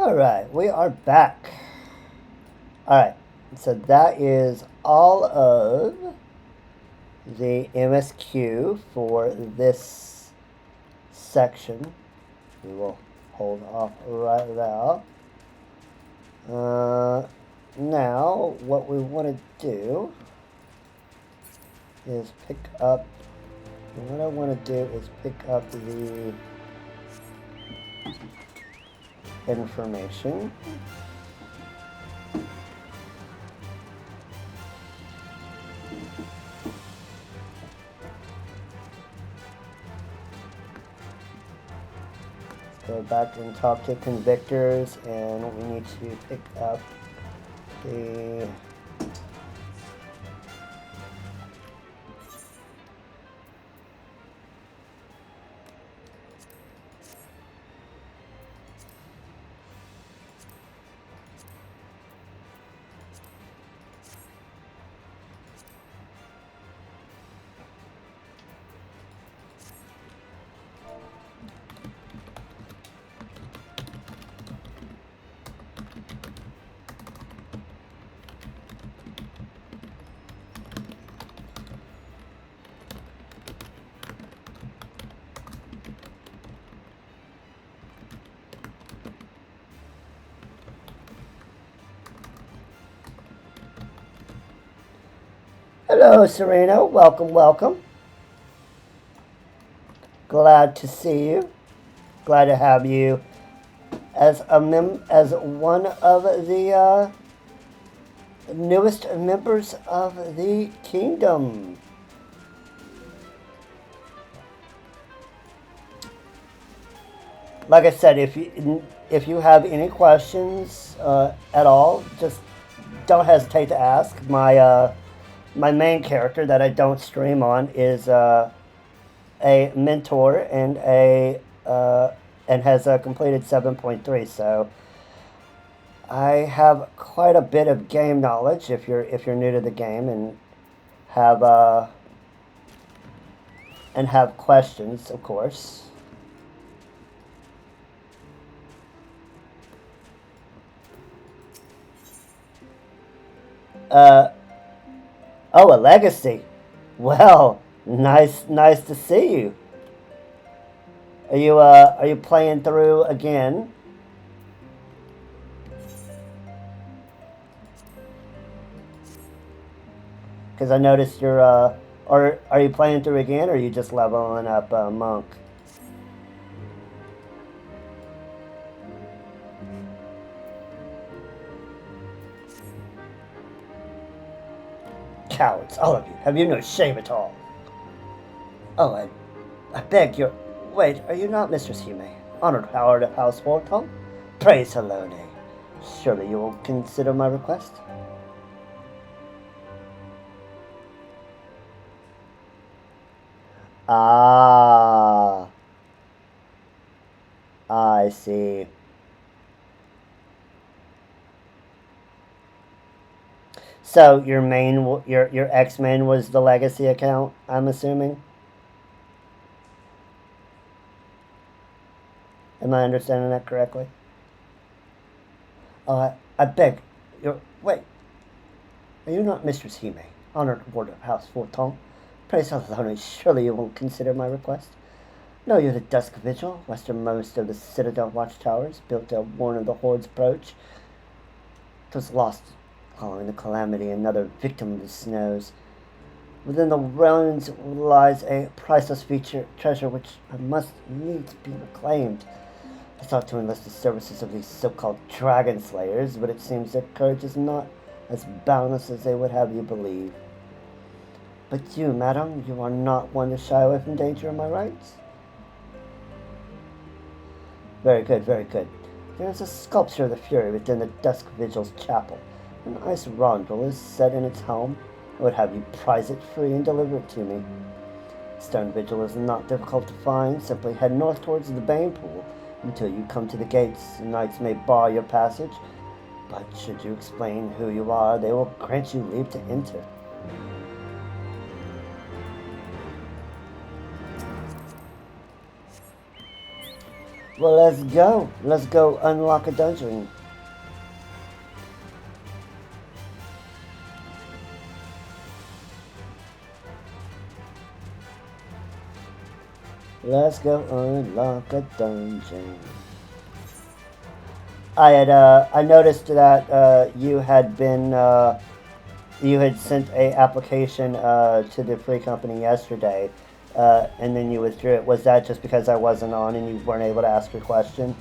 Alright, we are back. Alright, so that is all of the MSQ for this section. We will hold off right there. Now, what we want to do is pick up, what I want to do is pick up the information. Go back and talk to convictors, and we need to pick up the Hello, Serena. Welcome, welcome. Glad to see you. Glad to have you as one of the newest members of the kingdom. Like I said, if you have any questions at all, just don't hesitate to ask. My main character that I don't stream on is a mentor and has completed 7.3. So I have quite a bit of game knowledge. If you're new to the game and have questions, of course. Oh, a legacy. Well, nice to see you. Are you playing through again? Because I noticed you're or are you playing through again, or are you just leveling up monk? Cowards, all of you. Have you no shame at all? Oh, I beg your... Wait, are you not Mistress Hime, honored Howard of House Wartall? Praise Helone. Surely you will consider my request? Ah, I see. So your X-Men was the legacy account, I'm assuming? Am I understanding that correctly? I beg your... Wait. Are you not Mistress Hime, honored ward of House Forton? Praise Helone, surely you won't consider my request? No, you're the Dusk Vigil, westernmost of the Citadel watchtowers, built to warn of the Horde's approach. It was lost following the calamity, another victim of the snows. Within the ruins lies a priceless treasure which must needs be reclaimed. I sought to enlist the services of these so-called dragon slayers, but it seems their courage is not as boundless as they would have you believe. But you, madam, you are not one to shy away from danger, am I right? Very good, very good. There is a sculpture of the Fury within the Dusk Vigil's chapel. An ice rondel is set in its helm. I would have you prize it free and deliver it to me. Stone Vigil is not difficult to find. Simply head north towards the Bane Pool until you come to the gates. The knights may bar your passage, but should you explain who you are, they will grant you leave to enter. Well, let's go. Let's go unlock a dungeon. Let's go unlock a dungeon. I noticed that you had you had sent a application to the free company yesterday, and then you withdrew it. Was that just because I wasn't on and you weren't able to ask your question?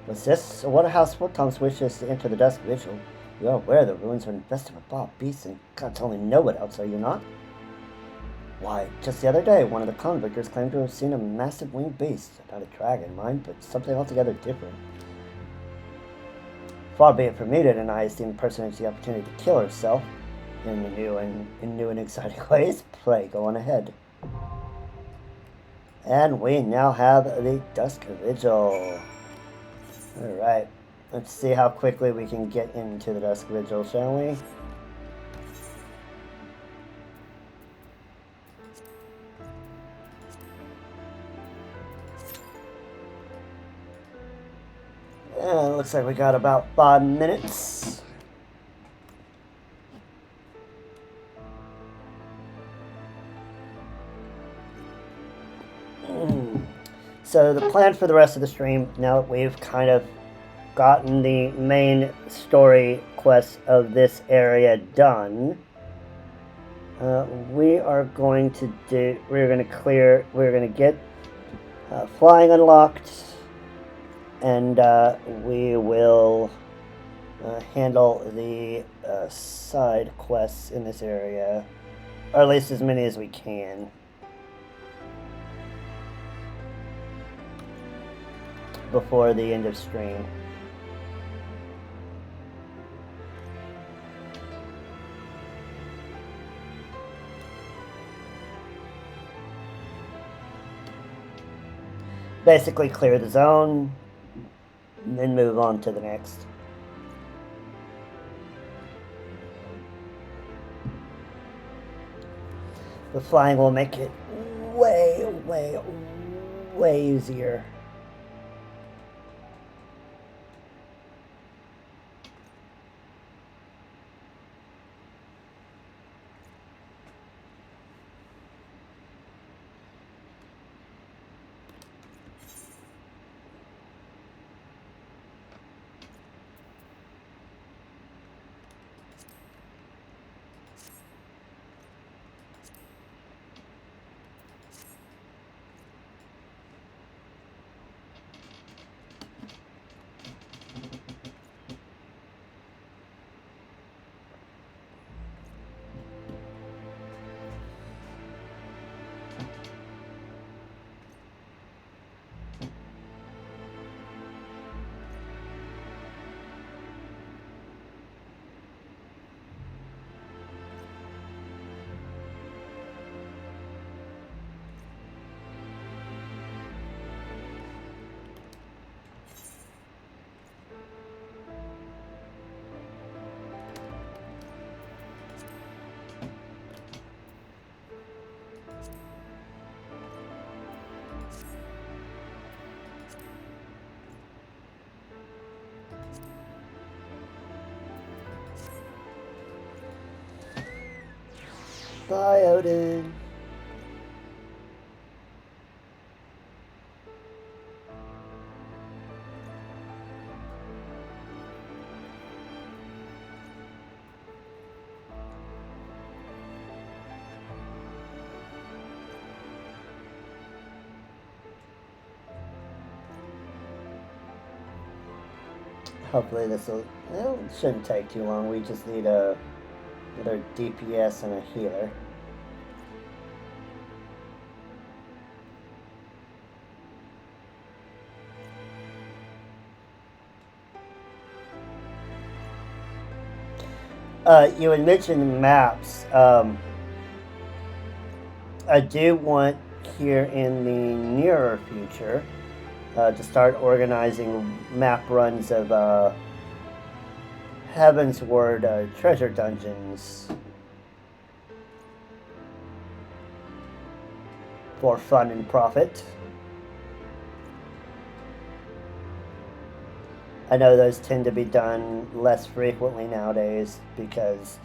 What's this? A Waterhouse Wilcox wishes to enter the Dusk Vigil. You are aware the ruins are infested with wild beasts and gods only know what else, are you not? Why, just the other day, one of the convictors claimed to have seen a massive winged beast. Not a dragon, mind, but something altogether different. Far be it from me to deny esteemed personage the opportunity to kill herself in new and exciting ways. Pray, go on ahead. And we now have the Dusk Vigil. Alright, let's see how quickly we can get into the Dusk Vigil, shall we? Looks like we got about 5 minutes. So the plan for the rest of the stream, now that we've kind of gotten the main story quests of this area done, we're going to get flying unlocked, and we will handle the side quests in this area, or at least as many as we can, before the end of stream. Basically clear the zone, and then move on to the next. The flying will make it way, way, way easier. Bye, Odin. Hopefully this will, well, it shouldn't take too long. We just need another DPS and a healer. You had mentioned maps. I do want here in the nearer future to start organizing map runs of Heavensward treasure dungeons for fun and profit. I know those tend to be done less frequently nowadays because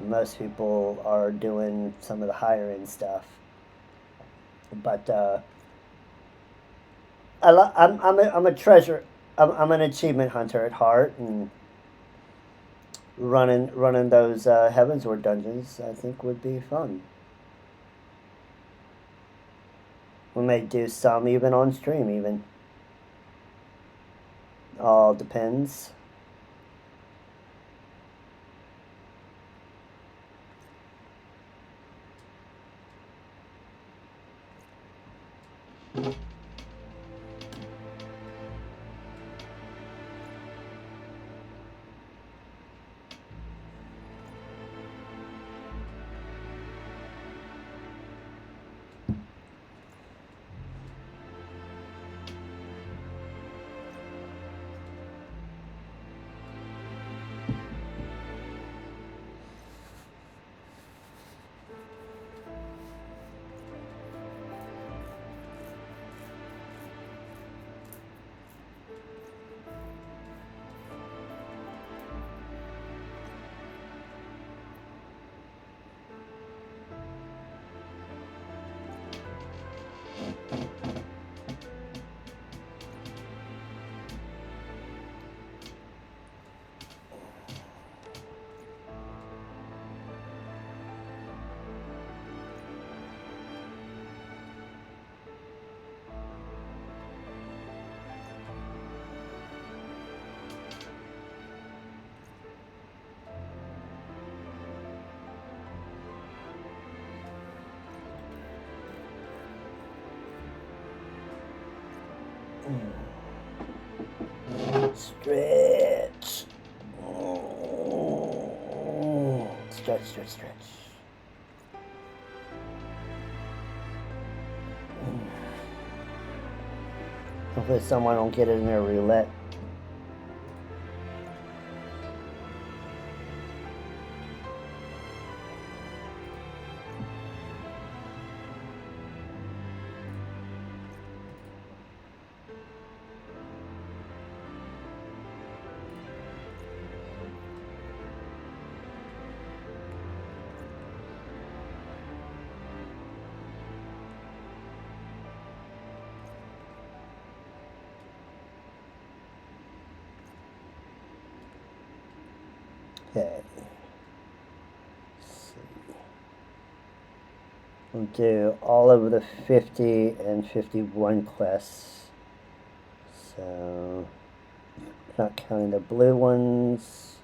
most people are doing some of the higher end stuff. But I'm a treasure. I'm an achievement hunter at heart, and running those Heavensward dungeons I think would be fun. We may do some even on stream even. All depends. Stretch. Oh. Stretch, stretch, stretch. Hopefully someone will get it in their roulette. Okay. Let's see. We'll do all of the 50 and 51 quests. So, not counting the blue ones.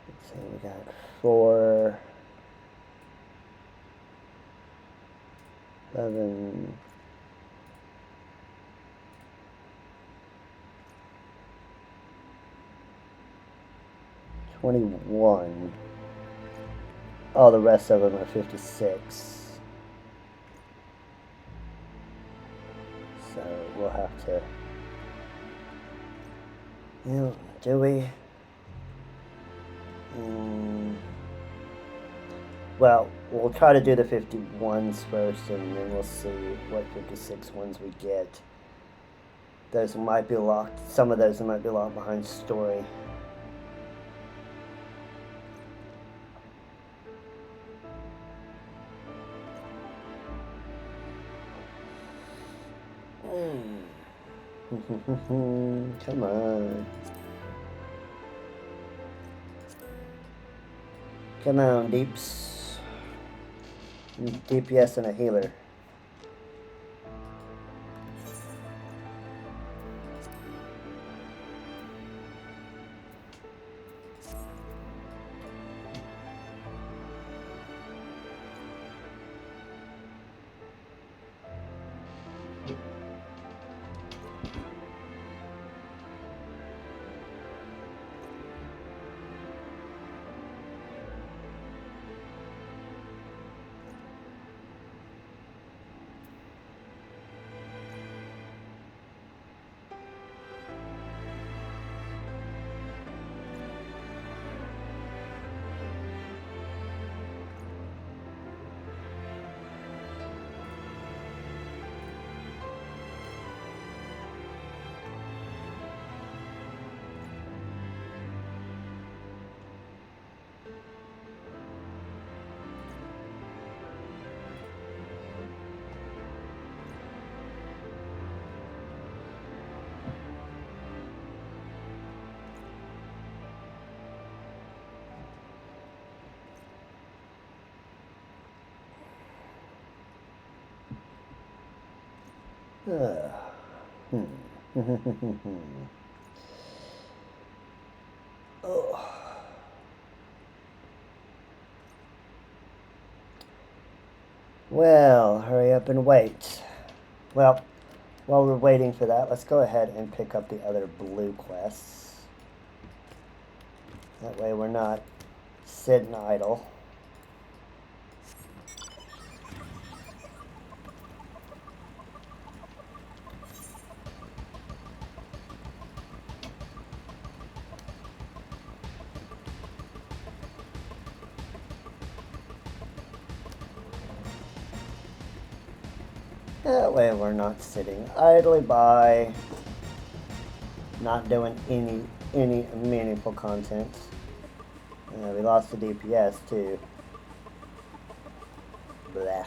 Let's see, we got 4, 11, 21. All the rest of them are 56. So we'll have to, do we? Well, we'll try to do the 51s first, and then we'll see what 56 ones we get. Those might be locked. Some of those might be locked behind story. Come on. Come on, Deeps. DPS and a healer. Oh. Well, hurry up and wait. Well, while we're waiting for that, let's go ahead and pick up the other blue quests. That way we're not sitting idle. That way we're not sitting idly by, not doing any meaningful content. We lost the DPS too. Blech.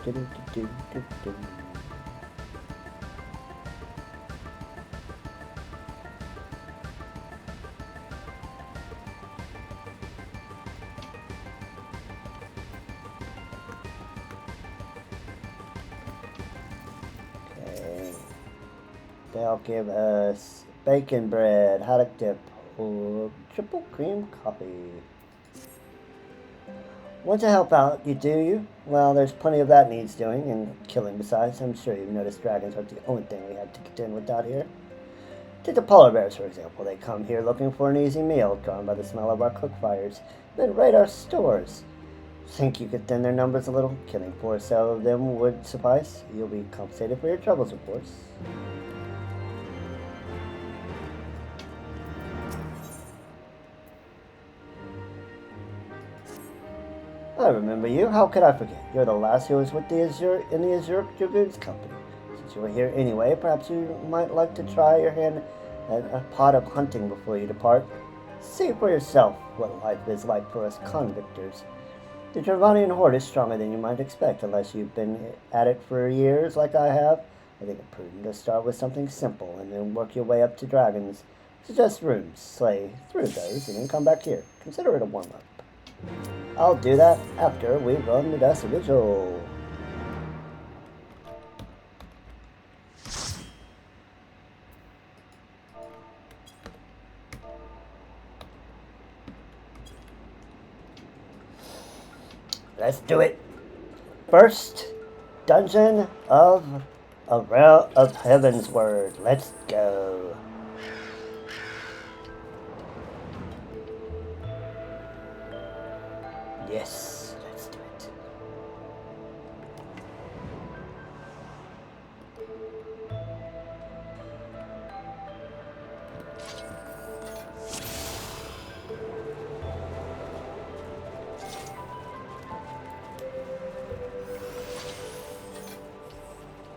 Okay. They'll give us bacon bread, haddock dip, or triple cream coffee. Want to help out, do you? Well, there's plenty of that needs doing and killing besides. I'm sure you've noticed dragons aren't the only thing we have to contend with out here. Take the polar bears, for example. They come here looking for an easy meal, drawn by the smell of our cook fires, then raid our stores. Think you could thin their numbers a little? Killing 4 or so of them would suffice. You'll be compensated for your troubles, of course. I remember you. How could I forget? You're the last who was with the Azure in the Azure Dragoons company. Since you were here anyway, perhaps you might like to try your hand at a pot of hunting before you depart. See for yourself what life is like for us convictors. The Dravanian horde is stronger than you might expect, unless you've been at it for years like I have. I think it prudent to start with something simple and then work your way up to dragons. Suggest rooms, slay through those, and then come back here. Consider it a warm-up. I'll do that after we run the Dust Vigil. Let's do it. First dungeon of a realm of Heaven's Word. Let's go. Yes, let's do it.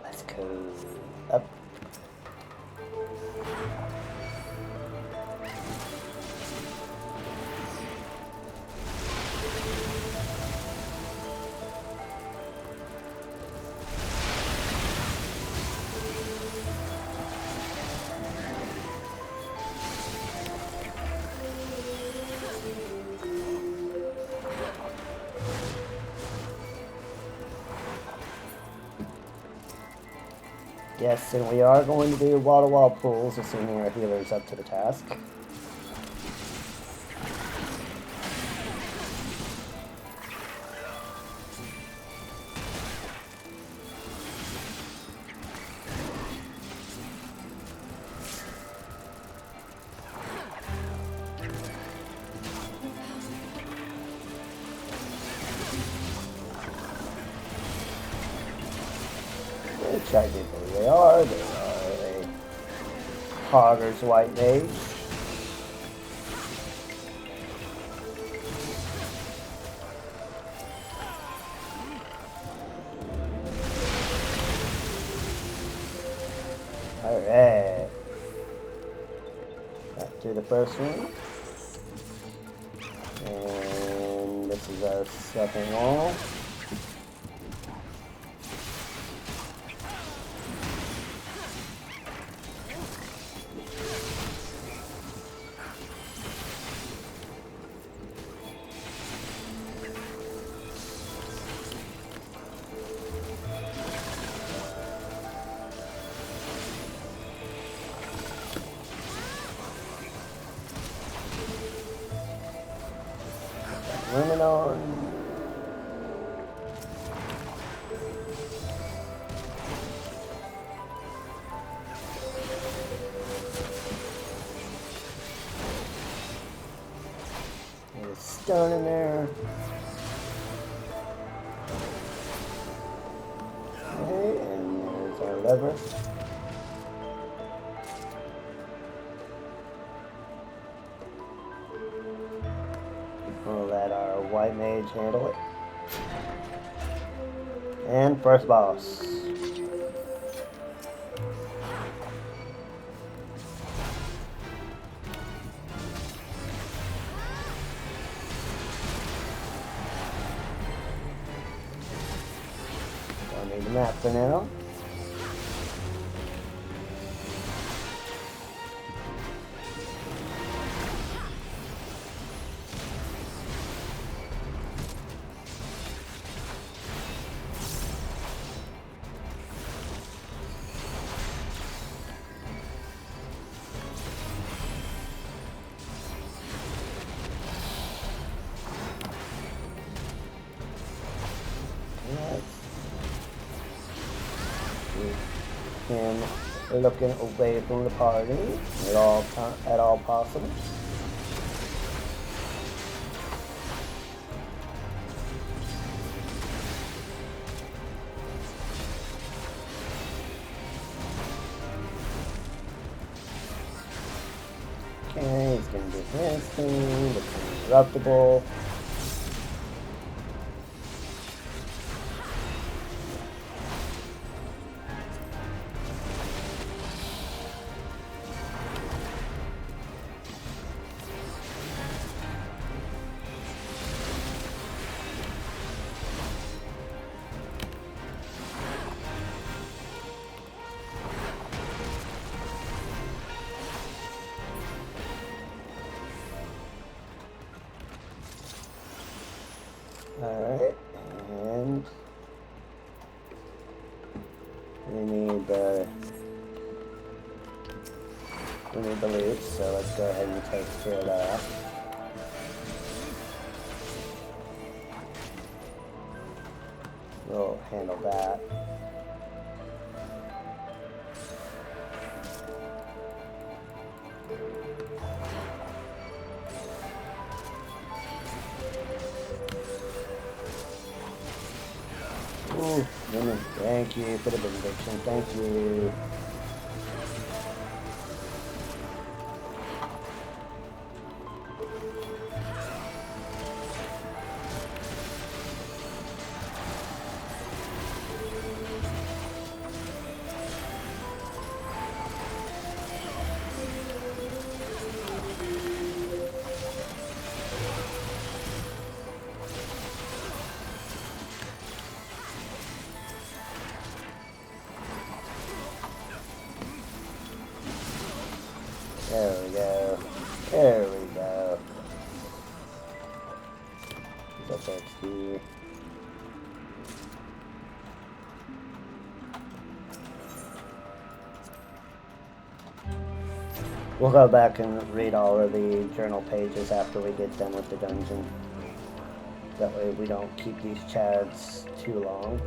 Let's go up. Yes, and we are going to do wall-to-wall pulls, assuming our healer is up to the task. Which I do believe they are. They are a Hogger's White Mage. Alright. Back to the first one. And this is our second wall. Moving on. There's stone in there. Okay, and there's our lever. We'll let our white mage handle it. And first boss. Don't need the map for now. Him looking away from the party at all possible. Okay, he's gonna do his thing, become corruptible. Alright, and we need the loot, so let's go ahead and take care of that. We'll handle that. Ooh, thank you for the benediction, thank you. There we go. There we go. That's XP. We'll go back and read all of the journal pages after we get done with the dungeon. That way we don't keep these chads too long.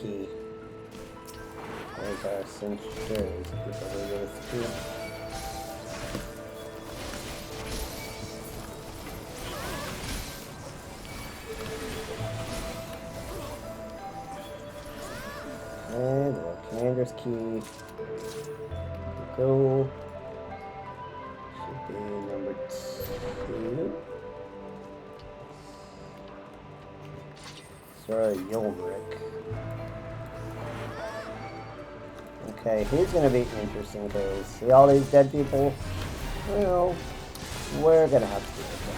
key. There's our centurions. People will get us key. And the commander's key. Go. Should be number 2. Sorry, Yolmric. Okay, he's gonna be interesting because see all these dead people? Well, we're gonna have to do this one.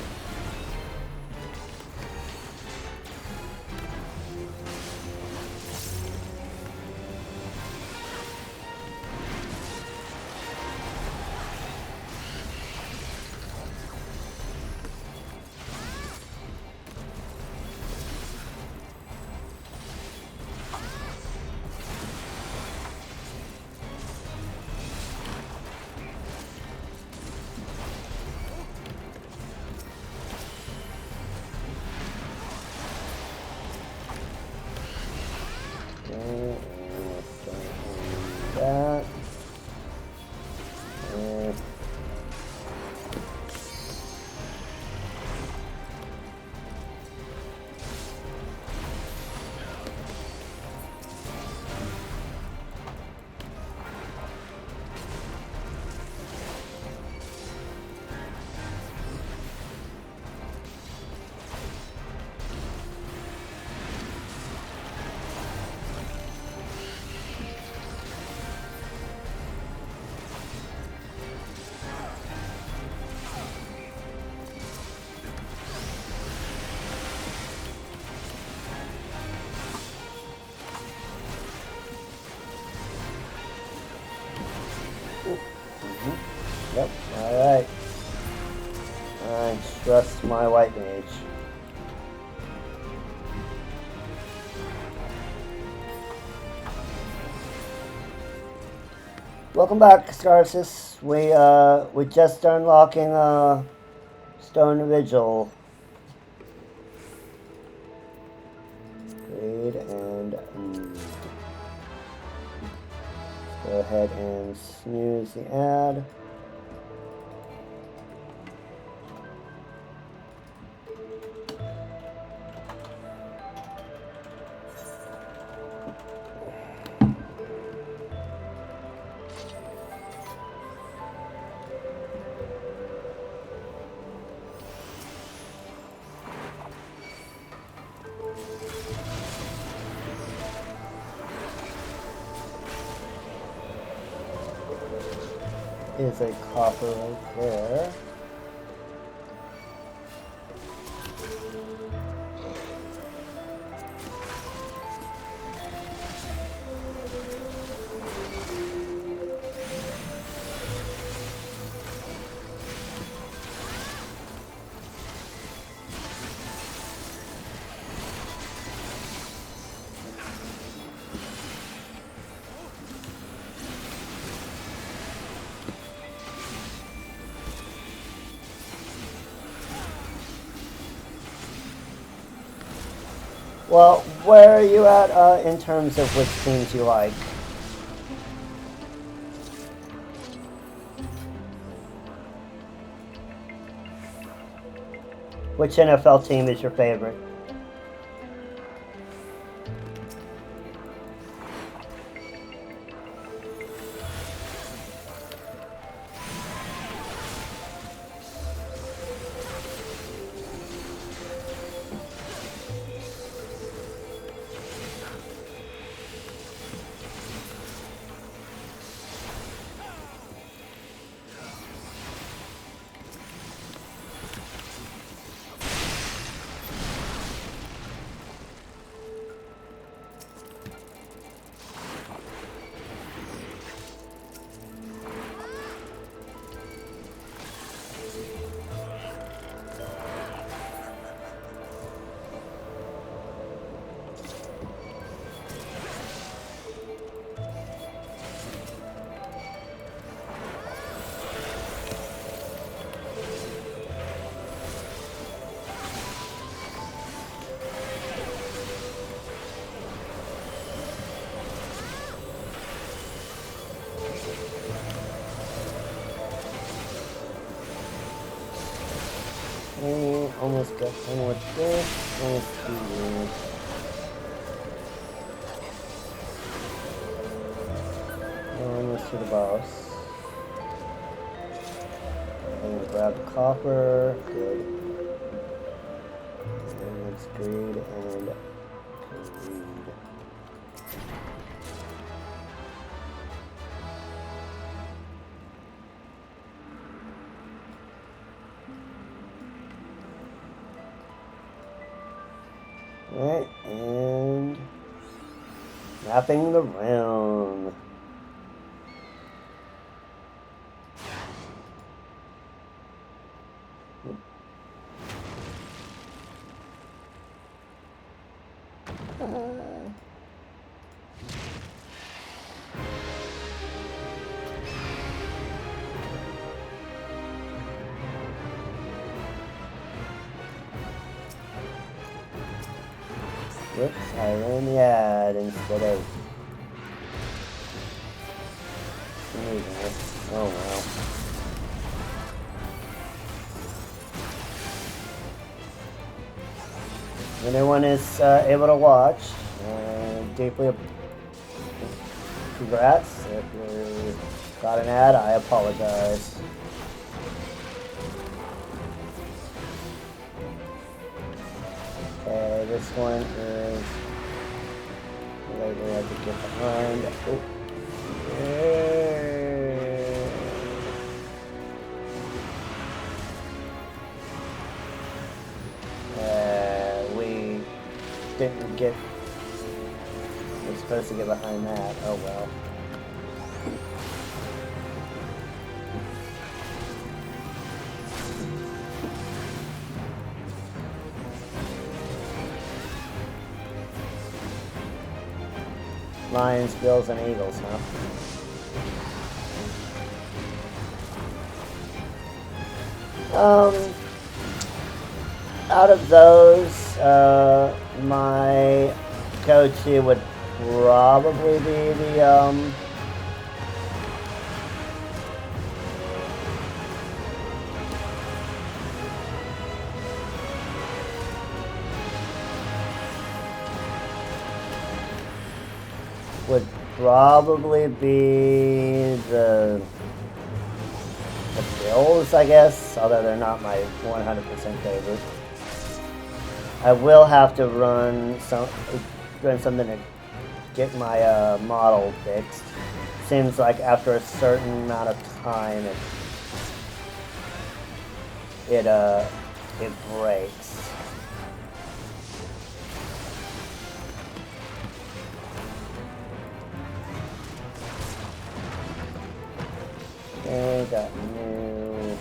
That. Yep, alright. I trust my white mage. Welcome back, Scarsis. We just unlocking Stone Vigil. Great, and go ahead and snooze the ad. Is a copper right there. Well, where are you at in terms of which teams you like? Which NFL team is your favorite? Almost got done with this. Almost too weird. Almost to the boss. I'm gonna grab the copper. Good. And let's greed and greed. Alright, and wrapping the round. Whoops, I ran the ad instead of moving it. Oh well. Anyone is able to watch, deeply congrats. If you got an ad, I apologize. Okay, this one is later I have to get behind. Oh. We didn't get. We're supposed to get behind that. Oh well. Lions, Bills, and Eagles, huh? Out of those, my go-to would probably be the, would probably be the Bills, I guess, although they're not my 100% favorite. I will have to run something to get my model fixed. Seems like after a certain amount of time, it breaks. Okay, got new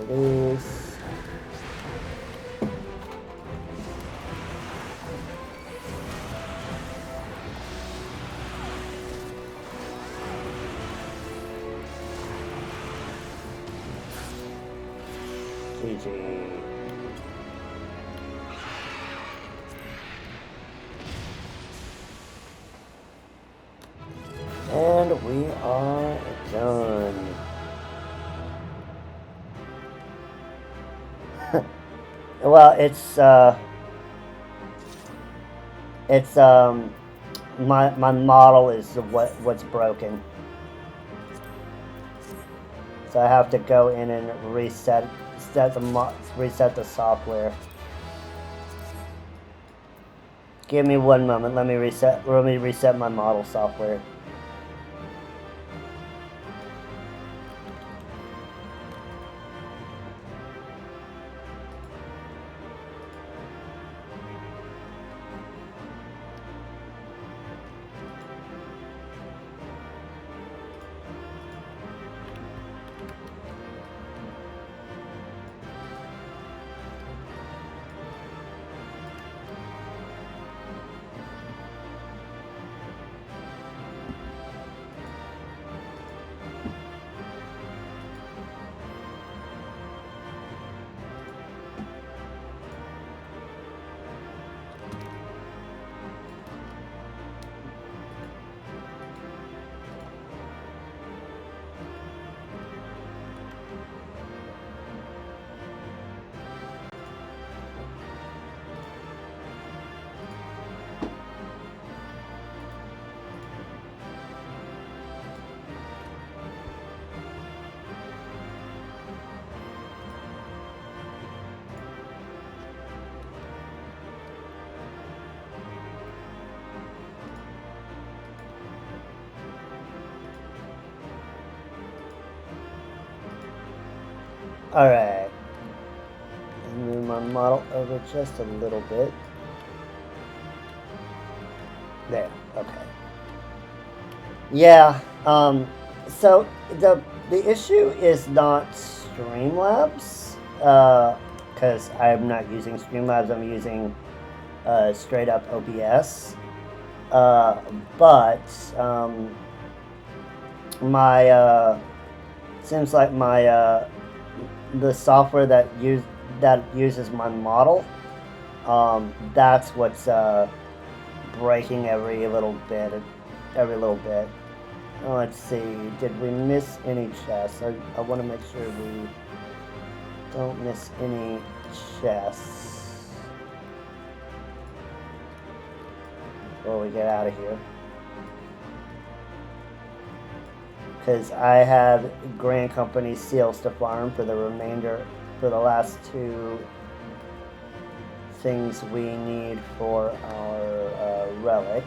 release. GG. And we are done. Well, my model is what's broken. So I have to go in and reset the software. Give me one moment. Let me reset my model software. Alright. Move my model over just a little bit. There, okay. Yeah, so the issue is not Streamlabs, because I'm not using Streamlabs, I'm using straight up OBS. But my seems like my the software that uses my model, that's what's breaking every little bit. Let's see, did we miss any chests? I want to make sure we don't miss any chests before we get out of here. Because I have Grand Company seals to farm for the last 2 things we need for our relic.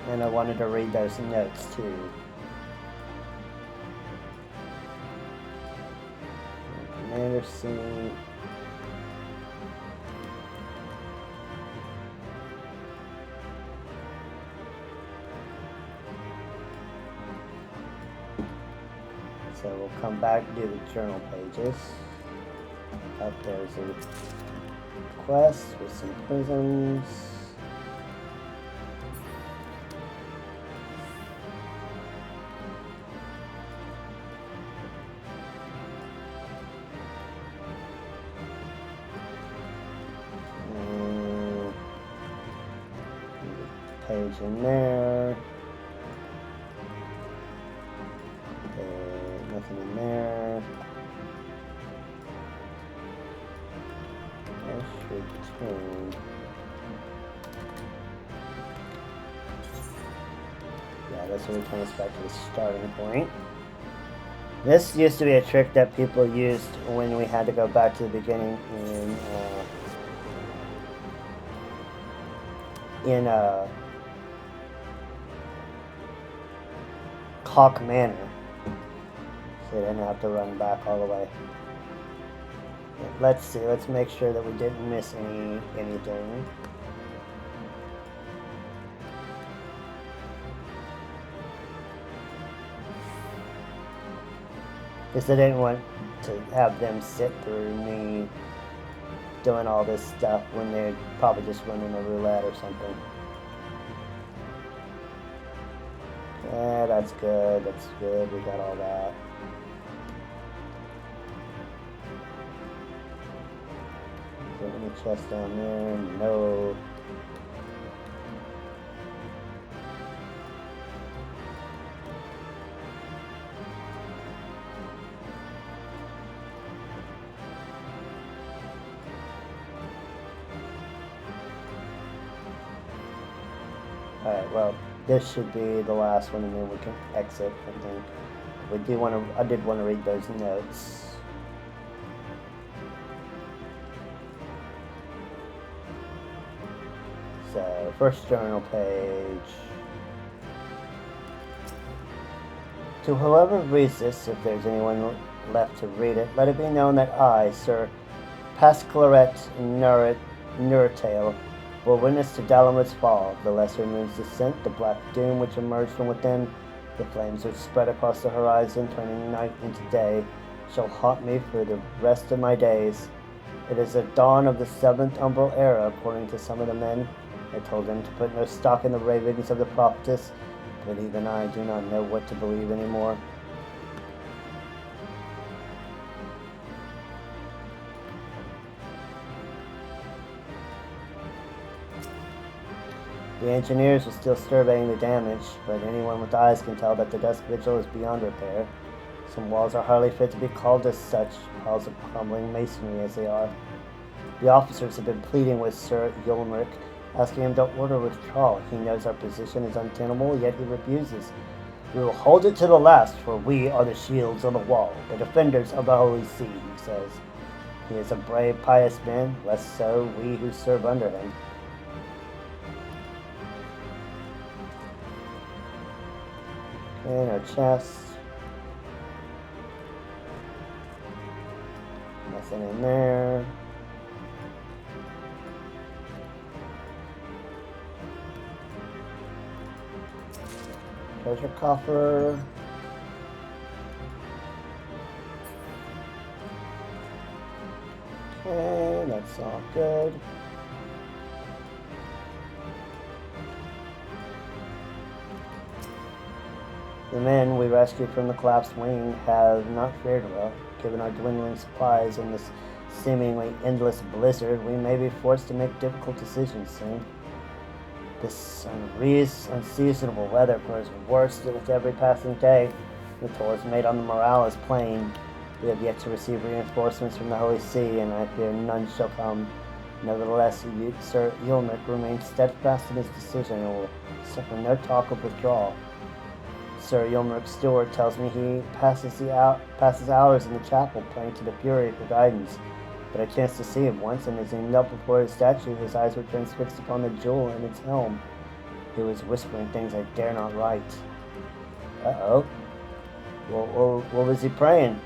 And I wanted to read those notes too. Commander C. So we'll come back and do the journal pages. Up there's a quest with some prisms. Page in there. Okay, nothing in there. Yeah, this will return us back to the starting point. This used to be a trick that people used when we had to go back to the beginning in Hawk Manor, so they didn't have to run back all the way. But let's see, let's make sure that we didn't miss anything. Because I didn't want to have them sit through me doing all this stuff when they're probably just running a roulette or something. Yeah, that's good, we got all that. Is there any chest down there? No. Alright, well, this should be the last one, and then we can exit, I think. I did want to read those notes. So, first journal page. To whoever reads this, if there's anyone left to read it, let it be known that I, Sir Pasclaret Nurtail, will witness to Dalamud's fall, the lesser moon's descent, the black doom which emerged from within, the flames which spread across the horizon, turning night into day, shall haunt me for the rest of my days. It is the dawn of the 7th Umbral Era, according to some of the men. I told them to put no stock in the ravings of the prophetess, but even I do not know what to believe anymore. The engineers are still surveying the damage, but anyone with eyes can tell that the Dusk Vigil is beyond repair. Some walls are hardly fit to be called as such, piles of crumbling masonry as they are. The officers have been pleading with Sir Yulmeric, asking him to order withdrawal. He knows our position is untenable, yet he refuses. We will hold it to the last, for we are the shields on the wall, the defenders of the Holy See, he says. He is a brave, pious man, less so we who serve under him. Okay, no chest. Nothing in there. Treasure coffer. Okay, that's all good. The men we rescued from the collapsed wing have not fared well. Given our dwindling supplies and this seemingly endless blizzard, we may be forced to make difficult decisions soon. This unseasonable weather grows worse with every passing day. The toll is made on the morale is plain. We have yet to receive reinforcements from the Holy See, and I fear none shall come. Nevertheless, Sir Yulmeric remains steadfast in his decision and will suffer no talk of withdrawal. Sir Yulmeric's steward tells me he passes hours in the chapel praying to the Fury for guidance. But I chanced to see him once, and as he knelt before his statue, his eyes were transfixed upon the jewel in its helm. He was whispering things I dare not write. Uh-oh. Well, what was he praying?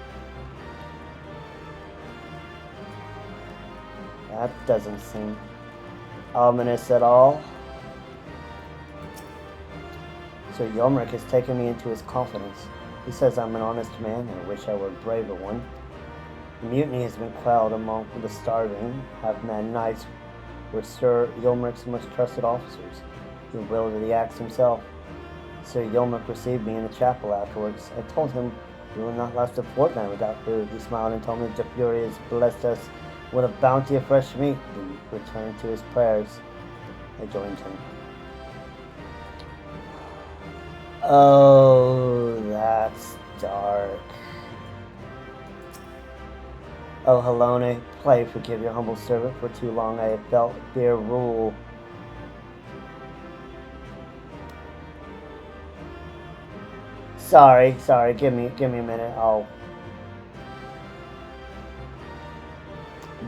That doesn't seem ominous at all. Sir Yulmeric has taken me into his confidence. He says I'm an honest man, and I wish I were a braver one. The mutiny has been quelled among the starving, half-mad knights were Sir Yulmeric's most trusted officers. He wielded the axe himself. Sir Yulmeric received me in the chapel afterwards. I told him we will not last a fortnight without food. He smiled and told me that the Fury has blessed us with a bounty of fresh meat. He returned to his prayers. I joined him. Oh, that's dark. Oh, Helone, pray forgive your humble servant. For too long I have felt fear rule. Sorry, give me a minute.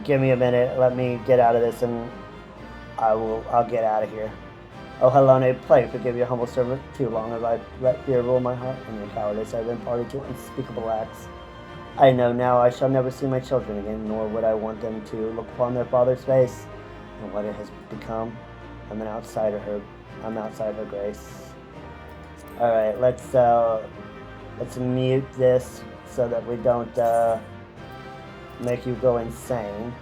Give me a minute, let me get out of this and I'll get out of here. Oh, Helone, pray forgive your humble servant. Too long have I let fear rule my heart, and your cowardice I have been party to unspeakable acts. I know now I shall never see my children again, nor would I want them to look upon their father's face. And what it has become, I'm outside her grace. Alright, let's mute this so that we don't make you go insane.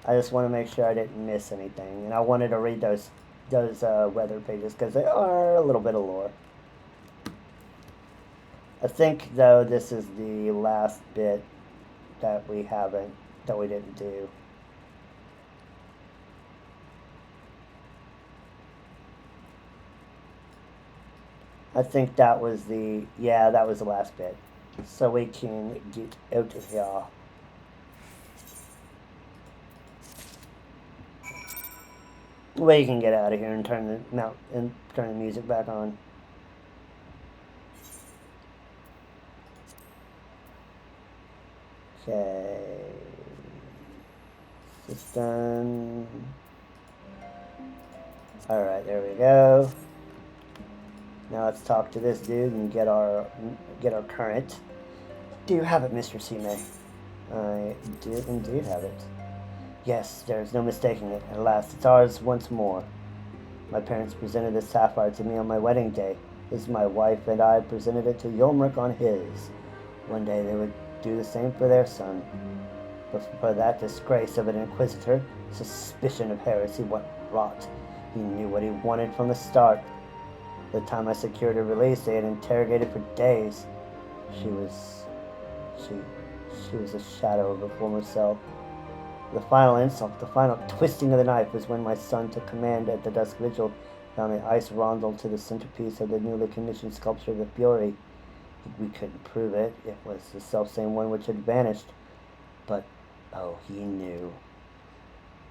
I just want to make sure I didn't miss anything, and I wanted to read those weather pages because they are a little bit of lore. I think though this is the last bit that we didn't do. I think that was the last bit, so we can get out of here. We can get out of here and turn the music back on. Okay. System. Alright, there we go. Now let's talk to this dude and get our current. Do you have it, Mr. Seamay? I do indeed have it. Yes, there's no mistaking it. At last, it's ours once more. My parents presented this sapphire to me on my wedding day. This is my wife and I presented it to Yulmeric on his. One day they would do the same for their son. But for that disgrace of an inquisitor, suspicion of heresy went rot. He knew what he wanted from the start. The time I secured her release, they had interrogated for days. She She was a shadow of her former self. The final insult, the final twisting of the knife was when my son took command at the Dusk Vigil, found the ice rondel to the centerpiece of the newly commissioned sculpture of the Fury. We couldn't prove it. It was the selfsame one which had vanished. But, oh, he knew.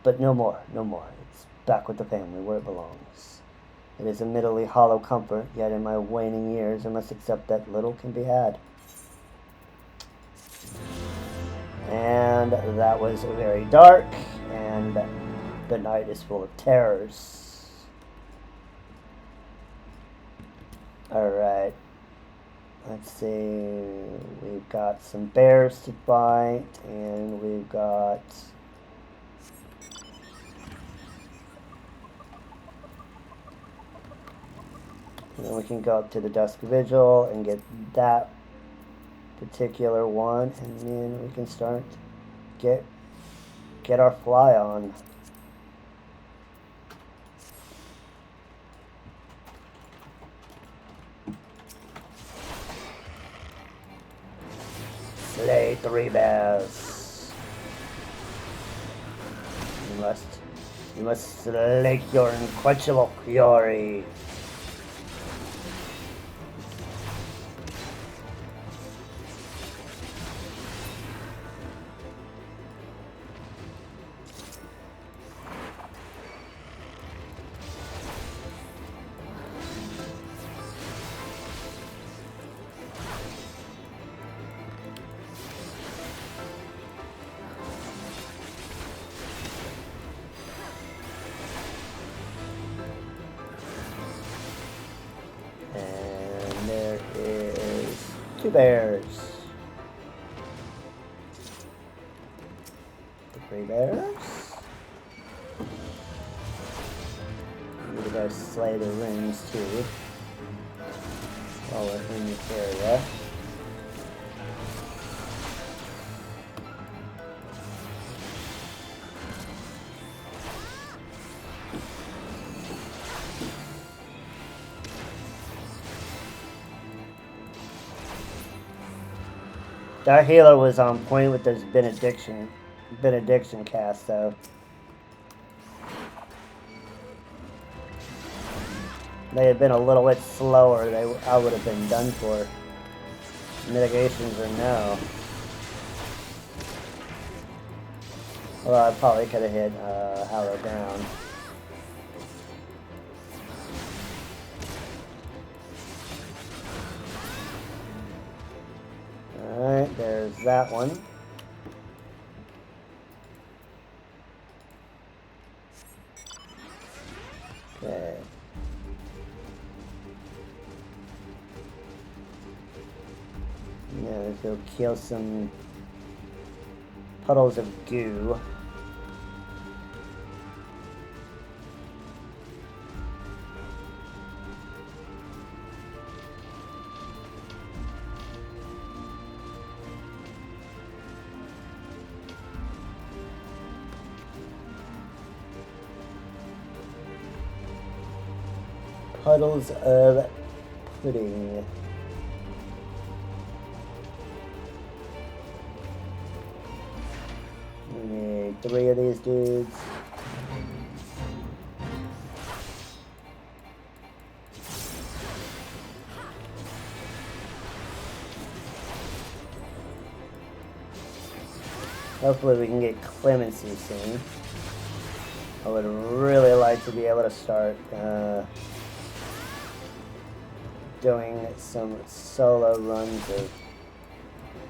But no more, no more. It's back with the family, where it belongs. It is admittedly hollow comfort, yet in my waning years I must accept that little can be had. And that was very dark, and the night is full of terrors. Alright. Let's see. We've got some bears to fight, and we've got... And then we can go up to the Dusk Vigil and get that particular one, and then we can start get our fly on. Slay 3 bears. You must slake your unquenchable fury. Bears. The 3 bears. We gotta slay the rings too. While we're in this area. That healer was on point with this benediction cast, though. They had been a little bit slower, I would have been done for. Mitigations or no. Well, I probably could have hit Hallow down. Alright, there's that one. Okay. Yeah, let's go kill some puddles of goo. Puddles of pudding. We need 3 of these dudes. Hopefully we can get clemency soon. I would really like to be able to start doing some solo runs of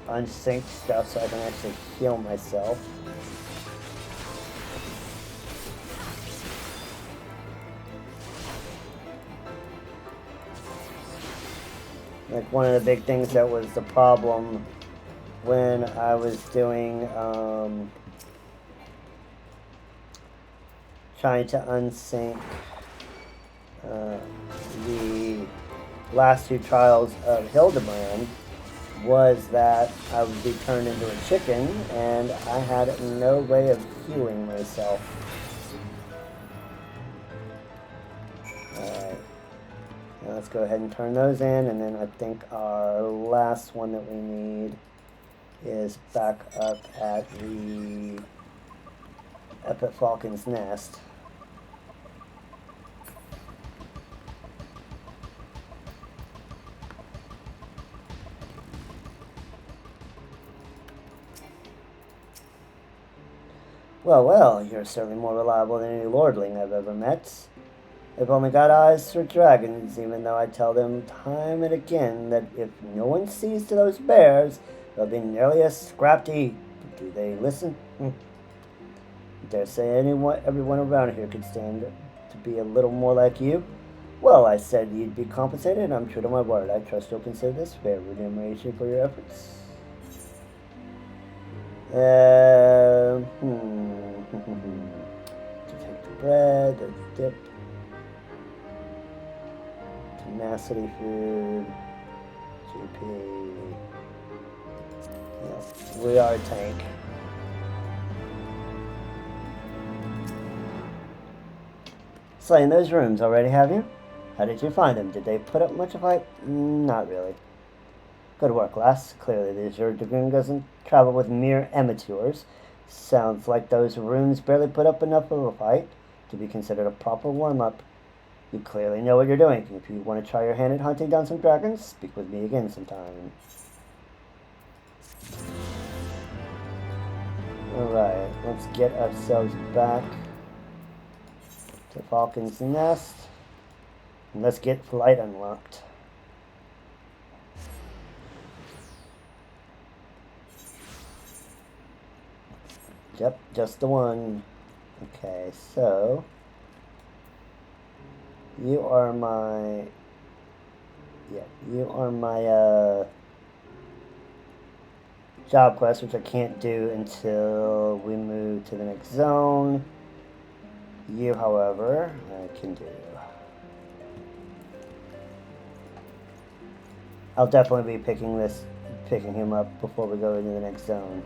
unsynced stuff so I can actually heal myself. Like one of the big things that was the problem when I was doing trying to unsync the last 2 trials of Hildebrand was that I would be turned into a chicken and I had no way of healing myself. Alright, now let's go ahead and turn those in, and then I think our last one that we need is back up at the Falcon's Nest. Well, well, you're certainly more reliable than any lordling I've ever met. They've only got eyes for dragons, even though I tell them time and again that if no one sees to those bears, they'll be nearly a scrap to eat. But do they listen? I dare say everyone around here could stand to be a little more like you. Well, I said you'd be compensated, and I'm true to my word. I trust you'll consider this fair remuneration for your efforts. To take the bread, the dip, tenacity food, GP. Yeah, we are a tank. Slaying those rooms already, have you? How did you find them? Did they put up much of a fight? Not really. Good work, lass. Clearly, the Azure Dragoon doesn't travel with mere amateurs. Sounds like those rooms barely put up enough of a fight to be considered a proper warm-up. You clearly know what you're doing. If you want to try your hand at hunting down some dragons, speak with me again sometime. Alright, let's get ourselves back to Falcon's Nest. And let's get flight unlocked. Yep, just the one. Okay, so you are my job quest, which I can't do until we move to the next zone. You, however, I can do. I'll definitely be picking him up before we go into the next zone.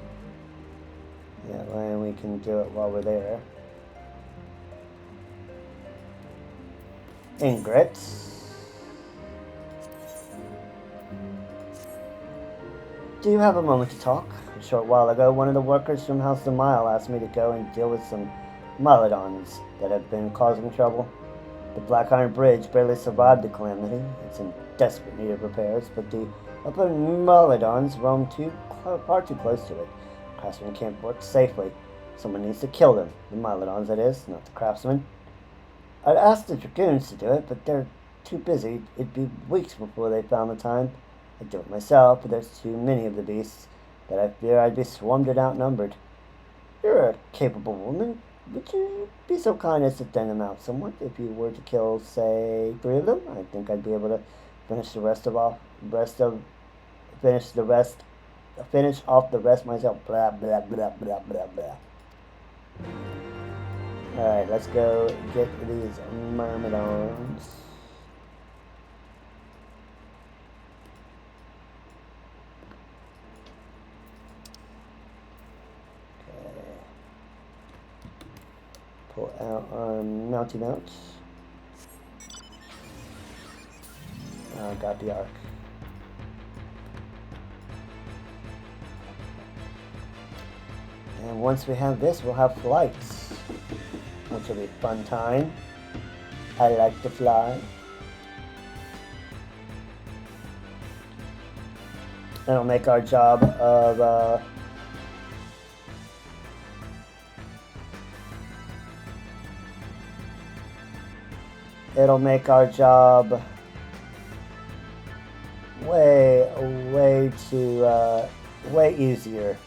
Yeah, and we can do it while we're there. Ingrits. Do you have a moment to talk? A short while ago, one of the workers from House the Mile asked me to go and deal with some Mylodons that have been causing trouble. The Black Iron Bridge barely survived the calamity. It's in desperate need of repairs, but the upper Mylodons roam far too close to it. Craftsmen can't work safely. Someone needs to kill them. The Mylodons, that is, not the craftsmen. I'd asked the Dragoons to do it, but they're too busy. It'd be weeks before they found the time. I'd do it myself, but there's too many of the beasts that I fear I'd be swarmed and outnumbered. You're a capable woman. Would you be so kind as to thin them out somewhat? If you were to kill, say, 3 of them, I think I'd be able to finish off the rest myself. Blah, blah, blah, blah, blah, blah. Alright, let's go get these Myrmidons. Okay. Pull out our mounty mounts. Got the arc. And once we have this, we'll have flights, which will be a fun time. I like to fly. It'll make our job of way easier.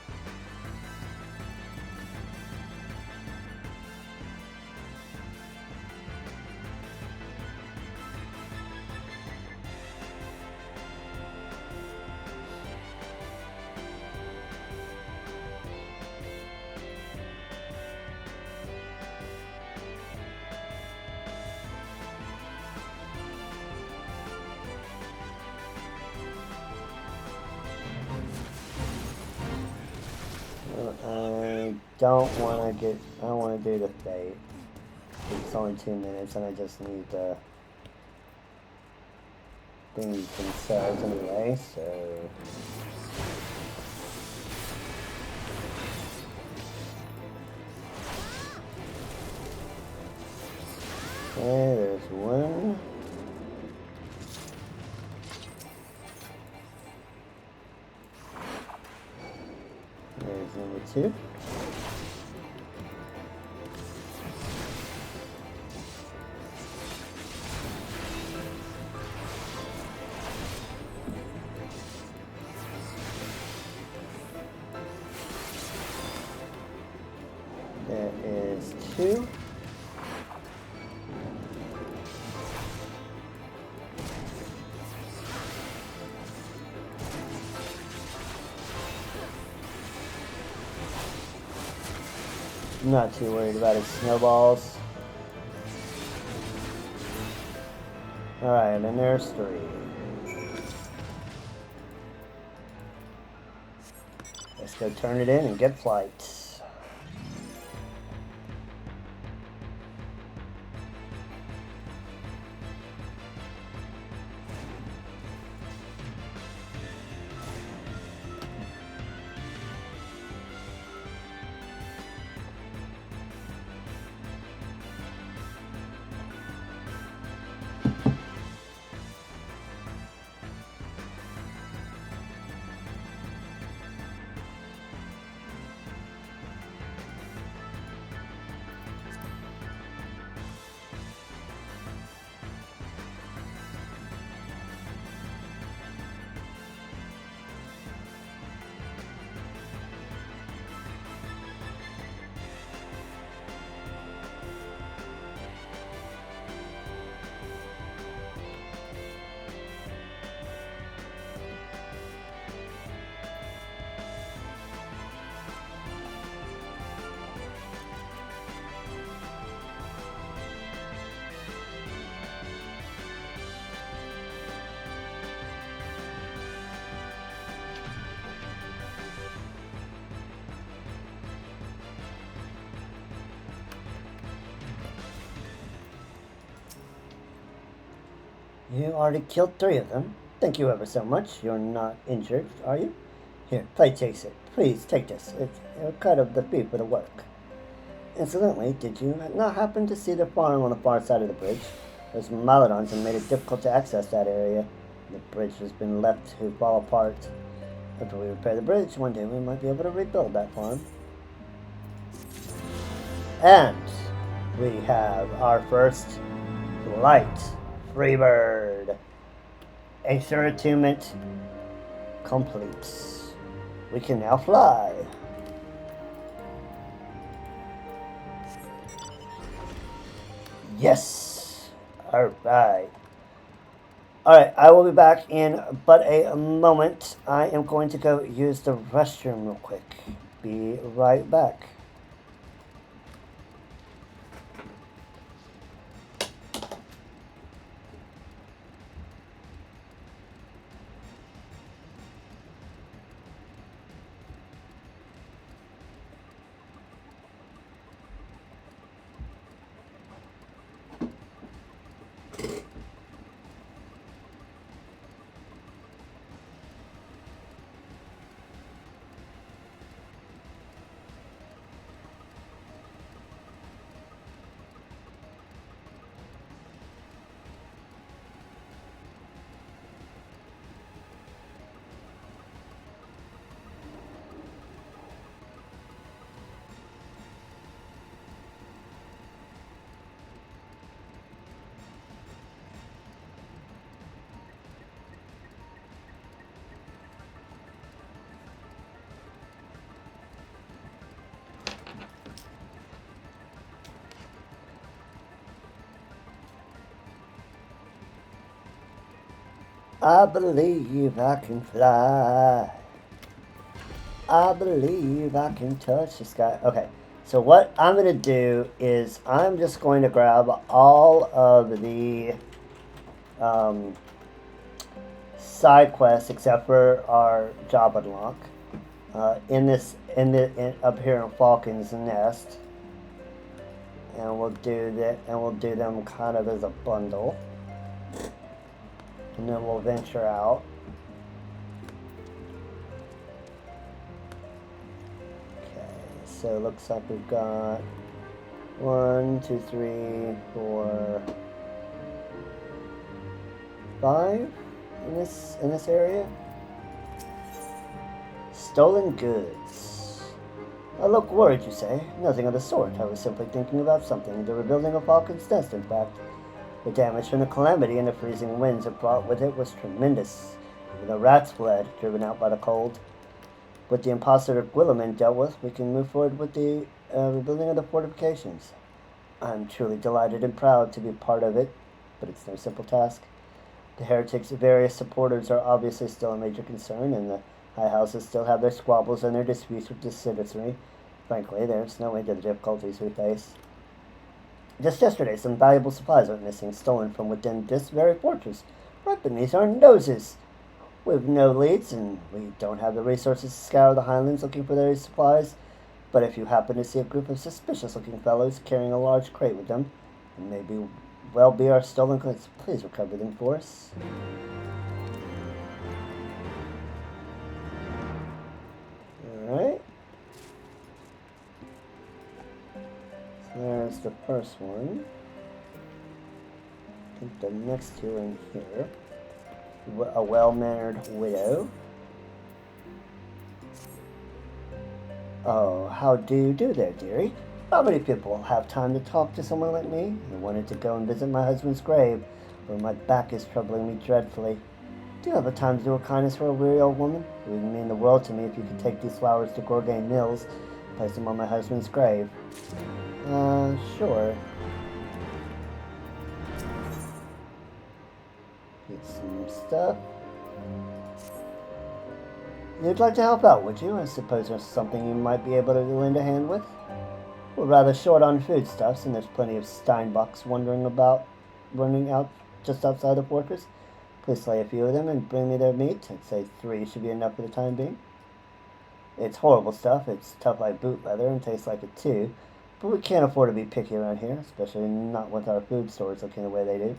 I don't want to do the fate. It's only 2 minutes and I just need the things themselves anyway, so Okay, there's one. There's number two. There is two. I'm not too worried about his snowballs. Alright, and there's three. Let's go turn it in and get flight. You already killed 3 of them. Thank you ever so much. You're not injured, are you? Here, play takes it. Please, take this. It's a cut of the fee for the work. Incidentally, did you not happen to see the farm on the far side of the bridge? Those Maladons have made it difficult to access that area. The bridge has been left to fall apart. After we repair the bridge, one day we might be able to rebuild that farm. And we have our first light. Freebird. Extra attunement complete. We can now fly. Yes. Alright. Alright, I will be back in but a moment. I am going to go use the restroom real quick. Be right back. I believe I can fly. I believe I can touch the sky. Okay, so what I'm going to do is I'm just going to grab all of the side quests except for our job unlock up here in Falcon's Nest, and we'll do that, and we'll do them kind of as a bundle. And then we'll venture out. Okay, so it looks like we've got 1, 2, 3, 4, 5 in this area. Stolen goods. I look worried, you say? Nothing of the sort. I was simply thinking about something. The rebuilding of Falcon's Nest, in fact. The damage from the calamity and the freezing winds it brought with it was tremendous. Even the rats fled, driven out by the cold. With the imposter Guilliman dealt with, we can move forward with the rebuilding of the fortifications. I'm truly delighted and proud to be part of it, but it's no simple task. The heretics' various supporters are obviously still a major concern, and the high houses still have their squabbles and their disputes with the citizenry. Frankly, there's no end to the difficulties we face. Just yesterday, some valuable supplies went missing, stolen from within this very fortress, right beneath our noses. We've no leads, and we don't have the resources to scour the Highlands looking for those supplies. But if you happen to see a group of suspicious-looking fellows carrying a large crate with them, it may well be our stolen goods. Please recover them for us. Alright. So there's the first one. I think the next two are in here. A well-mannered widow. Oh, how do you do there, dearie? Not many people have time to talk to someone like me. I wanted to go and visit my husband's grave, where my back is troubling me dreadfully. Do you have the time to do a kindness for a weary old woman? It would mean the world to me if you could take these flowers to Gorgain Mills and place them on my husband's grave. Sure. Get some stuff. You'd like to help out, would you? I suppose there's something you might be able to lend a hand with. We're rather short on foodstuffs, and there's plenty of Steinbocks running out just outside the fortress. Please slay a few of them and bring me their meat. I'd say 3 should be enough for the time being. It's horrible stuff. It's tough like boot leather and tastes like it too. But we can't afford to be picky around here, especially not with our food stores looking the way they do.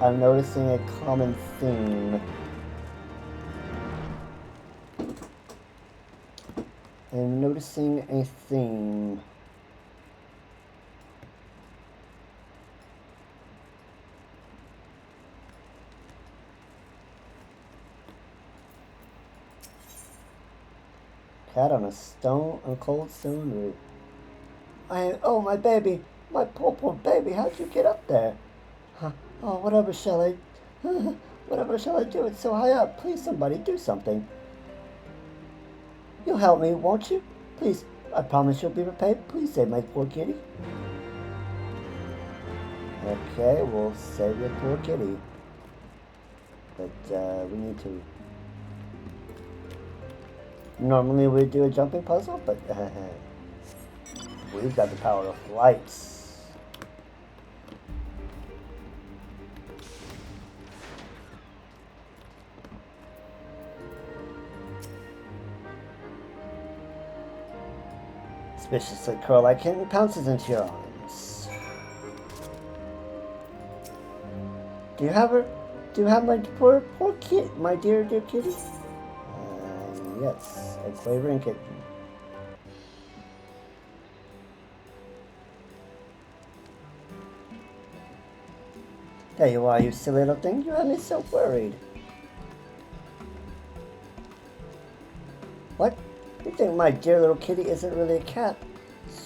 I'm noticing a common theme. I'm noticing a theme. Cat on a cold stone roof. Oh, my baby, my poor baby, how'd you get up there? Huh? Oh, whatever shall I do? It's so high up. Please, somebody, do something. You'll help me, won't you? Please, I promise you'll be repaid. Please save my poor kitty. Okay, we'll save your poor kitty. But, we need to... Normally we'd do a jumping puzzle, but we've got the power of flights. Suspiciously curl-like kitten pounces into your arms. Do you have her? Do you have my poor kid, my dear kitty? Yes, a quavering kitten. There you are, you silly little thing. You had me so worried. What? You think my dear little kitty isn't really a cat?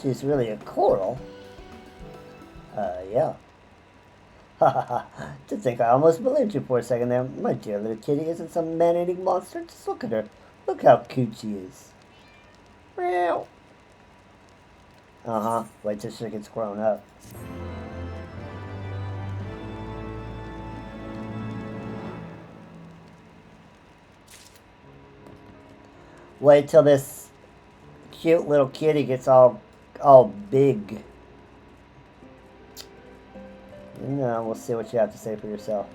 She's really a coral? Yeah. Ha ha ha. To think I almost believed you for a second there. My dear little kitty isn't some man-eating monster. Just look at her. Look how cute she is. Meow. Uh-huh. Wait till she gets grown up. Wait till this cute little kitty gets all big. No, we'll see what you have to say for yourself.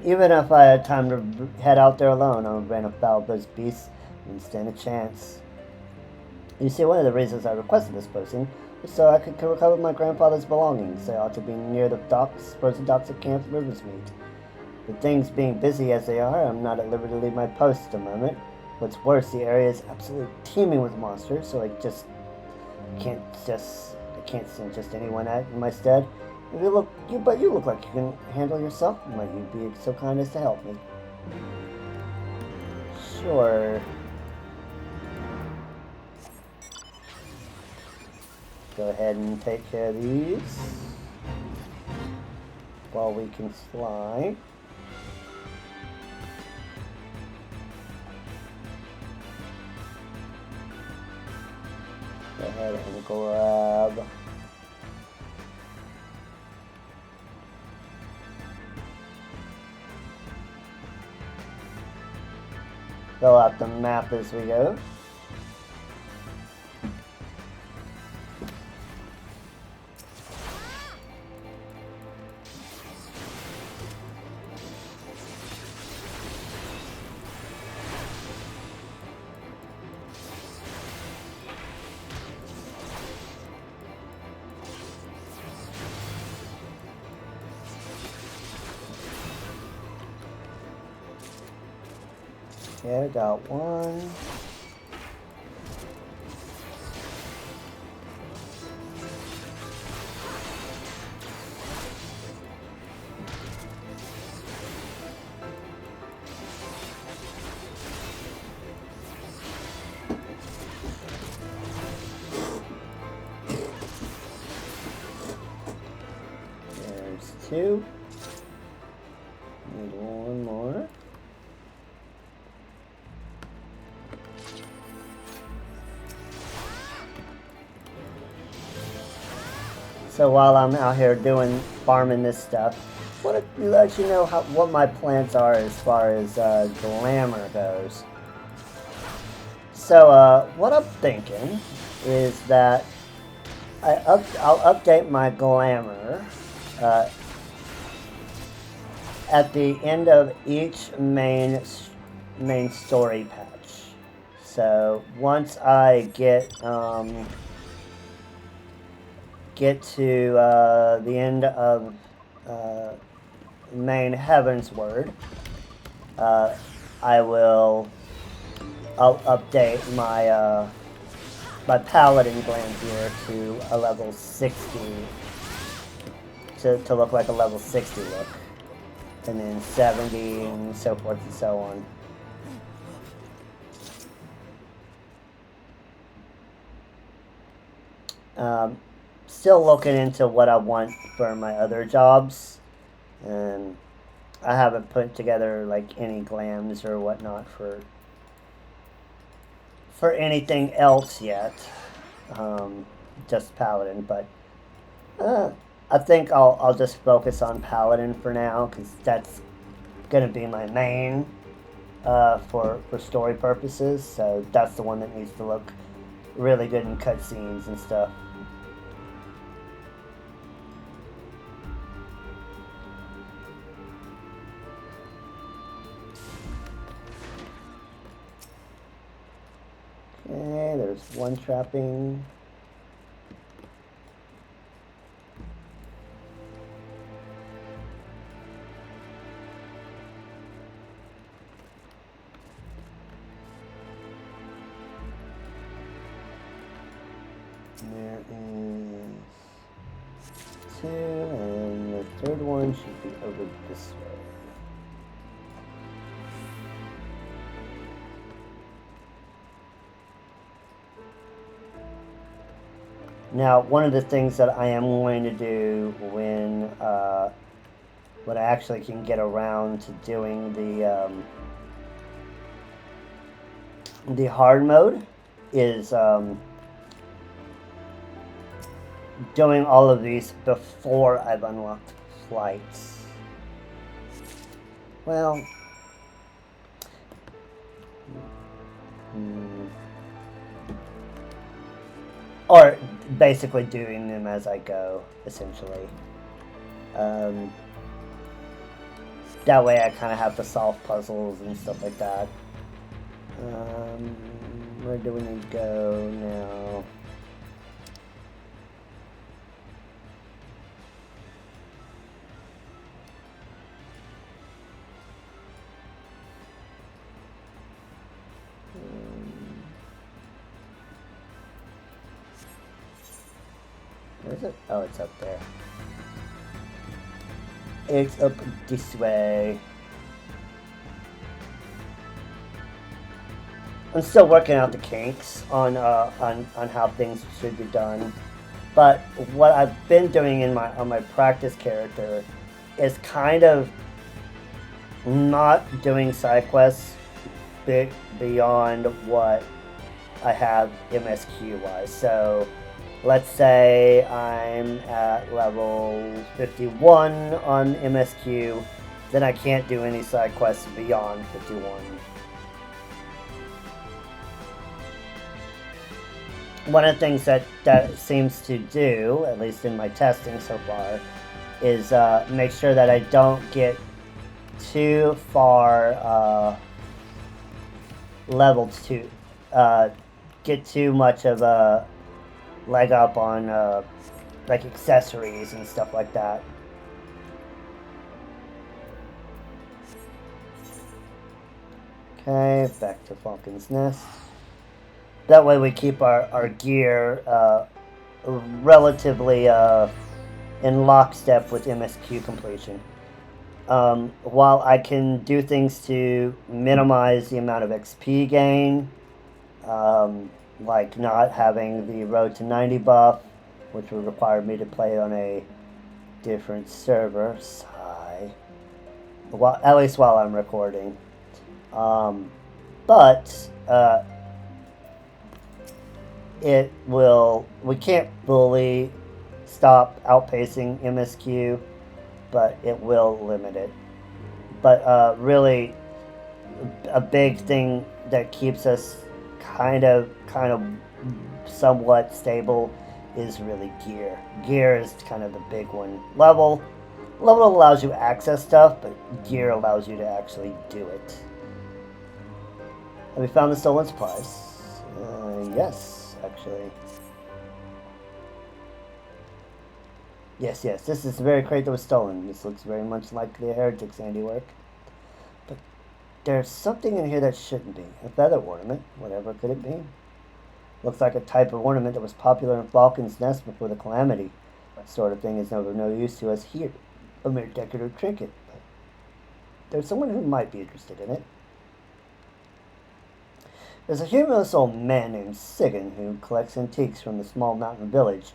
Even if I had time to head out there alone, I would ran afoul of those beasts. Wouldn't stand a chance. You see, one of the reasons I requested this posting so I could recover my grandfather's belongings. They ought to be near the docks, frozen docks at Camp Riversmeet. With things being busy as they are, I'm not at liberty to leave my post at the moment. What's worse, the area is absolutely teeming with monsters, so I can't send just anyone out in my stead. But you look like you can handle yourself. Might you be so kind as to help me? Sure. Go ahead and take care of these while we can fly. Go ahead and grab fill out the map as we go. Okay, I got one. There's two. Need one more. So while I'm out here farming this stuff, I want to let you know what my plans are as far as glamour goes. So what I'm thinking is that I'll update my glamour at the end of each main story patch. So once I get to the end of main Heavensward, I'll update my my paladin gland here to a level 60 to look like a level 60 look, and then 70 and so forth and so on. Still looking into what I want for my other jobs, and I haven't put together like any glams or whatnot for anything else yet. Just paladin, but I think I'll just focus on paladin for now, because that's gonna be my main for story purposes. So that's the one that needs to look really good in cutscenes and stuff. Okay, there's one trapping. There is two, and the third one should be over this way. Now, one of the things that I am going to do when I actually can get around to doing the hard mode is doing all of these before I've unlocked flights. Well, or basically doing them as I go, essentially. That way I kind of have to solve puzzles and stuff like that. Where do we need to go now? Where is it? Oh, it's up there. It's up this way. I'm still working out the kinks on how things should be done. But what I've been doing on my practice character is kind of not doing side quests beyond what I have MSQ wise. So let's say I'm at level 51 on MSQ, then I can't do any side quests beyond 51. One of the things that seems to do, at least in my testing so far, is make sure that I don't get too far leveled to get too much of a leg up on like accessories and stuff like that. Okay, back to Falcon's Nest. That way we keep our gear relatively in lockstep with MSQ completion. While I can do things to minimize the amount of XP gain, like not having the Road to 90 buff, which would require me to play on a different server, at least while I'm recording. But we can't fully stop outpacing MSQ, but it will limit it. But really, a big thing that keeps us kind of somewhat stable is really gear. Gear is kind of the big one. Level allows you access stuff, but gear allows you to actually do it. Have we found the stolen supplies? Yes, actually. Yes, this is the very crate that was stolen. This looks very much like the heretic's handiwork. But there's something in here that shouldn't be. A feather ornament, whatever could it be? Looks like a type of ornament that was popular in Falcon's Nest before the Calamity. That sort of thing is of no use to us here. A mere decorative trinket. But there's someone who might be interested in it. There's a humorless old man named Sigan who collects antiques from the small mountain village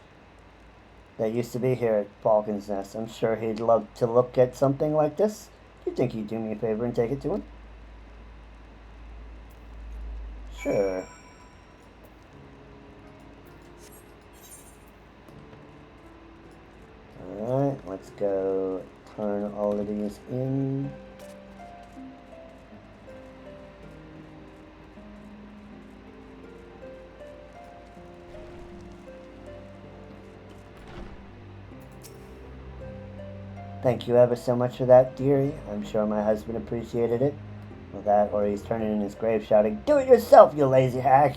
that used to be here at Falcon's Nest. I'm sure he'd love to look at something like this. Do you think he'd do me a favor and take it to him? Sure. Alright, let's go turn all of these in. Thank you ever so much for that, dearie. I'm sure my husband appreciated it. Well, that, or he's turning in his grave shouting, "Do it yourself, you lazy hag!"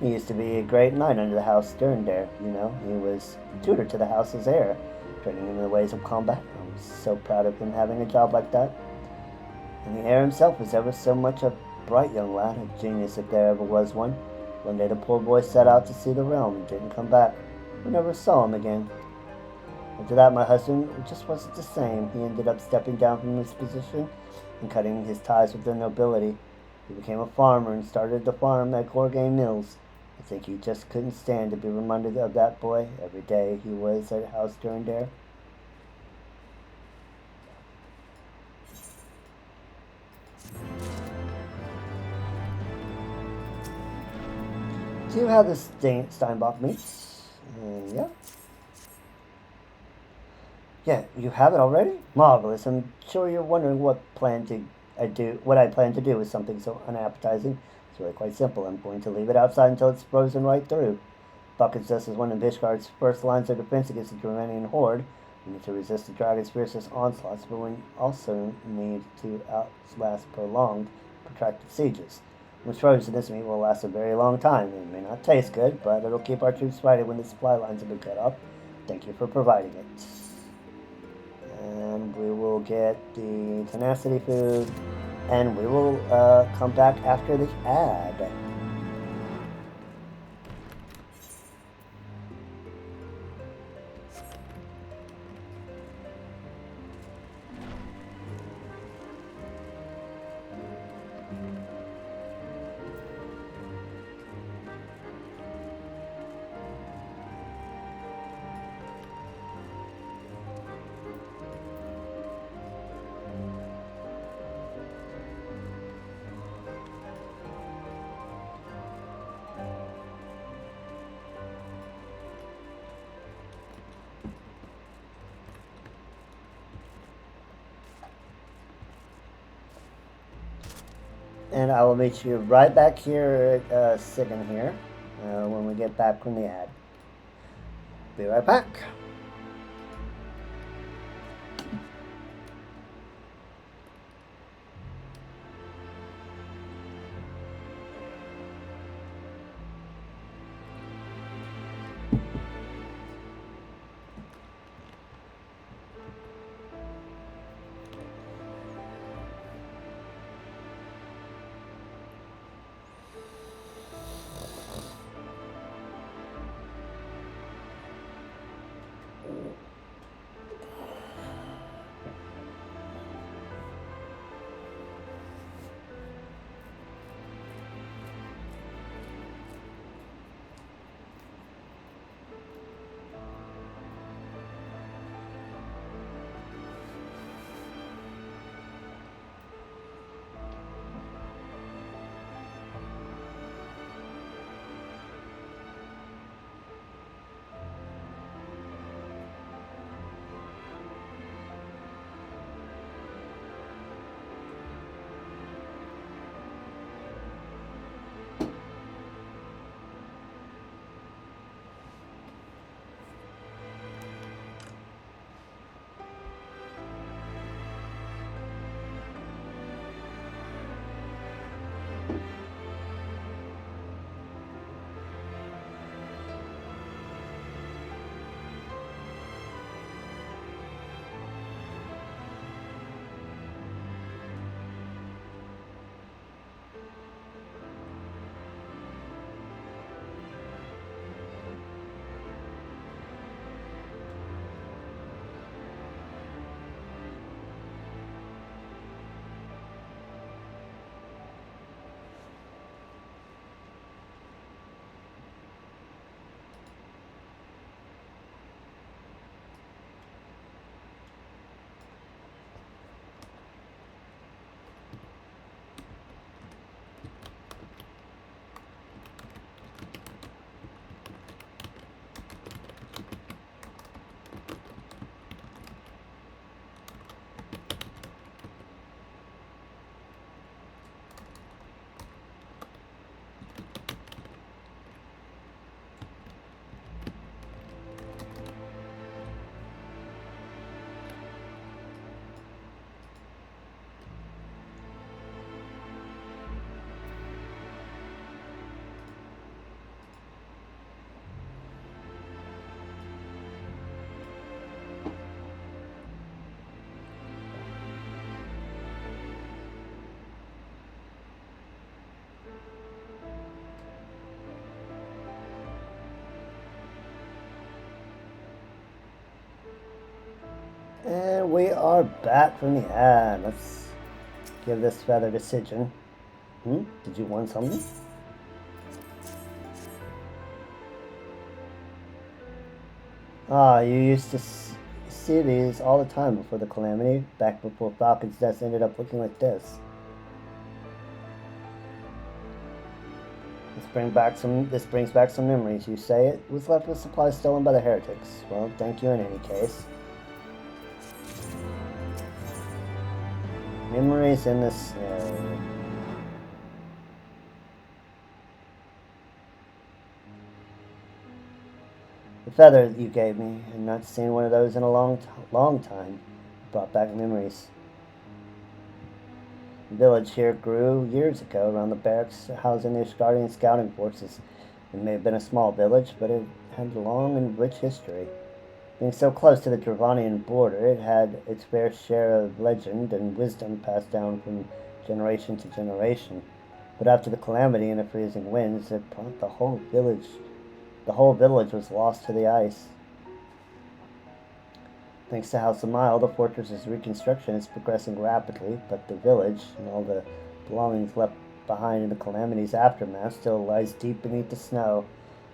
He used to be a great knight under the House Sterndare, you know. He was tutor to the house's heir, training him in the ways of combat. I was so proud of him having a job like that. And the heir himself was ever so much a bright young lad, a genius if there ever was one. One day the poor boy set out to see the realm and didn't come back. We never saw him again. After that, my husband just wasn't the same. He ended up stepping down from his position and cutting his ties with the nobility. He became a farmer and started the farm at Gorgane Mills. I think he just couldn't stand to be reminded of that boy every day he was at House Sterndare. Do you have the Steinbach meats? Yeah. Yeah, you have it already? Marvelous. I'm sure you're wondering what I plan to do with something so unappetizing. It's really quite simple. I'm going to leave it outside until it's frozen right through. Falcon's Nest is one of Vishgard's first lines of defense against the Dromanian horde. We need to resist the dragon's fiercest onslaughts, but we also need to outlast prolonged, protracted sieges. When it's frozen, this meat will last a very long time. It may not taste good, but it'll keep our troops fighting when the supply lines have been cut off. Thank you for providing it. And we will get the tenacity food, and we will come back after the ad. And I will meet you right back here at Sigan here when we get back from the ad. Be right back. And we are back from the ad. Let's give this feather decision. Did you want something? Ah, you used to see these all the time before the calamity, back before Falcon's death ended up looking like this. This brings back some memories. You say it was left with supplies stolen by the heretics. Well, thank you in any case. Memories in the snow. The feather you gave me, and not seen one of those in a long time, brought back memories. The village here grew years ago around the barracks housing the Ishgardian scouting forces. It may have been a small village, but it had a long and rich history. Being so close to the Dravanian border, it had its fair share of legend and wisdom passed down from generation to generation. But after the calamity and the freezing winds, it brought the whole village was lost to the ice. Thanks to House of Mile, the fortress's reconstruction is progressing rapidly, but the village and all the belongings left behind in the calamity's aftermath still lies deep beneath the snow.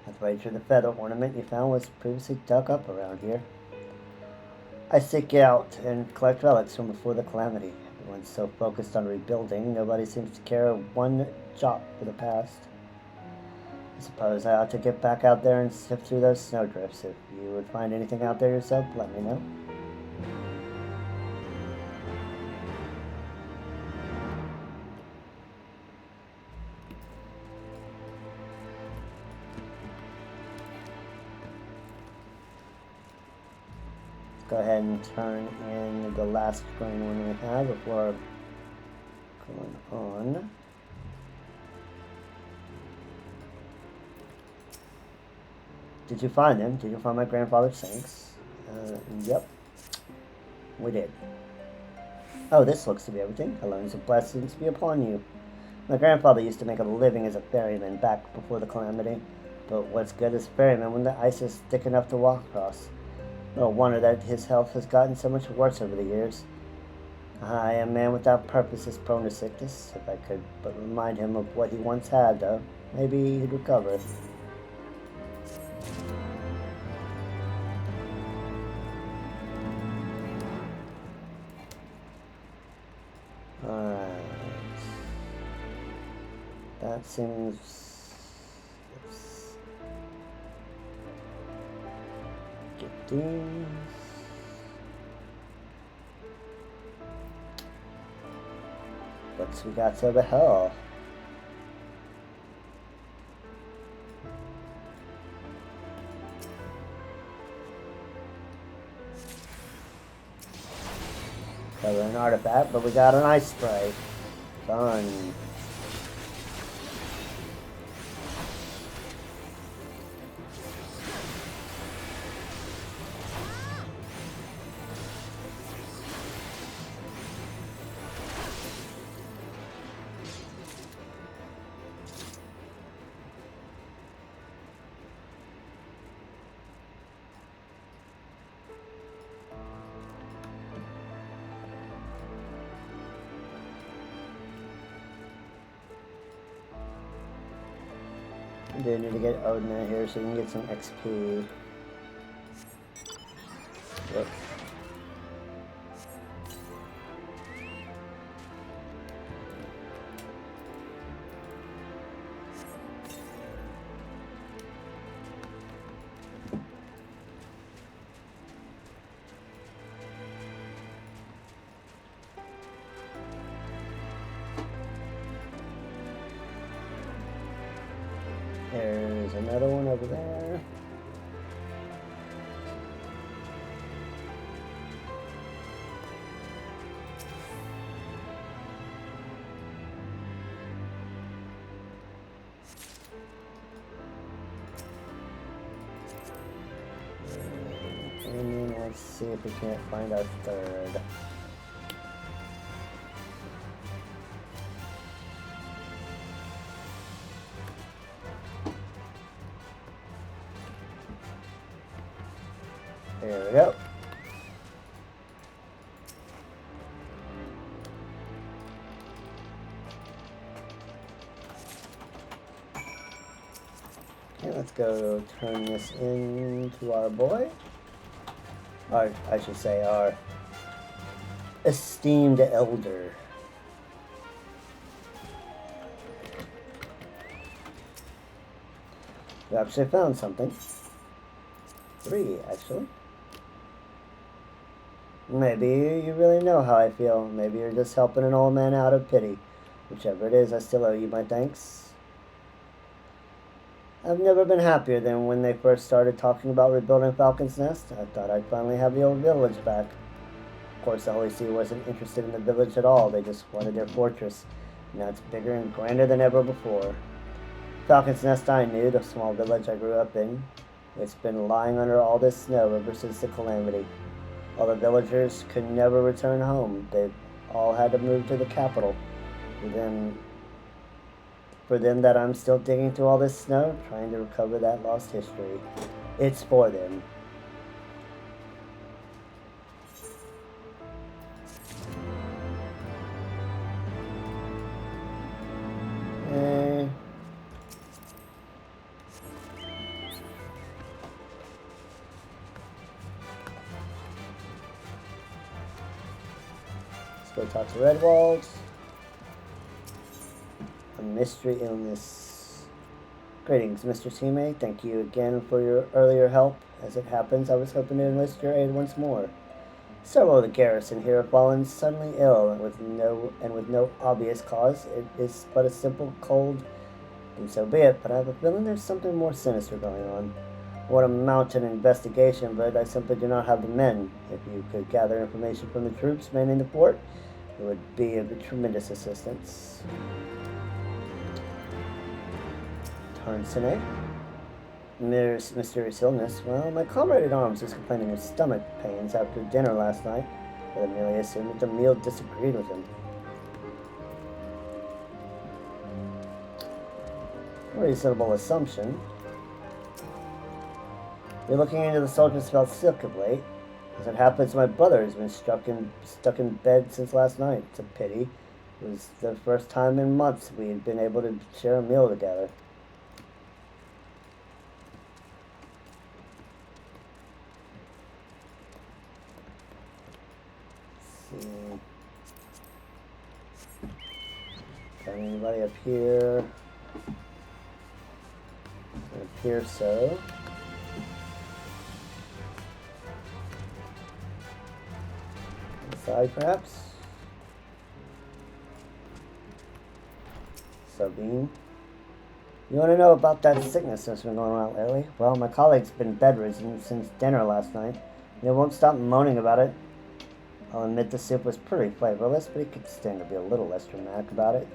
I'd wager the feather ornament you found was previously dug up around here. I seek out and collect relics from before the calamity. Everyone's so focused on rebuilding, nobody seems to care one jot for the past. I suppose I ought to get back out there and sift through those snowdrifts. If you would find anything out there yourself, let me know. go ahead and turn in the last green one we have before going on. Did you find them? Did you find my grandfather's sinks? Yep. We did. Oh, this looks to be everything. Highlands of blessings be upon you. My grandfather used to make a living as a ferryman back before the calamity. But what's good as a ferryman when the ice is thick enough to walk across? No wonder that his health has gotten so much worse over the years. I, a man without purpose, is prone to sickness. If I could but remind him of what he once had, though, maybe he'd recover. Alright. That seems... Let's get these. What's we got over here? Cover an artifact, but we got an ice spray. Fun. I do need to get Odin out here so you can get some XP. Yep. There's another one over there. And then let's see if we can't find our third. There we go. Okay, let's go turn this into our boy. Or, I should say, our esteemed elder. We actually found something. 3, actually. Maybe you really know how I feel. Maybe you're just helping an old man out of pity. Whichever it is, I still owe you my thanks. I've never been happier than when they first started talking about rebuilding Falcon's Nest. I thought I'd finally have the old village back. Of course, the Holy See wasn't interested in the village at all. They just wanted their fortress. Now it's bigger and grander than ever before. Falcon's Nest I knew, the small village I grew up in. It's been lying under all this snow ever since the calamity. All the villagers could never return home. They've all had to move to the capital. For them that I'm still digging through all this snow, trying to recover that lost history. It's for them. Let's go talk to Redwald. A mystery illness. Greetings, Mr. Teammate. Thank you again for your earlier help. As it happens, I was hoping to enlist your aid once more. Several of the garrison here have fallen suddenly ill, and with no obvious cause. It is but a simple cold, and so be it, but I have a feeling there's something more sinister going on. want to mount an investigation, but I simply do not have the men. If you could gather information from the troops manning the fort, it would be of tremendous assistance. Tarnsene. Mysterious illness. Well, my comrade at arms is complaining of stomach pains after dinner last night, but I merely assumed that the meal disagreed with him. A reasonable assumption. You're looking into the soldiers felt sick of late. As it happens, my brother has been stuck in bed since last night. It's a pity. It was the first time in months we had been able to share a meal together. Let's see. Got anybody up here? Up here, so. Inside, perhaps? Sabine. You want to know about that sickness that's been going around lately? Well, my colleague's been bedridden since dinner last night, and he won't stop moaning about it. I'll admit the soup was pretty flavorless, but he could stand to be a little less dramatic about it.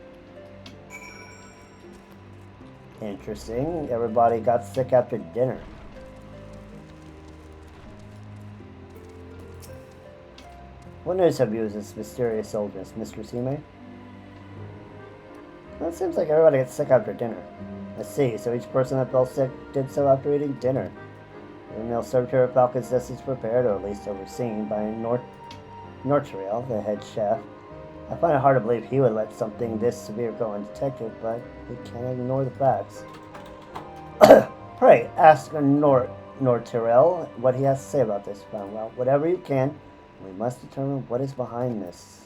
Interesting. Everybody got sick after dinner. What news have you of this mysterious illness, Mr. Sime? Well, it seems like everybody gets sick after dinner. I see, so each person that fell sick did so after eating dinner. The meal served here at Falcon's Nest is prepared, or at least overseen, by Nortriel, the head chef. I find it hard to believe he would let something this severe go undetected, but we can't ignore the facts. Pray, ask Nortriel what he has to say about this. Well, whatever you can, we must determine what is behind this.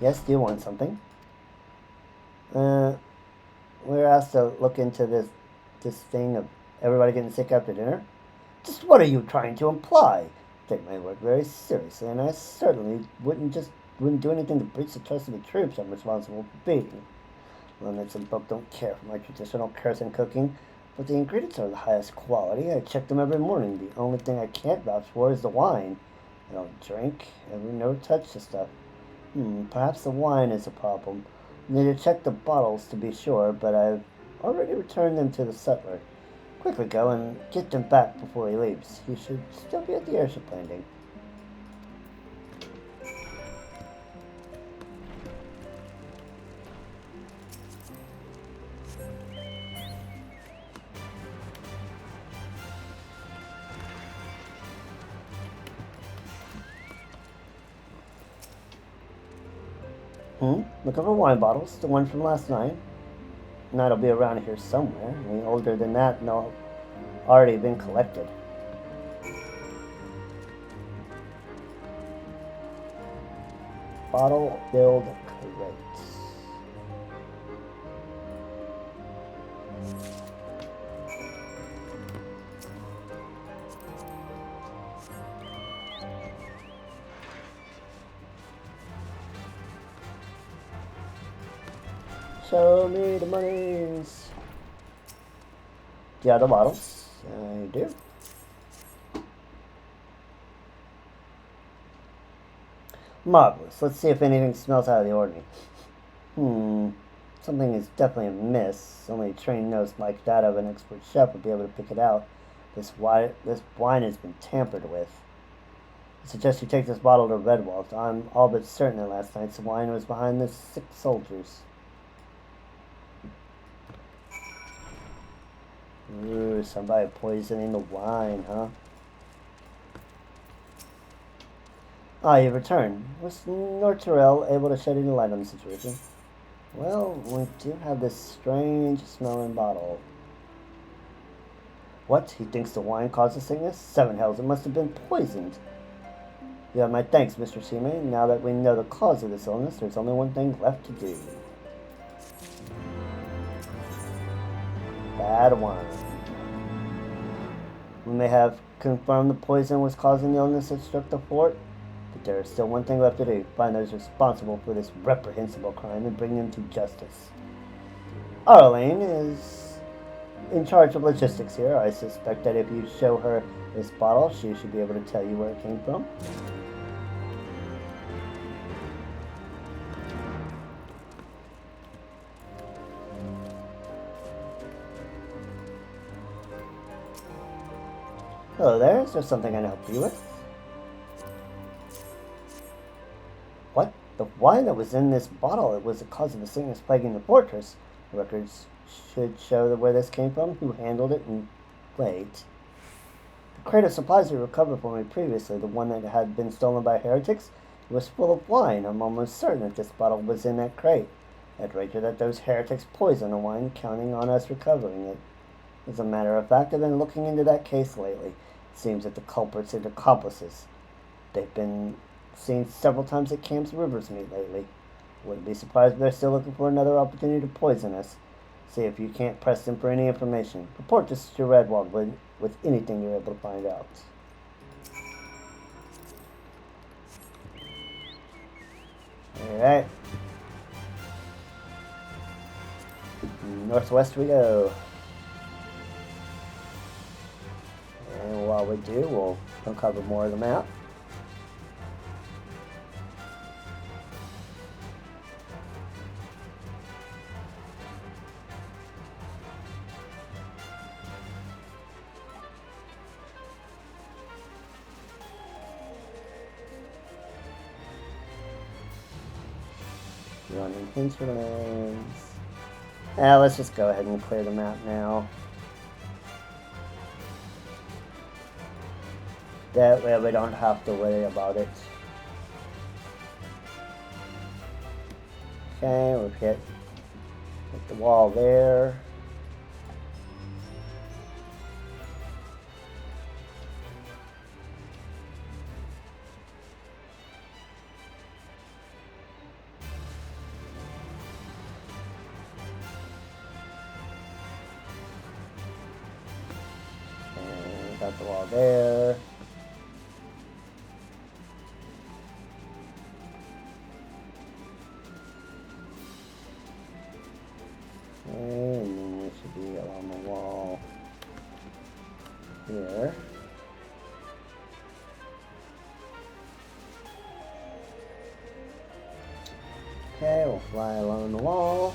Yes, do you want something? We're asked to look into this thing of everybody getting sick after dinner. Just what are you trying to imply? Take my work very seriously, and I certainly wouldn't do anything to breach the trust of the troops I'm responsible for feeding. Limits and folk don't care for my traditional Curse cooking, but the ingredients are the highest quality. I check them every morning. The only thing I can't vouch for is the wine. I don't drink. I would never touch the stuff. Perhaps the wine is a problem. I need to check the bottles to be sure, but I've already returned them to the sutler. Quickly go and get them back before he leaves. He should still be at the airship landing. Look over wine bottles, the one from last night. That'll be around here somewhere. Any older than that, and they'll already been collected. Bottle build crates. Show me the monies. The other bottles. I do. Marvelous. Let's see if anything smells out of the ordinary. Something is definitely amiss. Only a trained nose like that of an expert chef would be able to pick it out. This wine has been tampered with. I suggest you take this bottle to Redwall. I'm all but certain that last night's wine was behind the sick soldiers. Ooh, somebody poisoning the wine, huh? Ah, you've returned. Was Nortriel able to shed any light on the situation? Well, we do have this strange smelling bottle. What? He thinks the wine caused the sickness? Seven hells, it must have been poisoned. You have my thanks, Mr. Seaman. Now that we know the cause of this illness, there's only one thing left to do. Bad wine. We may have confirmed the poison was causing the illness that struck the fort, But there is still one thing left to do. Find those responsible for this reprehensible crime and bring them to justice. Arlene is in charge of logistics here. I suspect that if you show her this bottle, she should be able to tell you where it came from. Hello there, is there something I can help you with? What? The wine that was in this bottle, it was the cause of the sickness plaguing the fortress. The records should show where this came from, who handled it, and wait. The crate of supplies you recovered for me previously, the one that had been stolen by heretics, it was full of wine. I'm almost certain that this bottle was in that crate. I'd wager that those heretics poisoned the wine, counting on us recovering it. As a matter of fact, I've been looking into that case lately. It seems that the culprits are accomplices. They've been seen several times at Camp's Riversmeet lately. Wouldn't be surprised if they're still looking for another opportunity to poison us. See if you can't press them for any information. Report this to Redwald with anything you're able to find out. Alright. Northwest we go. And while we do, we'll uncover more of the map. Running hinterlands. Let's just go ahead and clear the map now. That way we don't have to worry about it. Okay, we've hit the wall there. And got the wall there. And then it should be along the wall here. Okay, we'll fly along the wall.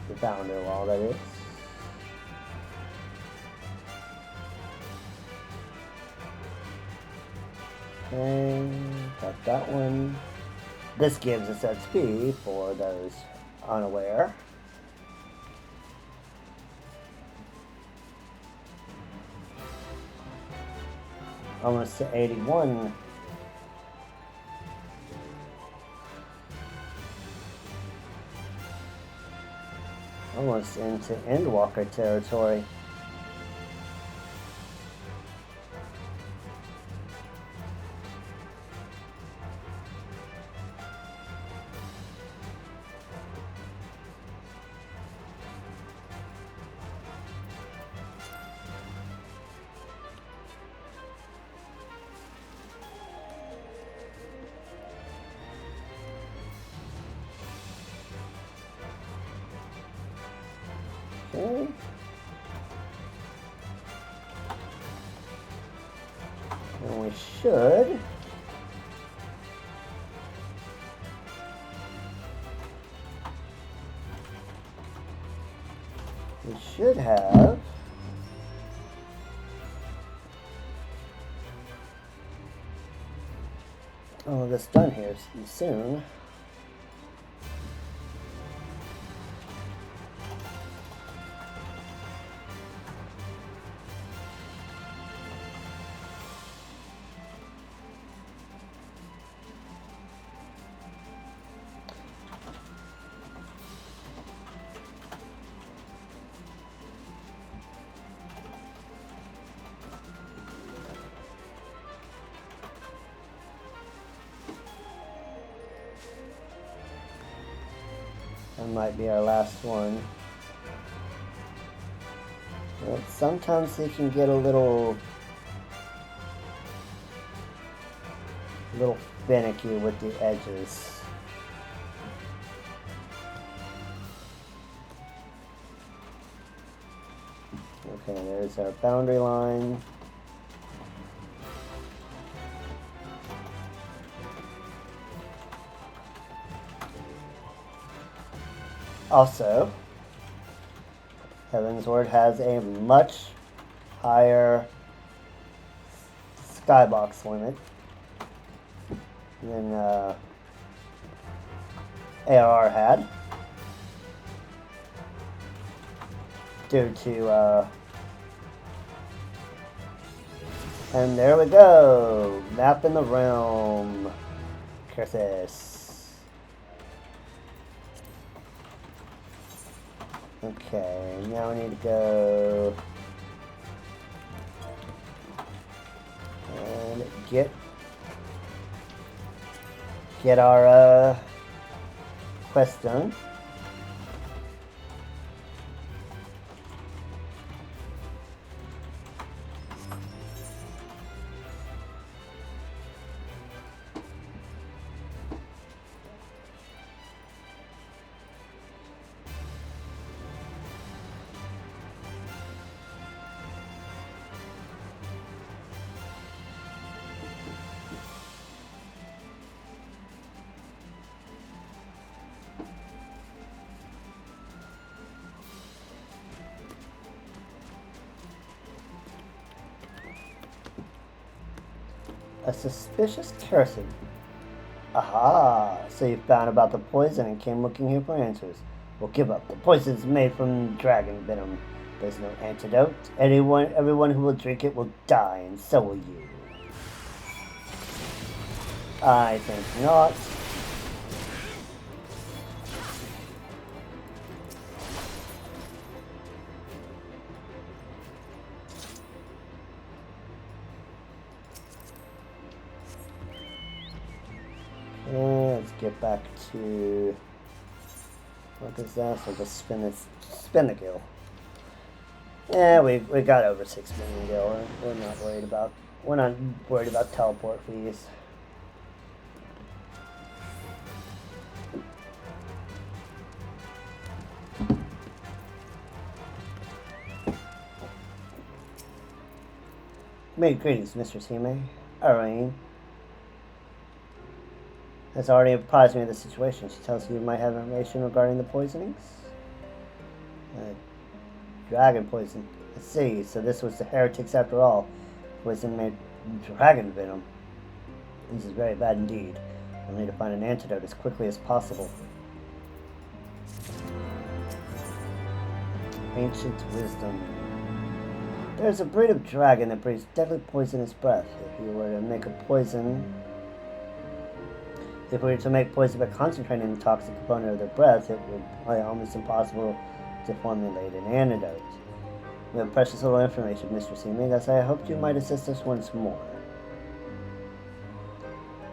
The founder wall, that is. Okay, got that one. This gives us XP for those unaware. Almost to 81. Almost into Endwalker territory. Okay. And we should have all of this done here soon. That might be our last one. But sometimes they can get a little little finicky with the edges. Okay, there's our boundary line. Also, Heavensward has a much higher skybox limit than ARR had, due to and there we go, map in the realm, Coerthas. Okay, now we need to go and get our quest done. A suspicious person. Aha! So you found about the poison and came looking here for answers. Well, give up. The poison is made from dragon venom. There's no antidote. Everyone who will drink it will die, and so will you. I think not. Let's get back to what is that? So just spin the gil. Yeah, we got over 6 million gil. We're not worried about teleport fees. Many greetings, Mistress Hime. Irene has already apprised me of the situation. She tells you you might have information regarding the poisonings. Dragon poison. I see. So this was the heretics after all. Poison made dragon venom. This is very bad indeed. I'll need to find an antidote as quickly as possible. Ancient wisdom. There's a breed of dragon that breathes deadly poisonous breath. If we were to make poison by concentrating the toxic component of their breath, it would be almost impossible to formulate an antidote. We have precious little information, Mr. Seaman, thus I hoped you might assist us once more.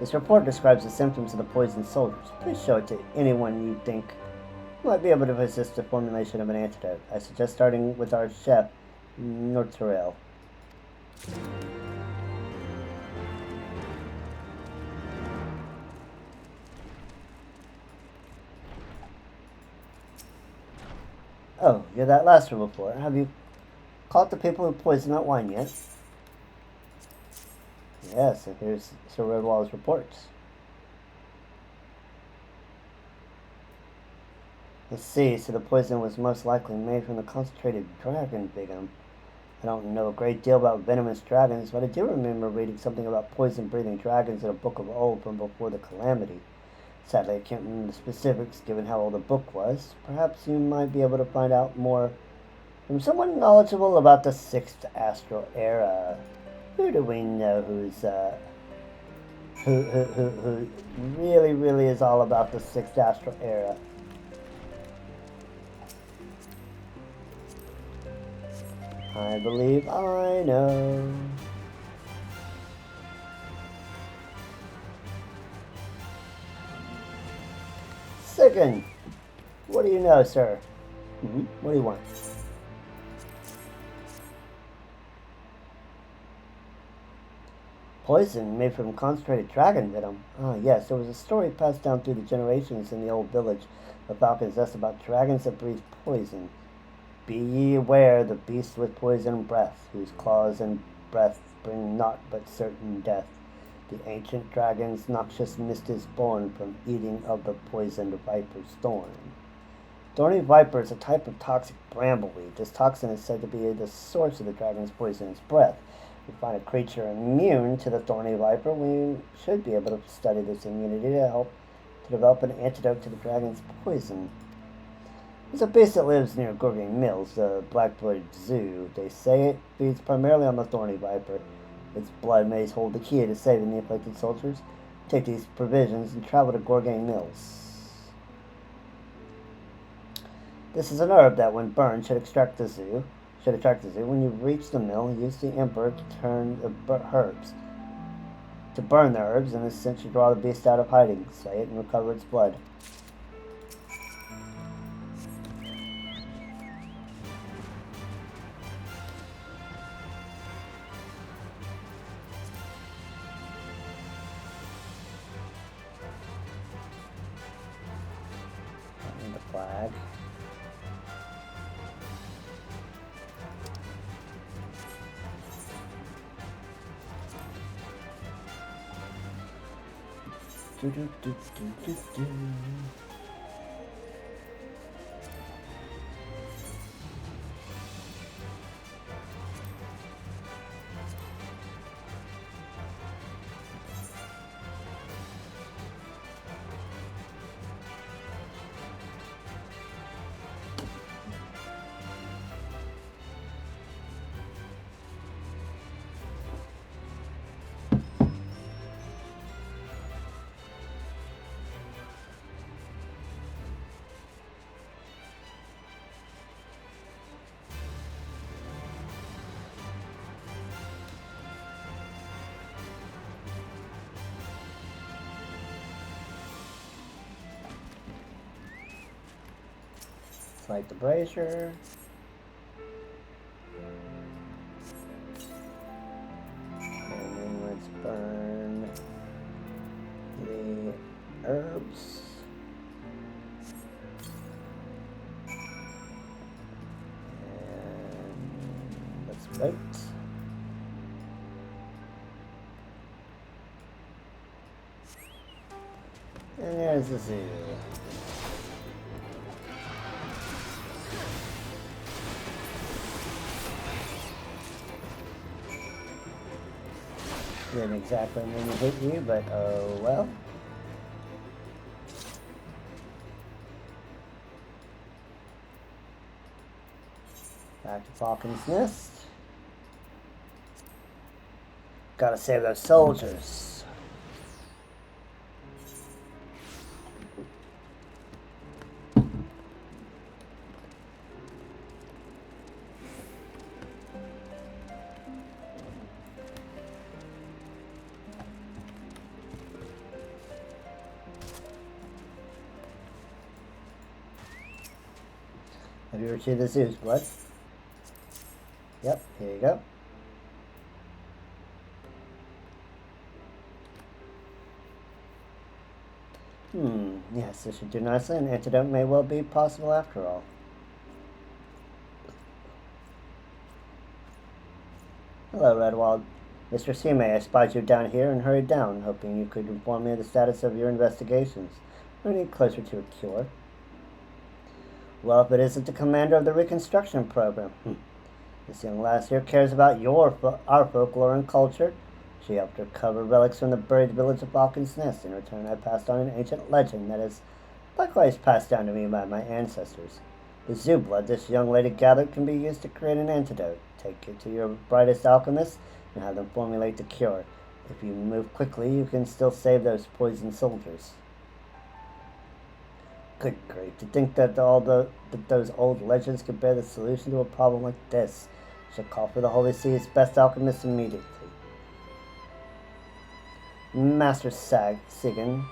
This report describes the symptoms of the poisoned soldiers. Please show it to anyone you think might be able to assist the formulation of an antidote. I suggest starting with our chef, Norturel. Oh, you're that last report. Have you caught the people who poisoned that wine yet? Yes, and here's Sir Redwall's reports. Let's see, so the poison was most likely made from the concentrated dragon venom. I don't know a great deal about venomous dragons, but I do remember reading something about poison-breathing dragons in a book of old from before the Calamity. Sadly, I can't remember the specifics given how old the book was. Perhaps you might be able to find out more from someone knowledgeable about the 6th Astral Era. Who do we know who really is all about the 6th Astral Era? I believe I know. Second, what do you know, sir? What do you want? Poison made from concentrated dragon venom. Ah, yes, there was a story passed down through the generations in the old village of Falcon's Nest about dragons that breathe poison. Be ye aware the beast with poison breath, whose claws and breath bring naught but certain death. The ancient dragon's noxious mist is born from eating of the poisoned viper's thorn. Thorny viper is a type of toxic brambleweed. This toxin is said to be the source of the dragon's poisonous breath. If we find a creature immune to the thorny viper, we should be able to study this immunity to help to develop an antidote to the dragon's poison. There's a beast that lives near Gorging Mills, the Blackbird Zoo. They say it feeds primarily on the thorny viper. Its blood may hold the key to saving the afflicted soldiers. Take these provisions and travel to Gorging Mills. This is an herb that, when burned, should attract the zoo. When you reach the mill, use the ember to turn the herbs. To burn the herbs, and essentially draw the beast out of hiding. Slay it and recover its blood. And the flag. Do, do, do, do, do, do. Light the brazier. And then let's burn the herbs. And let's wait. And there's the zoo. Didn't exactly mean to hit you, but oh well. Back to Falcon's Nest. Gotta save those soldiers. Have you retrieved the zoo's blood? Yep, here you go. Yes, this should do nicely. An antidote may well be possible after all. Hello, Redwald. Mr. Sime, I spied you down here and hurried down, hoping you could inform me of the status of your investigations. We're getting closer to a cure. Well, if it isn't the commander of the reconstruction program. This young lass here cares about our folklore and culture. She helped recover relics from the buried village of Falcon's Nest. In return, I passed on an ancient legend that is likewise passed down to me by my ancestors. The zoo blood this young lady gathered can be used to create an antidote. Take it to your brightest alchemists and have them formulate the cure. If you move quickly, you can still save those poisoned soldiers. Good grief, to think that those old legends could bear the solution to a problem like this. I should call for the Holy See's best alchemists immediately. Master Sigan,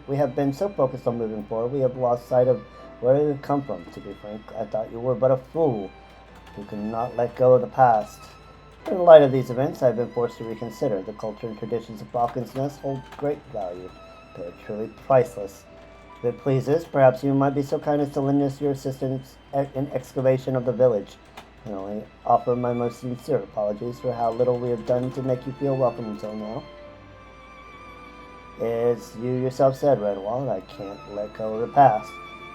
we have been so focused on moving forward, we have lost sight of where we've come from. To be frank, I thought you were but a fool who could not let go of the past. In light of these events, I have been forced to reconsider. The culture and traditions of Falcon's Nest hold great value. They are truly priceless. If it pleases, perhaps you might be so kind as to lend us your assistance in excavation of the village. I only offer my most sincere apologies for how little we have done to make you feel welcome until now. As you yourself said, Redwall, I can't let go of the past.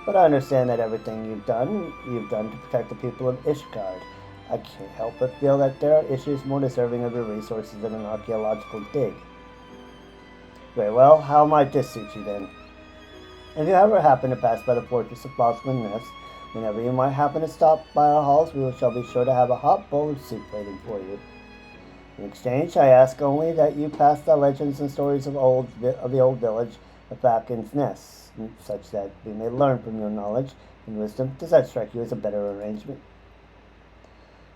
But I understand that everything you've done to protect the people of Ishgard. I can't help but feel that there are issues more deserving of your resources than an archaeological dig. Very well, how might this suit you then? If you ever happen to pass by the fortress of Falcon's Nest, whenever you might happen to stop by our halls, we shall be sure to have a hot bowl of soup waiting for you. In exchange, I ask only that you pass the legends and stories of the old village of Falcon's Nest, such that we may learn from your knowledge and wisdom. Does that strike you as a better arrangement?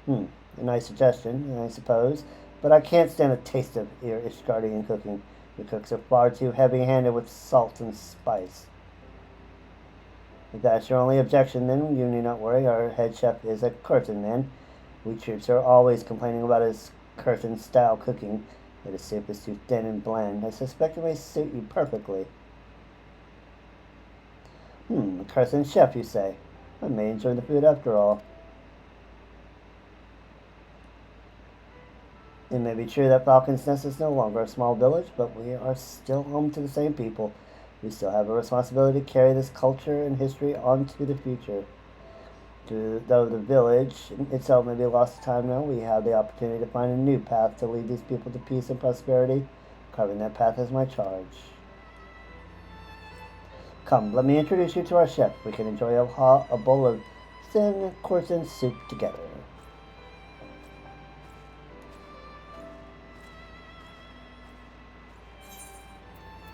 A nice suggestion, I suppose, but I can't stand the taste of your Ishgardian cooking. Your cooks are far too heavy-handed with salt and spice. If that's your only objection, then you need not worry. Our head chef is a Coerthan man. We troops are always complaining about his Coerthan-style cooking, that his soup is too thin and bland. I suspect it may suit you perfectly. A Coerthan chef, you say? I may enjoy the food after all. It may be true that Falcon's Nest is no longer a small village, but we are still home to the same people. We still have a responsibility to carry this culture and history on to the future. Though the village itself may be lost to time now, we have the opportunity to find a new path to lead these people to peace and prosperity. Carving that path is my charge. Come, let me introduce you to our chef. We can enjoy a bowl of thin Coerthan soup together.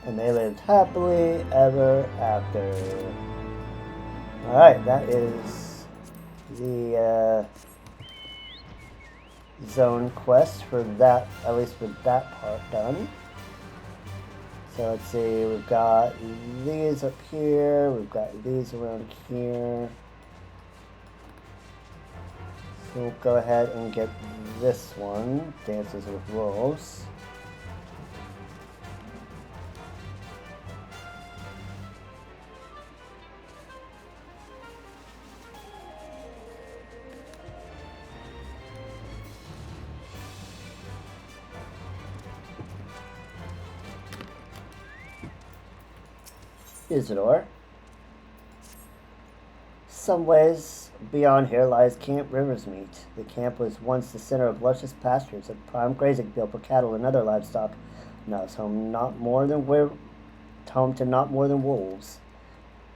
And they lived happily ever after. Alright, that is the zone quest for that, at least for that part done. So let's see, we've got these up here, we've got these around here. So we'll go ahead and get this one, Dances with Wolves. Isidore. Some ways beyond here lies Camp Riversmeet. The camp was once the center of luscious pastures, a prime grazing field for cattle and other livestock. Now it's home to not more than wolves.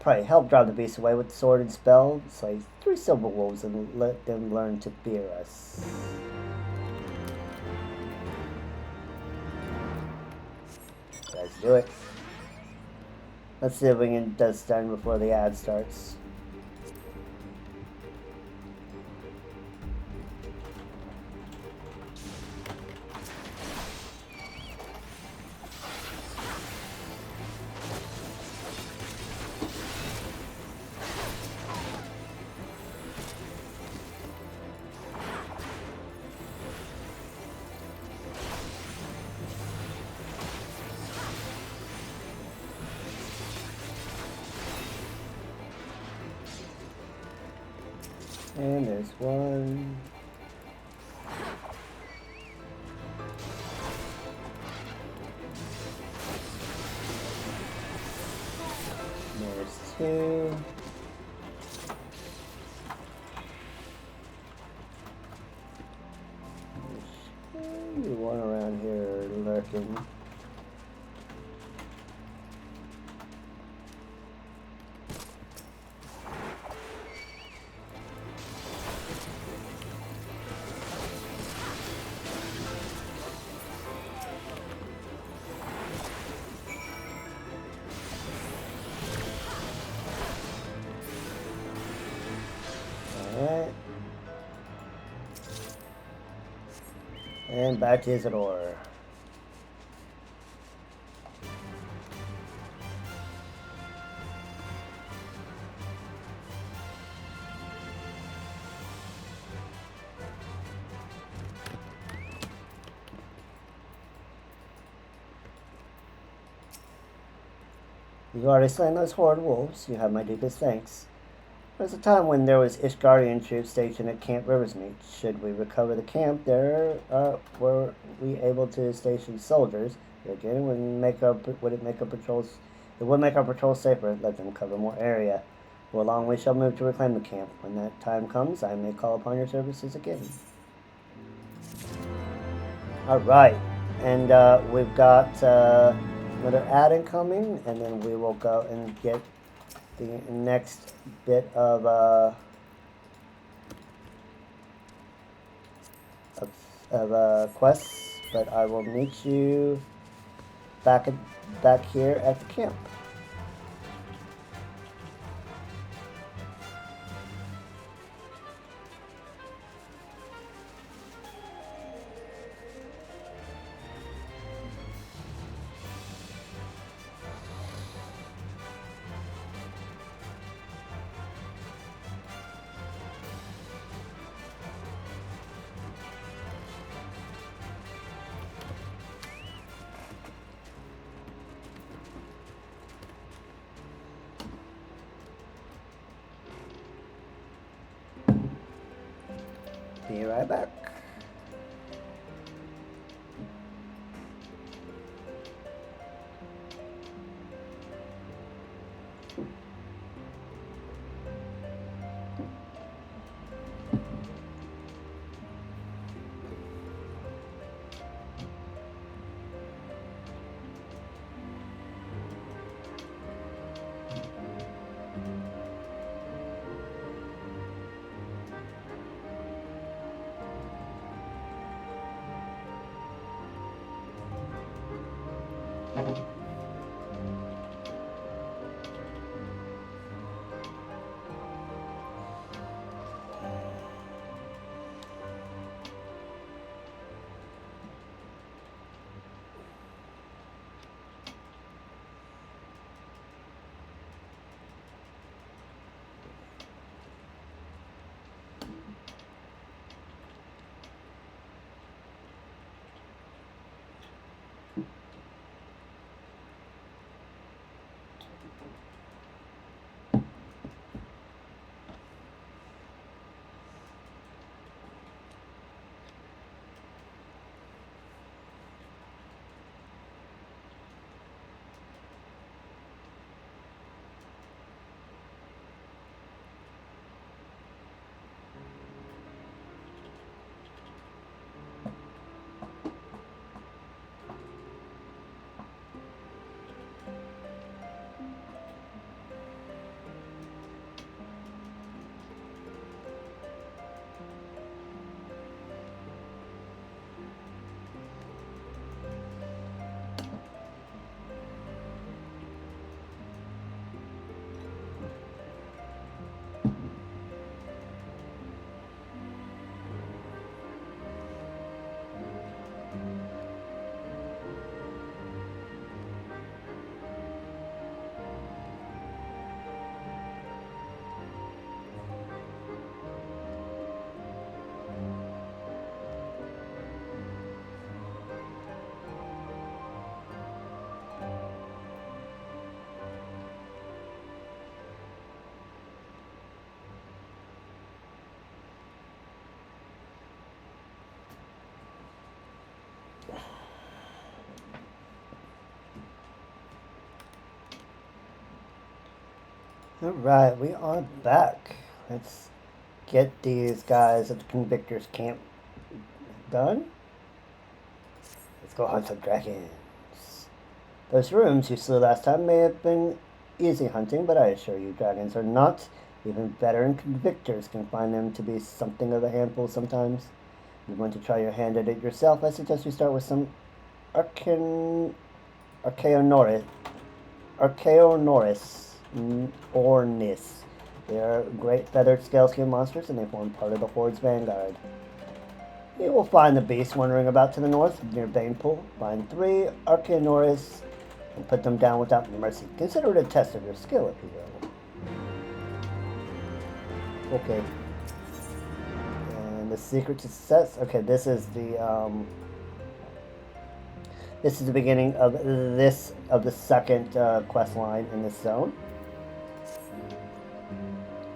Pray, help drive the beasts away with sword and spell. Slay 3 silver wolves and let them learn to fear us. Let's do it. Let's see if we can get this done before the ad starts. And there's one. There's 2. There's one around here lurking. And back to Isidore. You've already slain those horrid wolves. You have my deepest thanks. There was a time when there was Ishgardian troops stationed at Camp Riversmeet. Should we recover the camp, there were we able to station soldiers. Again, would it make our patrols? It would make our patrols safer. Let them cover more area. Before long, we shall move to reclaim the camp. When that time comes, I may call upon your services again. All right, and we've got another ad incoming, and then we will go and get the next bit of quests. But I will meet you back here at the camp. Be right back. Alright, we are back. Let's get these guys at the Convictor's camp done. Let's go hunt some dragons. Those rooms you slew last time may have been easy hunting, but I assure you dragons are not. Even veteran convictors can find them to be something of a handful sometimes. If you want to try your hand at it yourself, I suggest you start with some Archaeonoris Ornis. They are great feathered scale-skin monsters, and they form part of the Horde's vanguard. You will find the beast wandering about to the north near Banepool. Find 3 Archaeonoris and put them down without mercy. Consider it a test of your skill, if you will. Okay. And the secret to success. Okay, this is the This is the beginning of the second quest line in this zone.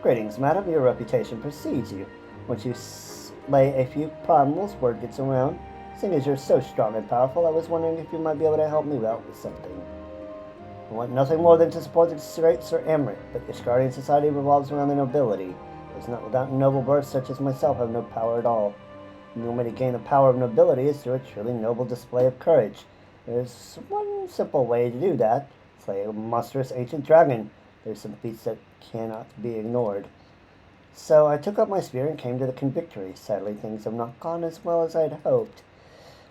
Greetings, madam. Your reputation precedes you. Once you slay a few primals, word gets around. Seeing as you're so strong and powerful, I was wondering if you might be able to help me out with something. I want nothing more than to support the great Sir Emmerich, but the Guardian Society revolves around the nobility. It's not without noble births such as myself have no power at all. The only way to gain the power of nobility is through a truly noble display of courage. There's one simple way to do that. Slay a monstrous ancient dragon. There's some feats that cannot be ignored. So I took up my spear and came to the Convictory. Sadly, things have not gone as well as I'd hoped.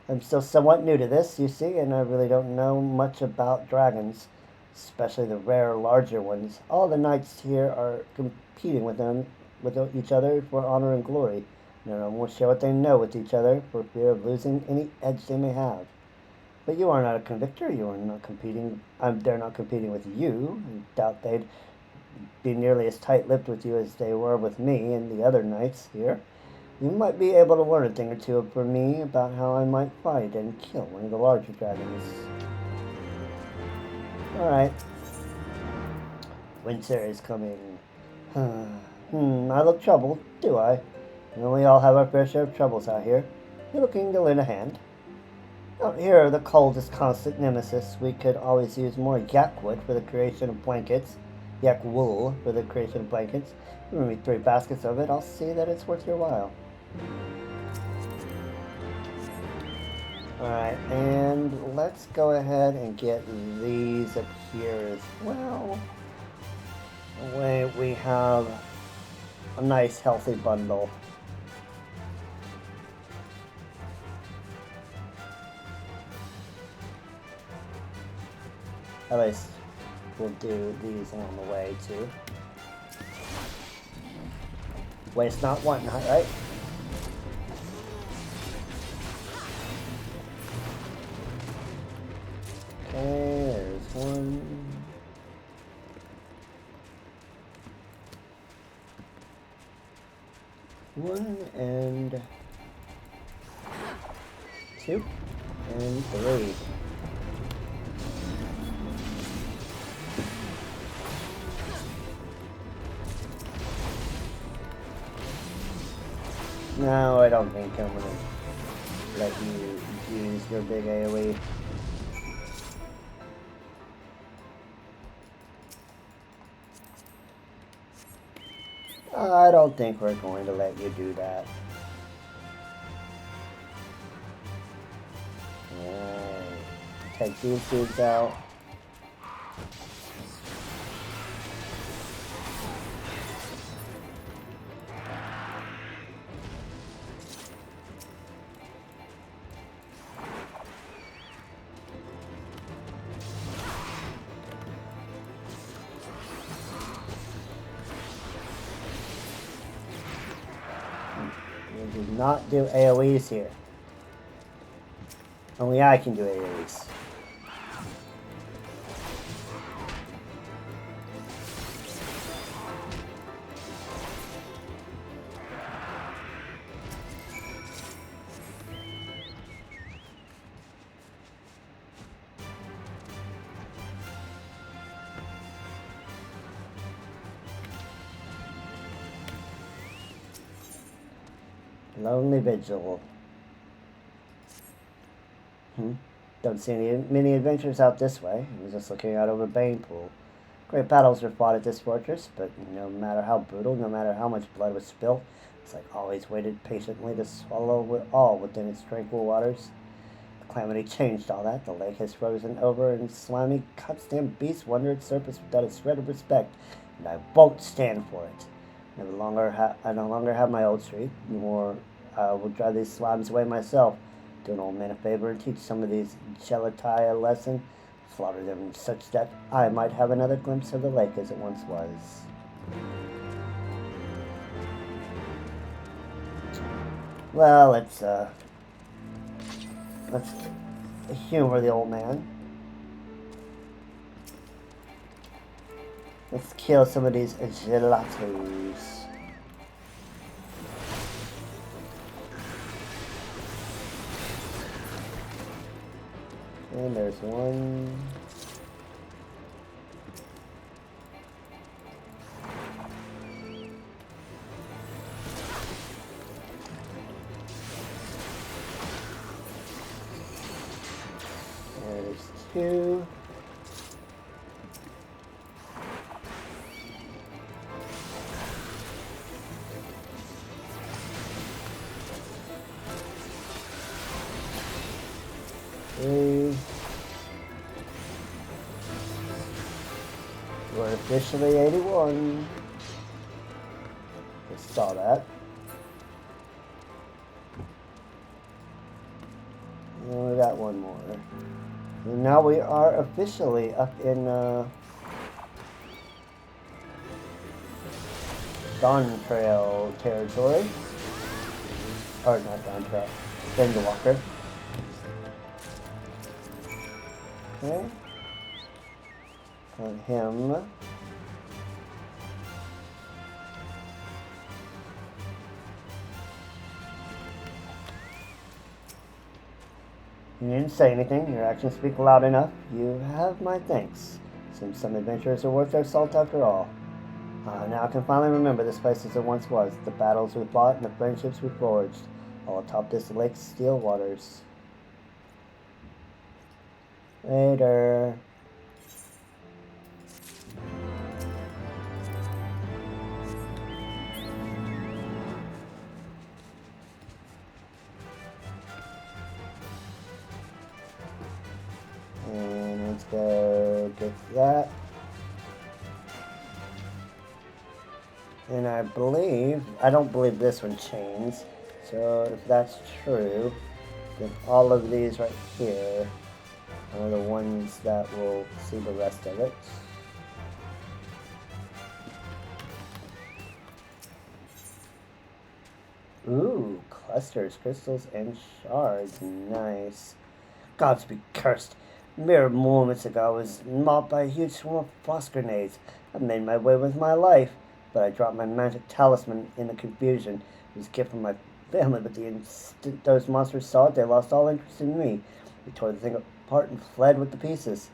I'm still somewhat new to this, you see, and I really don't know much about dragons, especially the rare, larger ones. All the knights here are competing with each other for honor and glory. No one will share what they know with each other for fear of losing any edge they may have. But you are not a convictor. You are not competing. They're not competing with you. I doubt they'd be nearly as tight-lipped with you as they were with me and the other knights here. You might be able to learn a thing or two from me about how I might fight and kill one of the larger dragons. Alright. Winter is coming. I look troubled, do I? We all have our fair share of troubles out here. You looking to lend a hand? Out here, the cold is constant nemesis. We could always use more yak wood for the creation of blankets. Yak wool for the creation of blankets. Give me 3 baskets of it. I'll see that it's worth your while. Alright, and let's go ahead and get these up here as well. That way we have a nice healthy bundle. At least we'll do these along the way too. Waste not, want not, right? Okay, there's one. One and 2 and 3. No, I don't think I'm gonna let you use your big AoE. I don't think we're going to let you do that. Alright. Take these dudes out. We do not do AoEs here. Only I can do AoEs. Lonely Vigil. Don't see many adventures out this way. I was just looking out over Banepool. Great battles were fought at this fortress, but no matter how brutal, no matter how much blood was spilled, it's like always waited patiently to swallow all within its tranquil waters. The calamity changed all that. The lake has frozen over, and slimy, goddamn beasts wander its surface without a shred of respect, and I won't stand for it. I no longer have my old street. I will drive these slimes away myself. Do an old man a favor and teach some of these gelatai a lesson. Slaughter them such that I might have another glimpse of the lake as it once was. Well, let's humor the old man. Let's kill some of these gelatos. And there's one. There's two. Three. We're officially 81. Just saw that. And we got one more. And now we are officially up in Dawn Trail territory. Or not Dawn Trail, Endwalker. Okay. On him. You didn't say anything. Your actions speak loud enough. You have my thanks. Seems some adventurers are worth their salt after all. Now I can finally remember this place as it once was. The battles we fought and the friendships we forged. All atop this lake's still waters. Later. And let's go get that. And I don't believe this one chains. So if that's true, then all of these right here are the ones that will see the rest of it. Ooh, clusters, crystals, and shards. Nice. Gods be cursed. Mere moments ago I was mobbed by a huge swarm of frost grenades. I made my way with my life, but I dropped my magic talisman in the confusion. It was a gift from my family, but the instant those monsters saw it, they lost all interest in me. They tore the thing apart and fled with the pieces.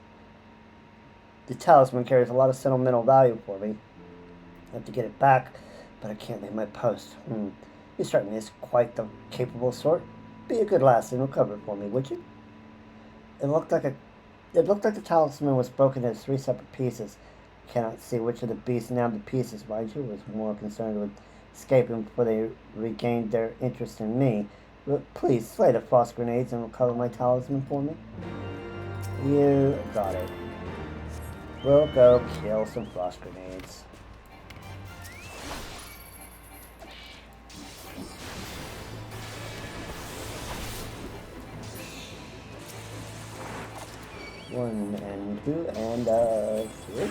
The talisman carries a lot of sentimental value for me. I have to get it back, but I can't leave my post. You strike me as quite the capable sort. Be a good lass and recover it for me, would you? It looked like the talisman was broken into 3 separate pieces. Cannot see which of the beasts named the pieces, mind you. Was more concerned with escaping before they regained their interest in me. But please slay the frost grenades and recover my talisman for me. You got it. We'll go kill some frost grenades. One and two and three.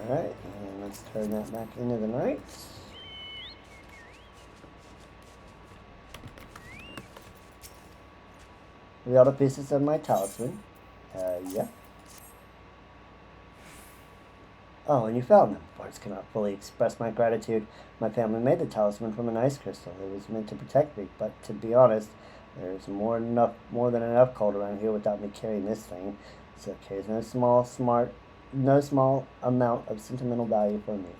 Alright, and let's turn that back into the night. The other pieces of my talisman. Yeah. Oh, and you found them. Words cannot fully express my gratitude. My family made the talisman from an ice crystal. It was meant to protect me, but to be honest, there's more than enough cold around here without me carrying this thing. So it carries no small amount of sentimental value for me.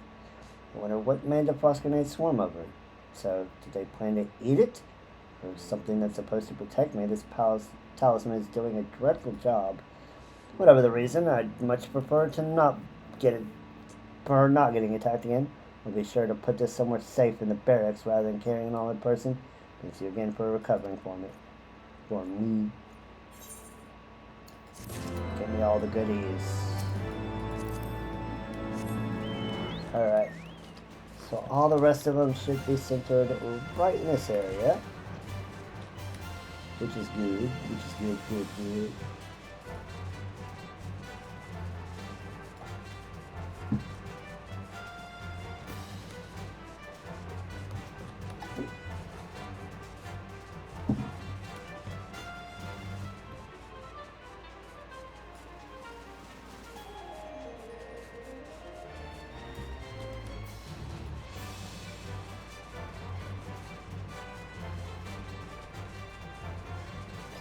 I wonder what made the frost grenades swarm over it. So, did they plan to eat it? Or something that's supposed to protect me? This talisman is doing a dreadful job. Whatever the reason, I'd much prefer to not getting attacked again. I'll be sure to put this somewhere safe in the barracks rather than carrying it on in person. Thanks you again for recovering for me. Give me all the goodies. Alright. So all the rest of them should be centered right in this area. Which is good. Good.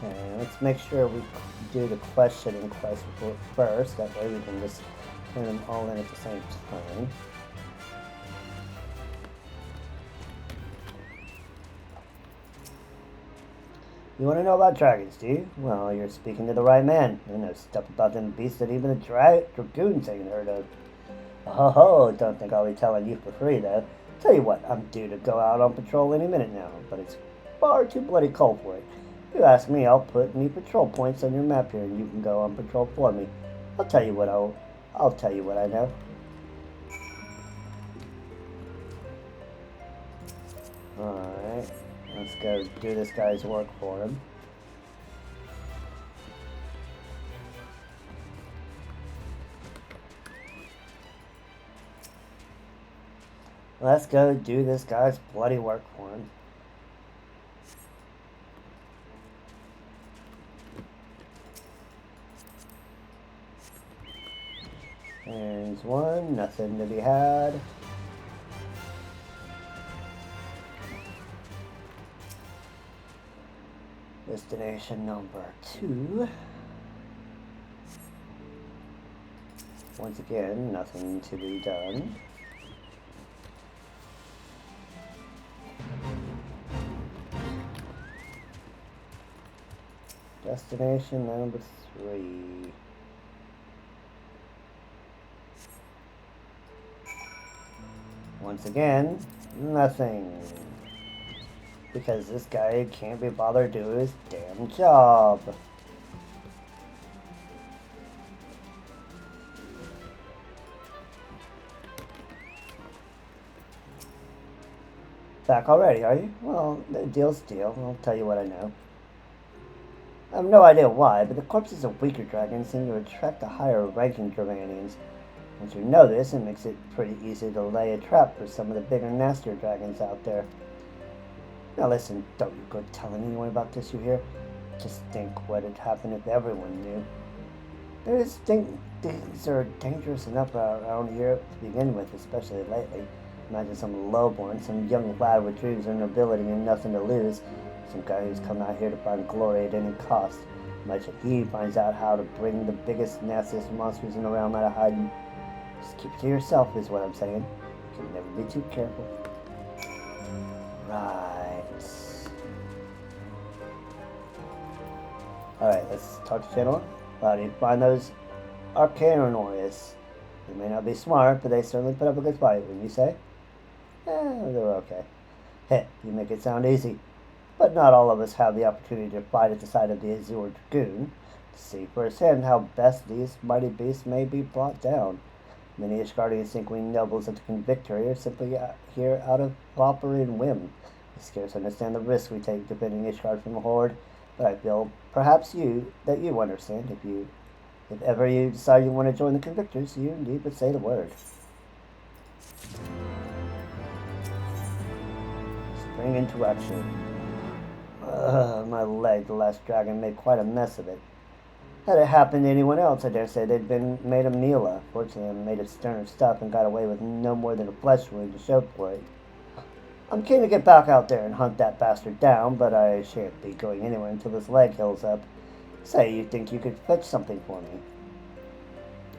Okay, let's make sure we do the questioning quest first. That way we can just turn them all in at the same time. You want to know about dragons, do you? Well, you're speaking to the right man. I know stuff about them beasts that even the dragoons ain't heard of. Oh, don't think I'll be telling you for free, though. Tell you what, I'm due to go out on patrol any minute now, but it's far too bloody cold for it. If you ask me, I'll put any patrol points on your map here, and you can go on patrol for me. I'll tell you what I know. Alright, let's go do this guy's work for him. Let's go do this guy's bloody work for him. There's one, nothing to be had. Destination number 2. Once again, nothing to be done. Destination number 3. Once again, nothing. Because this guy can't be bothered to do his damn job. Back already, are you? Well, the deal's deal. I'll tell you what I know. I have no idea why, but the corpses of weaker dragons seem to attract the higher-ranking Dravanians. Once you know this, it makes it pretty easy to lay a trap for some of the bigger, nastier dragons out there. Now listen, don't you go telling anyone about this, you hear? Just think what would happen if everyone knew. Things are dangerous enough around here to begin with, especially lately. Imagine some lowborn, some young lad with dreams of nobility and nothing to lose. Some guy who's come out here to find glory at any cost. Imagine he finds out how to bring the biggest, nastiest monsters in the realm out of hiding. Just keep it to yourself is what I'm saying. You can never be too careful. Right. Alright, let's talk to Channel. How do you find those Arcanorius? They may not be smart, but they certainly put up a good fight, wouldn't you say? They're okay. Heh, you make it sound easy. But not all of us have the opportunity to fight at the side of the Azure Dragoon. To see firsthand how best these mighty beasts may be brought down. Many Ishgardians think we nobles of the Convictory are simply here out of pauper and whim. I scarce understand the risk we take defending Ishgard from a horde, but I feel perhaps you understand. If ever you decide you want to join the Convictors, you indeed but say the word. Spring into action. My leg, the last dragon made quite a mess of it. Had it happened to anyone else, I dare say they'd been made of Mila. Fortunately, I'm made of sterner stuff and got away with no more than a flesh wound to show for it. I'm keen to get back out there and hunt that bastard down, but I shan't be going anywhere until this leg heals up. Say, you think you could fetch something for me?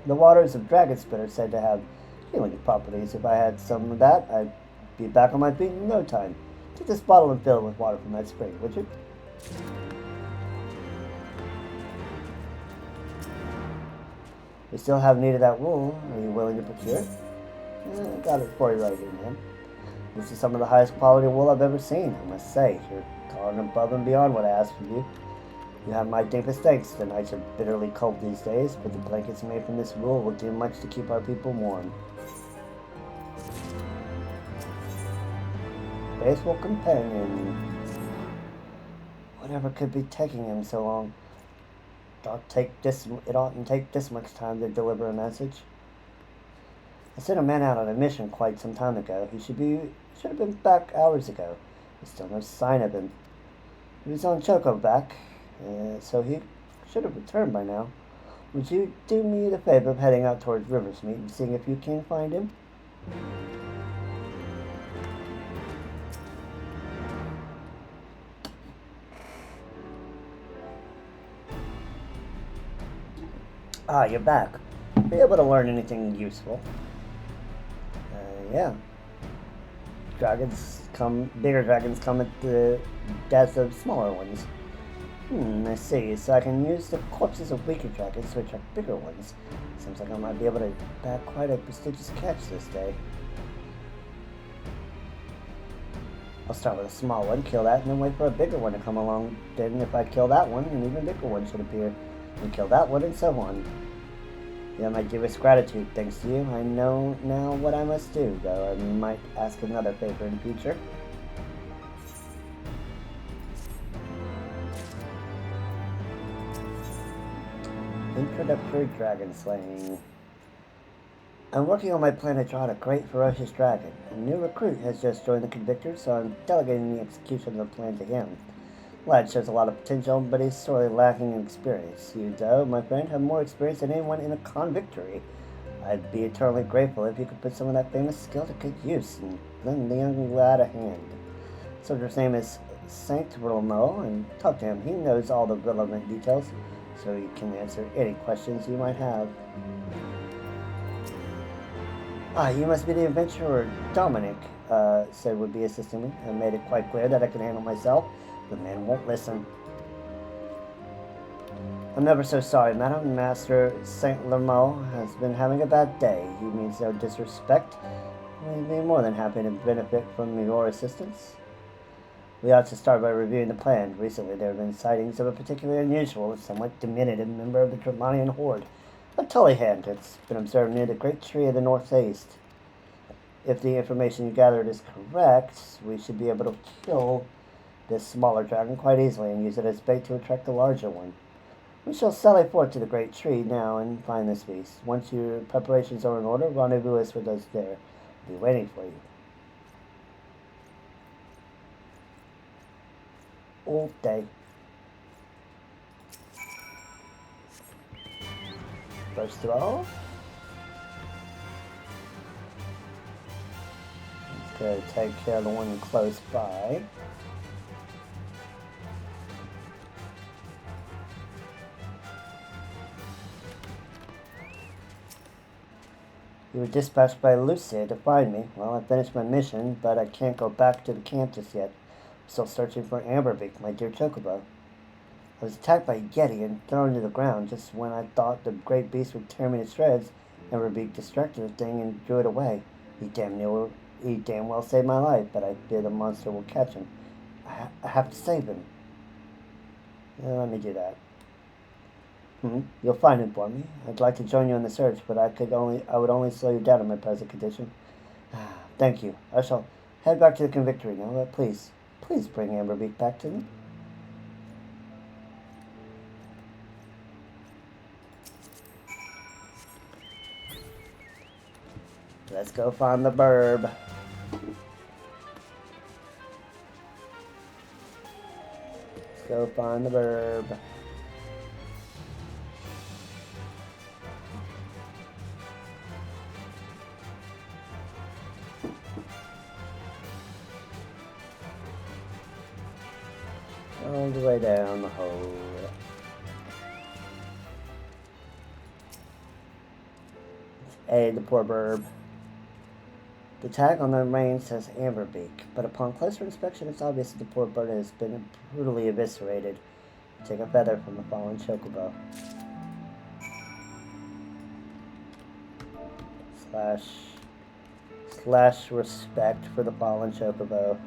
The waters of Dragonspit are said to have healing properties. If I had some of that, I'd be back on my feet in no time. Take this bottle and fill it with water from that spring, would you? We still have need of that wool. Are you willing to procure it? I got it for you right here, man. This is some of the highest quality wool I've ever seen, I must say. You're going above and beyond what I asked from you. You have my deepest thanks. The nights are bitterly cold these days, but the blankets made from this wool will do much to keep our people warm. Faithful companion. Whatever could be taking him so long? It oughtn't take this much time to deliver a message. I sent a man out on a mission quite some time ago. He should have been back hours ago. There's still no sign of him. He was on Chocoback, so he should have returned by now. Would you do me the favor of heading out towards Riversmeet and seeing if you can find him? Ah, you're back. Be able to learn anything useful? Yeah. Bigger dragons come at the death of smaller ones. I see. So I can use the corpses of weaker dragons to attract bigger ones. Seems like I might be able to bag quite a prestigious catch this day. I'll start with a small one, kill that, and then wait for a bigger one to come along. Then if I kill that one, an even bigger one should appear. And kill that one, and so on. Yeah, my dearest gratitude, thanks to you. I know now what I must do, though I might ask another favor in the future. Introductory dragon slaying. I'm working on my plan to draw out a great ferocious dragon. A new recruit has just joined the Convictor, so I'm delegating the execution of the plan to him. Lad shows a lot of potential, but he's sorely lacking in experience. You, though, my friend, have more experience than anyone in a convictory. I'd be eternally grateful if you could put some of that famous skill to good use and lend the young lad a hand. Soldier's name is Saint Romo, and talk to him. He knows all the relevant details, so he can answer any questions you might have. Ah, you must be the adventurer Dominic, said would-be assisting me. I made it quite clear that I could handle myself. The man won't listen. I'm never so sorry, madam. Master Saint Lermo has been having a bad day. He means no disrespect. We'd be more than happy to benefit from your assistance. We ought to start by reviewing the plan. Recently there have been sightings of a particularly unusual and somewhat diminutive member of the Tremanian horde. A Tullyhand. It's been observed near the great tree of the northeast. If the information you gathered is correct, we should be able to kill this smaller dragon quite easily and use it as bait to attract the larger one. We shall sally forth to the great tree now and find this beast. Once your preparations are in order, rendezvous us with us there. We'll be waiting for you. All day. First of all, let's go take care of the one close by. You were dispatched by Lucia to find me. Well, I finished my mission, but I can't go back to the camp just yet. I'm still searching for Amberbeak, my dear chocobo. I was attacked by a Yeti and thrown to the ground just when I thought the great beast would tear me to shreds. Amberbeak distracted the thing and drew it away. He damn well saved my life, but I fear the monster will catch him. I have to save him. Let me do that. You'll find him for me. I'd like to join you in the search, but I would only slow you down in my present condition. Thank you. I shall head back to the Convictory now, but please bring Amberbeak back to me. Let's go find the burb. Let's go find the burb. All the way down the hole. Aid the poor burb. The tag on the rein says Amberbeak, but upon closer inspection it's obvious that the poor bird has been brutally eviscerated. Take a feather from the fallen chocobo. Slash respect for the fallen chocobo.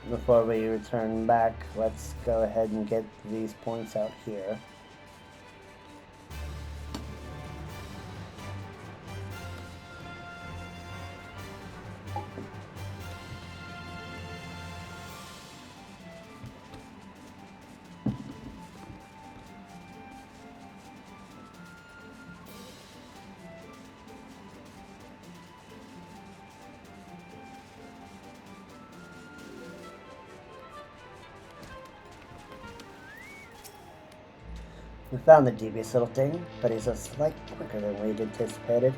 Before we return back, let's go ahead and get these points out here. We found the devious little thing, but he's a slight quicker than we'd anticipated.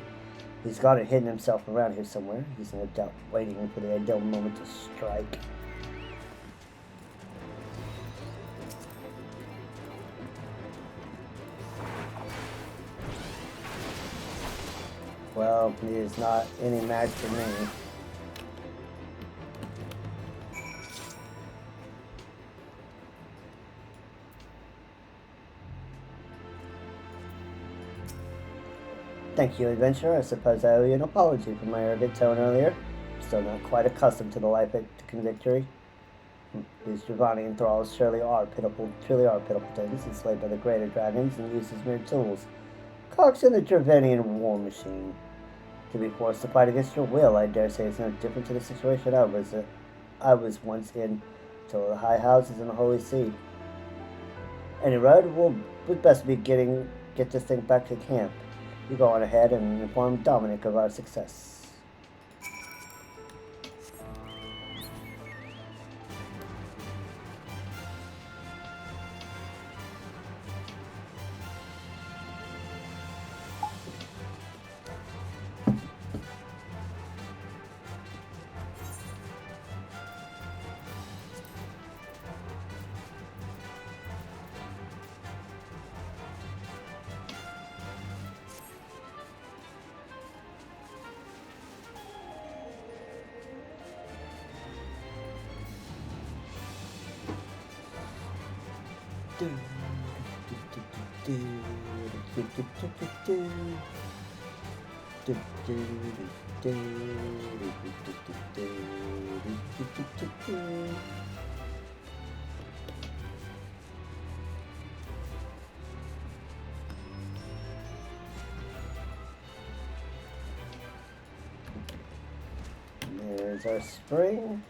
He's gone and hidden himself around here somewhere. He's no doubt waiting for the ideal moment to strike. Well, he is not any match for me. Thank you, adventurer. I suppose I owe you an apology for my arrogant tone earlier. I'm still not quite accustomed to the life at victory. These Dravanian thralls truly are pitiful things, enslaved by the greater dragons and used as mere tools. Cogs in the Dravanian war machine. To be forced to fight against your will, I dare say, is no different to the situation I was once in, till the high houses in the Holy See. Anyway, we'd best be get this thing back to camp. You go on ahead and inform Dominic of our success. There's our spring.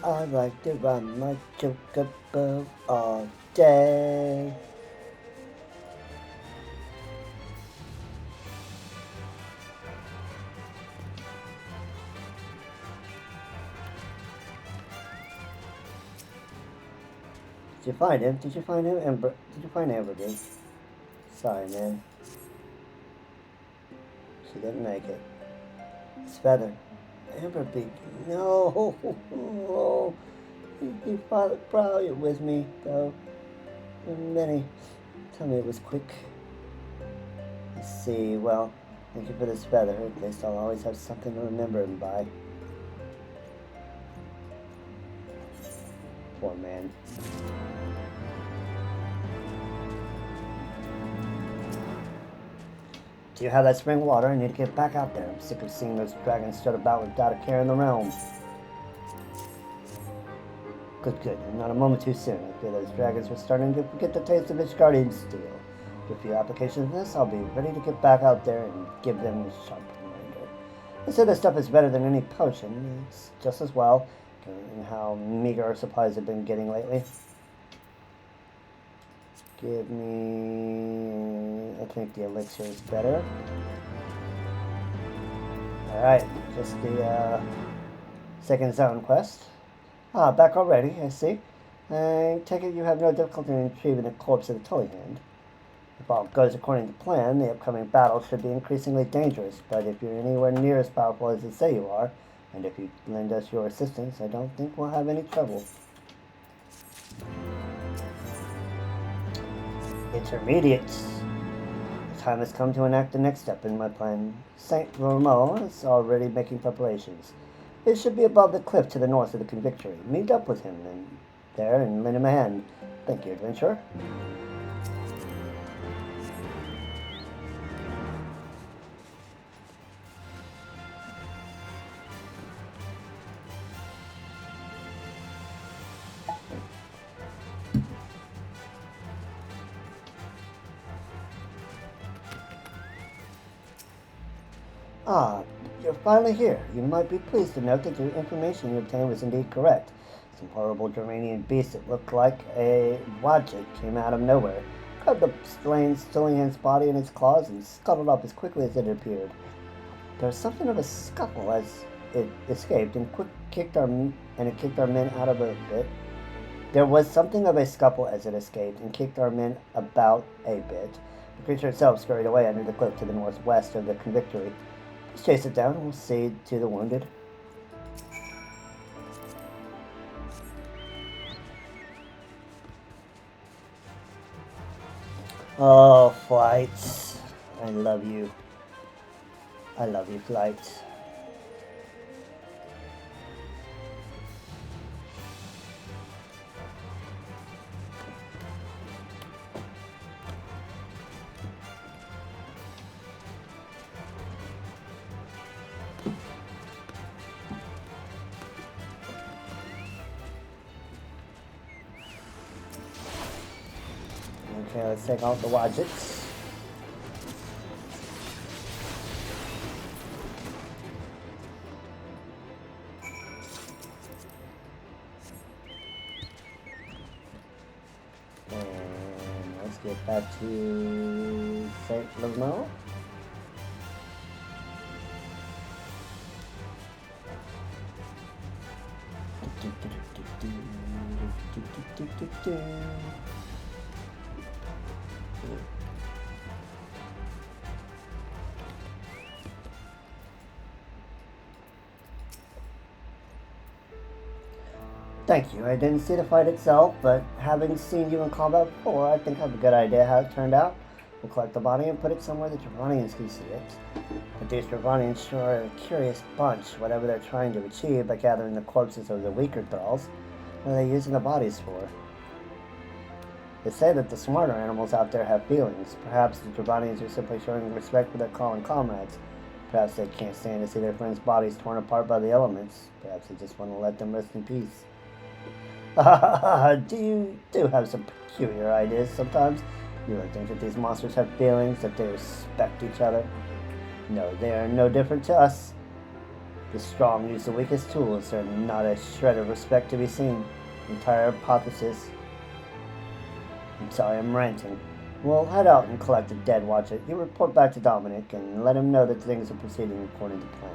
I like to run my chocobo all day. Did you find him? Did you find him, Amber? Did you find Amberby? Sorry, man. She didn't make it. It's Feather. Amberby, no. You fought brilliant with me, though. Many tell me it was quick. Let's see. Well, thank you for this feather. At least I'll always have something to remember him by. Poor man. Do you have that spring water? I need to get back out there. I'm sick of seeing those dragons strut about without a care in the realm. Good. Not a moment too soon. I feel those dragons were starting to forget the taste of Ishgardian steel. With a few applications of this, I'll be ready to get back out there and give them a sharp reminder. They say this stuff is better than any potion. It's just as well, given how meager our supplies have been getting lately. Give me... I think the elixir is better. Alright, just the second zone quest. Ah, back already, I see. I take it you have no difficulty in retrieving the corpse of the Tully Hand. If all goes according to plan, the upcoming battle should be increasingly dangerous, but if you're anywhere near as powerful as they say you are, and if you lend us your assistance, I don't think we'll have any trouble. Intermediates. The time has come to enact the next step in my plan. Saint Romo is already making preparations. It should be above the cliff to the north of the Convictory. Meet up with him there and lend him a hand. Thank you, adventurer. Ah, you're finally here. You might be pleased to note that the information you obtained was indeed correct. Some horrible Germanian beast that looked like a wadget came out of nowhere, grabbed the strange Cillian's body in its claws, and scuttled up as quickly as it appeared. There was something of a scuffle as it escaped, and kicked our men out of a bit. There was something of a scuffle as it escaped, and kicked our men about a bit. The creature itself scurried away under the cliff to the northwest of the convictory. Let's chase it down, and we'll see to the wounded. Oh, flights. I love you. I love you, flights. Okay, let's take out the wadgets. And let's get back to St. Lamont. Thank you. I didn't see the fight itself, but having seen you in combat before, I think I have a good idea how it turned out. We'll collect the body and put it somewhere the Gervanians can see it. But these Gervanians sure are a curious bunch, whatever they're trying to achieve by gathering the corpses of the weaker thralls. What are they using the bodies for? They say that the smarter animals out there have feelings. Perhaps the Gervanians are simply showing respect for their fallen comrades. Perhaps they can't stand to see their friends' bodies torn apart by the elements. Perhaps they just want to let them rest in peace. You do have some peculiar ideas sometimes. You really think that these monsters have feelings, that they respect each other? No, they are no different to us. The strong use the weakest tools. There's not a shred of respect to be seen. Entire hypothesis. I'm sorry, I'm ranting. We'll head out and collect the dead watcher. You report back to Dominic and let him know that things are proceeding according to plan.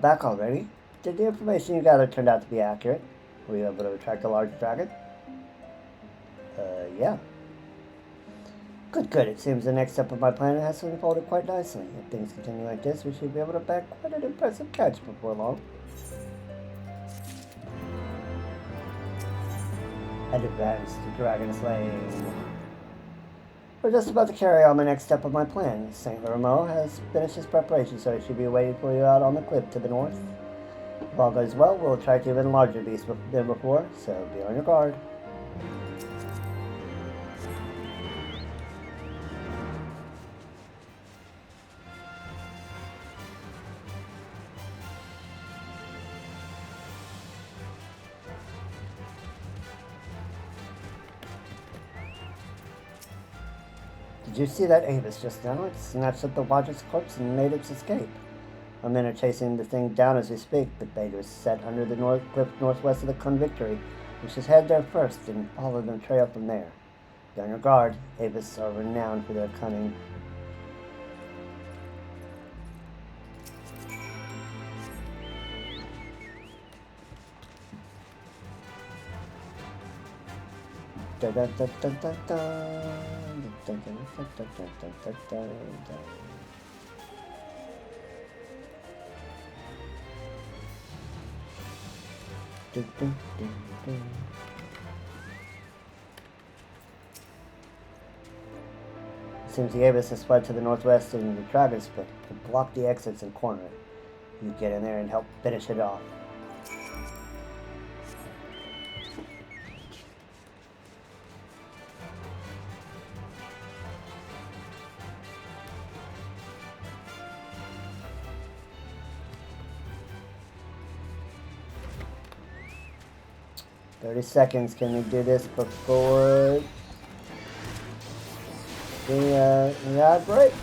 Back already? Did the information you gathered turn out to be accurate? Were you able to attract a large dragon? Yeah. Good. It seems the next step of my plan has unfolded quite nicely. If things continue like this, we should be able to bag quite an impressive catch before long. Advance to dragon slaying. We're just about to carry on the next step of my plan. St. Laurent has finished his preparation, so he should be waiting for you out on the cliff to the north. If all goes well, we'll attract even larger beasts than before, so be on your guard. Did you see that Avis just now? It snatched up the Wadget's corpse and made its escape. Our men are chasing the thing down as we speak. The bait is set under the cliff northwest of the Convictory. We should head there first and follow the trail from there. Be on your guard. Avis are renowned for their cunning. Da da da da da da. Seems the Avis has fled to the northwest in the Dragon's Pit to block the exits and corner it. You get in there and help finish it off. 30 seconds. Can we do this before the ad break?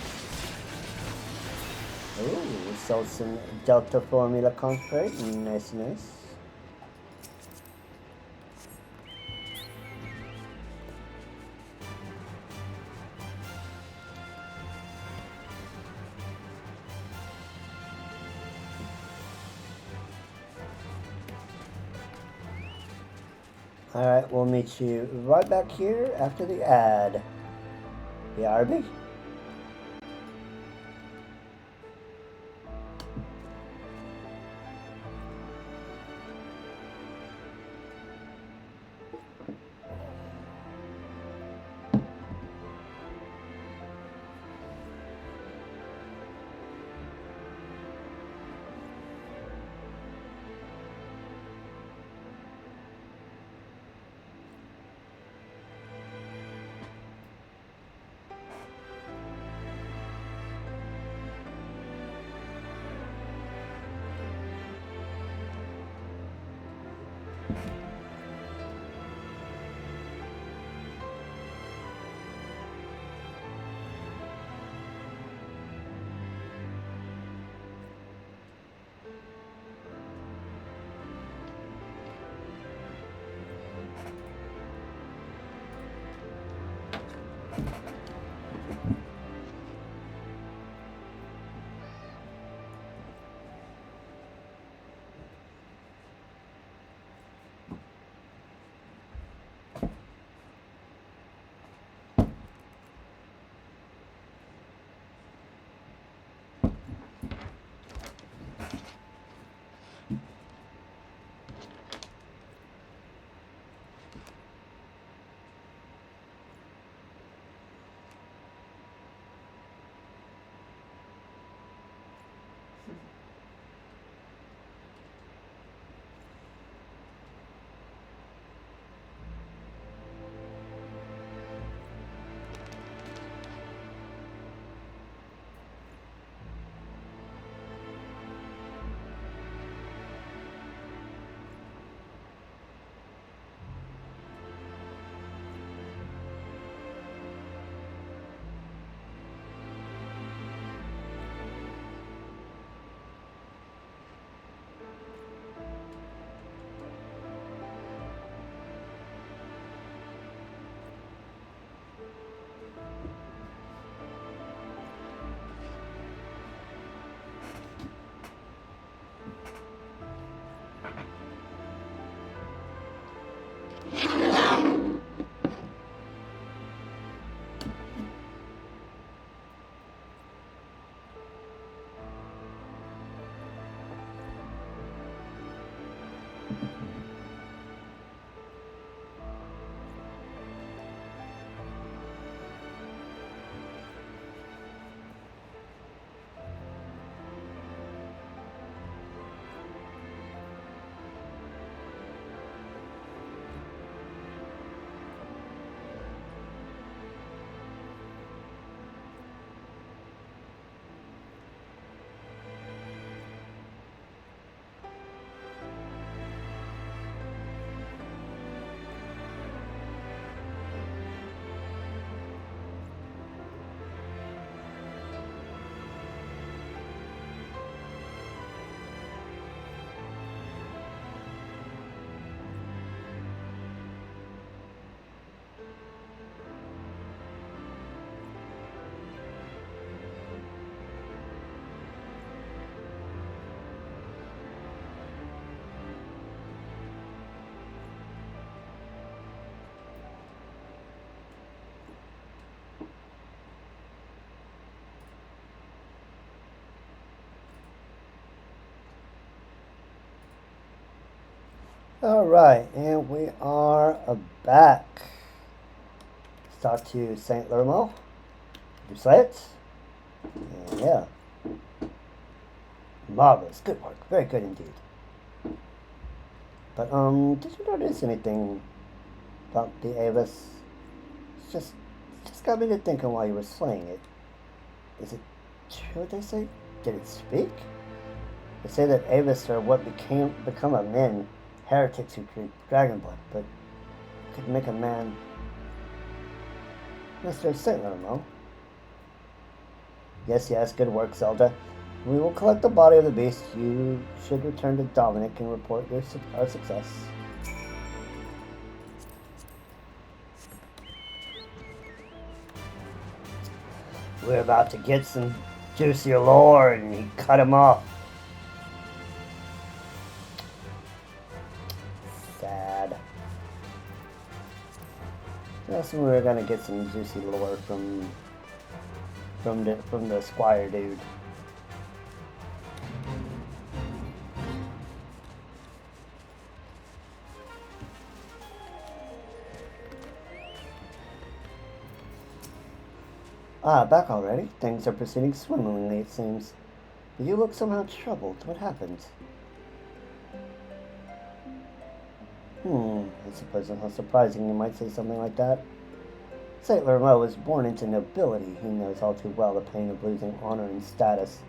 Ooh, we sold some Delta Formula concrete. Nice, nice. Alright, we'll meet you right back here after the ad. BRB. Alright, and we are back. Start to St. Lermo. Did you say it? And yeah. Marvelous. Good work. Very good indeed. But, did you notice anything about the Avis? It's just got me to thinking while you were slaying it. Is it true what they say? Did it speak? They say that Avis are what become of men heretics who drink dragon blood, but could make a man. Mr. St. Lermo. Yes, yes, good work, Zelda. We will collect the body of the beast. You should return to Dominic and report our success. We're about to get some juicier lore, and he cut him off. Sad. Guess we were gonna get some juicy lore from the squire dude. Ah, back already? Things are proceeding swimmingly, it seems. But you look somehow troubled. What happened? I suppose it's not surprising you might say something like that. St. Lermo was born into nobility. He knows all too well the pain of losing honor and status.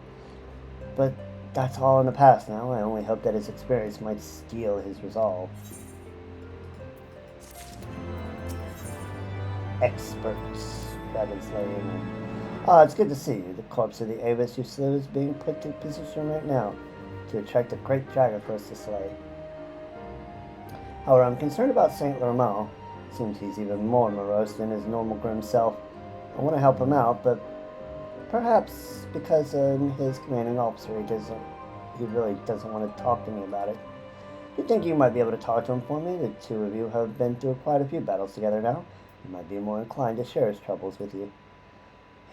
But that's all in the past now. I only hope that his experience might steel his resolve. Experts. Dragon slaying. Ah, it's good to see you. The corpse of the Avis you slew is being put to position right now to attract a great dragon for us to slay. However, I'm concerned about St. Lermo. Seems he's even more morose than his normal grim self. I want to help him out, but perhaps because his commanding officer, he really doesn't want to talk to me about it. Do you think you might be able to talk to him for me? The two of you have been through quite a few battles together now. He might be more inclined to share his troubles with you.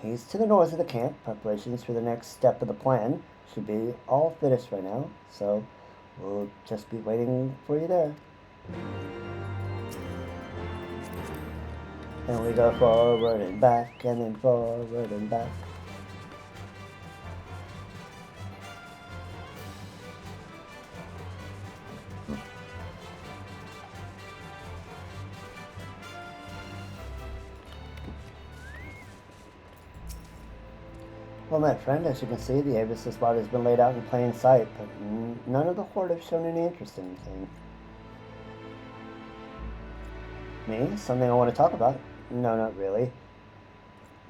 He's to the north of the camp. Preparations for the next step of the plan should be all finished right now, so we'll just be waiting for you there. And we go forward and back, and then forward and back. Well met, friend. As you can see, the Avis's body has been laid out in plain sight, but none of the Horde have shown any interest in anything. Me? Something I want to talk about? No, not really.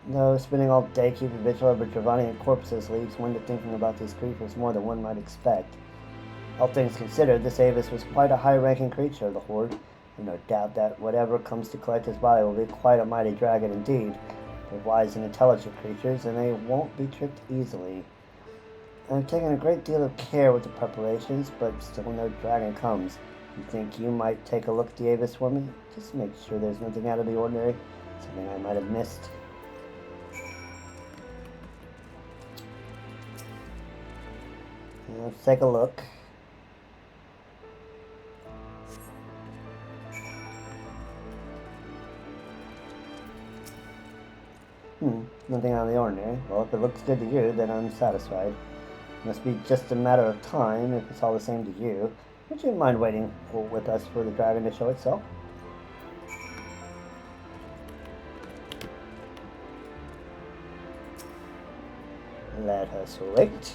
Though spending all day keeping vigil over Dravanian corpses leaves one to thinking about these creatures more than one might expect. All things considered, this Avis was quite a high-ranking creature of the Horde, and no doubt that whatever comes to collect his body will be quite a mighty dragon indeed. They're wise and intelligent creatures, and they won't be tricked easily. I've taken a great deal of care with the preparations, but still no dragon comes. You think you might take a look at the Avis for me? Just make sure there's nothing out of the ordinary, something I might have missed. Let's take a look. Nothing out of the ordinary. Well, if it looks good to you, then I'm satisfied. Must be just a matter of time if it's all the same to you. Would you mind waiting with us for the dragon to show itself? Let us wait.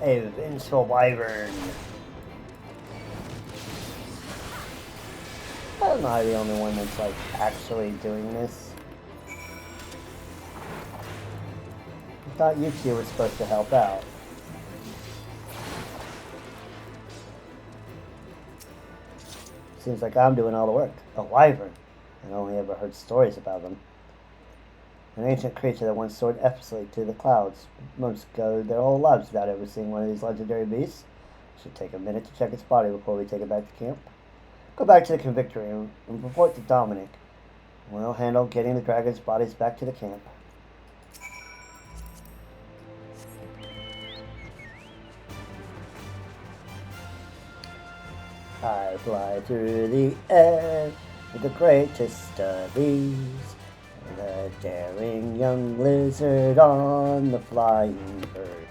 A vengeful wyvern. I'm not the only one that's like actually doing this. I thought you two were supposed to help out. Seems like I'm doing all the work. A wyvern. I only ever heard stories about them. An ancient creature that once soared effortlessly to the clouds. Most go their whole lives without ever seeing one of these legendary beasts. Should take a minute to check its body before we take it back to camp. Go back to the convictory and report to Dominic. We'll handle getting the dragon's bodies back to the camp. I fly through the air with the greatest of ease. The daring young lizard on the flying bird.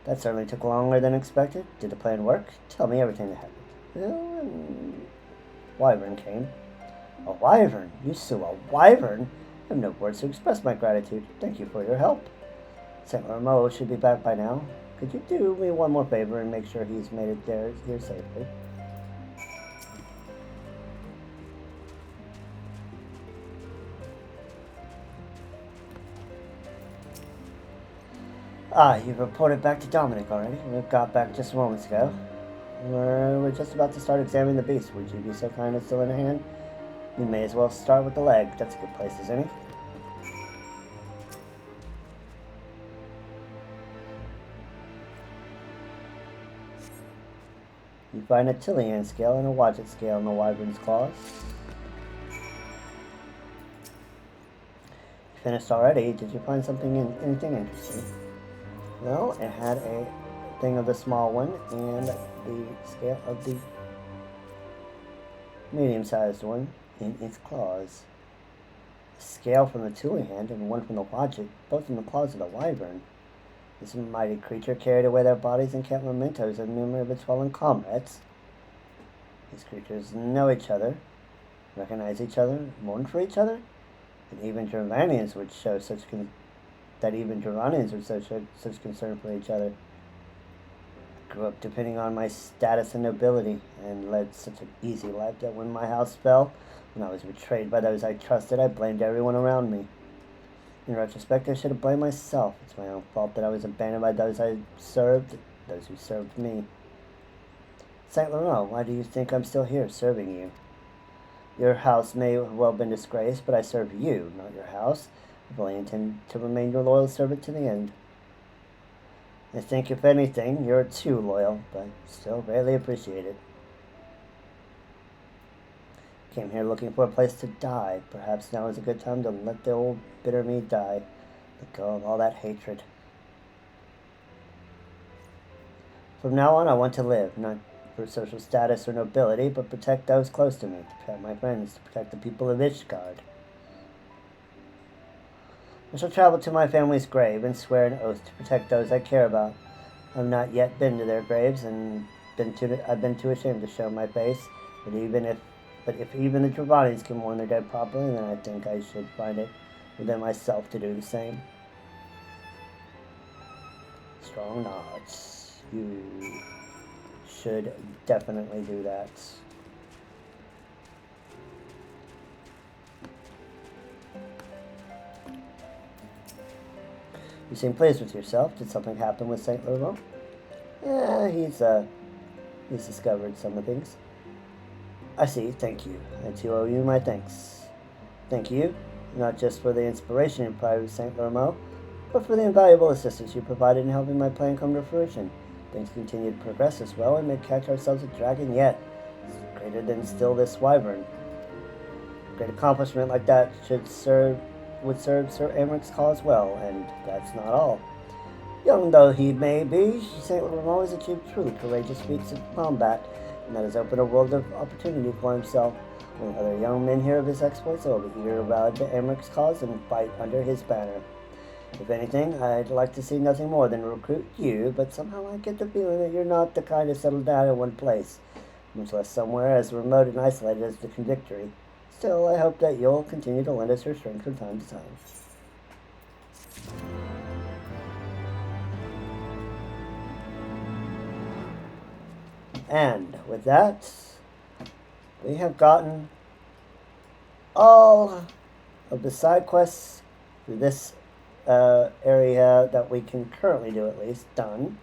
That certainly took longer than expected. Did the plan work? Tell me everything that happened. Well, wyvern came. A wyvern? You slew a wyvern? I have no words to express my gratitude. Thank you for your help. St. Ramo should be back by now. Could you do me one more favor and make sure he's made it here safely? Ah, you've reported back to Dominic already. We got back just moments ago. We're just about to start examining the beast. Would you be so kind as to lend a hand? You may as well start with the leg. That's a good place, isn't it? You find a Tillian scale and a Watchet scale in the wyvern's claws. You finished already? Did you find anything interesting? Well, it had a thing of the small one and the scale of the medium-sized one in its claws. A scale from the Tillian and one from the Watchet, both in the claws of the wyvern. This mighty creature carried away their bodies and kept mementos in memory of its fallen comrades. These creatures know each other, recognize each other, mourn for each other, and even Germanians would show such concern for each other. I grew up depending on my status and nobility, and led such an easy life that when my house fell, when I was betrayed by those I trusted, I blamed everyone around me. In retrospect, I should have blamed myself. It's my own fault that I was abandoned by those I served, those who served me. St. Laurent, why do you think I'm still here, serving you? Your house may have well been disgraced, but I serve you, not your house. I fully intend to remain your loyal servant to the end. I think, if anything, you're too loyal, but still greatly appreciate it. Came here looking for a place to die. Perhaps now is a good time to let the old bitter me die. Let go of all that hatred. From now on, I want to live, not for social status or nobility, but protect those close to me, to protect my friends, to protect the people of Ishgard. I shall travel to my family's grave and swear an oath to protect those I care about. I have not yet been to their graves, and I've been too ashamed to show my face, but if even the Travanians can mourn their dead properly, then I think I should find it within myself to do the same. Strong nods. You should definitely do that. You seem pleased with yourself. Did something happen with St. Laurent? Yeah, he's discovered some of things. I see, thank you. I too owe you my thanks. Thank you, not just for the inspiration you provided with St. Laurent, but for the invaluable assistance you provided in helping my plan come to fruition. Things continue to progress as well, and may catch ourselves a dragon yet. It's greater than still this wyvern. A great accomplishment like that would serve Sir Amaric's cause well, and that's not all. Young though he may be, St. Laurent has achieved truly courageous feats of combat, and that has opened a world of opportunity for himself. When other young men hear of his exploits, they will be eager to rally to Amaric's cause and fight under his banner. If anything, I'd like to see nothing more than recruit you, but somehow I get the feeling that you're not the kind to settle down in one place, much less somewhere as remote and isolated as the Convictory. Still, I hope that you'll continue to lend us your strength from time to time. And with that, we have gotten all of the side quests through this area that we can currently do, at least, done.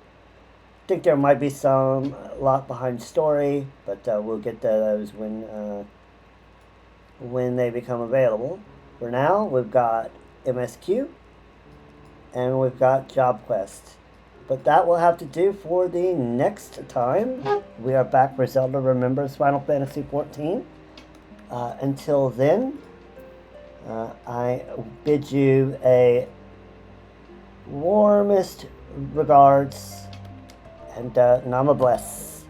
I think there might be a lot behind story, but we'll get to those when they become available. For now, we've got MSQ and we've got job quest. But that will have to do for the next time. We are back for Zelda Remembers Final Fantasy XIV. Until then, I bid you a warmest regards, and Nama bless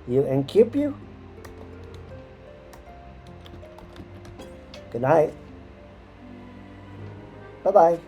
you and keep you. Good night. Bye-bye.